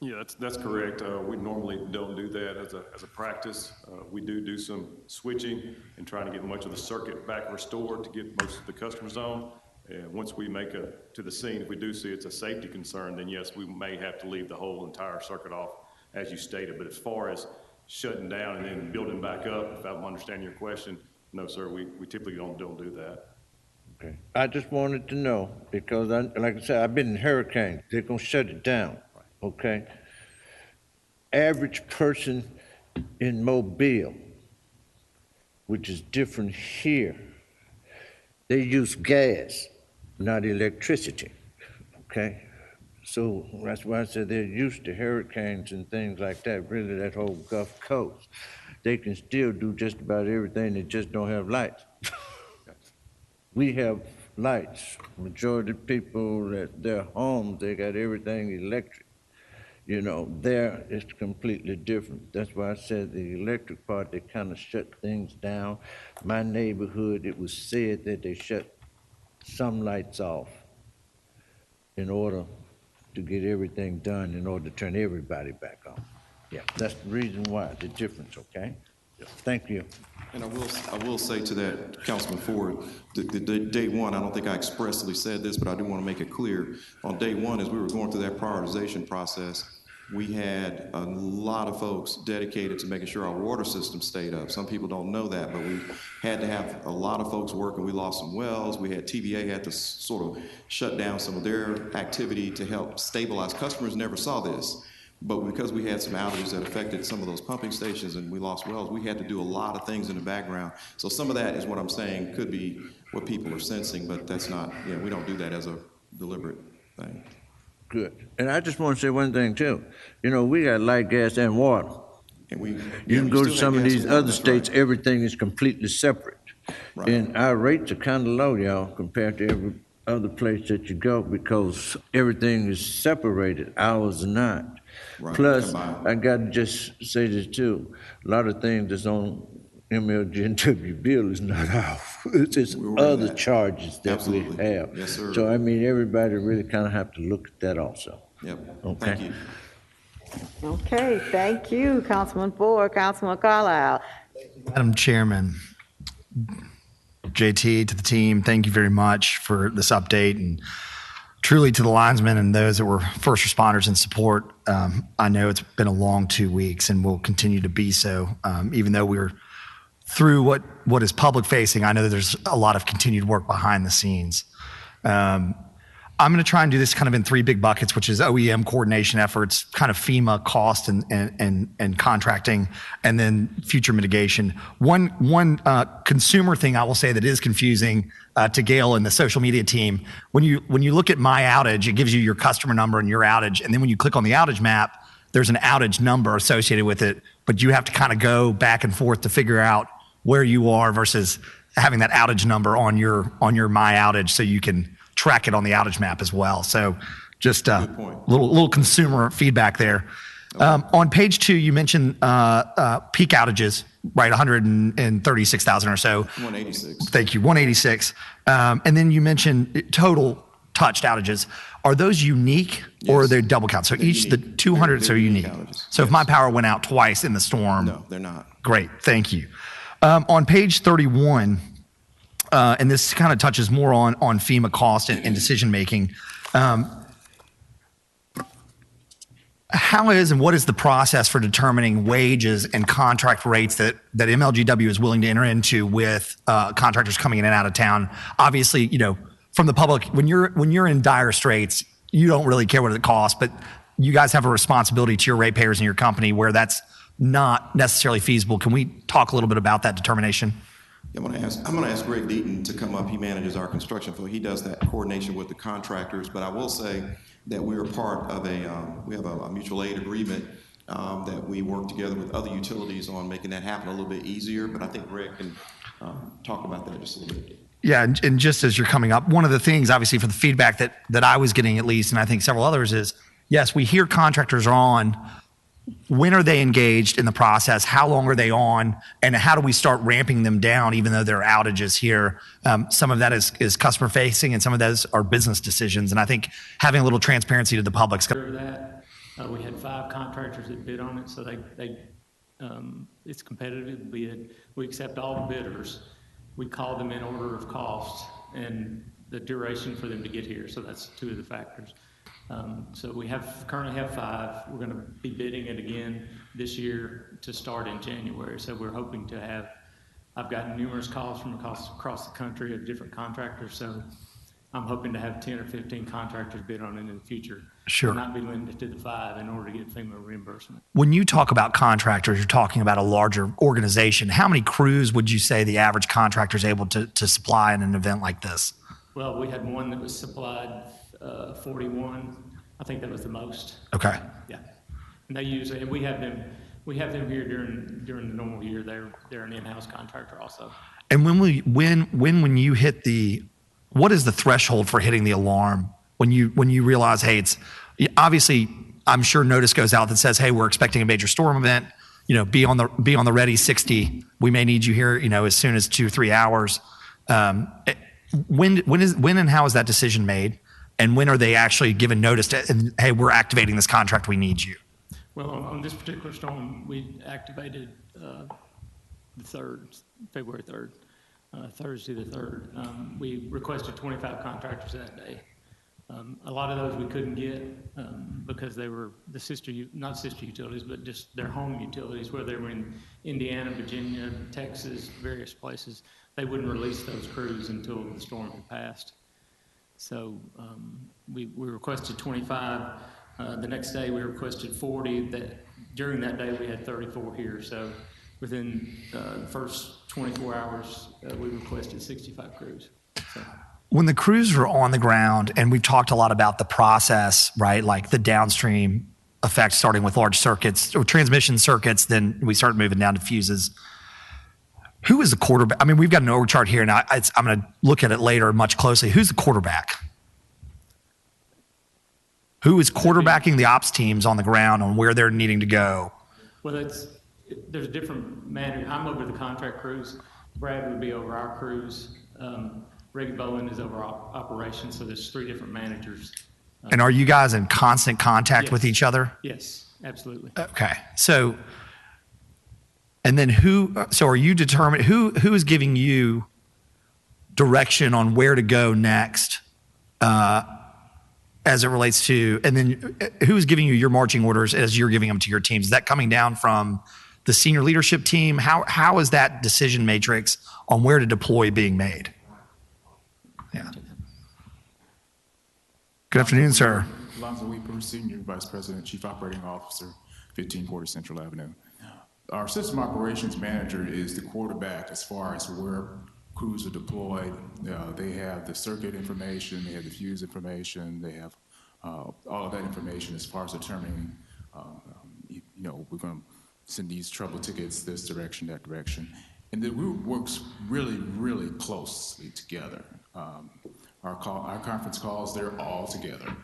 Yeah, that's correct. We normally don't do that as a practice. We do some switching and trying to get much of the circuit back restored to get most of the customers on. And once we make it to the scene, if we do see it's a safety concern, then yes, we may have to leave the whole entire circuit off, as you stated. But as far as shutting down and then building back up, if I'm understanding your question, no, sir, we typically don't do that. Okay. I just wanted to know, because like I said, I've been in hurricanes. They're going to shut it down. Okay? Average person in Mobile, which is different here, they use gas, not electricity, okay? So that's why I said they're used to hurricanes and things like that, really that whole Gulf Coast. They can still do just about everything, they just don't have lights. We have lights. Majority of people at their homes, they got everything electric. There it's completely different. That's why I said the electric part, they kind of shut things down. My neighborhood, it was said that they shut some lights off in order to get everything done, in order to turn everybody back on. Yeah, that's the reason why, the difference, okay? Yes. Thank you. And I will say to that, Councilman Ford, the day one, I don't think I expressly said this, but I do want to make it clear. On day one, as we were going through that prioritization process, we had a lot of folks dedicated to making sure our water system stayed up. Some people don't know that, but we had to have a lot of folks working. We lost some wells. We had TVA had to sort of shut down some of their activity to help stabilize. Customers never saw this. But because we had some outages that affected some of those pumping stations and we lost wells, we had to do a lot of things in the background. So some of that is what I'm saying could be what people are sensing, but that's not, we don't do that as a deliberate thing. Good. And I just want to say one thing too. We got light, gas, and water. And you can go to some of these other states, right. Everything is completely separate. Right. And our rates are kind of low, y'all, compared to every other place that you go, because everything is separated. Ours are not. Right. Plus, I got to just say this too. A lot of things that's on MLGNW bill is not ours. It's just other charges that Absolutely. We have. Yes, sir. So, everybody really kind of have to look at that also. Yep. Okay. Thank you. Okay, thank you, Councilman Ford, Councilman Carlisle. Madam Chairman, JT, to the team, thank you very much for this update, and truly to the linesmen and those that were first responders in support. I know it's been a long 2 weeks and will continue to be so. Even though we're through what is public facing, I know that there's a lot of continued work behind the scenes. I'm going to try and do this kind of in 3 big buckets, which is OEM coordination efforts, kind of FEMA cost and contracting, and then future mitigation. One consumer thing I will say that is confusing to Gail and the social media team, when you look at My Outage, it gives you your customer number and your outage, and then when you click on the outage map, there's an outage number associated with it, but you have to kind of go back and forth to figure out where you are versus having that outage number on your My Outage so you can track it on the outage map as well. So just a little consumer feedback there. On page 2, you mentioned peak outages, right? 136,000 or so. 186. Thank you, 186. And then you mentioned total touched outages. Are those unique or are they double count? So each the 200 are unique. So if my power went out twice in the storm. No, they're not. Great, thank you. On page 31, and this kind of touches more on FEMA cost and decision-making. How is and what is the process for determining wages and contract rates that MLGW is willing to enter into with contractors coming in and out of town? Obviously, from the public, when you're in dire straits, you don't really care what it costs, but you guys have a responsibility to your ratepayers and your company where that's not necessarily feasible. Can we talk a little bit about that determination? I'm going to ask Greg Deaton to come up. He manages our construction floor. He does that coordination with the contractors. But I will say that we are part of we have a mutual aid agreement that we work together with other utilities on making that happen a little bit easier. But I think Greg can talk about that just a little bit. Yeah, and just as you're coming up, one of the things, obviously, for the feedback that I was getting at least, and I think several others is, yes, we hear contractors are on. When are they engaged in the process? How long are they on? And how do we start ramping them down, even though there are outages here? Some of that is customer facing and some of those are business decisions. And I think having a little transparency to the public. We had 5 contractors that bid on it, so it's competitive bid. We accept all the bidders. We call them in order of cost and the duration for them to get here. So that's 2 of the factors. So we currently have 5. We're going to be bidding it again this year to start in January. So we're hoping to have, I've gotten numerous calls from across the country of different contractors. So I'm hoping to have 10 or 15 contractors bid on it in the future. Sure. And not be limited to the 5 in order to get FEMA reimbursement. When you talk about contractors, you're talking about a larger organization. How many crews would you say the average contractor is able to supply in an event like this? Well, we had one that was supplied 41. I think that was the most. Okay. Yeah, and they usually, and we have them here during the normal year. They're an in-house contractor also. And when you hit what is the threshold for hitting the alarm when you realize, hey, it's obviously, I'm sure notice goes out that says, hey, we're expecting a major storm event. Be on the ready 60. We may need you here, as soon as 2-3 hours. When and how is that decision made? And when are they actually given notice to, hey, we're activating this contract, we need you? Well, on this particular storm, we activated the 3rd, February 3rd, Thursday the 3rd. We requested 25 contractors that day. A lot of those we couldn't get because they were not sister utilities, but just their home utilities, where they were in Indiana, Virginia, Texas, various places. They wouldn't release those crews until the storm had passed. So we requested 25. The next day we requested 40. During that day we had 34 here. So within the first 24 hours we requested 65 crews. So. When the crews are on the ground, and we've talked a lot about the process, right? Like the downstream effect, starting with large circuits or transmission circuits, then we start moving down to fuses. Who is the quarterback? I mean, we've got an org chart here, and I'm going to look at it later much closely. Who's the quarterback? Who is quarterbacking the ops teams on the ground on where they're needing to go? Well, there's different managers. I'm over the contract crews. Brad would be over our crews. Reggie Bowen is over operations. So there's 3 different managers. And are you guys in constant contact with each other? Yes. absolutely. Okay, so, and then so are you determined, who is giving you direction on where to go next as it relates to, and then who's giving you your marching orders as you're giving them to your teams? Is that coming down from the senior leadership team? How is that decision matrix on where to deploy being made? Yeah. Good afternoon, sir. Lonzo Weeper, Senior Vice President, Chief Operating Officer, 1540 Central Avenue. Our System Operations Manager is the quarterback as far as where crews are deployed. They have the circuit information, they have the fuse information, they have all of that information as far as determining, we're going to send these trouble tickets this direction, that direction. And the group works really, really closely together. Our conference calls, they're all together.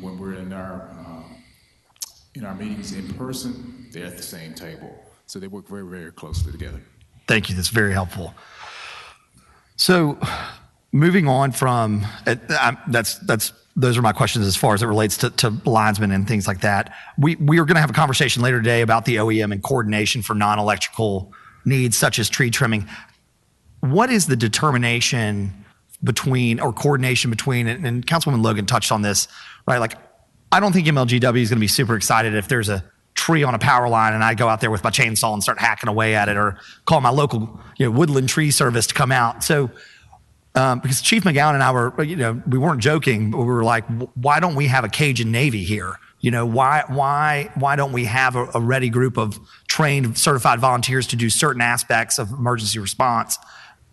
When we're in our meetings in person, they're at the same table. So they work very, very closely together. Thank you. That's very helpful. So moving on from, those are my questions as far as it relates to linesmen and things like that. We are going to have a conversation later today about the OEM and coordination for non-electrical needs such as tree trimming. What is the determination between, or coordination between, and Councilwoman Logan touched on this, right? Like, I don't think MLGW is going to be super excited if there's a tree on a power line and I go out there with my chainsaw and start hacking away at it, or call my local woodland tree service to come out. So because Chief McGowan and I were, we weren't joking, but we were like, why don't we have a Cajun Navy here? Why don't we have a ready group of trained, certified volunteers to do certain aspects of emergency response,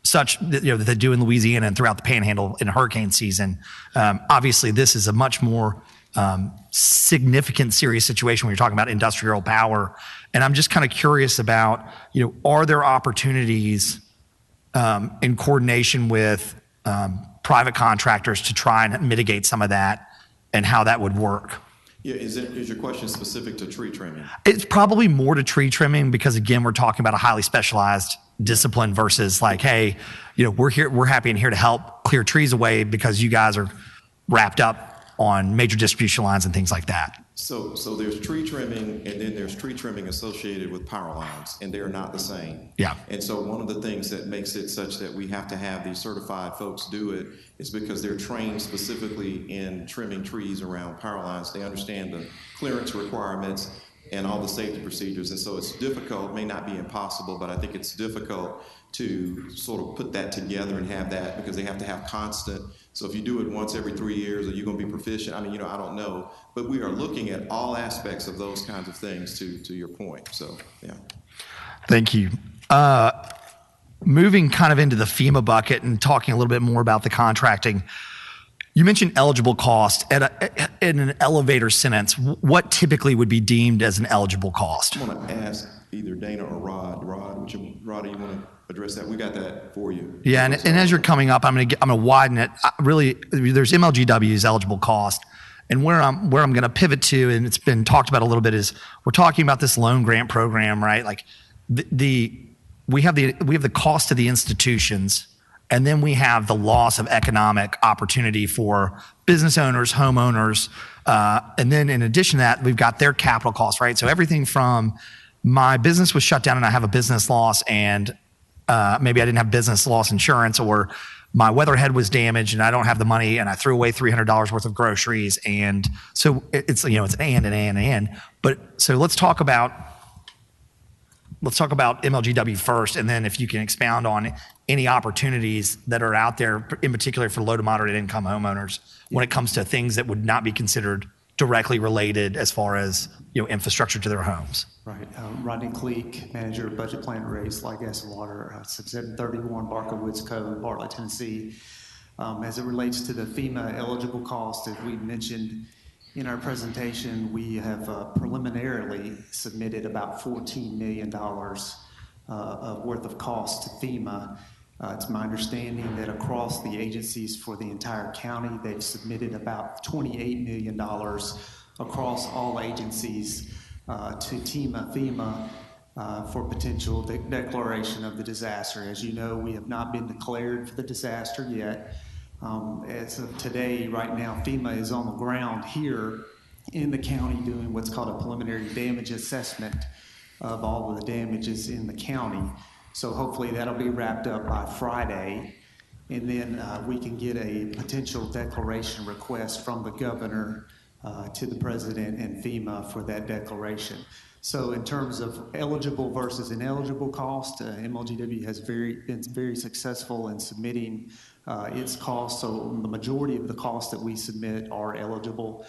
such that they do in Louisiana and throughout the Panhandle in hurricane season? Obviously, this is a much more significant, serious situation when you're talking about industrial power. And I'm just kind of curious about, are there opportunities in coordination with private contractors to try and mitigate some of that, and how that would work? Yeah, is your question specific to tree trimming? It's probably more to tree trimming because, again, we're talking about a highly specialized discipline versus like, hey, we're happy and here to help clear trees away because you guys are wrapped up on major distribution lines and things like that. So there's tree trimming, and then there's tree trimming associated with power lines, and they're not the same. Yeah. And so one of the things that makes it such that we have to have these certified folks do it is because they're trained specifically in trimming trees around power lines. They understand the clearance requirements and all the safety procedures. And so it's difficult, may not be impossible, but I think it's difficult to sort of put that together and have that, because they have to have constant. So if you do it once every 3 years, are you going to be proficient? I mean, I don't know. But we are looking at all aspects of those kinds of things to your point. So, yeah. Thank you. Moving kind of into the FEMA bucket and talking a little bit more about the contracting. You mentioned eligible cost in an elevator sentence. What typically would be deemed as an eligible cost? I want to ask either Dana or Rod. Rod, do you want to address that? We got that for you. Yeah, and as you're coming up, I'm gonna widen it. Really, there's MLGW's eligible cost, and where I'm gonna pivot to, and it's been talked about a little bit, is we're talking about this loan grant program, right? Like we have the cost to the institutions. And then we have the loss of economic opportunity for business owners, homeowners. And then in addition to that, we've got their capital costs, right? So everything from my business was shut down and I have a business loss, and maybe I didn't have business loss insurance, or my weatherhead was damaged and I don't have the money and I threw away $300 worth of groceries. And so it's and. But so let's talk about MLGW first, and then if you can expound on any opportunities that are out there, in particular for low to moderate income homeowners, when it comes to things that would not be considered directly related as far as infrastructure to their homes. Right. Rodney Cleek, Manager of Budget Plan Race, Light, Gas, and Water, 731 Barker Woods Code, Bartlett, Tennessee. As it relates to the FEMA eligible cost, as we mentioned in our presentation, we have preliminarily submitted about $14 million worth of cost to FEMA. It's my understanding that across the agencies for the entire county, they've submitted about $28 million across all agencies to FEMA for potential declaration of the disaster. As you know, we have not been declared for the disaster yet. As of today, right now, FEMA is on the ground here in the county doing what's called a preliminary damage assessment of all of the damages in the county. So hopefully that'll be wrapped up by Friday. And then we can get a potential declaration request from the governor to the president and FEMA for that declaration. So in terms of eligible versus ineligible cost, MLGW has been very successful in submitting its costs. So the majority of the costs that we submit are eligible.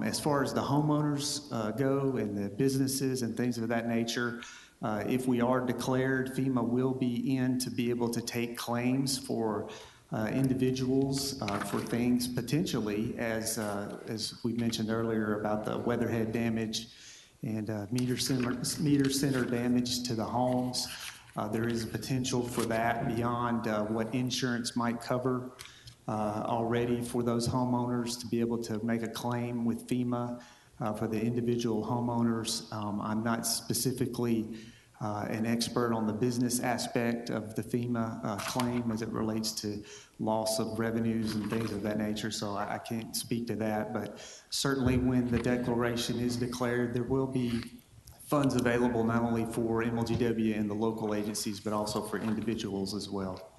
As far as the homeowners go and the businesses and things of that nature, if we are declared, FEMA will be in to be able to take claims for individuals for things potentially, as we mentioned earlier about the weatherhead damage and meter center damage to the homes. There is a potential for that beyond what insurance might cover already for those homeowners to be able to make a claim with FEMA for the individual homeowners. I'm not specifically an expert on the business aspect of the FEMA claim as it relates to loss of revenues and things of that nature, so I can't speak to that. But certainly when the declaration is declared, there will be funds available not only for MLGW and the local agencies, but also for individuals as well.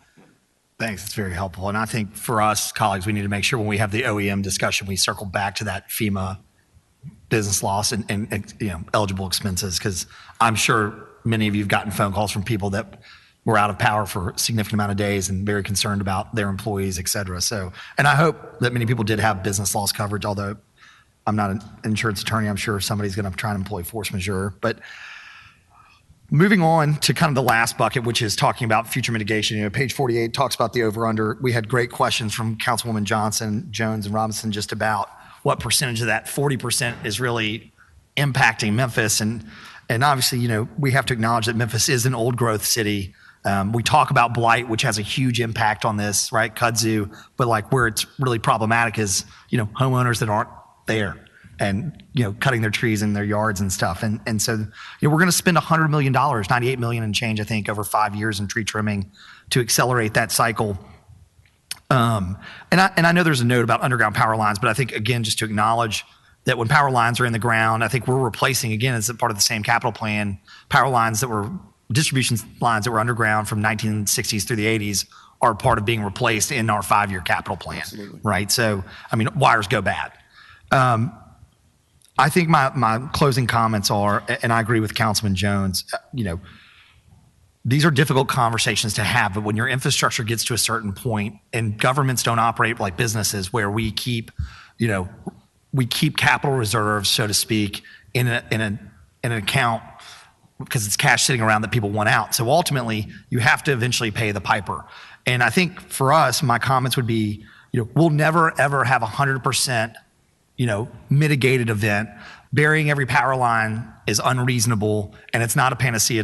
Thanks, it's very helpful. And I think for us, colleagues, we need to make sure when we have the OEM discussion, we circle back to that FEMA business loss and eligible expenses, because I'm sure many of you have gotten phone calls from people that were out of power for a significant amount of days and very concerned about their employees, et cetera. So, and I hope that many people did have business loss coverage, although I'm not an insurance attorney. I'm sure somebody's going to try and employ force majeure. But moving on to kind of the last bucket, which is talking about future mitigation. Page 48 talks about the over-under. We had great questions from Councilwoman Johnson, Jones, and Robinson just about what percentage of that 40% is really impacting Memphis. And obviously, we have to acknowledge that Memphis is an old growth city. We talk about Blight, which has a huge impact on this, right? Kudzu, but like where it's really problematic is, homeowners that aren't there and, cutting their trees in their yards and stuff. And so, we're going to spend $100 million, $98 million and change, I think, over 5 years in tree trimming to accelerate that cycle. And I know there's a note about underground power lines, but I think, again, just to acknowledge that when power lines are in the ground, I think we're replacing, again, as a part of the same capital plan, power lines that were distribution lines that were underground from 1960s through the 80s are part of being replaced in our 5-year capital plan. Absolutely. Right? So, wires go bad. I think my closing comments are, and I agree with Councilman Jones, these are difficult conversations to have, but when your infrastructure gets to a certain point and governments don't operate like businesses where we keep capital reserves, so to speak, in an account because it's cash sitting around that people want out. So ultimately, you have to eventually pay the piper. And I think for us, my comments would be, we'll never ever have 100%, mitigated event. Burying every power line is unreasonable, and it's not a panacea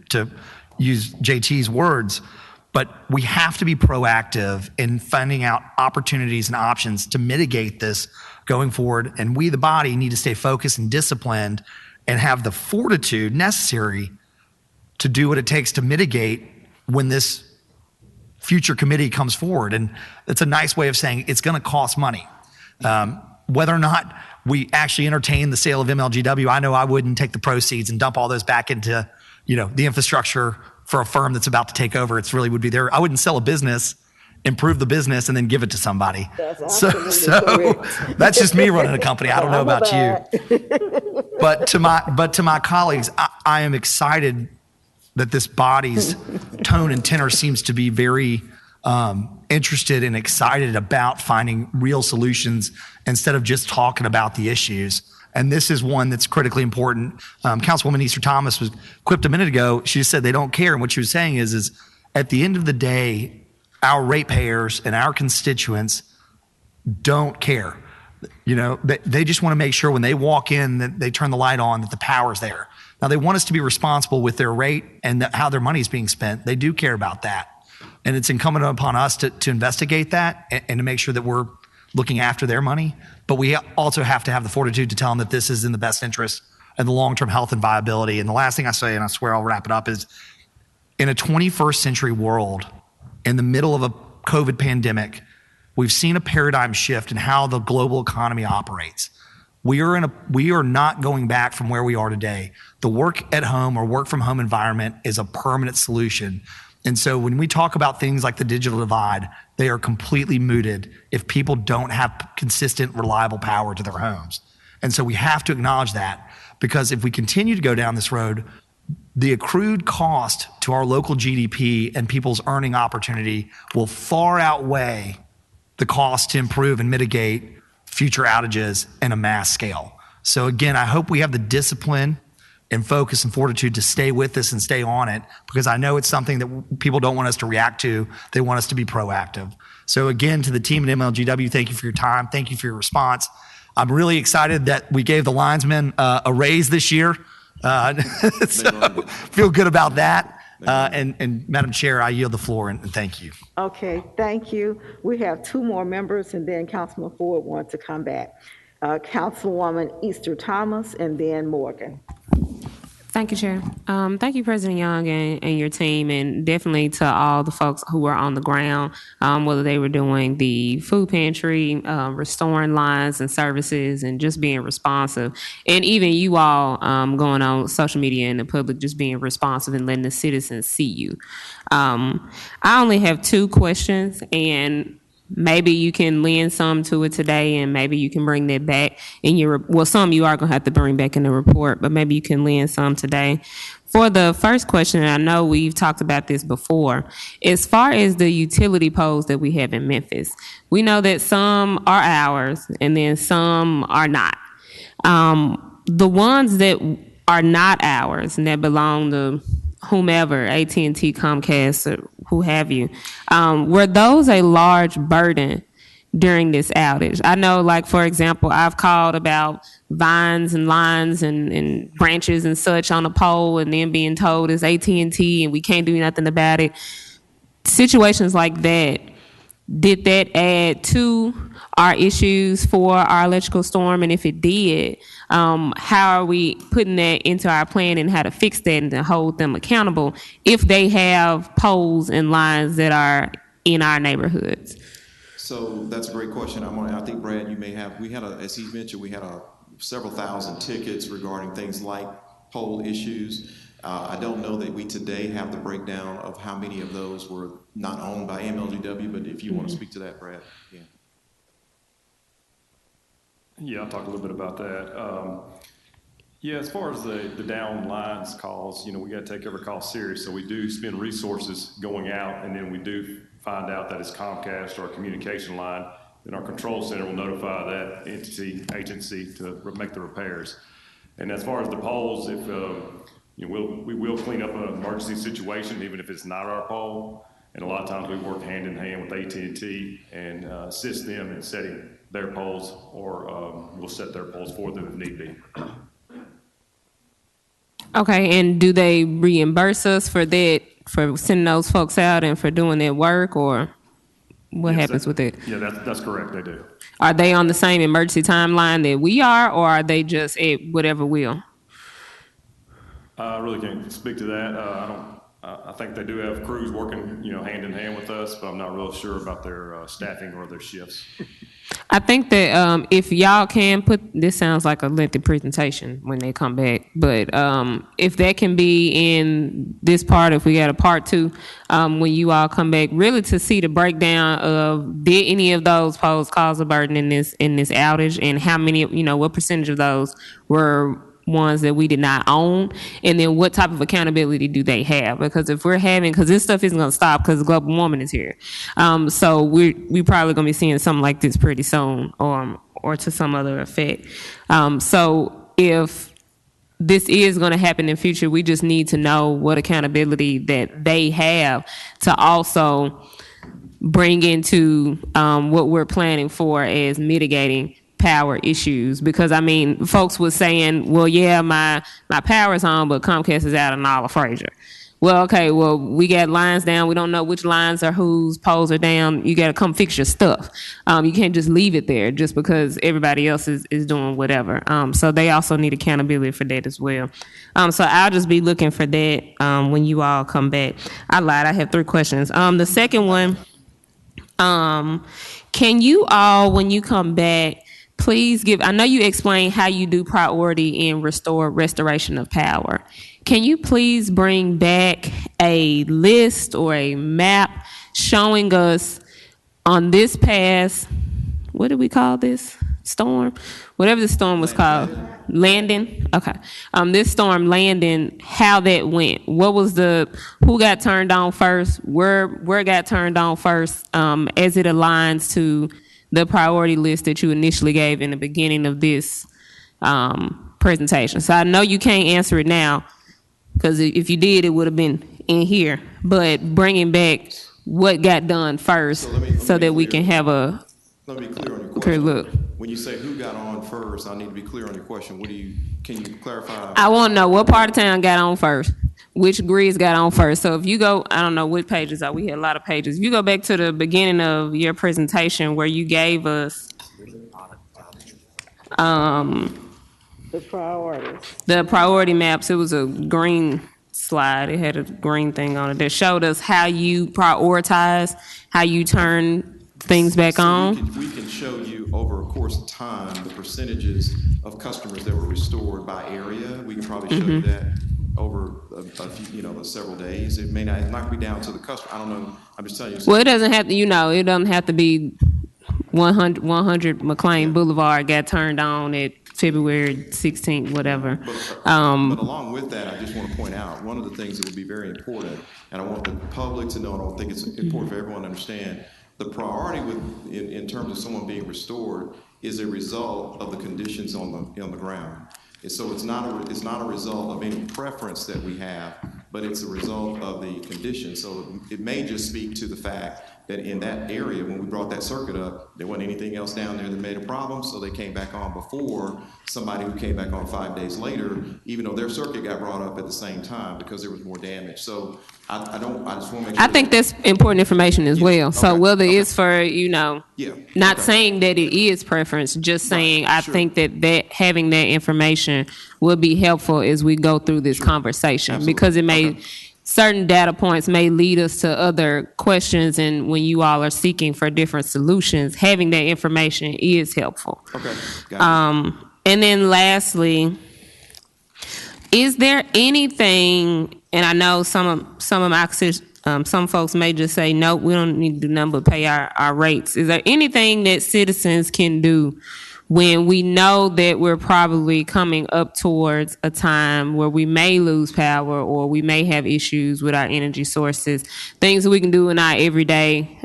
to use JT's words, but we have to be proactive in finding out opportunities and options to mitigate this going forward. And we, the body, need to stay focused and disciplined and have the fortitude necessary to do what it takes to mitigate when this future committee comes forward. And it's a nice way of saying it's going to cost money. Whether or not we actually entertain the sale of MLGW, I know I wouldn't take the proceeds and dump all those back into, the infrastructure for a firm that's about to take over. It's really would be there. I wouldn't sell a business, improve the business, and then give it to somebody. So that's just me running a company. I don't know about you. But to my colleagues, I am excited that this body's tone and tenor seems to be very interested and excited about finding real solutions instead of just talking about the issues. And this is one that's critically important. Councilwoman Easter Thomas was quipped a minute ago. She just said they don't care. And what she was saying is at the end of the day, our ratepayers and our constituents don't care. They just want to make sure when they walk in that they turn the light on, that the power's there. Now, they want us to be responsible with their rate and how their money is being spent. They do care about that. And it's incumbent upon us to investigate that and to make sure that we're looking after their money. But we also have to have the fortitude to tell them that this is in the best interest and the long-term health and viability. And the last thing I say, and I swear I'll wrap it up, is in a 21st century world, in the middle of a COVID pandemic, we've seen a paradigm shift in how the global economy operates. We are not going back from where we are today. The work at home or work from home environment is a permanent solution. And so when we talk about things like the digital divide, they are completely mooted if people don't have consistent, reliable power to their homes. And so we have to acknowledge that, because if we continue to go down this road, the accrued cost to our local GDP and people's earning opportunity will far outweigh the cost to improve and mitigate future outages in a mass scale. So again, I hope we have the discipline and focus and fortitude to stay with this and stay on it, because I know it's something that people don't want us to react to. They want us to be proactive. So again, to the team at MLGW, thank you for your time. Thank you for your response. I'm really excited that we gave the linesmen a raise this year. So feel good about that. And Madam Chair, I yield the floor and thank you. Okay, thank you. We have two more members, and then Councilman Ford wants to come back. Councilwoman Easter Thomas, and then Morgan. Thank you, Chair. Thank you, President Young and your team, and definitely to all the folks who were on the ground, whether they were doing the food pantry, restoring lines and services, and just being responsive. And even you all going on social media and the public, just being responsive and letting the citizens see you. I only have two questions, and maybe you can lend some to it today, and maybe you can bring that back in your, well, some you are going to have to bring back in the report, but maybe you can lend some today. For the first question, and I know we've talked about this before, as far as the utility poles that we have in Memphis, we know that some are ours and then some are not. The ones that are not ours and that belong to whomever, AT&T, Comcast, or who have you, were those a large burden during this outage? I know, like, for example, I've called about vines and lines and branches and such on a pole, and then being told it's AT&T and we can't do nothing about it. Situations like that, did that add to our issues for our electrical storm? And if it did, how are we putting that into our plan and how to fix that and to hold them accountable if they have poles and lines that are in our neighborhoods? So that's a great question. I think, Brad, you may have, we had as he mentioned, we had several thousand tickets regarding things like pole issues. I don't know that we today have the breakdown of how many of those were not owned by MLGW, but if you want to speak to that, Brad. Yeah. Yeah, I'll talk a little bit about that. Yeah, as far as the down lines calls, we got to take every call serious. So we do spend resources going out, and then we do find out that it's Comcast or a communication line, then our control center will notify that agency to make the repairs. And as far as the poles, if we will clean up an emergency situation, even if it's not our pole. And a lot of times we work hand in hand with AT&T and assist them in setting their poles, or we'll set their poles for them if need be. Okay, and do they reimburse us for that, for sending those folks out and for doing their work, or what happens with it? Yeah, that's correct, they do. Are they on the same emergency timeline that we are, or are they just at whatever will? I really can't speak to that. I think they do have crews working, hand in hand with us, but I'm not real sure about their staffing or their shifts. I think that if y'all can put, this sounds like a lengthy presentation when they come back, but if that can be in this part, if we got a part two, when you all come back, really to see the breakdown of did any of those poles cause a burden in this outage, and how many, what percentage of those were ones that we did not own, and then what type of accountability do they have? Because if we're having, because this stuff isn't going to stop because global warming is here, so we probably going to be seeing something like this pretty soon, or to some other effect. So if this is going to happen in future, we just need to know what accountability that they have to also bring into what we're planning for as mitigating power issues. Because folks was saying, well, yeah, my power's on, but Comcast is out in Olive Frazier. Well, okay, we got lines down. We don't know which lines are whose, poles are down. You got to come fix your stuff. You can't just leave it there just because everybody else is doing whatever. So they also need accountability for that as well. So I'll just be looking for that when you all come back. I lied. I have 3 questions. The second one, can you all, when you come back, please give, I know you explained how you do priority in restoration of power. Can you please bring back a list or a map showing us on this past, what did we call this storm? Whatever the storm was called. Landing? Okay. This storm landing, how that went. What was who got turned on first? Where got turned on first as it aligns to the priority list that you initially gave in the beginning of this presentation. So I know you can't answer it now, because if you did, it would have been in here. But bringing back what got done first so that we can have a Let me be clear on your clear question. look. When you say who got on first, I need to be clear on your question. Can you clarify? I want to know what part of town got on first, which grids got on first. So if you go, I don't know what pages are. We had a lot of pages. If you go back to the beginning of your presentation where you gave us The priorities. the priority maps, it was a green slide. It had a green thing on it that showed us how you prioritize, how you turn things back on. We can show you over a course of time the percentages of customers that were restored by area. We can probably show you that over a few, several days. It may not be down to the customer. I don't know. I'm just telling you. Well, it doesn't have to, it doesn't have to be 100 McLean Boulevard got turned on at February 16th, whatever. But along with that, I just want to point out, one of the things that would be very important, and I want the public to know, and I don't think it's important for everyone to understand, the priority in terms of someone being restored is a result of the conditions on the ground. And so it's not a result of any preference that we have, but it's a result of the conditions. So it may just speak to the fact that in that area, when we brought that circuit up, there wasn't anything else down there that made a problem, so they came back on before somebody who came back on 5 days later, even though their circuit got brought up at the same time because there was more damage. So I just want to make sure. I think that's important information as well. So whether it's for, not saying that it is preference, just saying I think that having that information will be helpful as we go through this conversation, because it may, certain data points may lead us to other questions, and when you all are seeking for different solutions, having that information is helpful. Okay. Got it. And then lastly, is there anything, and I know some folks may just say, no, we don't need to do nothing but pay our rates. Is there anything that citizens can do when we know that we're probably coming up towards a time where we may lose power or we may have issues with our energy sources, things that we can do in our everyday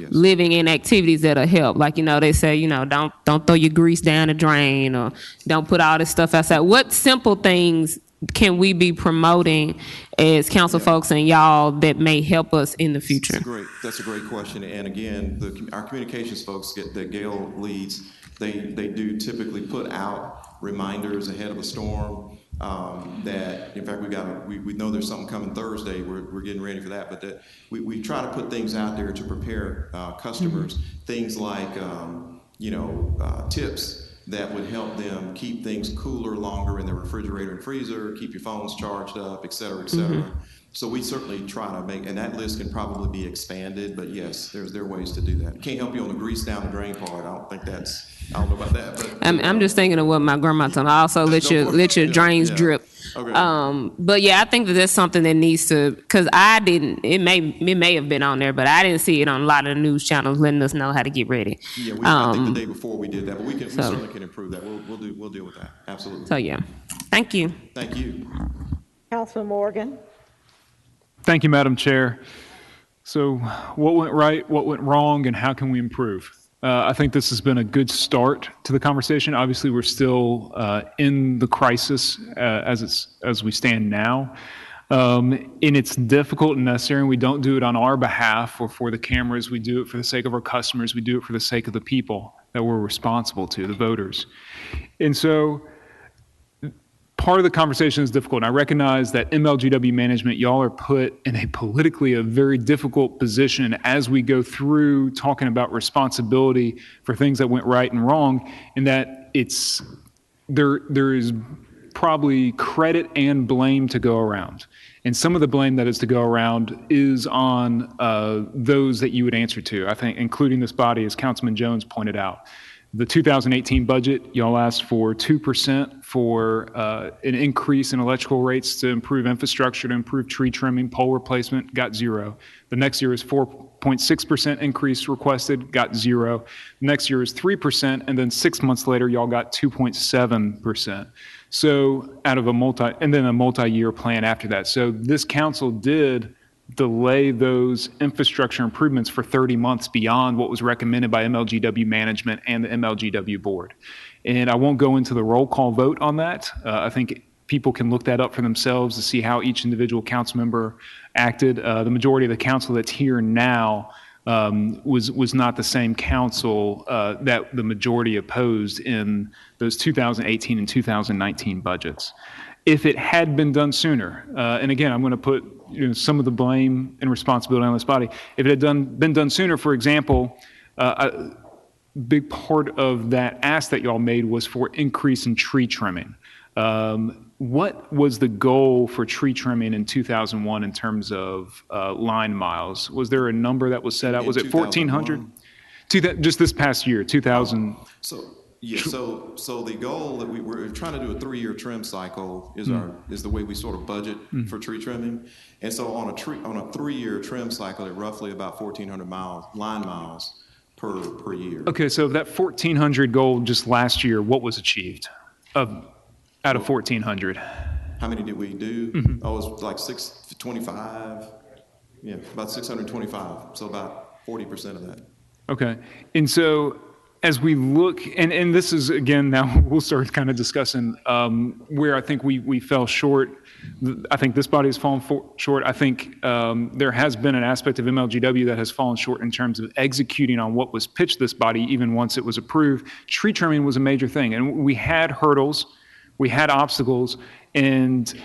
living and activities that'll help? Like, they say, don't throw your grease down the drain, or don't put all this stuff outside. What simple things can we be promoting as council folks and y'all that may help us in the future? That's a great question. And again, our communications folks that Gail leads, they do typically put out reminders ahead of a storm. That, in fact, we know there's something coming Thursday. We're getting ready for that, but that we try to put things out there to prepare customers. Things like tips that would help them keep things cooler longer in their refrigerator and freezer, keep your phones charged up, et cetera, et cetera. So we certainly try to make, and that list can probably be expanded, but yes, there are ways to do that. Can't help you on the grease down the drain part. I don't know about that. But I'm just thinking of what my grandma told me. Also, let your drains drip. Okay. But yeah, I think that's something that needs to, because it may have been on there, but I didn't see it on a lot of the news channels letting us know how to get ready. Yeah, I think the day before we did that, but we certainly can improve that. We'll deal with that. Absolutely. So yeah, thank you. Thank you. Councilman Morgan. Thank you, Madam Chair. So what went right, what went wrong, and how can we improve? I think this has been a good start to the conversation. Obviously, we're still in the crisis as we stand now. And it's difficult and necessary, and we don't do it on our behalf or for the cameras. We do it for the sake of our customers. We do it for the sake of the people that we're responsible to, the voters. And so part of the conversation is difficult, and I recognize that MLGW management, y'all are put in a very difficult position as we go through talking about responsibility for things that went right and wrong, and that there is probably credit and blame to go around. And some of the blame that is to go around is on those that you would answer to, I think, including this body, as Councilman Jones pointed out. The 2018 budget, y'all asked for 2% for an increase in electrical rates to improve infrastructure, to improve tree trimming, pole replacement, got 0. The next year is 4.6% increase requested, got 0. Next year is 3%, and then 6 months later, y'all got 2.7%. So out of a multi-year plan after that. So this council did delay those infrastructure improvements for 30 months beyond what was recommended by MLGW management and the MLGW board. And I won't go into the roll call vote on that. I think people can look that up for themselves to see how each individual council member acted. The majority of the council that's here now was not the same council that the majority opposed in those 2018 and 2019 budgets. If it had been done sooner, and again, I'm going to put some of the blame and responsibility on this body. If it had been done sooner, for example, a big part of that ask that y'all made was for increase in tree trimming. What was the goal for tree trimming in 2001 in terms of line miles? Was there a number that was set out? Was it 1,400? Just this past year, 2000. So the goal that we're trying to do a 3-year trim cycle is the way we sort of budget for tree trimming. And so on a 3-year trim cycle, at roughly about 1,400 line miles per year. Okay, so that 1,400 goal just last year, what was achieved out of 1,400? How many did we do? Oh, it was like 625. Yeah, about 625. So about 40% of that. Okay, and so as we look, and this is, again, now we'll start kind of discussing where I think we fell short. I think this body has fallen short. I think there has been an aspect of MLGW that has fallen short in terms of executing on what was pitched this body, even once it was approved. Tree trimming was a major thing, and we had hurdles, we had obstacles, and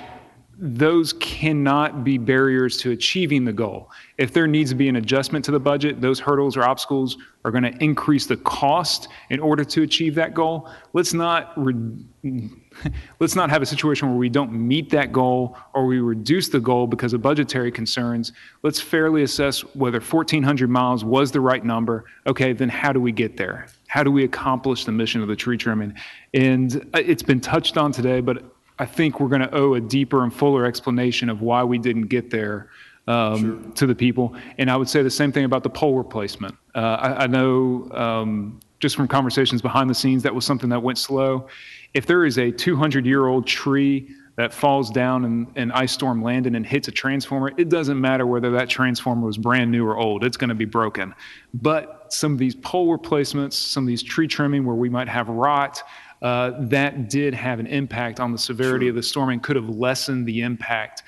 those cannot be barriers to achieving the goal. If there needs to be an adjustment to the budget, those hurdles or obstacles are going to increase the cost in order to achieve that goal. Let's not have a situation where we don't meet that goal or we reduce the goal because of budgetary concerns. Let's fairly assess whether 1,400 miles was the right number. Okay, then how do we get there? How do we accomplish the mission of the tree trimming? And it's been touched on today, but I think we're going to owe a deeper and fuller explanation of why we didn't get there to the people. And I would say the same thing about the pole replacement. I know just from conversations behind the scenes, that was something that went slow. If there is a 200-year-old tree that falls down in ice storm landing and hits a transformer, it doesn't matter whether that transformer was brand new or old, it's going to be broken. But some of these pole replacements, some of these tree trimming where we might have rot, that did have an impact on the severity of the storm and could have lessened the impact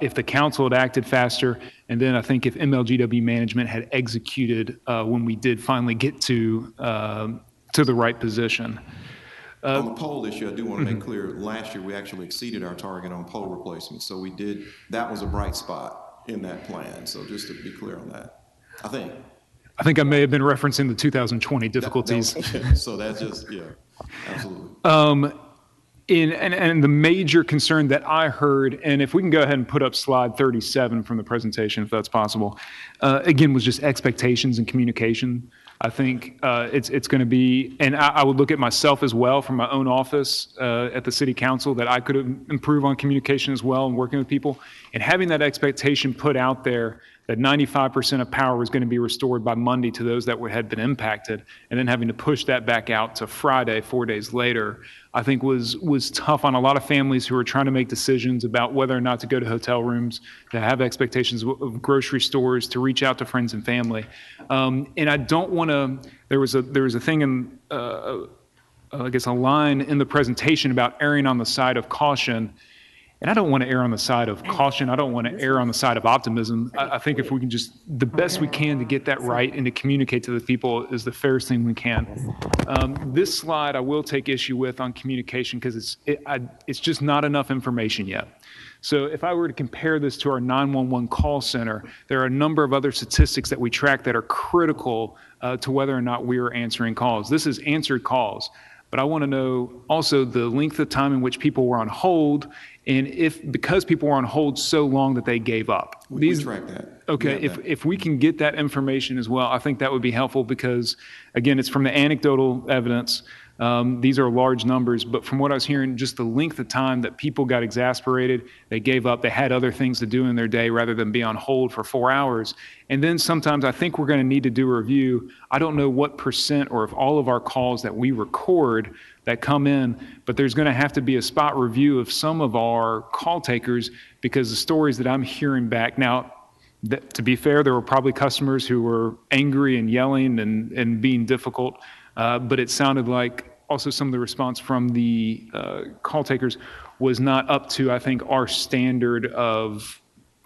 if the council had acted faster. And then I think if MLGW management had executed when we did finally get to the right position. On the pole issue, I do want to make clear, last year we actually exceeded our target on pole replacement. So that was a bright spot in that plan. So just to be clear on that, I think I may have been referencing the 2020 difficulties. So that's just, yeah. Absolutely. And the major concern that I heard, and if we can go ahead and put up slide 37 from the presentation, if that's possible, again, was just expectations and communication. I think it's going to be, and I would look at myself as well from my own office at the city council, that I could improve on communication as well and working with people. And having that expectation put out there that 95% of power was going to be restored by Monday to those that had been impacted, and then having to push that back out to Friday, 4 days later, I think was tough on a lot of families who were trying to make decisions about whether or not to go to hotel rooms, to have expectations of grocery stores, to reach out to friends and family. And I don't want to, there was a thing in, I guess a line in the presentation about erring on the side of caution. And I don't want to err on the side of caution. I don't want to err on the side of optimism. I think if we can just, the best we can to get that right and to communicate to the people is the fairest thing we can. This slide I will take issue with on communication because it's just not enough information yet. So if I were to compare this to our 911 call center, there are a number of other statistics that we track that are critical to whether or not we are answering calls. This is answered calls. but I want to know also the length of time in which people were on hold, and because people were on hold so long that they gave up. We track that. Okay, if we can get that information as well, I think that would be helpful because, again, it's from the anecdotal evidence. These are large numbers, but from what I was hearing, just the length of time that people got exasperated, they gave up, they had other things to do in their day rather than be on hold for 4 hours. And then sometimes I think we're going to need to do a review. I don't know what percent or if all of our calls that we record that come in, but there's going to have to be a spot review of some of our call takers because the stories that I'm hearing back now, to be fair, there were probably customers who were angry and yelling and being difficult, but it sounded like also some of the response from the call takers was not up to, I think, our standard of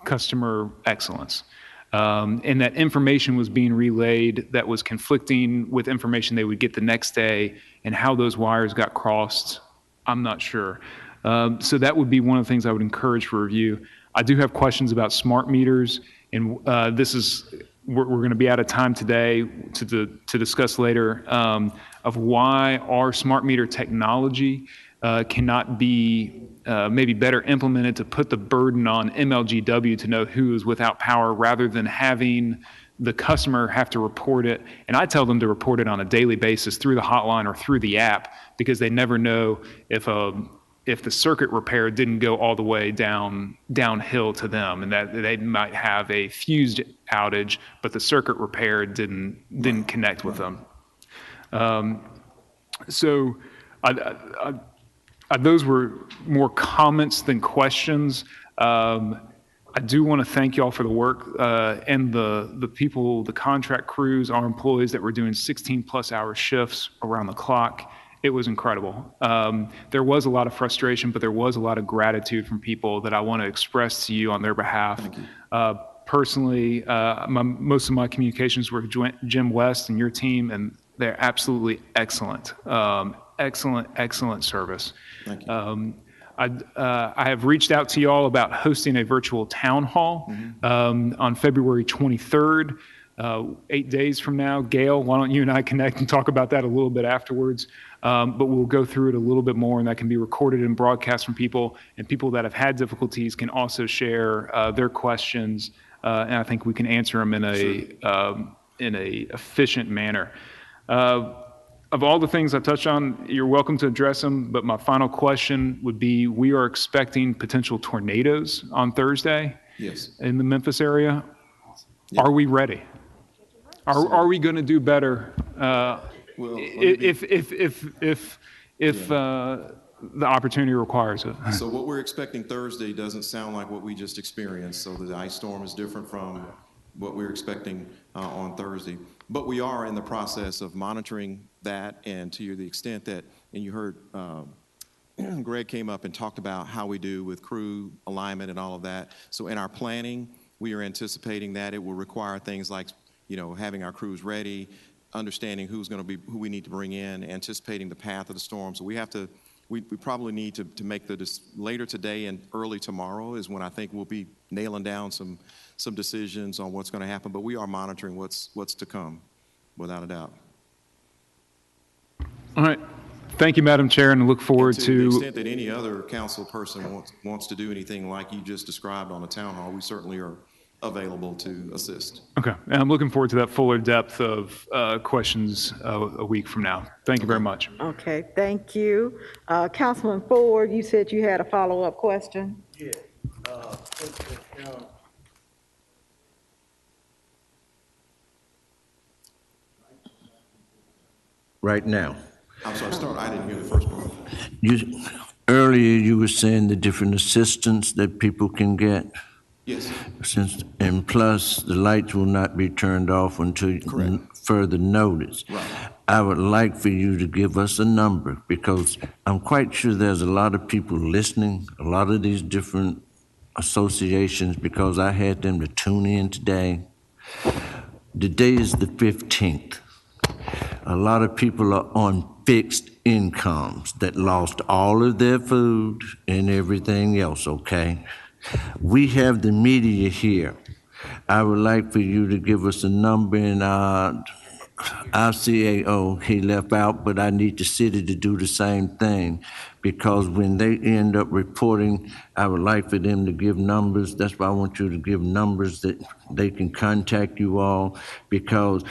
customer excellence. And that information was being relayed that was conflicting with information they would get the next day, and how those wires got crossed, I'm not sure. So that would be one of the things I would encourage for review. I do have questions about smart meters, and we're going to be out of time today to discuss later of why our smart meter technology cannot be maybe better implemented to put the burden on MLGW to know who is without power rather than having the customer have to report it. And I tell them to report it on a daily basis through the hotline or through the app because they never know if the circuit repair didn't go all the way downhill to them, and that they might have a fused outage, but the circuit repair didn't connect with them. So those were more comments than questions. I do want to thank you all for the work and the people, the contract crews, our employees that were doing 16-plus-hour shifts around the clock. It was incredible. There was a lot of frustration, but there was a lot of gratitude from people that I want to express to you on their behalf. Thank you. Personally, most of my communications were with Jim West and your team, and they're absolutely excellent. Excellent service. Thank you. I have reached out to you all about hosting a virtual town hall on February 23rd. 8 days from now. Gail, why don't you and I connect and talk about that a little bit afterwards? But we'll go through it a little bit more, and that can be recorded and broadcast from people. And people that have had difficulties can also share their questions, and I think we can answer them in a efficient manner. Of all the things I touched on, you're welcome to address them, but my final question would be, we are expecting potential tornadoes on Thursday in the Memphis area. Yeah. Are we ready? Are we going to do better if the opportunity requires it? So what we're expecting Thursday doesn't sound like what we just experienced. So the ice storm is different from what we're expecting on Thursday. But we are in the process of monitoring that, and to the extent that, and you heard Greg came up and talked about how we do with crew alignment and all of that. So in our planning, we are anticipating that it will require things like, having our crews ready, understanding who we need to bring in, anticipating the path of the storm. So we probably need to make later today and early tomorrow is when I think we'll be nailing down some decisions on what's going to happen. But we are monitoring what's to come, without a doubt. All right. Thank you, Madam Chair, and look forward to the extent that any other council person wants to do anything like you just described on the town hall, we certainly are available to assist. Okay, and I'm looking forward to that fuller depth of questions a week from now. Thank you very much. Okay, thank you. Councilman Ford, you said you had a follow-up question? Yeah. Right now. I'm sorry, I didn't hear the first part. Earlier you were saying the different assistance that people can get. Yes. And plus, the lights will not be turned off until further notice. Right. I would like for you to give us a number, because I'm quite sure there's a lot of people listening, a lot of these different associations, because I had them to tune in today. The day is the 15th. A lot of people are on fixed incomes that lost all of their food and everything else, okay? We have the media here. I would like for you to give us a number, and our CAO, he left out, but I need the city to do the same thing, because when they end up reporting, I would like for them to give numbers. That's why I want you to give numbers that they can contact you all, because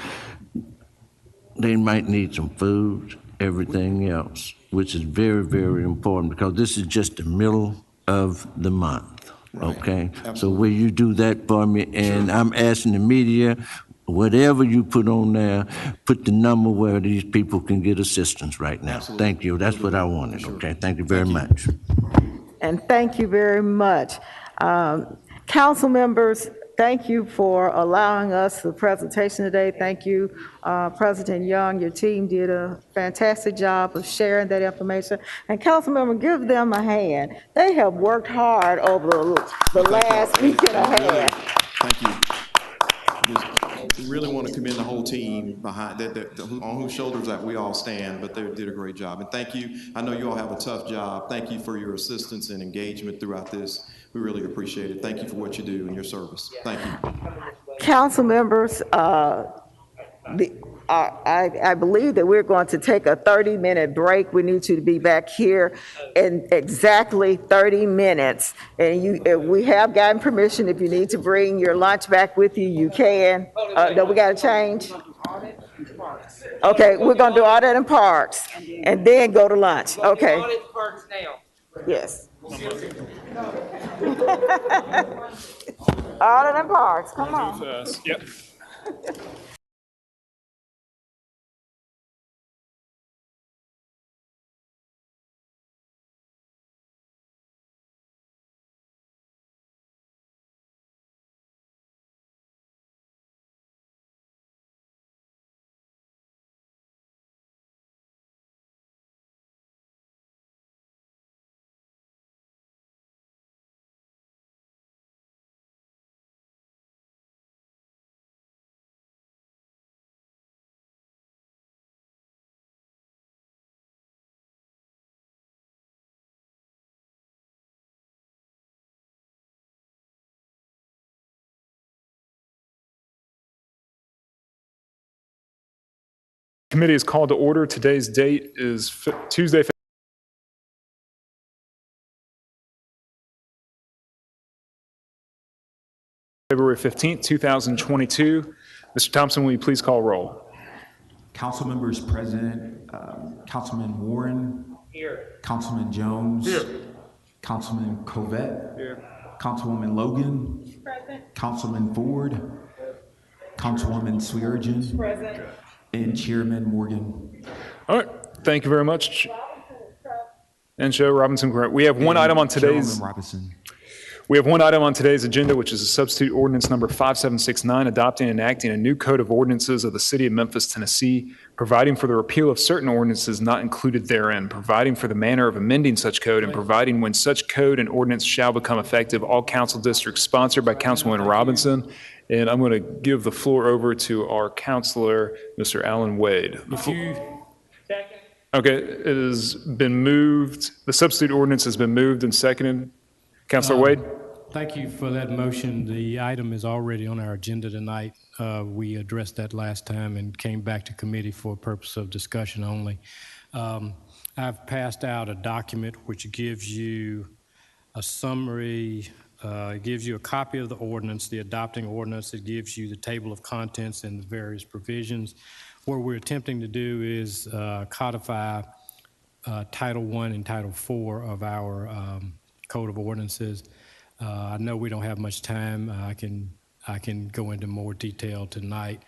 they might need some food, everything else, which is very, very important, because this is just the middle of the month, okay? So will you do that for me? And I'm asking the media, whatever you put on there, put the number where these people can get assistance right now. Absolutely. Thank you. That's what I wanted, okay? Thank you very much. And thank you very much. Council members, thank you for allowing us the presentation today. Thank you, President Young. Your team did a fantastic job of sharing that information. And council member, give them a hand. They have worked hard over the last week and a half. Thank you. Just really want to commend the whole team behind that, on whose shoulders that we all stand, but they did a great job. And thank you. I know you all have a tough job. Thank you for your assistance and engagement throughout this. We really appreciate it. Thank you for what you do and your service. Thank you. Council members, I believe that we're going to take a 30-minute break. We need you to be back here in exactly 30 minutes. And we have gotten permission. If you need to bring your lunch back with you, you can. No, we got to change. Okay, we're going to do audit and parks and then go to lunch. Okay. Audit parks now. Yes. Audit and parks, come on. Yep. Committee is called to order. Today's date is Tuesday, February 15th, 2022. Mr. Thompson, will you please call roll? Council members present, Councilman Warren. Here. Councilman Jones. Here. Councilman Covette. Here. Councilwoman Logan. Present. Councilman Ford. Councilwoman Swearengin. Present. And Chairman Morgan. All right, thank you very much. And Joe Robinson, correct. We have one item on today's. Chairwoman Robinson. We have one item on today's agenda, which is a substitute ordinance number 5769, adopting and enacting a new code of ordinances of the city of Memphis, Tennessee, providing for the repeal of certain ordinances not included therein, providing for the manner of amending such code, and providing when such code and ordinance shall become effective, all council districts, sponsored by Councilwoman Robinson. And I'm going to give the floor over to our counselor, Mr. Alan Wade. Okay, it has been moved. The substitute ordinance has been moved and seconded. Councilor Wade? Thank you for that motion. The item is already on our agenda tonight. We addressed that last time and came back to committee for a purpose of discussion only. I've passed out a document which gives you a summary. It gives you a copy of the ordinance, the adopting ordinance. It gives you the table of contents and the various provisions. What we're attempting to do is codify Title I and Title IV of our Code of Ordinances. I know we don't have much time. I can go into more detail tonight,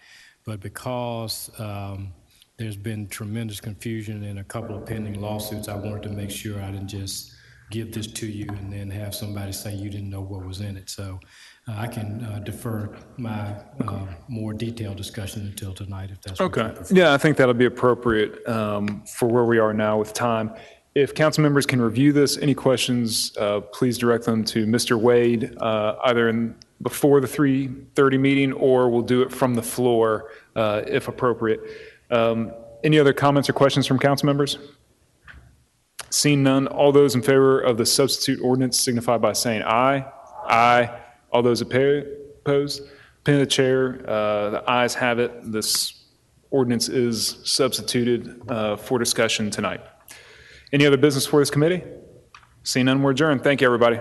but because there's been tremendous confusion and a couple of pending lawsuits, I wanted to make sure I didn't just give this to you and then have somebody say you didn't know what was in it. So I can defer my more detailed discussion until tonight if that's what you prefer. Yeah, I think that'll be appropriate for where we are now with time. If council members can review this, any questions, please direct them to Mr. Wade, either before the 3:30 meeting, or we'll do it from the floor if appropriate. Any other comments or questions from council members? Seeing none, all those in favor of the substitute ordinance signify by saying aye. Aye. All those opposed? Opinion of the chair, the ayes have it. This ordinance is substituted for discussion tonight. Any other business for this committee? Seeing none, we're adjourned. Thank you, everybody.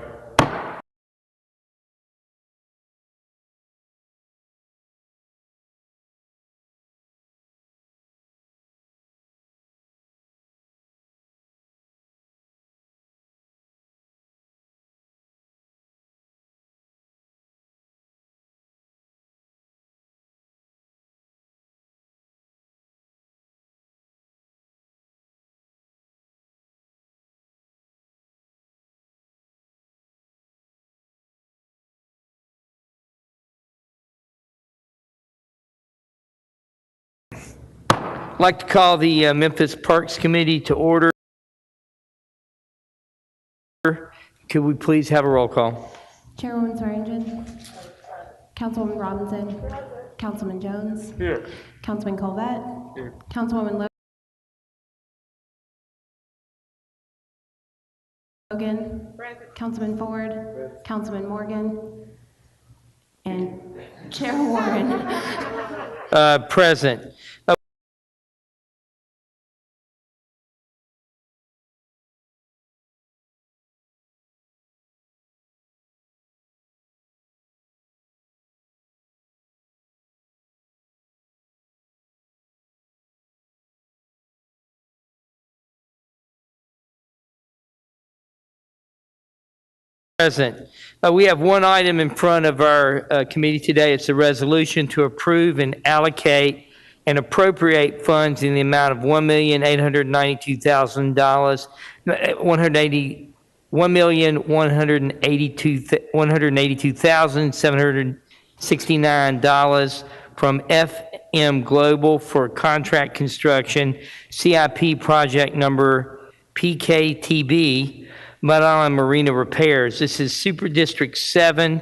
I'd like to call the Memphis Parks Committee to order. Could we please have a roll call? Chairwoman Swearingen, Councilwoman Robinson, Councilman Jones, Here. Councilman Colvette, Councilwoman Logan, Councilman Ford, Councilman Morgan, and Chair Warren. Present. Present. We have one item in front of our committee today. It's a resolution to approve and allocate and appropriate funds in the amount of $1,892,000, $182,769 from FM Global for contract construction, CIP project number PKTB, Mud Island Marina repairs. This is District 7,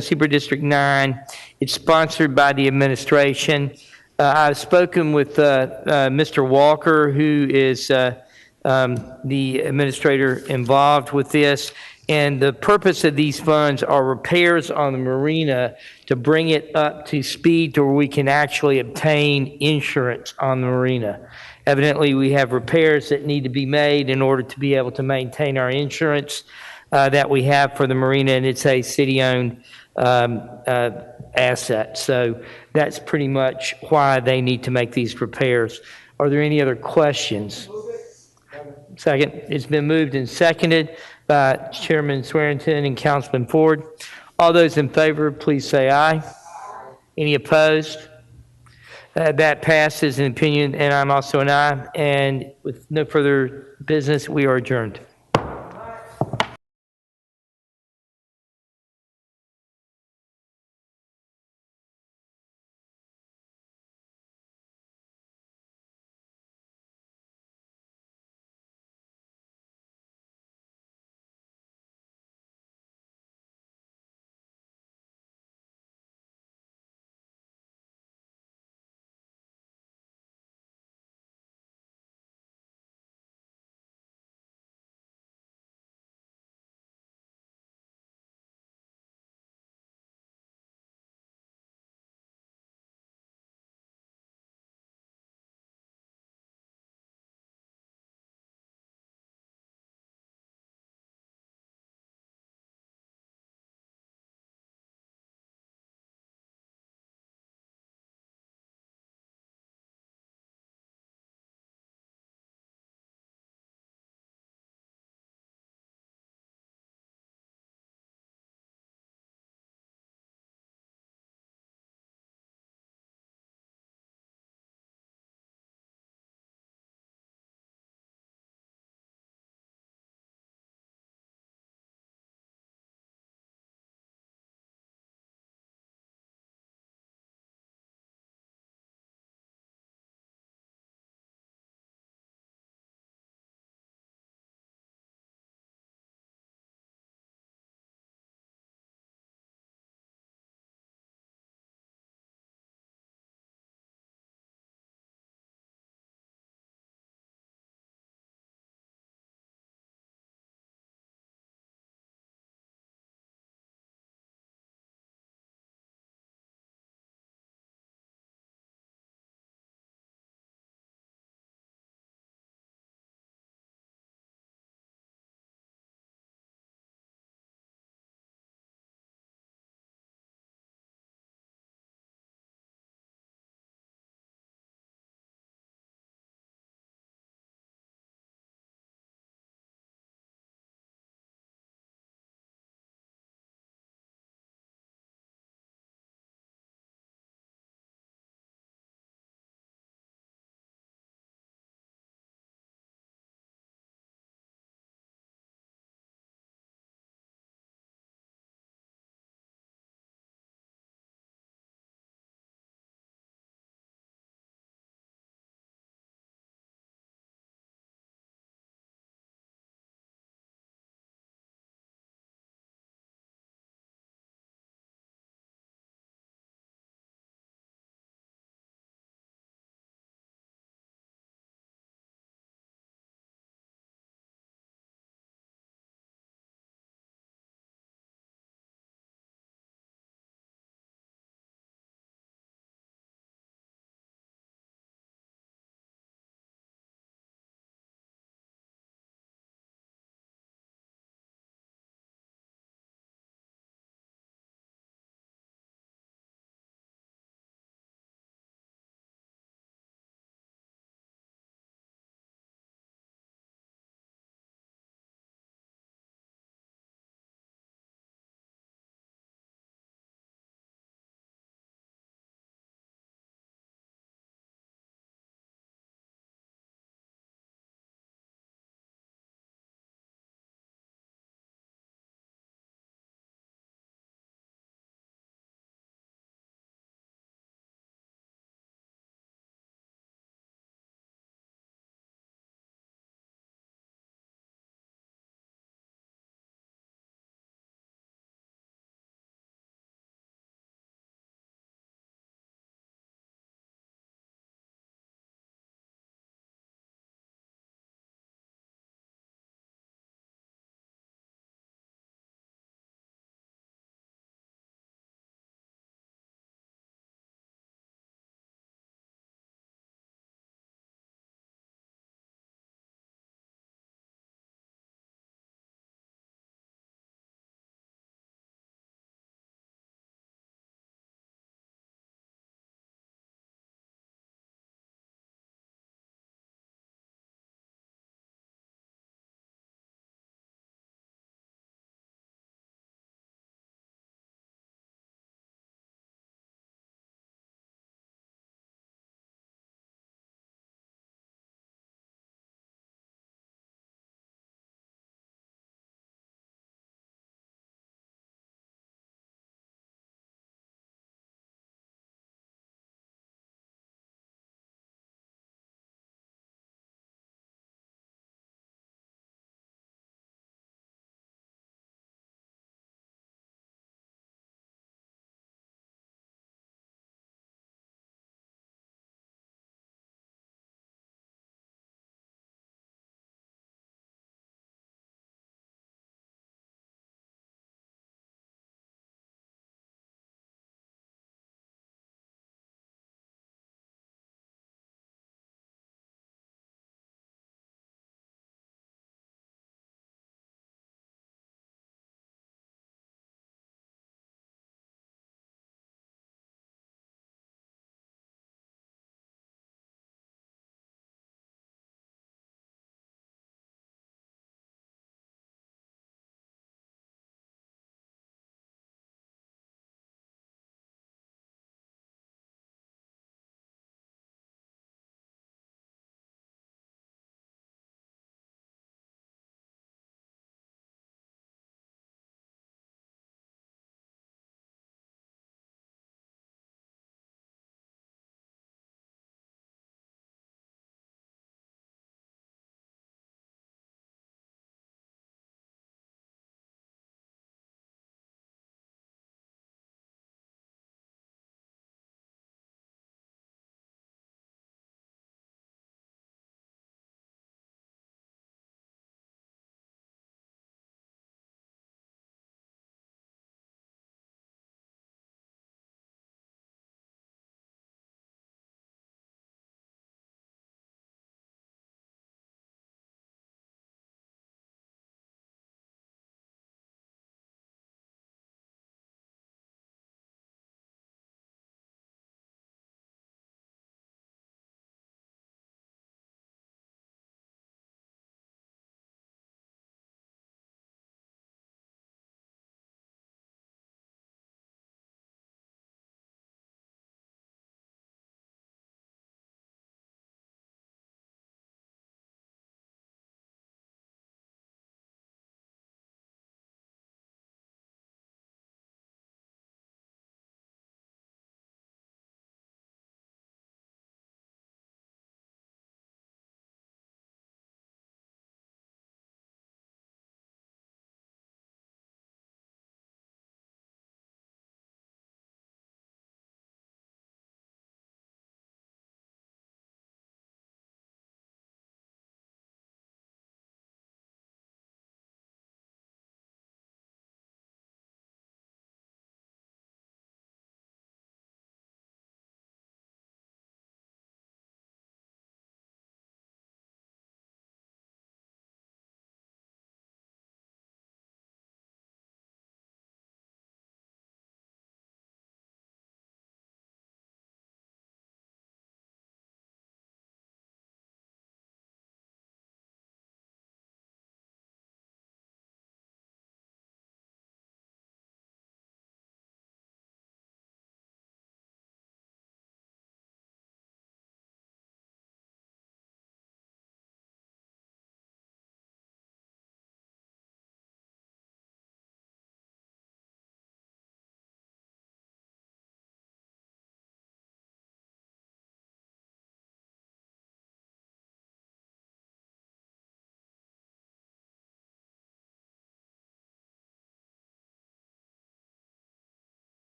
Super District 9. It's sponsored by the administration. I've spoken with Mr. Walker, who is the administrator involved with this. And the purpose of these funds are repairs on the marina to bring it up to speed to where we can actually obtain insurance on the marina. Evidently, we have repairs that need to be made in order to be able to maintain our insurance that we have for the marina, and it's a city-owned asset. So that's pretty much why they need to make these repairs. Are there any other questions? Second. It's been moved and seconded by Chairman Swearingen and Councilman Ford. All those in favor, please say aye. Any opposed? That passes in opinion, and I'm also an aye. And with no further business, we are adjourned.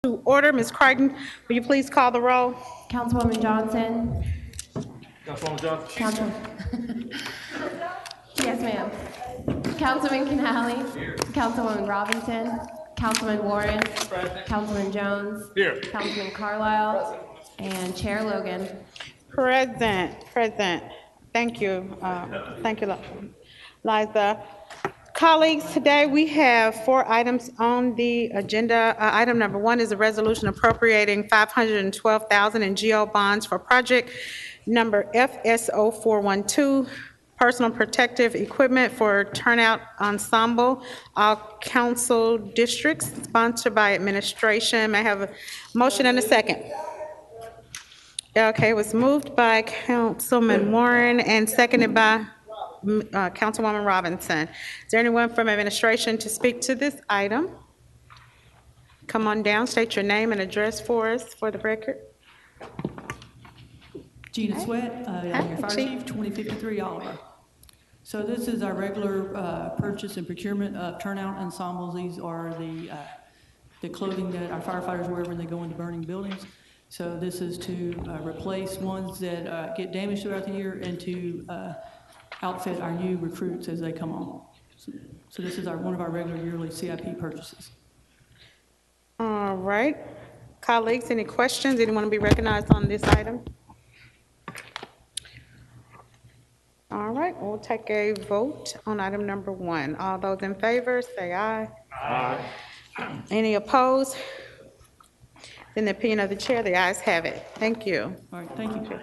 to order. Ms. Crichton, will you please call the roll? Councilwoman Johnson. Councilwoman Johnson. Councilwoman. Yes, ma'am. Councilman Canali. Councilwoman Robinson. Councilman Warren. Councilman Jones. Here. Councilman Carlisle. And Chair Logan. Present. Thank you. Liza. Colleagues, today we have 4 items on the agenda. Item number 1 is a resolution appropriating $512,000 in GO bonds for project number FSO412, personal protective equipment for turnout ensemble, all council districts, sponsored by administration. May I have a motion and a second? Okay, it was moved by Councilman Warren and seconded by Councilwoman Robinson. Is there anyone from administration to speak to this item? Come on down, state your name and address for us for the record. Gina Sweat, I'm your fire chief, 2053 Oliver. So this is our regular purchase and procurement of turnout ensembles. These are the clothing that our firefighters wear when they go into burning buildings. So this is to replace ones that get damaged throughout the year and to outfit our new recruits as they come on. So this is one of our regular yearly CIP purchases. All right. Colleagues, any questions? Anyone to be recognized on this item? All right, we'll take a vote on item number 1. All those in favor, say aye. Aye. Any opposed? In the opinion of the chair, the ayes have it. Thank you. All right, thank you.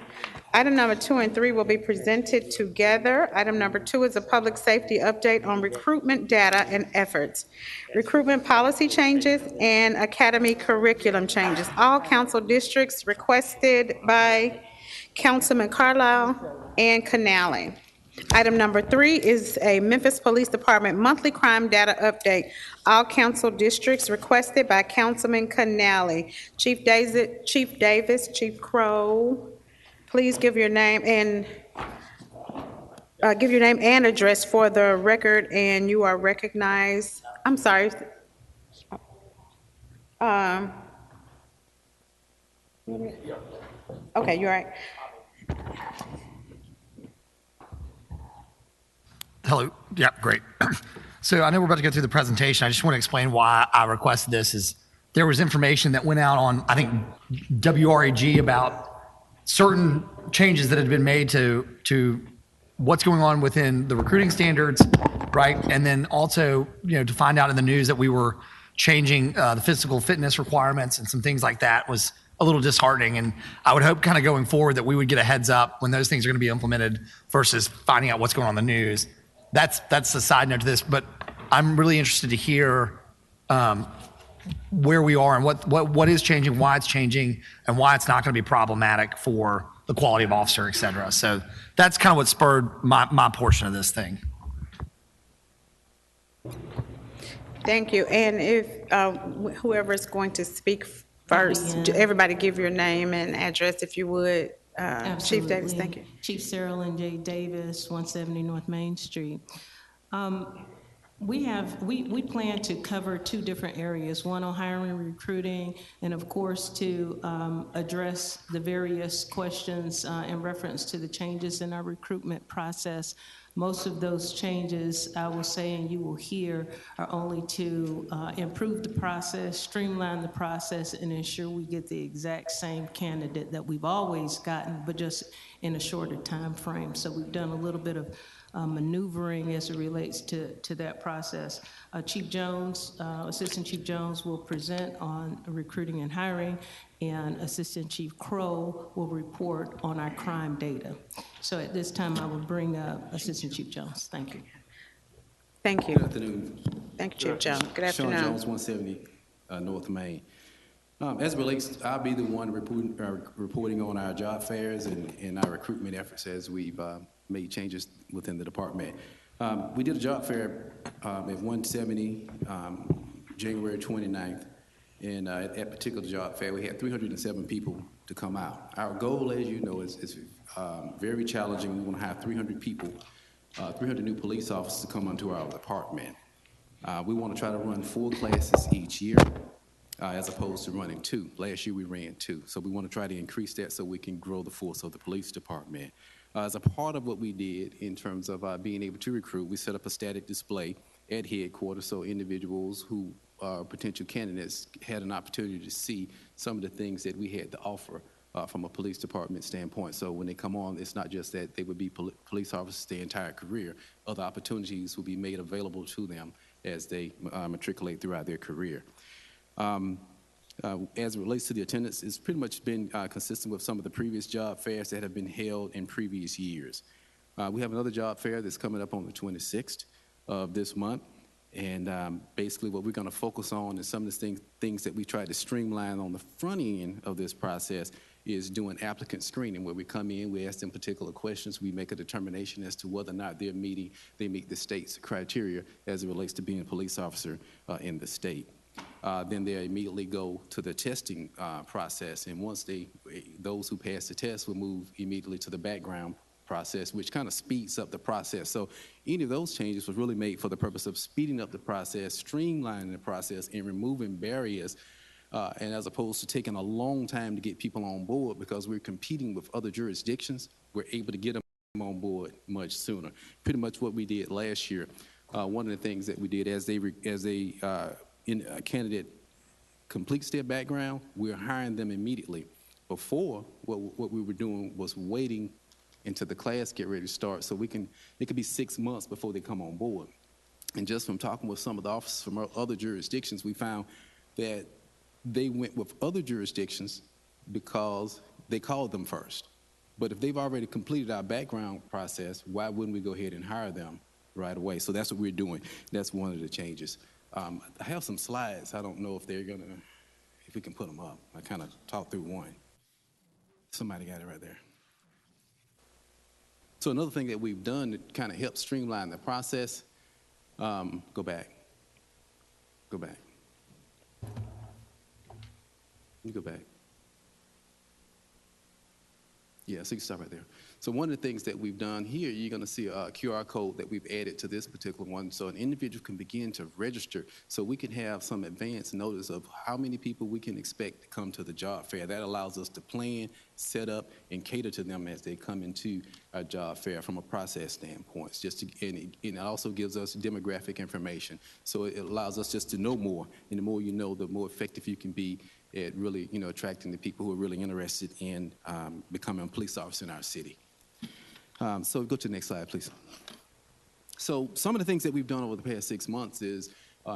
Item number 2 and 3 will be presented together. Item number 2 is a public safety update on recruitment data and efforts, recruitment policy changes, and academy curriculum changes. All council districts requested by Councilman Carlisle and Canali. Item number 3 is a Memphis Police Department monthly crime data update. All council districts requested by Councilman Canali. Chief Davis, Chief Crow, please give your name and address for the record, and you are recognized. I'm sorry. Okay, you're right. Hello. Yeah, great. So I know we're about to go through the presentation. I just want to explain why I requested this. Is there was information that went out on, I think, WRAG about certain changes that had been made to what's going on within the recruiting standards, right? And then also, to find out in the news that we were changing the physical fitness requirements and some things like that was a little disheartening. And I would hope kind of going forward that we would get a heads up when those things are going to be implemented versus finding out what's going on in the news. That's a side note to this, but I'm really interested to hear where we are and what is changing, why it's changing, and why it's not going to be problematic for the quality of officer, et cetera. So that's kind of what spurred my portion of this thing. Thank you. And if whoever is going to speak first, everybody give your name and address if you would. Chief Davis, thank you. Chief Cyril and J. Davis, 170 North Main Street. We plan to cover 2 different areas, one on hiring and recruiting, and of course to address the various questions in reference to the changes in our recruitment process. Most of those changes, I will say, and you will hear, are only to improve the process, streamline the process, and ensure we get the exact same candidate that we've always gotten, but just in a shorter time frame. So we've done a little bit of maneuvering as it relates to that process. Chief Jones, Assistant Chief Jones will present on recruiting and hiring, and Assistant Chief Crow will report on our crime data. So at this time, I will bring up Assistant Chief Jones. Thank you. Thank you. Good afternoon. Thank you, Chief Jones. Good afternoon. Sean Jones, 170 North Main. As it relates, I'll be the one reporting on our job fairs and our recruitment efforts as we've made changes within the department. We did a job fair at 170 January 29th, and at that particular job fair, we had 307 people to come out. Our goal, as you know, is very challenging. We want to have 300 people, 300 new police officers to come onto our department. We want to try to run full classes each year. as opposed to running 2. Last year we ran 2. So we want to try to increase that so we can grow the force of the police department. As a part of what we did in terms of being able to recruit, we set up a static display at headquarters so individuals who are potential candidates had an opportunity to see some of the things that we had to offer from a police department standpoint. So when they come on, it's not just that they would be police officers their entire career. Other opportunities will be made available to them as they matriculate throughout their career. As it relates to the attendance, it's pretty much been consistent with some of the previous job fairs that have been held in previous years. We have another job fair that's coming up on the 26th of this month. And basically what we're going to focus on is some of the things that we try to streamline on the front end of this process is doing applicant screening, where we come in, we ask them particular questions, we make a determination as to whether or not they meet the state's criteria as it relates to being a police officer in the state. Then they immediately go to the testing process, and once those who pass the test will move immediately to the background process, which kind of speeds up the process. So any of those changes was really made for the purpose of speeding up the process, streamlining the process, and removing barriers, and as opposed to taking a long time to get people on board because we're competing with other jurisdictions, we're able to get them on board much sooner. Pretty much what we did last year. One of the things that we did as a candidate completes their background, we're hiring them immediately. Before, what we were doing was waiting until the class get ready to start, so it could be 6 months before they come on board. And just from talking with some of the officers from other jurisdictions, we found that they went with other jurisdictions because they called them first. But if they've already completed our background process, why wouldn't we go ahead and hire them right away? So that's what we're doing. That's one of the changes. I have some slides. I don't know if if we can put them up. I kind of talked through one. Somebody got it right there. So another thing that we've done to kind of help streamline the process, go back. You go back. Yeah, so you can stop right there. So one of the things that we've done here, you're going to see a QR code that we've added to this particular one, so an individual can begin to register, so we can have some advance notice of how many people we can expect to come to the job fair. That allows us to plan, set up, and cater to them as they come into our job fair from a process standpoint. And it also gives us demographic information, so it allows us just to know more, and the more you know, the more effective you can be at really, attracting the people who are really interested in becoming a police officer in our city. So go to the next slide, please. So some of the things that we've done over the past 6 months is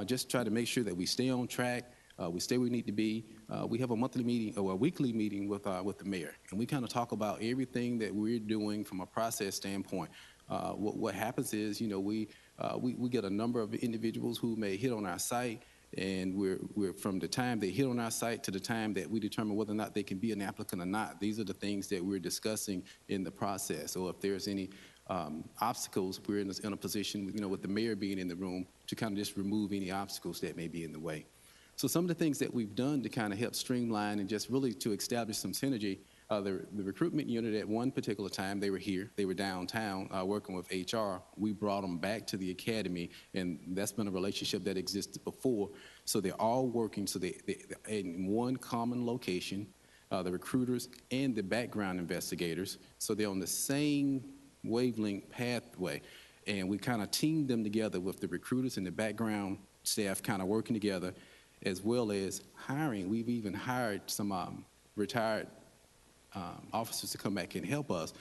just try to make sure that we stay on track, we stay where we need to be. We have a monthly meeting or a weekly meeting with the mayor, and we kind of talk about everything that we're doing from a process standpoint. What happens is, we get a number of individuals who may hit on our site, and we're from the time they hit on our site to the time that we determine whether or not they can be an applicant or not. These are the things that we're discussing in the process. So if there's any obstacles, we're in a position, with the mayor being in the room to kind of just remove any obstacles that may be in the way. So some of the things that we've done to kind of help streamline and just really to establish some synergy, the recruitment unit at one particular time, they were here, they were downtown working with HR. We brought them back to the academy, and that's been a relationship that existed before. So they're all working, so they're in one common location, the recruiters and the background investigators. So they're on the same wavelength pathway. And we kind of teamed them together with the recruiters and the background staff kind of working together, as well as hiring. We've even hired some retired officers to come back and help us.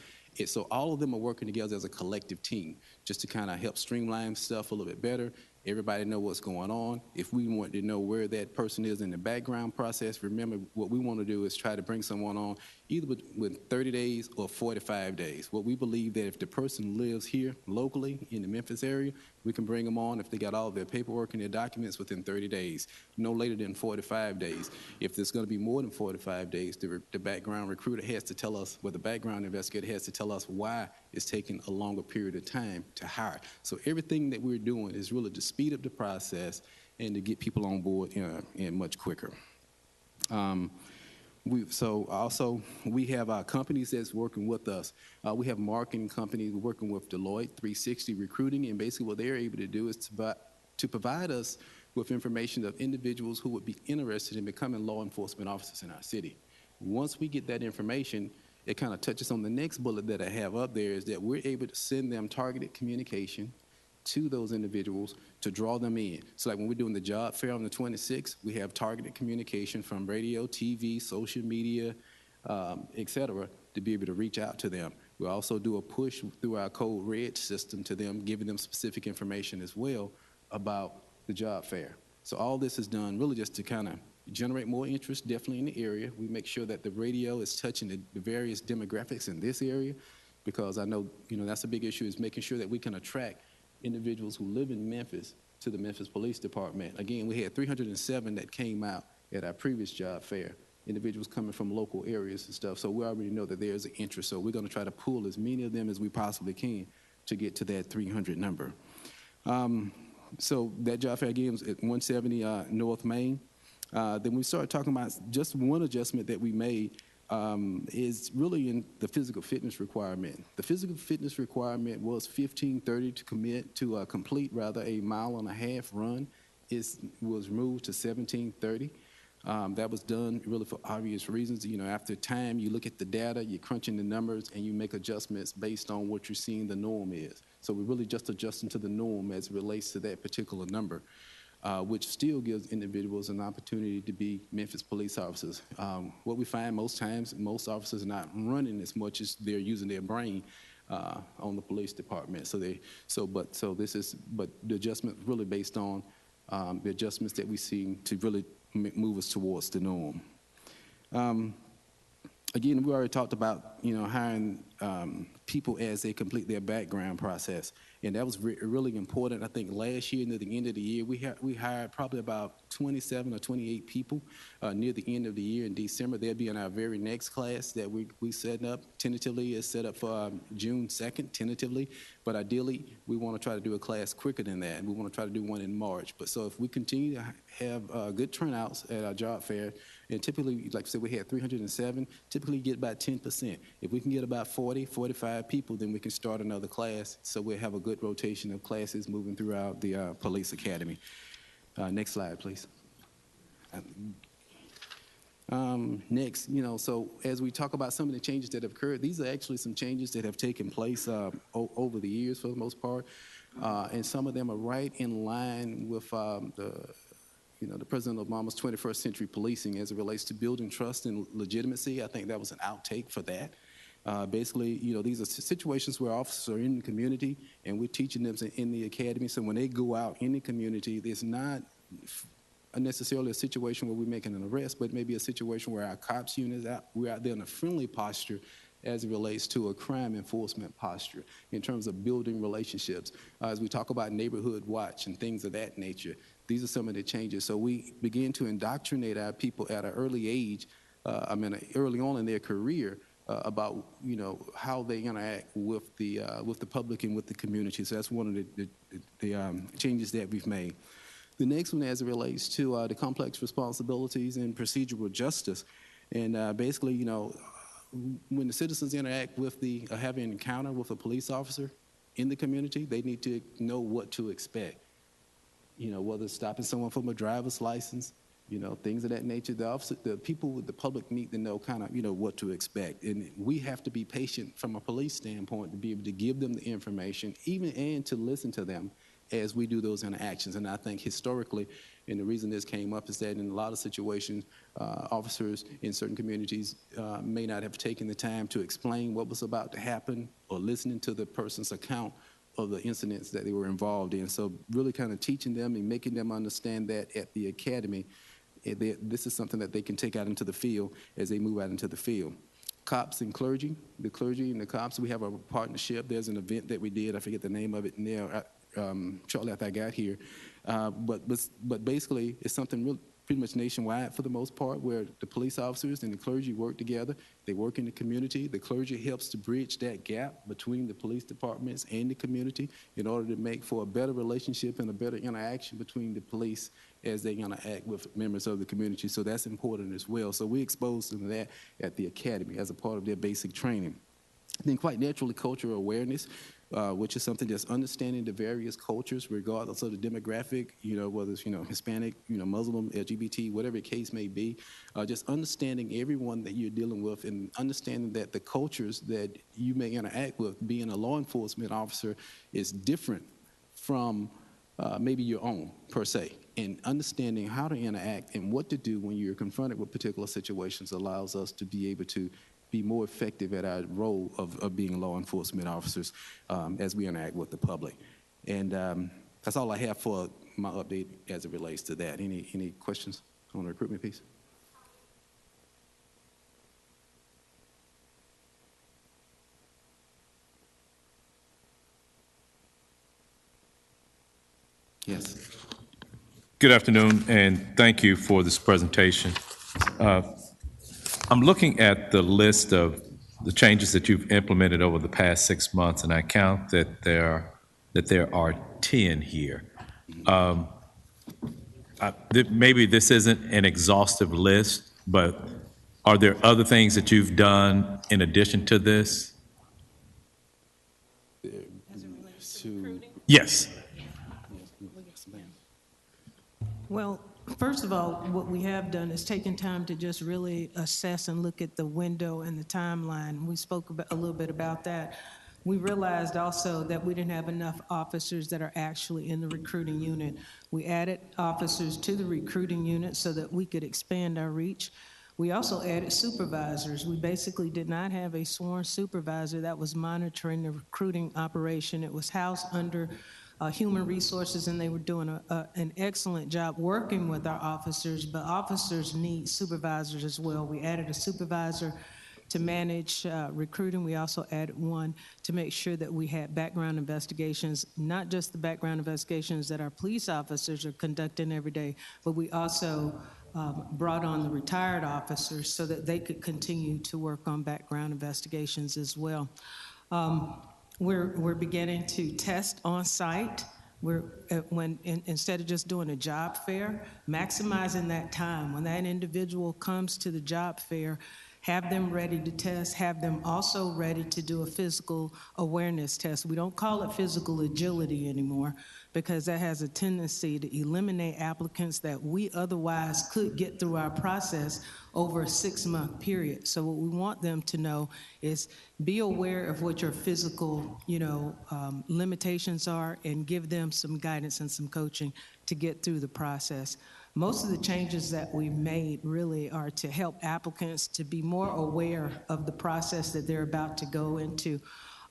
So all of them are working together as a collective team just to kind of help streamline stuff a little bit better. Everybody know what's going on. If we want to know where that person is in the background process, remember what we want to do is try to bring someone on either with 30 days or 45 days. What we believe that if the person lives here locally in the Memphis area, we can bring them on if they got all of their paperwork and their documents within 30 days, no later than 45 days. If there's going to be more than 45 days, the background recruiter has to tell us, the background investigator has to tell us why it's taking a longer period of time to hire. So everything that we're doing is really to speed up the process and to get people on board and much quicker. We have companies that's working with us. We have marketing companies working with Deloitte 360 Recruiting, and basically what they're able to do is to provide us with information of individuals who would be interested in becoming law enforcement officers in our city. Once we get that information, it kind of touches on the next bullet that I have up there, is that we're able to send them targeted communication to those individuals to draw them in. So like when we're doing the job fair on the 26th, we have targeted communication from radio, TV, social media, et cetera, to be able to reach out to them. We also do a push through our Code Red system to them, giving them specific information as well about the job fair. So all this is done really just to kind of generate more interest, definitely in the area. We make sure that the radio is touching the various demographics in this area, because I know, that's a big issue, is making sure that we can attract individuals who live in Memphis to the Memphis Police Department. Again, we had 307 that came out at our previous job fair, individuals coming from local areas and stuff. So we already know that there's an interest. So we're going to try to pull as many of them as we possibly can to get to that 300 number. So that job fair again was at 170 North Main. Then we started talking about just one adjustment that we made is really in the physical fitness requirement. The physical fitness requirement was 15:30 to complete a mile-and-a-half run. It was removed to 17:30. That was done really for obvious reasons. After time, you look at the data, you're crunching the numbers, and you make adjustments based on what you're seeing the norm is. So we're really just adjusting to the norm as it relates to that particular number, which still gives individuals an opportunity to be Memphis police officers. What we find most times, most officers are not running as much as they're using their brain on the police department. But the adjustment really based on the adjustments that we see to really move us towards the norm. Again, we already talked about hiring people as they complete their background process, and that was really important. I think last year near the end of the year, we hired probably about 27 or 28 people near the end of the year in December. They'll be in our very next class that we set up tentatively. Is set up for June 2nd tentatively, but ideally we want to try to do a class quicker than that. We want to try to do one in March. But so if we continue to have good turnouts at our job fair, and typically, like I said, we had 307, typically get about 10%. If we can get about 40, 45 people, then we can start another class, so we'll have a good rotation of classes moving throughout the police academy. Next slide, please. Next, so as we talk about some of the changes that have occurred, these are actually some changes that have taken place over the years for the most part, and some of them are right in line with the President Obama's 21st century policing as it relates to building trust and legitimacy. I think that was an outtake for that. Basically, these are situations where officers are in the community and we're teaching them in the academy. So when they go out in the community, there's not necessarily a situation where we're making an arrest, but maybe a situation where our cops unit we're out there in a friendly posture as it relates to a crime enforcement posture in terms of building relationships. As we talk about neighborhood watch and things of that nature, these are some of the changes. So we begin to indoctrinate our people at an early age, early on in their career, about how they interact with the public and with the community. So that's one of the changes that we've made. The next one, as it relates to the complex responsibilities and procedural justice, and basically, when the citizens interact with have an encounter with a police officer in the community, they need to know what to expect. Whether it's stopping someone from a driver's license, things of that nature. The people, the public need to know what to expect. And we have to be patient from a police standpoint to be able to give them the information, and to listen to them as we do those interactions. And I think historically, and the reason this came up is that in a lot of situations, officers in certain communities may not have taken the time to explain what was about to happen or listening to the person's account of the incidents that they were involved in. So really kind of teaching them and making them understand that at the academy, this is something that they can take out into the field as they move out into the field. Cops and clergy, the clergy and the cops, we have a partnership. There's an event that we did, I forget the name of it now, shortly after I got here. But basically, it's something pretty much nationwide for the most part, where the police officers and the clergy work together. They work in the community. The clergy helps to bridge that gap between the police departments and the community in order to make for a better relationship and a better interaction between the police as they interact with members of the community. So that's important as well. So we expose them to that at the academy as a part of their basic training. Then quite naturally, cultural awareness. which is something that's understanding the various cultures, regardless of the demographic, whether it's, Hispanic, Muslim, LGBT, whatever the case may be, just understanding everyone that you're dealing with and understanding that the cultures that you may interact with, being a law enforcement officer, is different from maybe your own, per se. And understanding how to interact and what to do when you're confronted with particular situations allows us to be able to be more effective at our role of being law enforcement officers as we interact with the public. And that's all I have for my update as it relates to that. Any questions on the recruitment piece? Yes. Good afternoon, and thank you for this presentation. I'm looking at the list of the changes that you've implemented over the past 6 months, and I count that there are 10 here. Maybe this isn't an exhaustive list, but are there other things that you've done in addition to this? Yes. Well, first of all, what we have done is taken time to just really assess and look at the window and the timeline. We spoke a little bit about that. We realized also that we didn't have enough officers that are actually in the recruiting unit. We added officers to the recruiting unit so that we could expand our reach. We also added supervisors. We basically did not have a sworn supervisor that was monitoring the recruiting operation. It was housed under Human Resources, and they were doing an excellent job working with our officers, but officers need supervisors as well. We added a supervisor to manage recruiting. We also added one to make sure that we had background investigations, not just the background investigations that our police officers are conducting every day, but we also brought on the retired officers so that they could continue to work on background investigations as well. We're beginning to test on site. Instead of just doing a job fair, maximizing that time. When that individual comes to the job fair, have them ready to test, have them also ready to do a physical awareness test. We don't call it physical agility anymore because that has a tendency to eliminate applicants that we otherwise could get through our process over a 6-month period. So what we want them to know is be aware of what your physical, limitations are and give them some guidance and some coaching to get through the process. Most of the changes that we've made really are to help applicants to be more aware of the process that they're about to go into.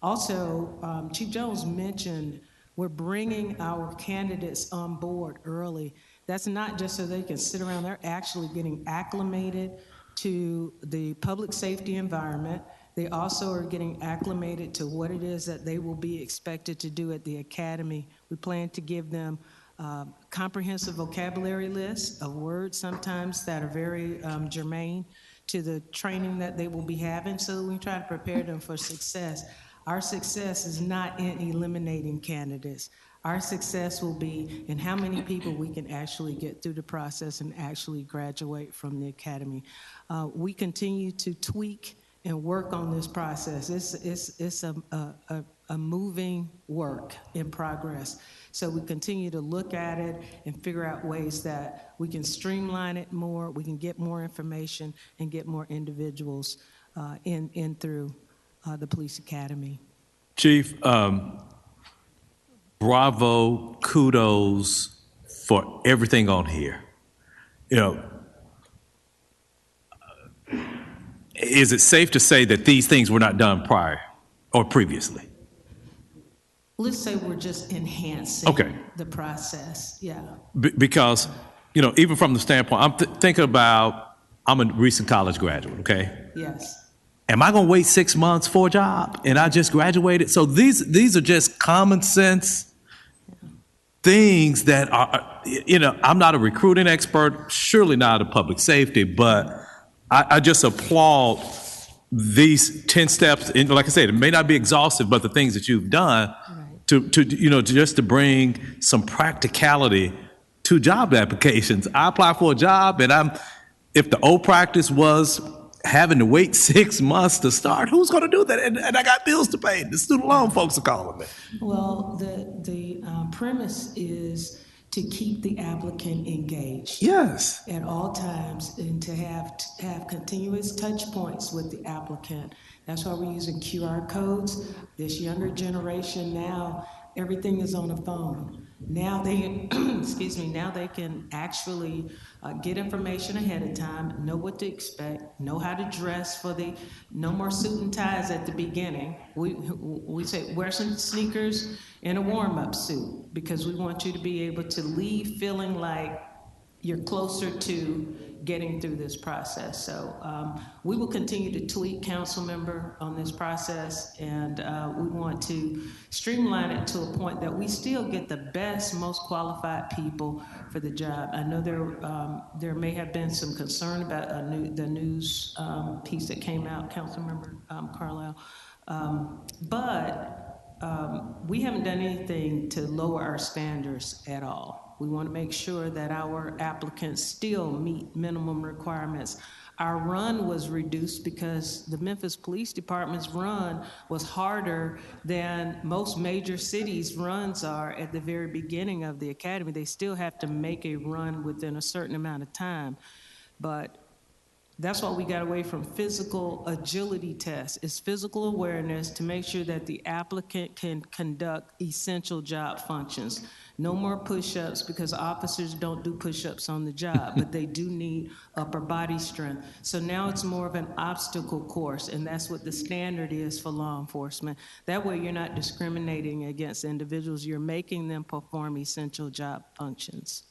Also, Chief Jones mentioned we're bringing our candidates on board early. That's not just so they can sit around, they're actually getting acclimated to the public safety environment. They also are getting acclimated to what it is that they will be expected to do at the academy. We plan to give them comprehensive vocabulary list of words sometimes that are very germane to the training that they will be having, so that we try to prepare them for success. Our success is not in eliminating candidates. Our success will be in how many people we can actually get through the process and actually graduate from the academy. We continue to tweak and work on this process. It's a moving work in progress. So we continue to look at it and figure out ways that we can streamline it more, we can get more information and get more individuals in through the police academy. Chief, bravo, kudos for everything on here. Is it safe to say that these things were not done prior or previously? Let's say we're just enhancing the process, yeah. Because, even from the standpoint, I'm thinking about, I'm a recent college graduate, okay? Yes. Am I gonna wait 6 months for a job and I just graduated? So these are just common sense things that are, I'm not a recruiting expert, surely not a public safety, but I just applaud these 10 steps. And like I said, it may not be exhaustive, but the things that you've done to bring some practicality to job applications. I apply for a job and if the old practice was having to wait 6 months to start, who's going to do that? And I got bills to pay. The student loan folks are calling me. Well, the premise is to keep the applicant engaged. Yes. At all times, and to have continuous touch points with the applicant. That's why we're using QR codes. This younger generation now, everything is on a phone. Now they, excuse me, now they can actually get information ahead of time, know what to expect, know how to dress for the, no more suit and ties at the beginning. We say wear some sneakers and a warm-up suit, because we want you to be able to leave feeling like you're closer to getting through this process. So we will continue to tweak, council member, on this process, and we want to streamline it to a point that we still get the best, most qualified people for the job. I know there may have been some concern about the news piece that came out, council member Carlisle, but we haven't done anything to lower our standards at all. We want to make sure that our applicants still meet minimum requirements. Our run was reduced because the Memphis Police Department's run was harder than most major cities' runs are at the very beginning of the academy. They still have to make a run within a certain amount of time. But that's why we got away from physical agility tests. It's physical awareness to make sure that the applicant can conduct essential job functions. No more push-ups, because officers don't do push-ups on the job, but they do need upper body strength. So now it's more of an obstacle course, and that's what the standard is for law enforcement. That way you're not discriminating against individuals, you're making them perform essential job functions.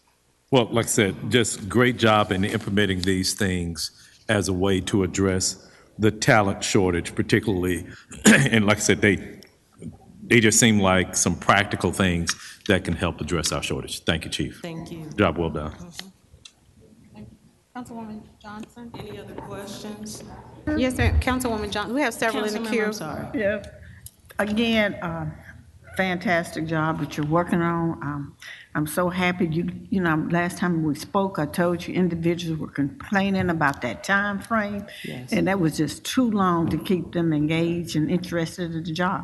Well, like I said, just great job in implementing these things as a way to address the talent shortage, particularly, and like I said, they just seem like some practical things that can help address our shortage. Thank you, Chief. Thank you. Job well done. Councilwoman Johnson? Any other questions? Yes, sir. Councilwoman Johnson. We have several in the Councilmember, queue. I'm sorry. Yeah. Again, fantastic job that you're working on. I'm so happy you know, last time we spoke, I told you individuals were complaining about that time frame. Yes. And that was just too long to keep them engaged and interested in the job.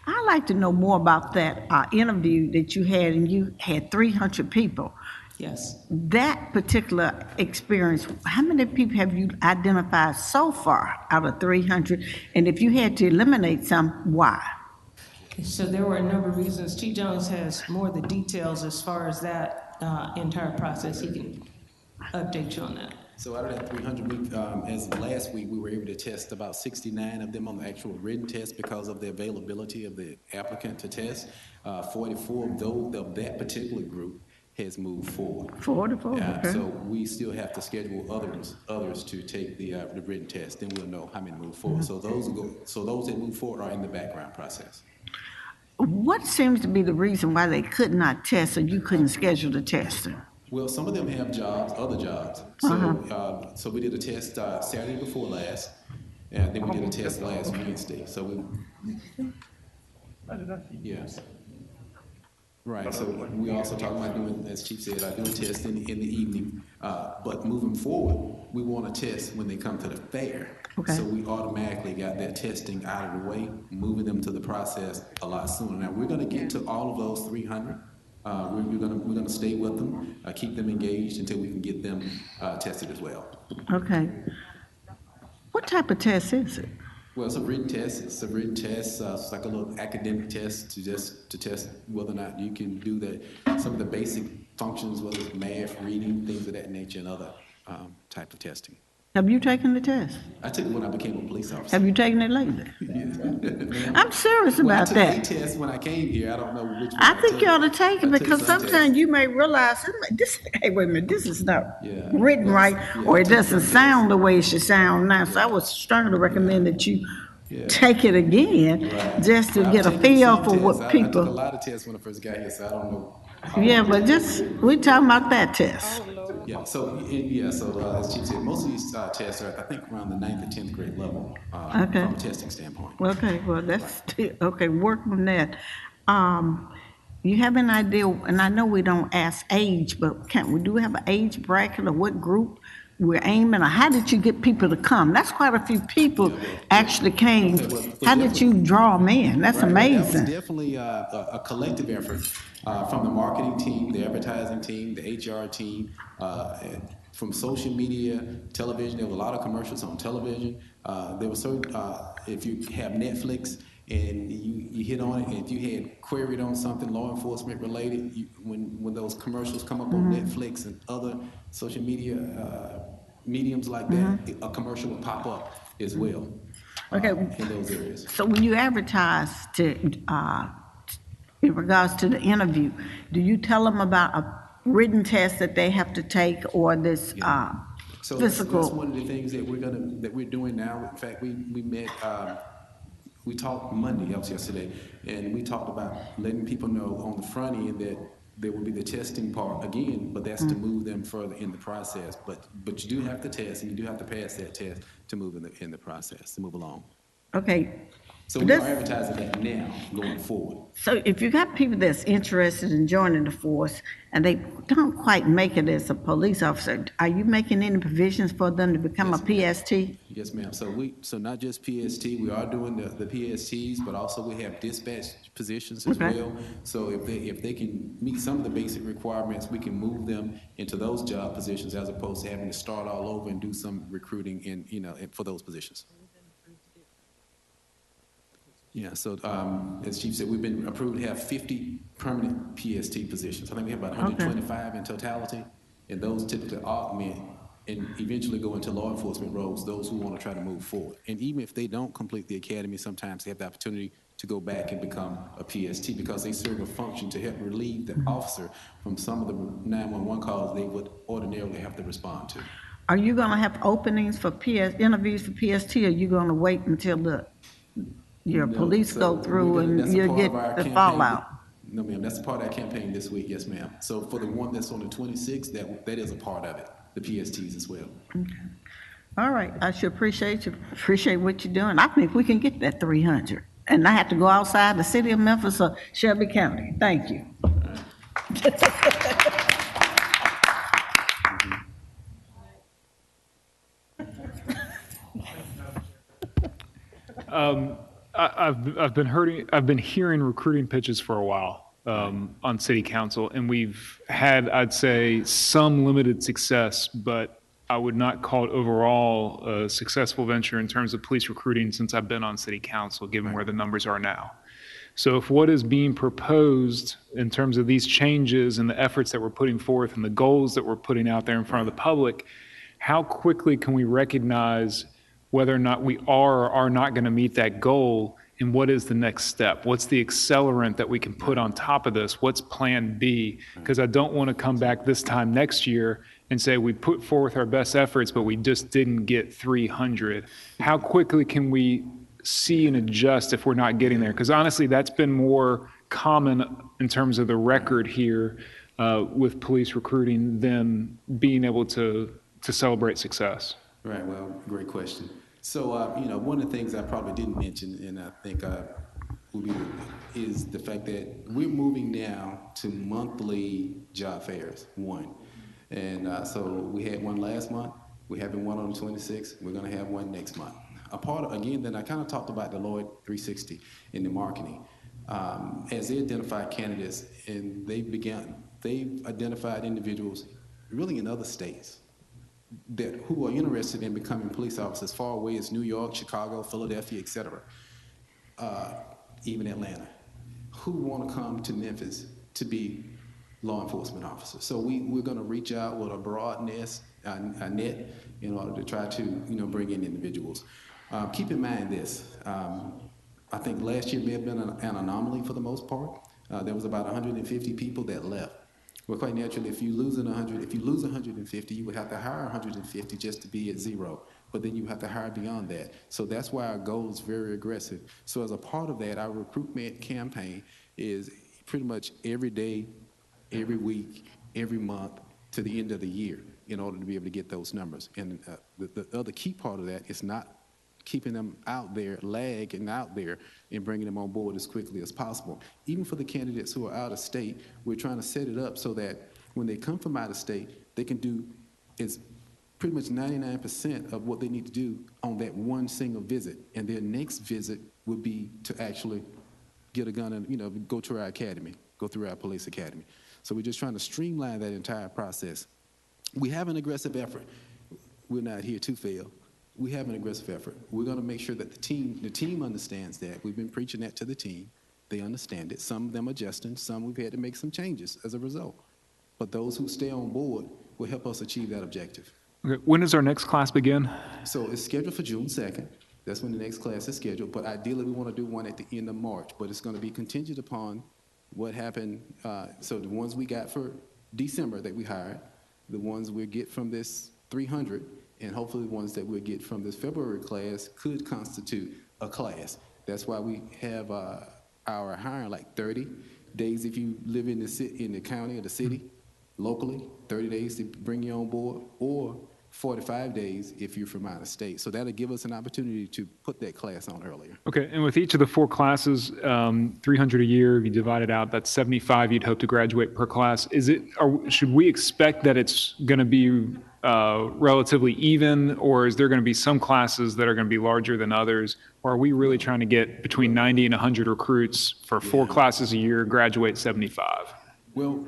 I'd like to know more about that interview that you had, and you had 300 people. Yes. That particular experience, how many people have you identified so far out of 300? And if you had to eliminate some, why? So there were a number of reasons. Chief Jones has more of the details as far as that entire process. He can update you on that. So out of that 300, as of last week, we were able to test about 69 of them on the actual written test because of the availability of the applicant to test. 44 of those of that particular group has moved forward. 44, okay. So we still have to schedule others to take the written test. Then we'll know how many move forward. So those that move forward are in the background process. What seems to be the reason why they could not test or you couldn't schedule the testing? Well, some of them have jobs, other jobs. So, so we did a test Saturday before last, and then we did a test last Wednesday. So we, yes. Right, so we also talking about doing, as Chief said, doing tests in the evening. But moving forward, we want to test when they come to the fair. Okay. So we automatically got that testing out of the way, moving them to the process a lot sooner. Now, we're going to get to all of those 300. We're going to stay with them, keep them engaged until we can get them tested as well. Okay. What type of test is it? Well, it's a written test. It's a written test. It's like a little academic test to test whether or not you can do some of the basic functions, whether it's math, reading, things of that nature, and other type of testing. Have you taken the test? I took it when I became a police officer. Have you taken it lately? Yeah. I'm serious about that. I took a test when I came here. I don't know which one. I think you ought to take it I took because some sometimes tests. you may realize, this, hey, wait a minute, this is not Yeah. written right, Yeah, or I it took doesn't some sound the way it should sound now. So I was strongly recommend that you take it again, Right. just to I've get a taken feel some for tests. what I took a people. lot of tests when I first got here, so I don't know. Yeah, but just, we're talking about that test. Yeah, so as Chief said, most of these tests are, I think, around the 9th or 10th grade level Okay. from a testing standpoint. Okay, well, that's, okay, work on that. You have an idea, and I know we don't ask age, but do we have an age bracket or what group we're aiming, or how did you get people to come? That's quite a few people actually came. How did you draw them in? That's Right, that was amazing. definitely a collective effort from the marketing team, the advertising team, the HR team, and from social media, television. There was a lot of commercials on television. There was certain, if you have Netflix and you hit on it, and if you had queried on something law enforcement related, when those commercials come up on Netflix and other social media mediums like that, a commercial will pop up as well. Okay. In those areas. So when you advertise in regards to the interview, do you tell them about a written test that they have to take, or this So physical? that's one of the things that we're doing now. In fact, we met. We talked Monday. That was yesterday, and we talked about letting people know on the front end that there will be the testing part again, but that's to move them further in the process. But you do have to test, and you do have to pass that test to move in the process to move along. Okay. So we are advertising that now, going forward. So if you got people that's interested in joining the force and they don't quite make it as a police officer, are you making any provisions for them to become a PST? Yes, ma'am. So not just PST, we are doing the PSTs, but also we have dispatch positions as well. So if they can meet some of the basic requirements, we can move them into those job positions as opposed to having to start all over and do some recruiting for those positions. Yeah, so as Chief said, we've been approved to have 50 permanent PST positions. I think we have about 125 in totality, and those typically augment and eventually go into law enforcement roles, those who want to try to move forward. And even if they don't complete the academy, sometimes they have the opportunity to go back and become a PST because they serve a function to help relieve the officer from some of the 911 calls they would ordinarily have to respond to. Are you going to have openings for interviews for PST, or are you going to wait until your police go through and you get the fallout? No, ma'am, that's a part of our campaign this week, yes, ma'am. So for the one that's on the 26th, that is a part of it, the PSTs as well. Okay. All right, I should appreciate what you're doing. I think we can get that 300 and not have to go outside the city of Memphis or Shelby County. Thank you. I've been hearing recruiting pitches for a while on city council, and we've had, I'd say, some limited success, but I would not call it overall a successful venture in terms of police recruiting since I've been on city council, given where the numbers are now. So if what is being proposed in terms of these changes and the efforts that we're putting forth and the goals that we're putting out there in front of the public, how quickly can we recognize whether or not we are or are not going to meet that goal, and what is the next step? What's the accelerant that we can put on top of this? What's plan B? Because I don't want to come back this time next year and say we put forth our best efforts, but we just didn't get 300. How quickly can we see and adjust if we're not getting there? Because honestly, that's been more common in terms of the record here with police recruiting than being able to celebrate success. Right, well, great question. So, one of the things I probably didn't mention, and I think is the fact that we're moving now to monthly job fairs, one. And so we had one last month, we're having one on the 26th, we're gonna have one next month. A part of, again, then I kind of talked about the Lloyd 360 in the marketing. As they identify candidates, and they've identified individuals really in other states who are interested in becoming police officers far away as New York, Chicago, Philadelphia, etc., even Atlanta, who want to come to Memphis to be law enforcement officers. So we're going to reach out with a broad net in order to try to bring in individuals. Keep in mind this. I think last year may have been an anomaly for the most part. There was about 150 people that left. Well, quite naturally, if you lose 150, you would have to hire 150 just to be at zero. But then you have to hire beyond that. So that's why our goal is very aggressive. So as a part of that, our recruitment campaign is pretty much every day, every week, every month to the end of the year in order to be able to get those numbers. And the other key part of that is not keeping them out there, lagging out there, and bringing them on board as quickly as possible. Even for the candidates who are out of state, we're trying to set it up so that when they come from out of state, they can do pretty much 99% of what they need to do on that one single visit. And their next visit would be to actually get a gun and, you know, go to our academy, go through our police academy. So we're just trying to streamline that entire process. We have an aggressive effort. We're not here to fail. We have an aggressive effort. We're going to make sure that the team understands that. We've been preaching that to the team. They understand it. Some of them adjusting. Some we've had to make some changes as a result. But those who stay on board will help us achieve that objective. Okay. When does our next class begin? So it's scheduled for June 2nd. That's when the next class is scheduled. But ideally, we want to do one at the end of March. But it's going to be contingent upon what happened. So the ones we got for December that we hired, the ones we'll get from this 300, and hopefully the ones that we'll get from this February class could constitute a class. That's why we have our hiring like 30 days if you live in the county or the city, locally, 30 days to bring you on board, or 45 days if you're from out of state. So that'll give us an opportunity to put that class on earlier. Okay, and with each of the 4 classes, 300 a year, if you divide it out, that's 75 you'd hope to graduate per class. Should we expect that it's going to be relatively even, or is there going to be some classes that are going to be larger than others? Or are we really trying to get between 90 and 100 recruits for 4 classes a year, graduate 75? Well,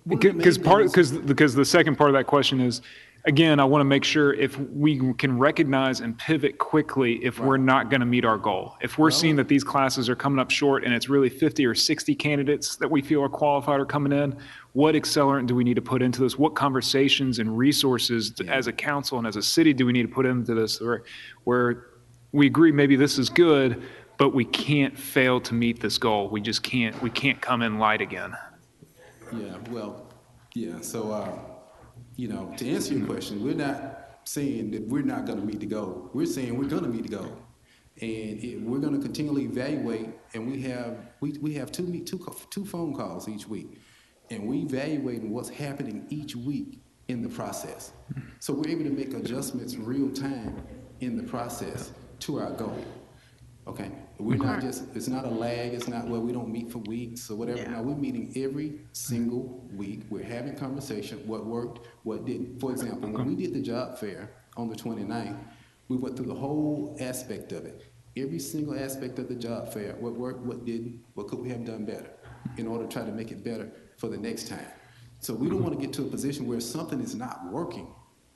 because the second part of that question is, again, I want to make sure if we can recognize and pivot quickly if we're not going to meet our goal. If we're seeing that these classes are coming up short and it's really 50 or 60 candidates that we feel are qualified are coming in, what accelerant do we need to put into this? What conversations and resources as a council and as a city do we need to put into this where we agree maybe this is good, but we can't fail to meet this goal. We can't come in light again. So, you know, to answer your question, we're not saying that we're not going to meet the goal. We're saying we're going to meet the goal. And we're going to continually evaluate, and we have two phone calls each week. And we evaluate what's happening each week in the process. So we're able to make adjustments real time in the process to our goal. Okay? We're not it's not a lag, it's not, well, we don't meet for weeks or whatever. No, we're meeting every single week. We're having conversation, what worked, what didn't. For example, when we did the job fair on the 29th, we went through the whole aspect of it. Every single aspect of the job fair, what worked, what didn't, what could we have done better in order to try to make it better for the next time. So we don't want to get to a position where something is not working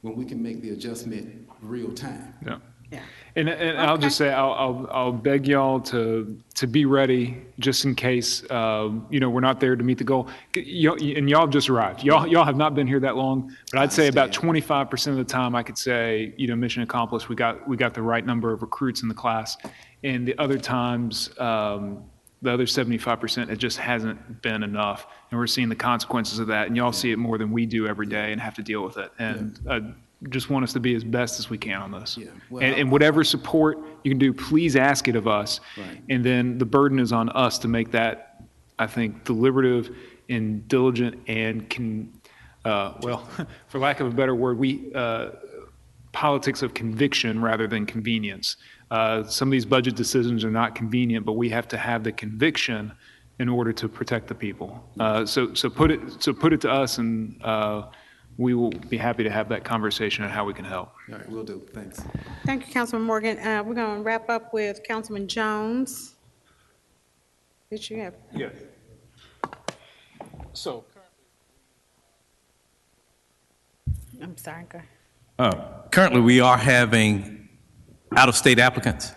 when we can make the adjustment real time. Yeah. And I'll just say, I'll beg y'all to be ready just in case, we're not there to meet the goal. And y'all have just arrived. Y'all have not been here that long, but I'd say about 25% of the time I could say, mission accomplished. We got the right number of recruits in the class. And the other times, the other 75%, it just hasn't been enough. And we're seeing the consequences of that. And y'all see it more than we do every day and have to deal with it. And just want us to be as best as we can on this. And whatever support you can do, please ask it of us. Right. And then the burden is on us to make that, I think, deliberative and diligent and for lack of a better word, politics of conviction rather than convenience. Some of these budget decisions are not convenient, but we have to have the conviction in order to protect the people. So put it to us, and we will be happy to have that conversation on how we can help. All right, we'll do. Thanks. Thank you, Councilman Morgan. We're going to wrap up with Councilman Jones. Did you have? Yes. So. I'm sorry, go ahead. Currently, we are having out-of-state applicants.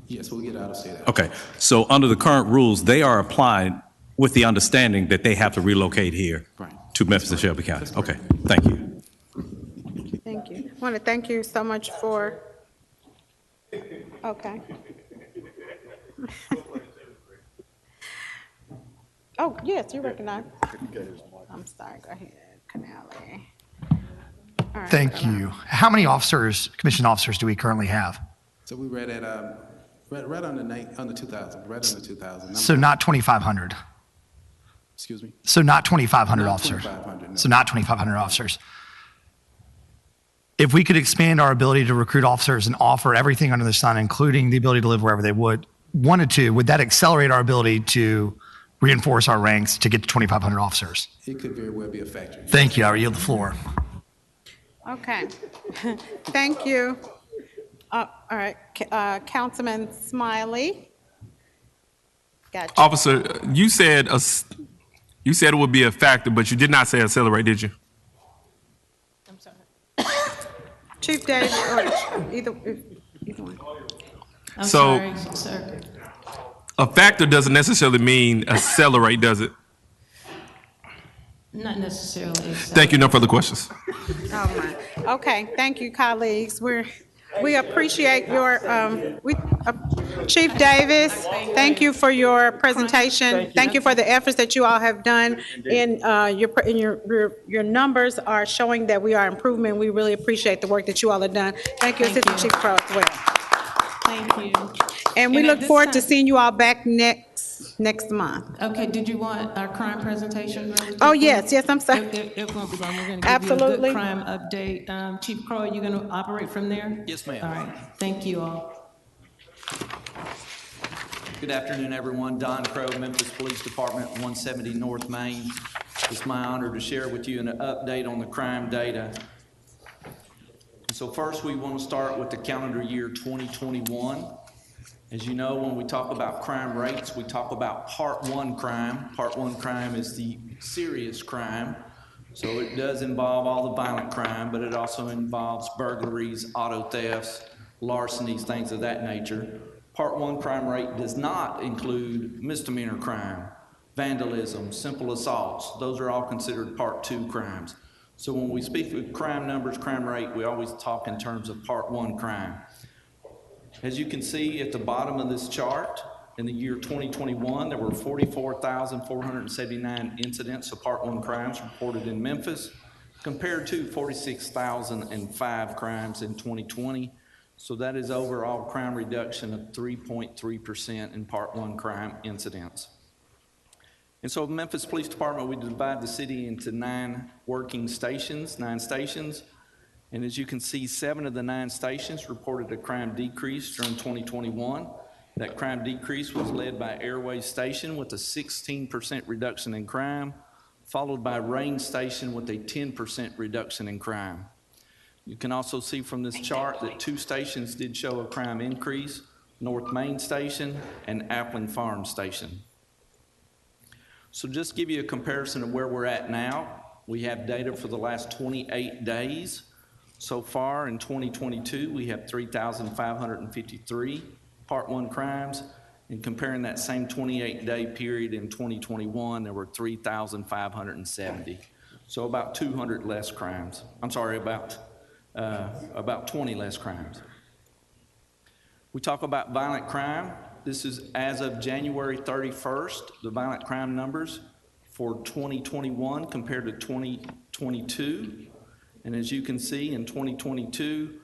Yes, we'll get out of state. Okay, so under the current rules, they are applying with the understanding that they have to relocate here to Memphis and Shelby County. Okay, thank you. Thank you. I want to thank you so much for, okay. Oh, yes, you recognize. I'm sorry, go ahead, Canale. All right. Thank you. How many commissioned officers do we currently have? So we read at right under 2,000, right under 2,000. So not 2,500. Excuse me? So not 2,500 officers. 2,500, no. So not 2,500 officers. If we could expand our ability to recruit officers and offer everything under the sun, including the ability to live wherever they would that accelerate our ability to reinforce our ranks to get to 2,500 officers? It could very well be a factor. Thank you. I yield the floor. Okay. Thank you. All right, Councilman Smiley. Got you. Officer, you said it would be a factor, but you did not say accelerate, did you? Chief Davis, or either one. I'm So- sorry, sir. A factor doesn't necessarily mean accelerate, does it? Not necessarily. Thank you. No further questions. Oh, my. Okay, thank you, colleagues. We appreciate your, Chief Davis, thank you for your presentation. Thank you for the efforts that you all have done. Your numbers are showing that we are improving. We really appreciate the work that you all have done. Thank you, Assistant Chief Crow, as well. Thank you. And we And at look this forward to time- seeing you all back next month. Okay, did you want our crime presentation? Really Oh, quickly? yes, I'm sorry. It won't be long. We're going to give Absolutely. you a good crime update. Chief Crow, are you going to operate from there? Yes, ma'am. All right, thank you all. Good afternoon, everyone. Don Crow, Memphis Police Department, 170 North Main. It's my honor to share with you an update on the crime data. So first, we want to start with the calendar year 2021. As you know, when we talk about crime rates, we talk about Part 1 crime. Part 1 crime is the serious crime. So it does involve all the violent crime, but it also involves burglaries, auto thefts, larcenies, things of that nature. Part 1 crime rate does not include misdemeanor crime, vandalism, simple assaults. Those are all considered Part 2 crimes. So when we speak of crime numbers, crime rate, we always talk in terms of Part 1 crime. As you can see at the bottom of this chart, in the year 2021, there were 44,479 incidents of Part 1 crimes reported in Memphis, compared to 46,005 crimes in 2020. So that is overall crime reduction of 3.3% in Part 1 crime incidents. And so Memphis Police Department, we divide the city into 9 working stations, 9 stations. And as you can see, 7 of the 9 stations reported a crime decrease during 2021. That crime decrease was led by Airway Station with a 16% reduction in crime, followed by Rain Station with a 10% reduction in crime. You can also see from this chart that 2 stations did show a crime increase, North Main Station and Appling Farm Station. So just to give you a comparison of where we're at now, we have data for the last 28 days. So far in 2022, we have 3,553 Part 1 crimes, and comparing that same 28-day period in 2021, there were 3,570. So about 200 less crimes. I'm sorry, about 20 less crimes. We talk about violent crime. This is as of January 31st, the violent crime numbers for 2021 compared to 2022. And as you can see, in 2022,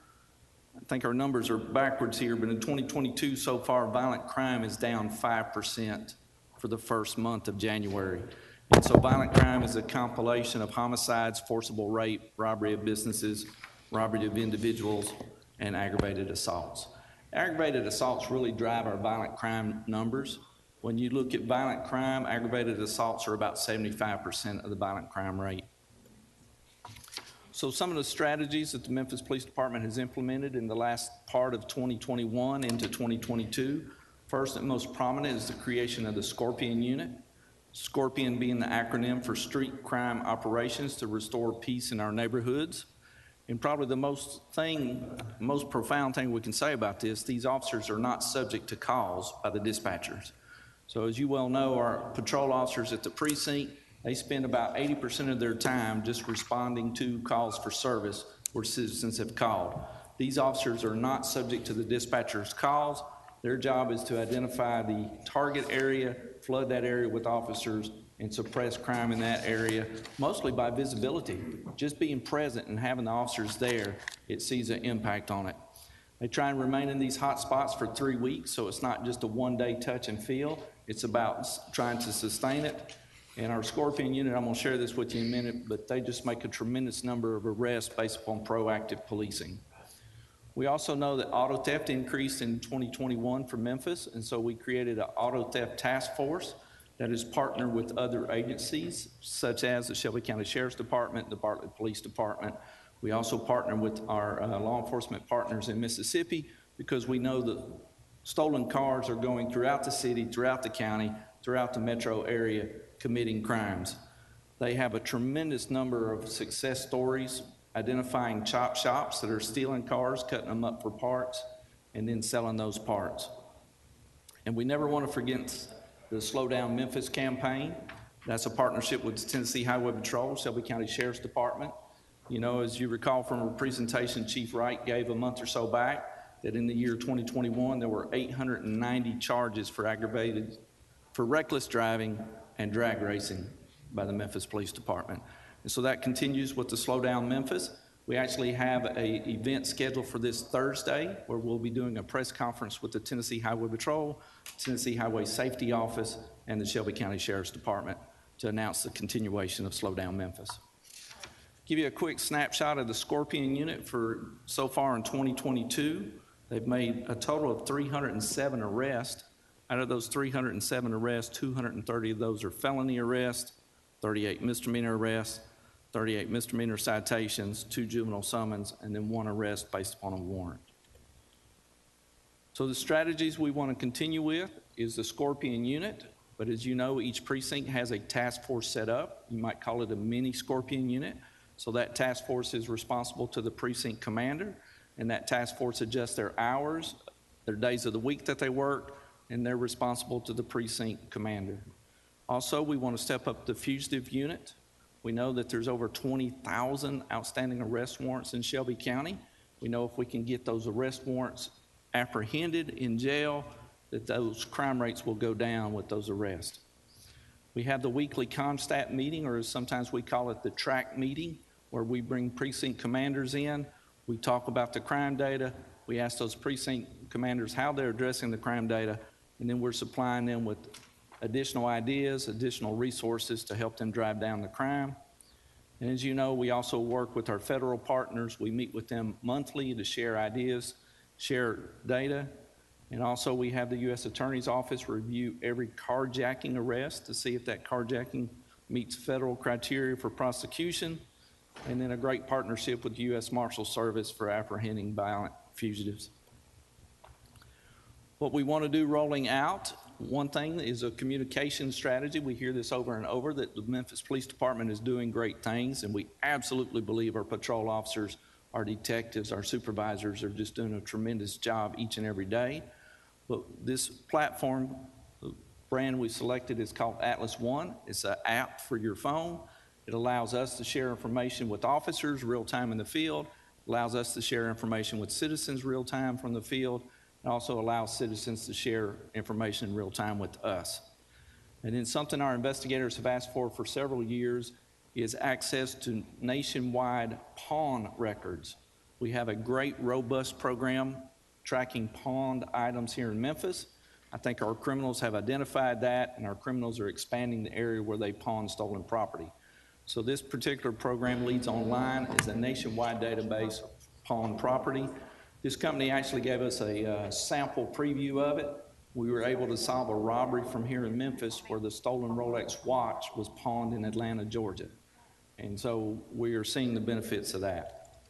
I think our numbers are backwards here, but in 2022 so far, violent crime is down 5% for the first month of January. And so violent crime is a compilation of homicides, forcible rape, robbery of businesses, robbery of individuals, and aggravated assaults. Aggravated assaults really drive our violent crime numbers. When you look at violent crime, aggravated assaults are about 75% of the violent crime rate. So some of the strategies that the Memphis Police Department has implemented in the last part of 2021 into 2022, first and most prominent is the creation of the Scorpion Unit. Scorpion being the acronym for Street Crime Operations to restore peace in our neighborhoods. And probably the most profound thing we can say about this, these officers are not subject to calls by the dispatchers. So as you well know, our patrol officers at the precinct, they spend about 80% of their time just responding to calls for service where citizens have called. These officers are not subject to the dispatcher's calls. Their job is to identify the target area, flood that area with officers, and suppress crime in that area, mostly by visibility. Just being present and having the officers there, it sees an impact on it. They try and remain in these hot spots for 3 weeks, so it's not just a one-day touch and feel. It's about trying to sustain it. And our Scorpion Unit, I'm gonna share this with you in a minute, but they just make a tremendous number of arrests based upon proactive policing. We also know that auto theft increased in 2021 for Memphis, and so we created an auto theft task force that is partnered with other agencies, such as the Shelby County Sheriff's Department, the Bartlett Police Department, We also partner with our law enforcement partners in Mississippi because we know that stolen cars are going throughout the city, throughout the county, throughout the metro area, committing crimes. They have a tremendous number of success stories identifying chop shops that are stealing cars, cutting them up for parts, and then selling those parts. And we never want to forget the Slow Down Memphis campaign. That's a partnership with the Tennessee Highway Patrol, Shelby County Sheriff's Department. You know, as you recall from a presentation Chief Wright gave a month or so back, that in the year 2021, there were 890 charges for reckless driving and drag racing by the Memphis Police Department. And so that continues with the Slow Down Memphis. We actually have an event scheduled for this Thursday where we'll be doing a press conference with the Tennessee Highway Patrol, Tennessee Highway Safety Office, and the Shelby County Sheriff's Department to announce the continuation of Slow Down Memphis. Give you a quick snapshot of the Scorpion unit for so far in 2022. They've made a total of 307 arrests. Out of those 307 arrests, 230 of those are felony arrests, 38 misdemeanor arrests, 38 misdemeanor citations, 2 juvenile summons, and then 1 arrest based upon a warrant. So the strategies we want to continue with is the Scorpion unit, but as you know, each precinct has a task force set up. You might call it a mini Scorpion unit. So that task force is responsible to the precinct commander, and that task force adjusts their hours, their days of the week that they work, and they're responsible to the precinct commander. Also, we want to step up the fugitive unit. We know that there's over 20,000 outstanding arrest warrants in Shelby County. We know if we can get those arrest warrants apprehended in jail, that those crime rates will go down with those arrests. We have the weekly CONSTAT meeting, or as sometimes we call it the track meeting, where we bring precinct commanders in. We talk about the crime data. We ask those precinct commanders how they're addressing the crime data, and then we're supplying them with additional ideas, additional resources to help them drive down the crime. And as you know, we also work with our federal partners. We meet with them monthly to share ideas, share data, and also we have the U.S. Attorney's Office review every carjacking arrest to see if that carjacking meets federal criteria for prosecution, and then a great partnership with the U.S. Marshal Service for apprehending violent fugitives. What we want to do rolling out, one thing is a communication strategy. We hear this over and over that the Memphis Police Department is doing great things, and we absolutely believe our patrol officers, our detectives, our supervisors are just doing a tremendous job each and every day. But this platform, the brand we selected is called Atlas One. It's an app for your phone. It allows us to share information with officers real time in the field, allows us to share information with citizens real time from the field, and also allows citizens to share information in real time with us. And then something our investigators have asked for several years is access to nationwide pawn records. We have a great, robust program tracking pawned items here in Memphis. I think our criminals have identified that, and our criminals are expanding the area where they pawn stolen property. So this particular program, Leads Online, is a nationwide database of pawned property. This company actually gave us a sample preview of it. We were able to solve a robbery from here in Memphis where the stolen Rolex watch was pawned in Atlanta, Georgia. And so we are seeing the benefits of that.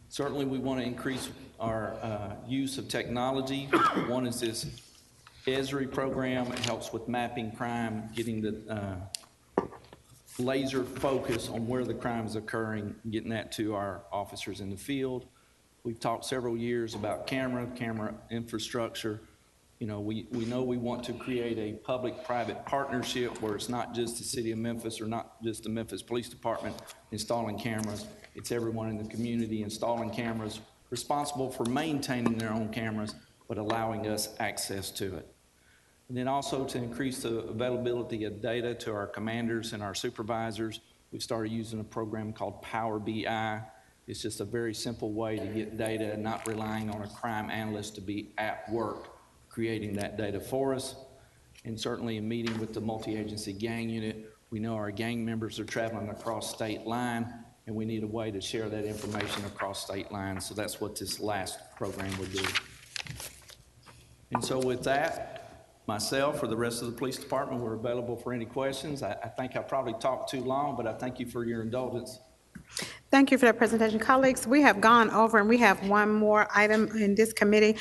Certainly we want to increase our use of technology. One is this ESRI program. It helps with mapping crime, getting the laser focus on where the crime is occurring, getting that to our officers in the field. We've talked several years about camera infrastructure. You know, we know we want to create a public-private partnership where it's not just the city of Memphis or not just the Memphis Police Department installing cameras. It's everyone in the community installing cameras, responsible for maintaining their own cameras, but allowing us access to it. And then also to increase the availability of data to our commanders and our supervisors, we started using a program called Power BI. It's just a very simple way to get data and not relying on a crime analyst to be at work creating that data for us. And certainly in meeting with the multi-agency gang unit, we know our gang members are traveling across state line, and we need a way to share that information across state lines. So that's what this last program would do. And so with that, myself or the rest of the police department, we're available for any questions. I think I probably talked too long, but I thank you for your indulgence. Thank you for that presentation. Colleagues, we have gone over and we have one more item in this committee.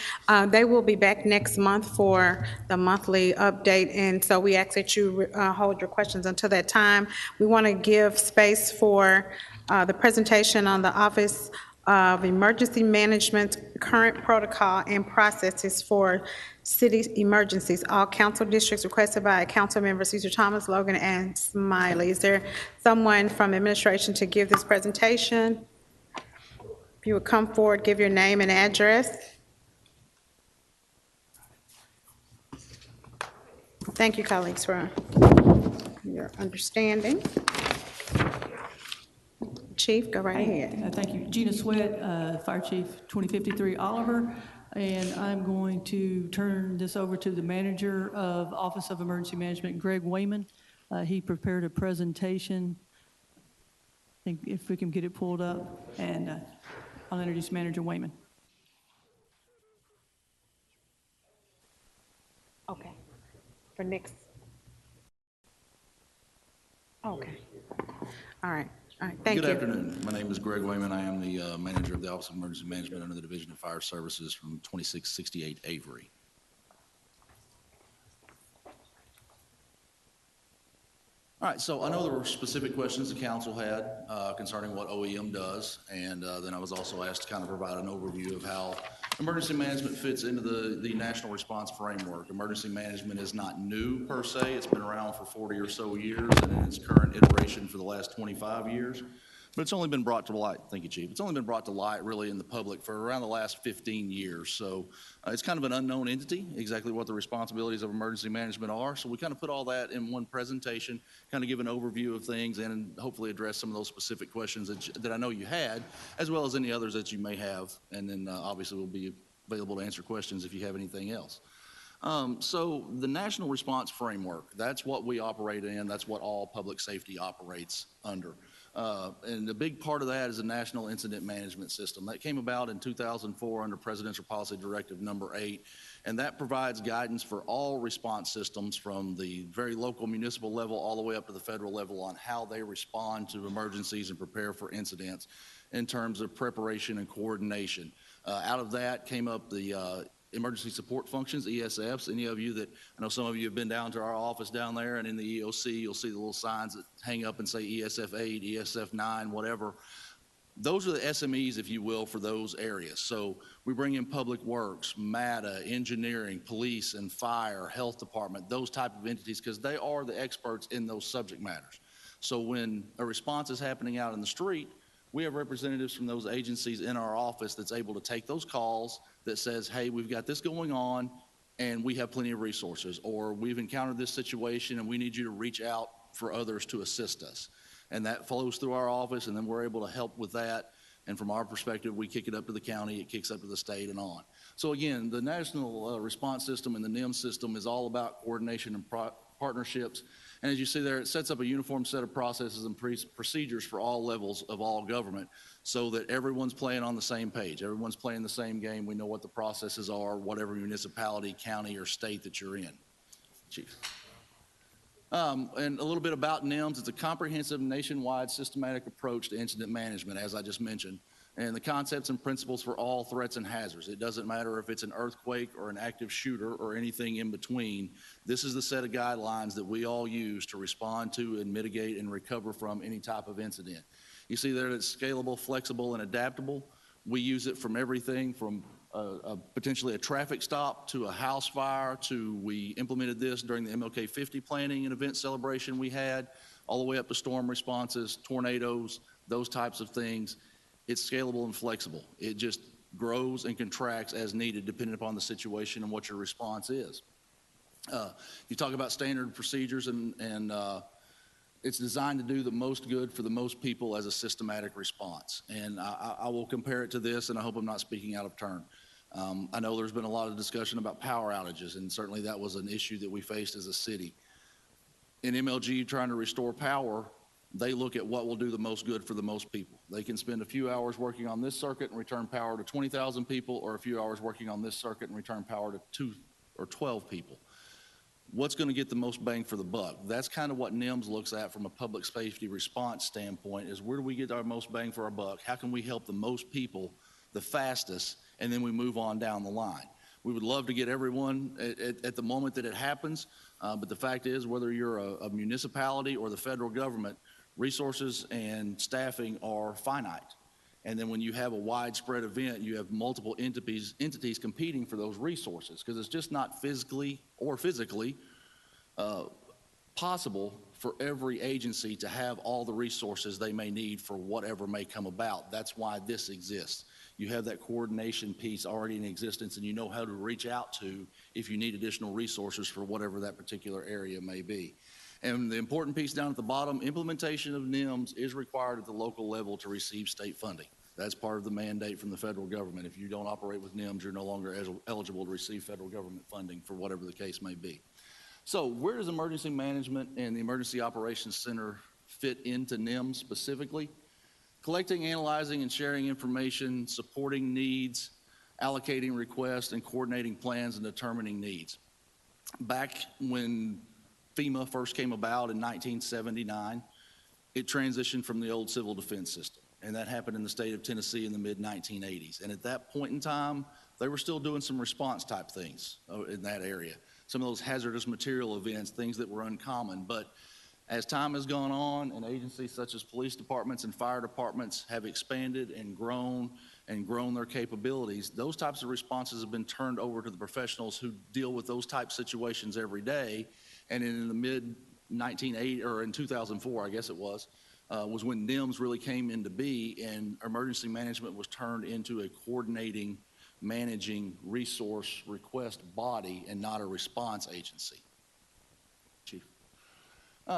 They will be back next month for the monthly update, and so we ask that you hold your questions until that time. We want to give space for the presentation on the Office of Emergency Management current protocol and processes for city emergencies. All council districts requested by council members Cesar Thomas, Logan, and Smiley. Is there someone from administration to give this presentation? If you would come forward, give your name and address. Thank you, colleagues, for your understanding. Chief, go right ahead. Thank you. Gina Sweat, Fire Chief 2053 Oliver, and I'm going to turn this over to the manager of Office of Emergency Management, Greg Wayman. He prepared a presentation. I think if we can get it pulled up, and I'll introduce Manager Wayman. Okay. For next. Okay. All right. All right, thank you. Good afternoon. My name is Greg Wayman. I am the manager of the Office of Emergency Management under the Division of Fire Services from 2668 Avery. All right, so I know there were specific questions the council had concerning what OEM does, and then I was also asked to kind of provide an overview of how emergency management fits into the national response framework. Emergency management is not new per se. It's been around for 40 or so years, and in its current iteration for the last 25 years. But it's only been brought to light, thank you, Chief. It's only been brought to light really in the public for around the last 15 years. So it's kind of an unknown entity, exactly what the responsibilities of emergency management are. So we kind of put all that in one presentation, kind of give an overview of things and hopefully address some of those specific questions that I know you had, as well as any others that you may have. And then obviously we'll be available to answer questions if you have anything else. So the National Response Framework, that's what we operate in. That's what all public safety operates under. And a big part of that is the National Incident Management System. That came about in 2004 under Presidential Policy Directive number 8, and that provides guidance for all response systems from the very local municipal level all the way up to the federal level on how they respond to emergencies and prepare for incidents in terms of preparation and coordination. Out of that came up the emergency support functions, ESFs. Any of you that, I know some of you have been down to our office down there, and in the EOC, you'll see the little signs that hang up and say ESF 8, ESF 9, whatever. Those are the SMEs, if you will, for those areas. So we bring in public works, MATA, engineering, police and fire, health department, those type of entities, because they are the experts in those subject matters. So when a response is happening out in the street, we have representatives from those agencies in our office that's able to take those calls that says, hey, we've got this going on and we have plenty of resources, or we've encountered this situation and we need you to reach out for others to assist us. And that flows through our office, and then we're able to help with that. And from our perspective, we kick it up to the county, it kicks up to the state and on. So again, the National Response System and the NIM system is all about coordination and partnerships. And as you see there, it sets up a uniform set of processes and procedures for all levels of all government so that everyone's playing on the same page. Everyone's playing the same game. We know what the processes are, whatever municipality, county, or state that you're in. Chief. And a little bit about NIMS. It's a comprehensive nationwide systematic approach to incident management, as I just mentioned, and the concepts and principles for all threats and hazards. It doesn't matter if it's an earthquake or an active shooter or anything in between. This is the set of guidelines that we all use to respond to and mitigate and recover from any type of incident. You see there that it's scalable, flexible, and adaptable. We use it from everything from potentially a traffic stop to a house fire to, we implemented this during the MLK 50 planning and event celebration we had, all the way up to storm responses, tornadoes, those types of things. It's scalable and flexible. It just grows and contracts as needed depending upon the situation and what your response is. You talk about standard procedures and it's designed to do the most good for the most people as a systematic response. And I will compare it to this, and I hope I'm not speaking out of turn. I know there's been a lot of discussion about power outages, and certainly that was an issue that we faced as a city. In MLG trying to restore power, they look at what will do the most good for the most people. They can spend a few hours working on this circuit and return power to 20,000 people, or a few hours working on this circuit and return power to 2 or 12 people. what's going to get the most bang for the buck? That's kind of what NIMS looks at from a public safety response standpoint, is where do we get our most bang for our buck? How can we help the most people the fastest, and then we move on down the line? We would love to get everyone at the moment that it happens, but the fact is, whether you're a municipality or the federal government, resources and staffing are finite. And then when you have a widespread event, you have multiple entities competing for those resources, because it's just not physically possible for every agency to have all the resources they may need for whatever may come about. That's why this exists. You have that coordination piece already in existence, and you know how to reach out to if you need additional resources for whatever that particular area may be. And the important piece down at the bottom, implementation of NIMS is required at the local level to receive state funding. That's part of the mandate from the federal government. If you don't operate with NIMS, you're no longer eligible to receive federal government funding for whatever the case may be. So where does emergency management and the Emergency Operations Center fit into NIMS specifically? Collecting, analyzing, and sharing information, supporting needs, allocating requests, and coordinating plans and determining needs. Back when FEMA first came about in 1979, it transitioned from the old civil defense system. And that happened in the state of Tennessee in the mid-1980s. And at that point in time, they were still doing some response type things in that area. Some of those hazardous material events, things that were uncommon. But as time has gone on, and agencies such as police departments and fire departments have expanded and grown their capabilities, those types of responses have been turned over to the professionals who deal with those type situations every day. And in the mid-1980, or in 2004, I guess it was when NIMS really came into be, and emergency management was turned into a coordinating, managing resource request body and not a response agency. Chief.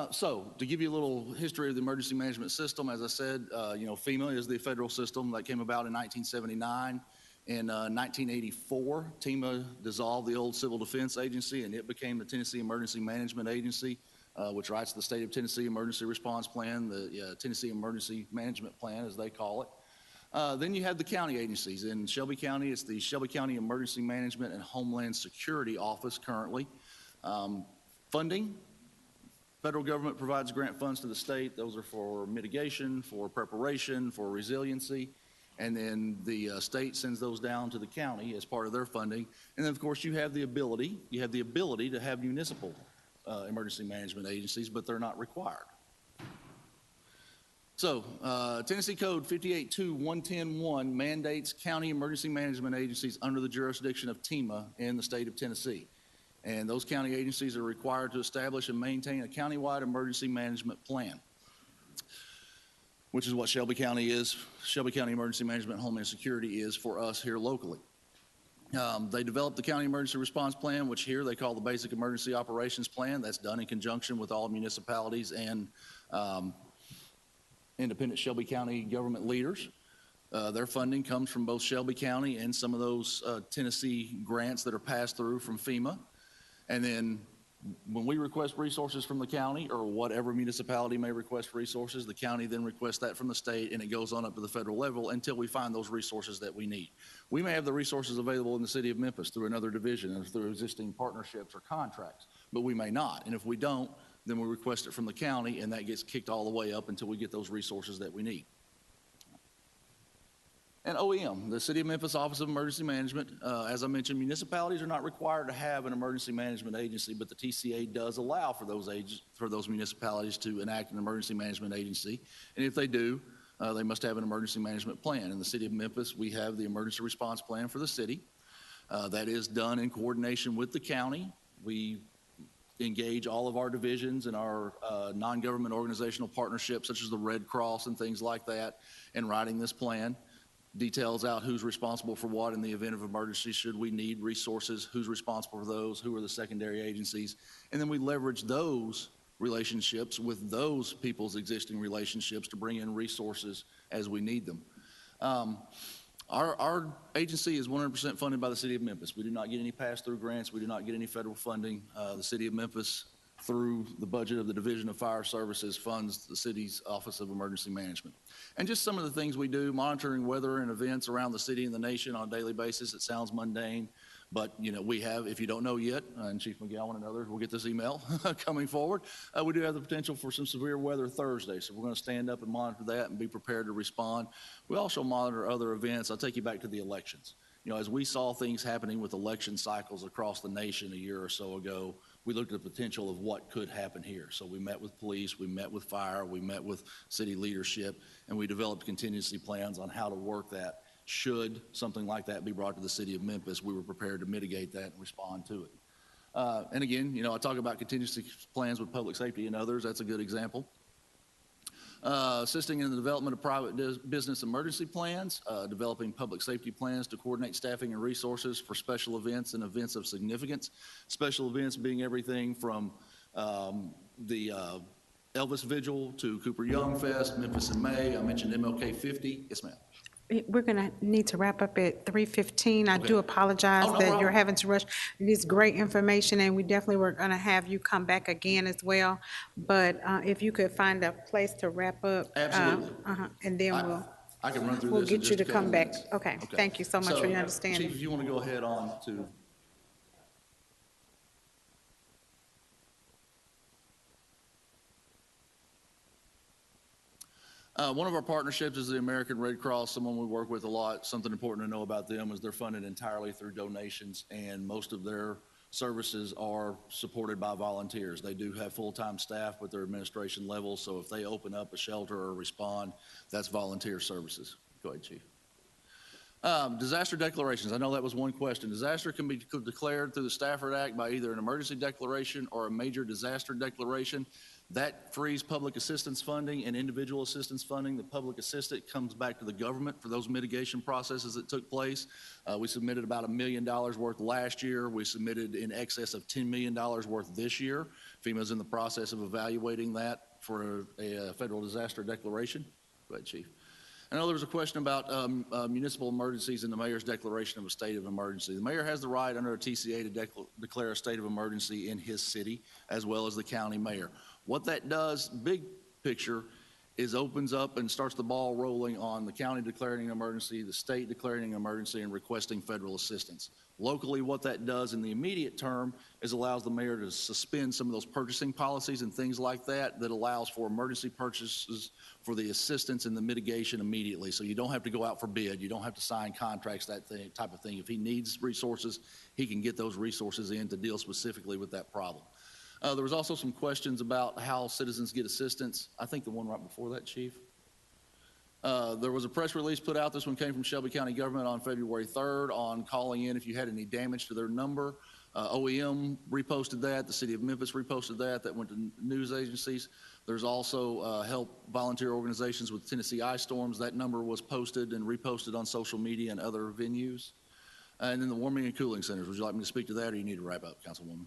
So to give you a little history of the emergency management system, as I said, FEMA is the federal system that came about in 1979. In 1984, FEMA dissolved the old Civil Defense Agency, and it became the Tennessee Emergency Management Agency, which writes the State of Tennessee Emergency Response Plan, the Tennessee Emergency Management Plan, as they call it. Then you have the county agencies. In Shelby County, it's the Shelby County Emergency Management and Homeland Security Office currently. Funding. Federal government provides grant funds to the state. Those are for mitigation, for preparation, for resiliency. And then the state sends those down to the county as part of their funding. And then, of course, you have the ability to have municipal emergency management agencies, but they're not required. So Tennessee Code 58.2.110.1 mandates county emergency management agencies under the jurisdiction of TEMA in the state of Tennessee. And those county agencies are required to establish and maintain a countywide emergency management plan, which is what Shelby County is. Shelby County Emergency Management and Homeland Security is for us here locally. They developed the County Emergency Response Plan, which here they call the Basic Emergency Operations Plan. That's done in conjunction with all municipalities and independent Shelby County government leaders. Their funding comes from both Shelby County and some of those Tennessee grants that are passed through from FEMA. And then when we request resources from the county, or whatever municipality may request resources, the county then requests that from the state, and it goes on up to the federal level until we find those resources that we need. We may have the resources available in the city of Memphis through another division or through existing partnerships or contracts, but we may not. And if we don't, then we request it from the county, and that gets kicked all the way up until we get those resources that we need. And OEM, the City of Memphis Office of Emergency Management, as I mentioned, municipalities are not required to have an emergency management agency, but the TCA does allow for those municipalities to enact an emergency management agency. And if they do, they must have an emergency management plan. In the City of Memphis, we have the emergency response plan for the city. That is done in coordination with the county. We engage all of our divisions and our non-government organizational partnerships, such as the Red Cross and things like that, in writing this plan. Details out who's responsible for what in the event of emergency, should we need resources, who's responsible for those, who are the secondary agencies, and then we leverage those relationships with those people's existing relationships to bring in resources as we need them. Our agency is 100% funded by the City of Memphis. We do not get any pass-through grants. We do not get any federal funding. The City of Memphis, through the budget of the Division of Fire Services, funds the city's Office of Emergency Management. And just some of the things we do, monitoring weather and events around the city and the nation on a daily basis. It sounds mundane, But, you know, we have, if you don't know yet, and Chief McGowan and others will get this email coming forward, we do have the potential for some severe weather Thursday. So we're going to stand up and monitor that and be prepared to respond. We also monitor other events. I'll take you back to the elections. You know, as we saw things happening with election cycles across the nation a year or so ago, we looked at the potential of what could happen here. So we met with police, we met with fire, we met with city leadership, and we developed contingency plans on how to work that. Should something like that be brought to the city of Memphis, we were prepared to mitigate that and respond to it. And again, you know, I talk about contingency plans with public safety and others. That's a good example. Assisting in the development of private business emergency plans, developing public safety plans to coordinate staffing and resources for special events and events of significance. Special events being everything from the Elvis Vigil to Cooper Young Fest, Memphis in May. I mentioned MLK 50. Yes, ma'am. We're going to need to wrap up at 3:15. I Okay. do apologize Oh, no that problem. you're having to rush. It is great information, and we definitely were going to have you come back again as well. But if you could find a place to wrap up. Absolutely. And then I can run through we'll this in get just you to a couple come back. minutes. Okay, thank you so much for your Chief, understanding. if you want to go ahead on to. One of our partnerships is the American Red Cross, someone we work with a lot. Something important to know about them is they're funded entirely through donations, and most of their services are supported by volunteers. They do have full-time staff with their administration level, so if they open up a shelter or respond, that's volunteer services. Go ahead, Chief. Disaster declarations. I know that was one question. Disaster can be declared through the Stafford Act by either an emergency declaration or a major disaster declaration. That frees public assistance funding and individual assistance funding. The public assistance comes back to the government for those mitigation processes that took place. We submitted about $1 million worth last year. We submitted in excess of $10 million worth this year. FEMA's in the process of evaluating that for a federal disaster declaration. Go ahead, Chief. I know there was a question about municipal emergencies and the mayor's declaration of a state of emergency. The mayor has the right under a TCA to declare a state of emergency in his city, as well as the county mayor. What that does, big picture, is opens up and starts the ball rolling on the county declaring an emergency, the state declaring an emergency, and requesting federal assistance. Locally, what that does in the immediate term is allows the mayor to suspend some of those purchasing policies and things like that that allows for emergency purchases for the assistance and the mitigation immediately. So you don't have to go out for bid. You don't have to sign contracts, that type of thing. If he needs resources, he can get those resources in to deal specifically with that problem. There was also some questions about how citizens get assistance. I think the one right before that, Chief. There was a press release put out. This one came from Shelby County government on February 3rd on calling in if you had any damage to their number. OEM reposted that. The city of Memphis reposted that. That went to news agencies. There's also help volunteer organizations with Tennessee ice storms. That number was posted and reposted on social media and other venues. And then the warming and cooling centers. Would you like me to speak to that, or you need to wrap up, Councilwoman?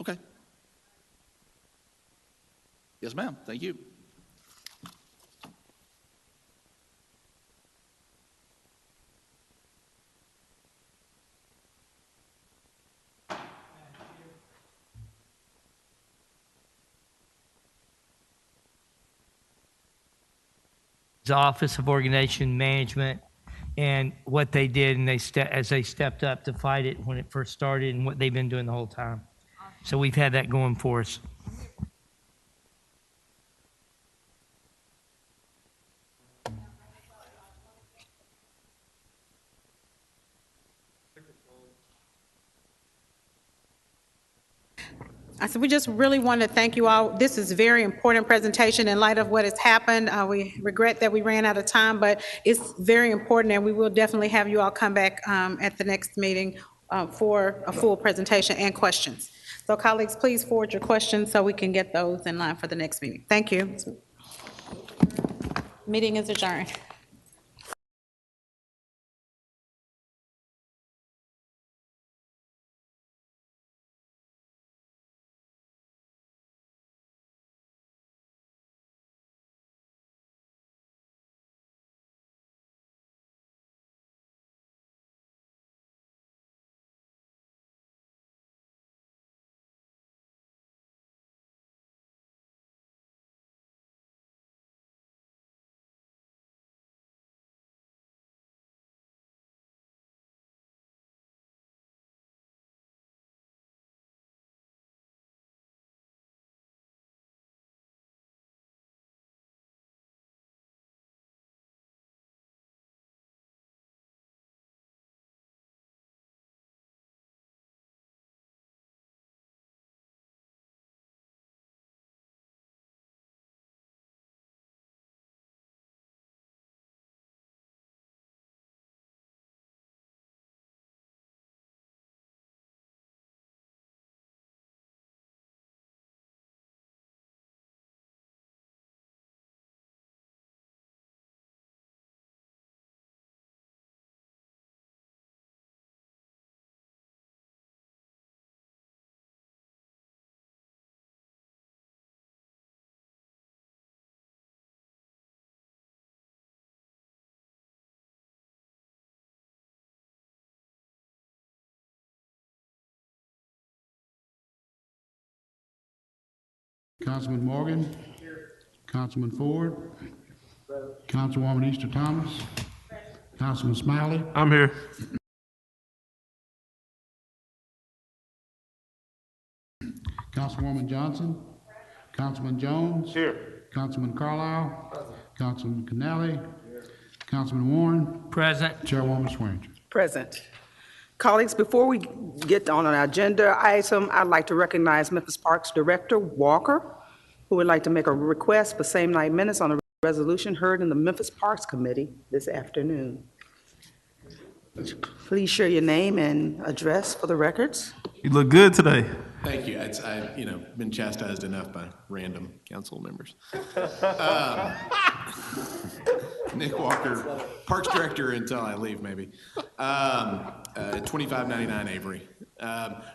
Okay. Yes, ma'am. Thank you. The Office of Organization Management and what they did, and as they stepped up to fight it when it first started, and what they've been doing the whole time. So we've had that going for us. I said, we just really want to thank you all. This is a very important presentation in light of what has happened. We regret that we ran out of time, but it's very important, and we will definitely have you all come back at the next meeting for a full presentation and questions. So colleagues, please forward your questions so we can get those in line for the next meeting. Thank you. Meeting is adjourned. Councilman Morgan. Councilman Ford. Councilwoman Easter Thomas. Councilman Smiley. I'm here. Councilwoman Johnson. Councilman Jones. Here. Councilman Carlisle. Councilman Canale. Councilman Warren. Present. Chairwoman Swearinger. Present. Colleagues, before we get on an agenda item, I'd like to recognize Memphis Parks Director Walker, who would like to make a request for same-night minutes on a resolution heard in the Memphis Parks Committee this afternoon. Please share your name and address for the records. You look good today. Thank you. I've been chastised enough by random council members. Nick Walker, Parks Director until I leave, maybe. 2599 Avery.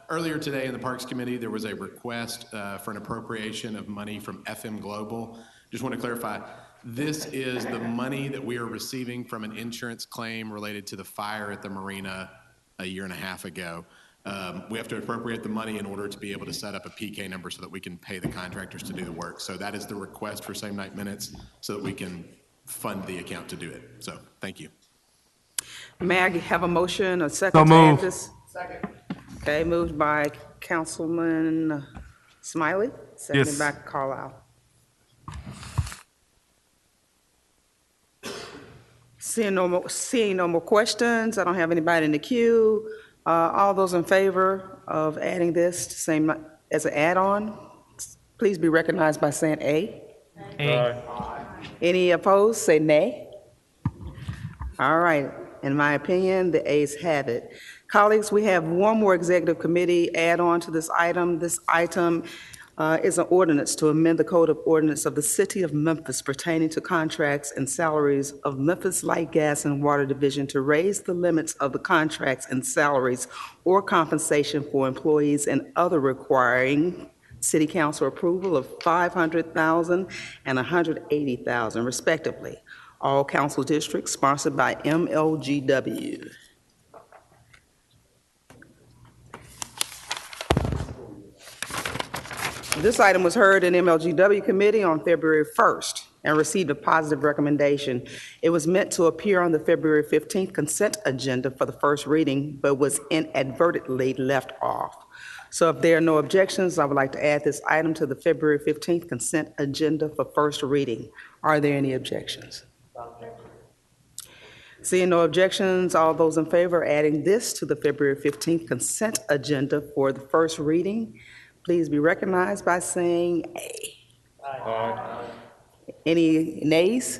Earlier today in the Parks Committee, there was a request for an appropriation of money from FM Global. Just want to clarify, this is the money that we are receiving from an insurance claim related to the fire at the marina a year and a half ago. We have to appropriate the money in order to be able to set up a PK number so that we can pay the contractors to do the work. So that is the request for same night minutes so that we can fund the account to do it. So thank you. May I have a motion, a second So to add moved. this? Second. Okay, moved by Councilman Smiley, seconded Yes. by Carlisle. Seeing no more questions, I don't have anybody in the queue. All those in favor of adding this to same as an add-on, please be recognized by saying A. A. Any opposed, say nay. All right, in my opinion, the ayes have it. Colleagues, we have one more executive committee add-on to this item. This item is an ordinance to amend the Code of Ordinance of the City of Memphis pertaining to contracts and salaries of Memphis Light, Gas, and Water Division to raise the limits of the contracts and salaries or compensation for employees and other requiring City Council approval of $500,000 and $180,000 respectively. All council districts sponsored by MLGW. This item was heard in MLGW committee on February 1st and received a positive recommendation. It was meant to appear on the February 15th consent agenda for the first reading, but was inadvertently left off. So if there are no objections, I would like to add this item to the February 15th consent agenda for first reading. Are there any objections? Seeing no objections, all those in favor of adding this to the February 15th consent agenda for the first reading, please be recognized by saying A. Aye. Any nays?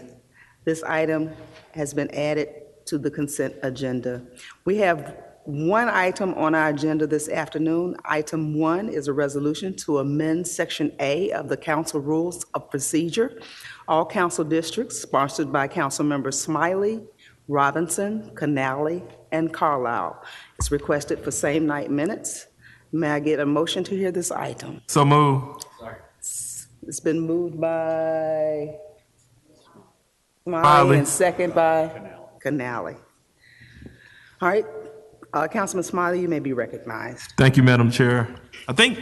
This item has been added to the consent agenda. We have one item on our agenda this afternoon. Item 1 is a resolution to amend Section A of the Council Rules of Procedure. All council districts, sponsored by Council Members Smiley, Robinson, Canale, and Carlisle. It's requested for same night minutes. May I get a motion to hear this item? So move. It's been moved by Smiley Smiley. and second by Canale. All right, Councilman Smiley, you may be recognized. Thank you, Madam Chair. I think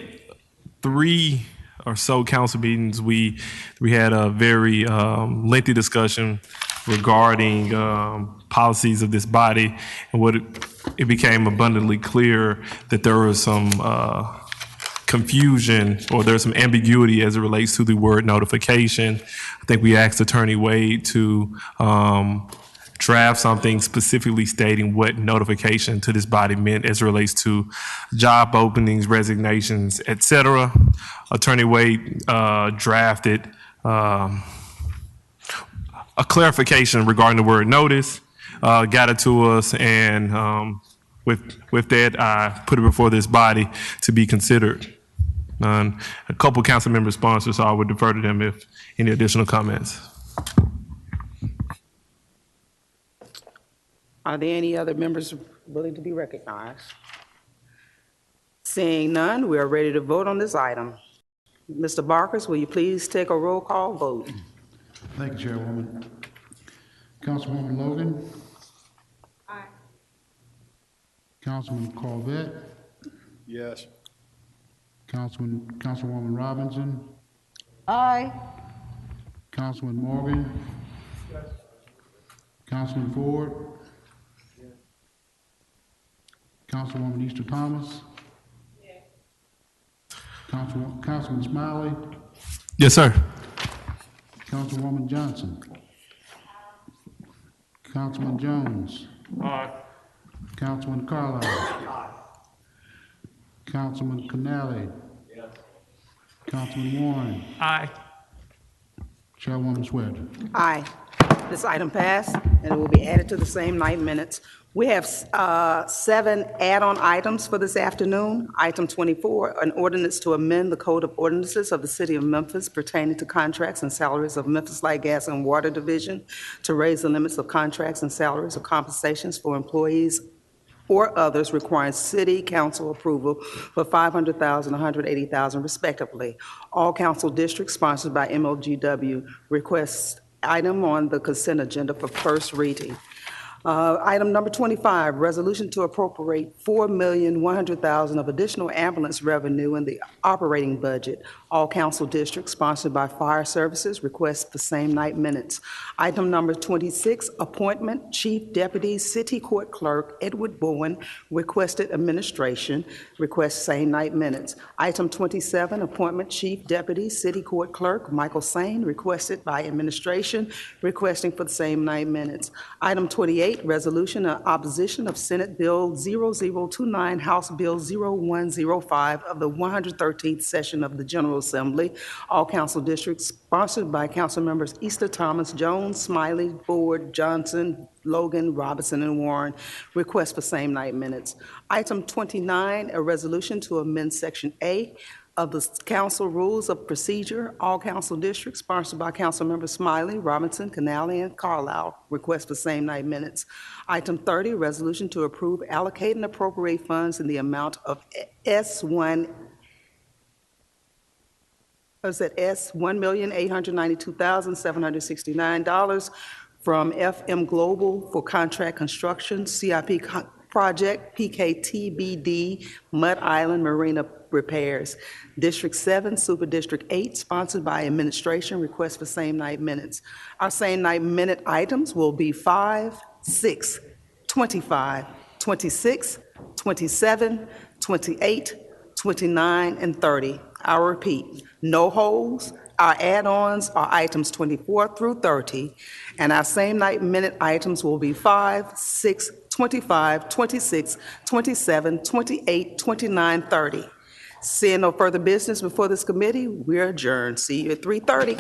3 or so council meetings, we had a very lengthy discussion regarding policies of this body, and what it became abundantly clear that there was some confusion or there's some ambiguity as it relates to the word notification. I think we asked Attorney Wade to draft something specifically stating what notification to this body meant as it relates to job openings, resignations, etc. Attorney Wade drafted a clarification regarding the word notice, got it to us, and with that, I put it before this body to be considered. A couple council member sponsors, so I would defer to them if any additional comments. Are there any other members willing to be recognized? Seeing none, we are ready to vote on this item. Mr. Barkers, will you please take a roll call vote? Thank you, Chairwoman. Councilwoman Logan. Aye. Councilman Corvette. Yes. Councilwoman Robinson. Aye. Councilman Morgan. Councilman Ford. Councilwoman Easter Thomas. Councilman Smiley. Yes, sir. Councilwoman Johnson. Councilman Jones. Councilman Carlisle. Councilman Canale. Councilman Warren. Aye. Chairwoman Swedger. Aye. This item passed, and it will be added to the same night minutes. We have 7 add-on items for this afternoon. Item 24, an ordinance to amend the Code of Ordinances of the City of Memphis pertaining to contracts and salaries of Memphis Light, Gas, and Water Division to raise the limits of contracts and salaries or compensations for employees or others requiring city council approval for $500,000, $180,000 respectively. All council districts sponsored by MOGW requests item on the consent agenda for first reading. Item number 25, resolution to appropriate $4,100,000 of additional ambulance revenue in the operating budget. All council districts sponsored by Fire Services request the same night minutes. Item number 26, appointment Chief Deputy City Court Clerk Edward Bowen, requested administration, request same night minutes. Item 27, appointment Chief Deputy City Court Clerk Michael Sane, requested by administration, requesting for the same night minutes. Item 28, resolution in opposition of Senate Bill 0029, House Bill 0105 of the 113th session of the General Assembly. All council districts sponsored by council members Easter Thomas, Jones, Smiley, Ford, Johnson, Logan, Robinson, and Warren. Request for same night minutes. Item 29, a resolution to amend Section A of the council rules of procedure. All council districts sponsored by council members Smiley, Robinson, Canale, and Carlisle. Request for same night minutes. Item 30, resolution to approve, allocate, and appropriate funds in the amount of $1,892,769 from FM Global for contract construction, CIP project, PKTBD, Mud Island Marina repairs. District 7, Super District 8, sponsored by administration, request for same night minutes. Our same night minute items will be 5, 6, 25, 26, 27, 28, 29, and 30. I'll repeat, no holds. Our add-ons are items 24 through 30, and our same night minute items will be 5, 6, 25, 26, 27, 28, 29, 30. Seeing no further business before this committee, we're adjourned. See you at 3:30.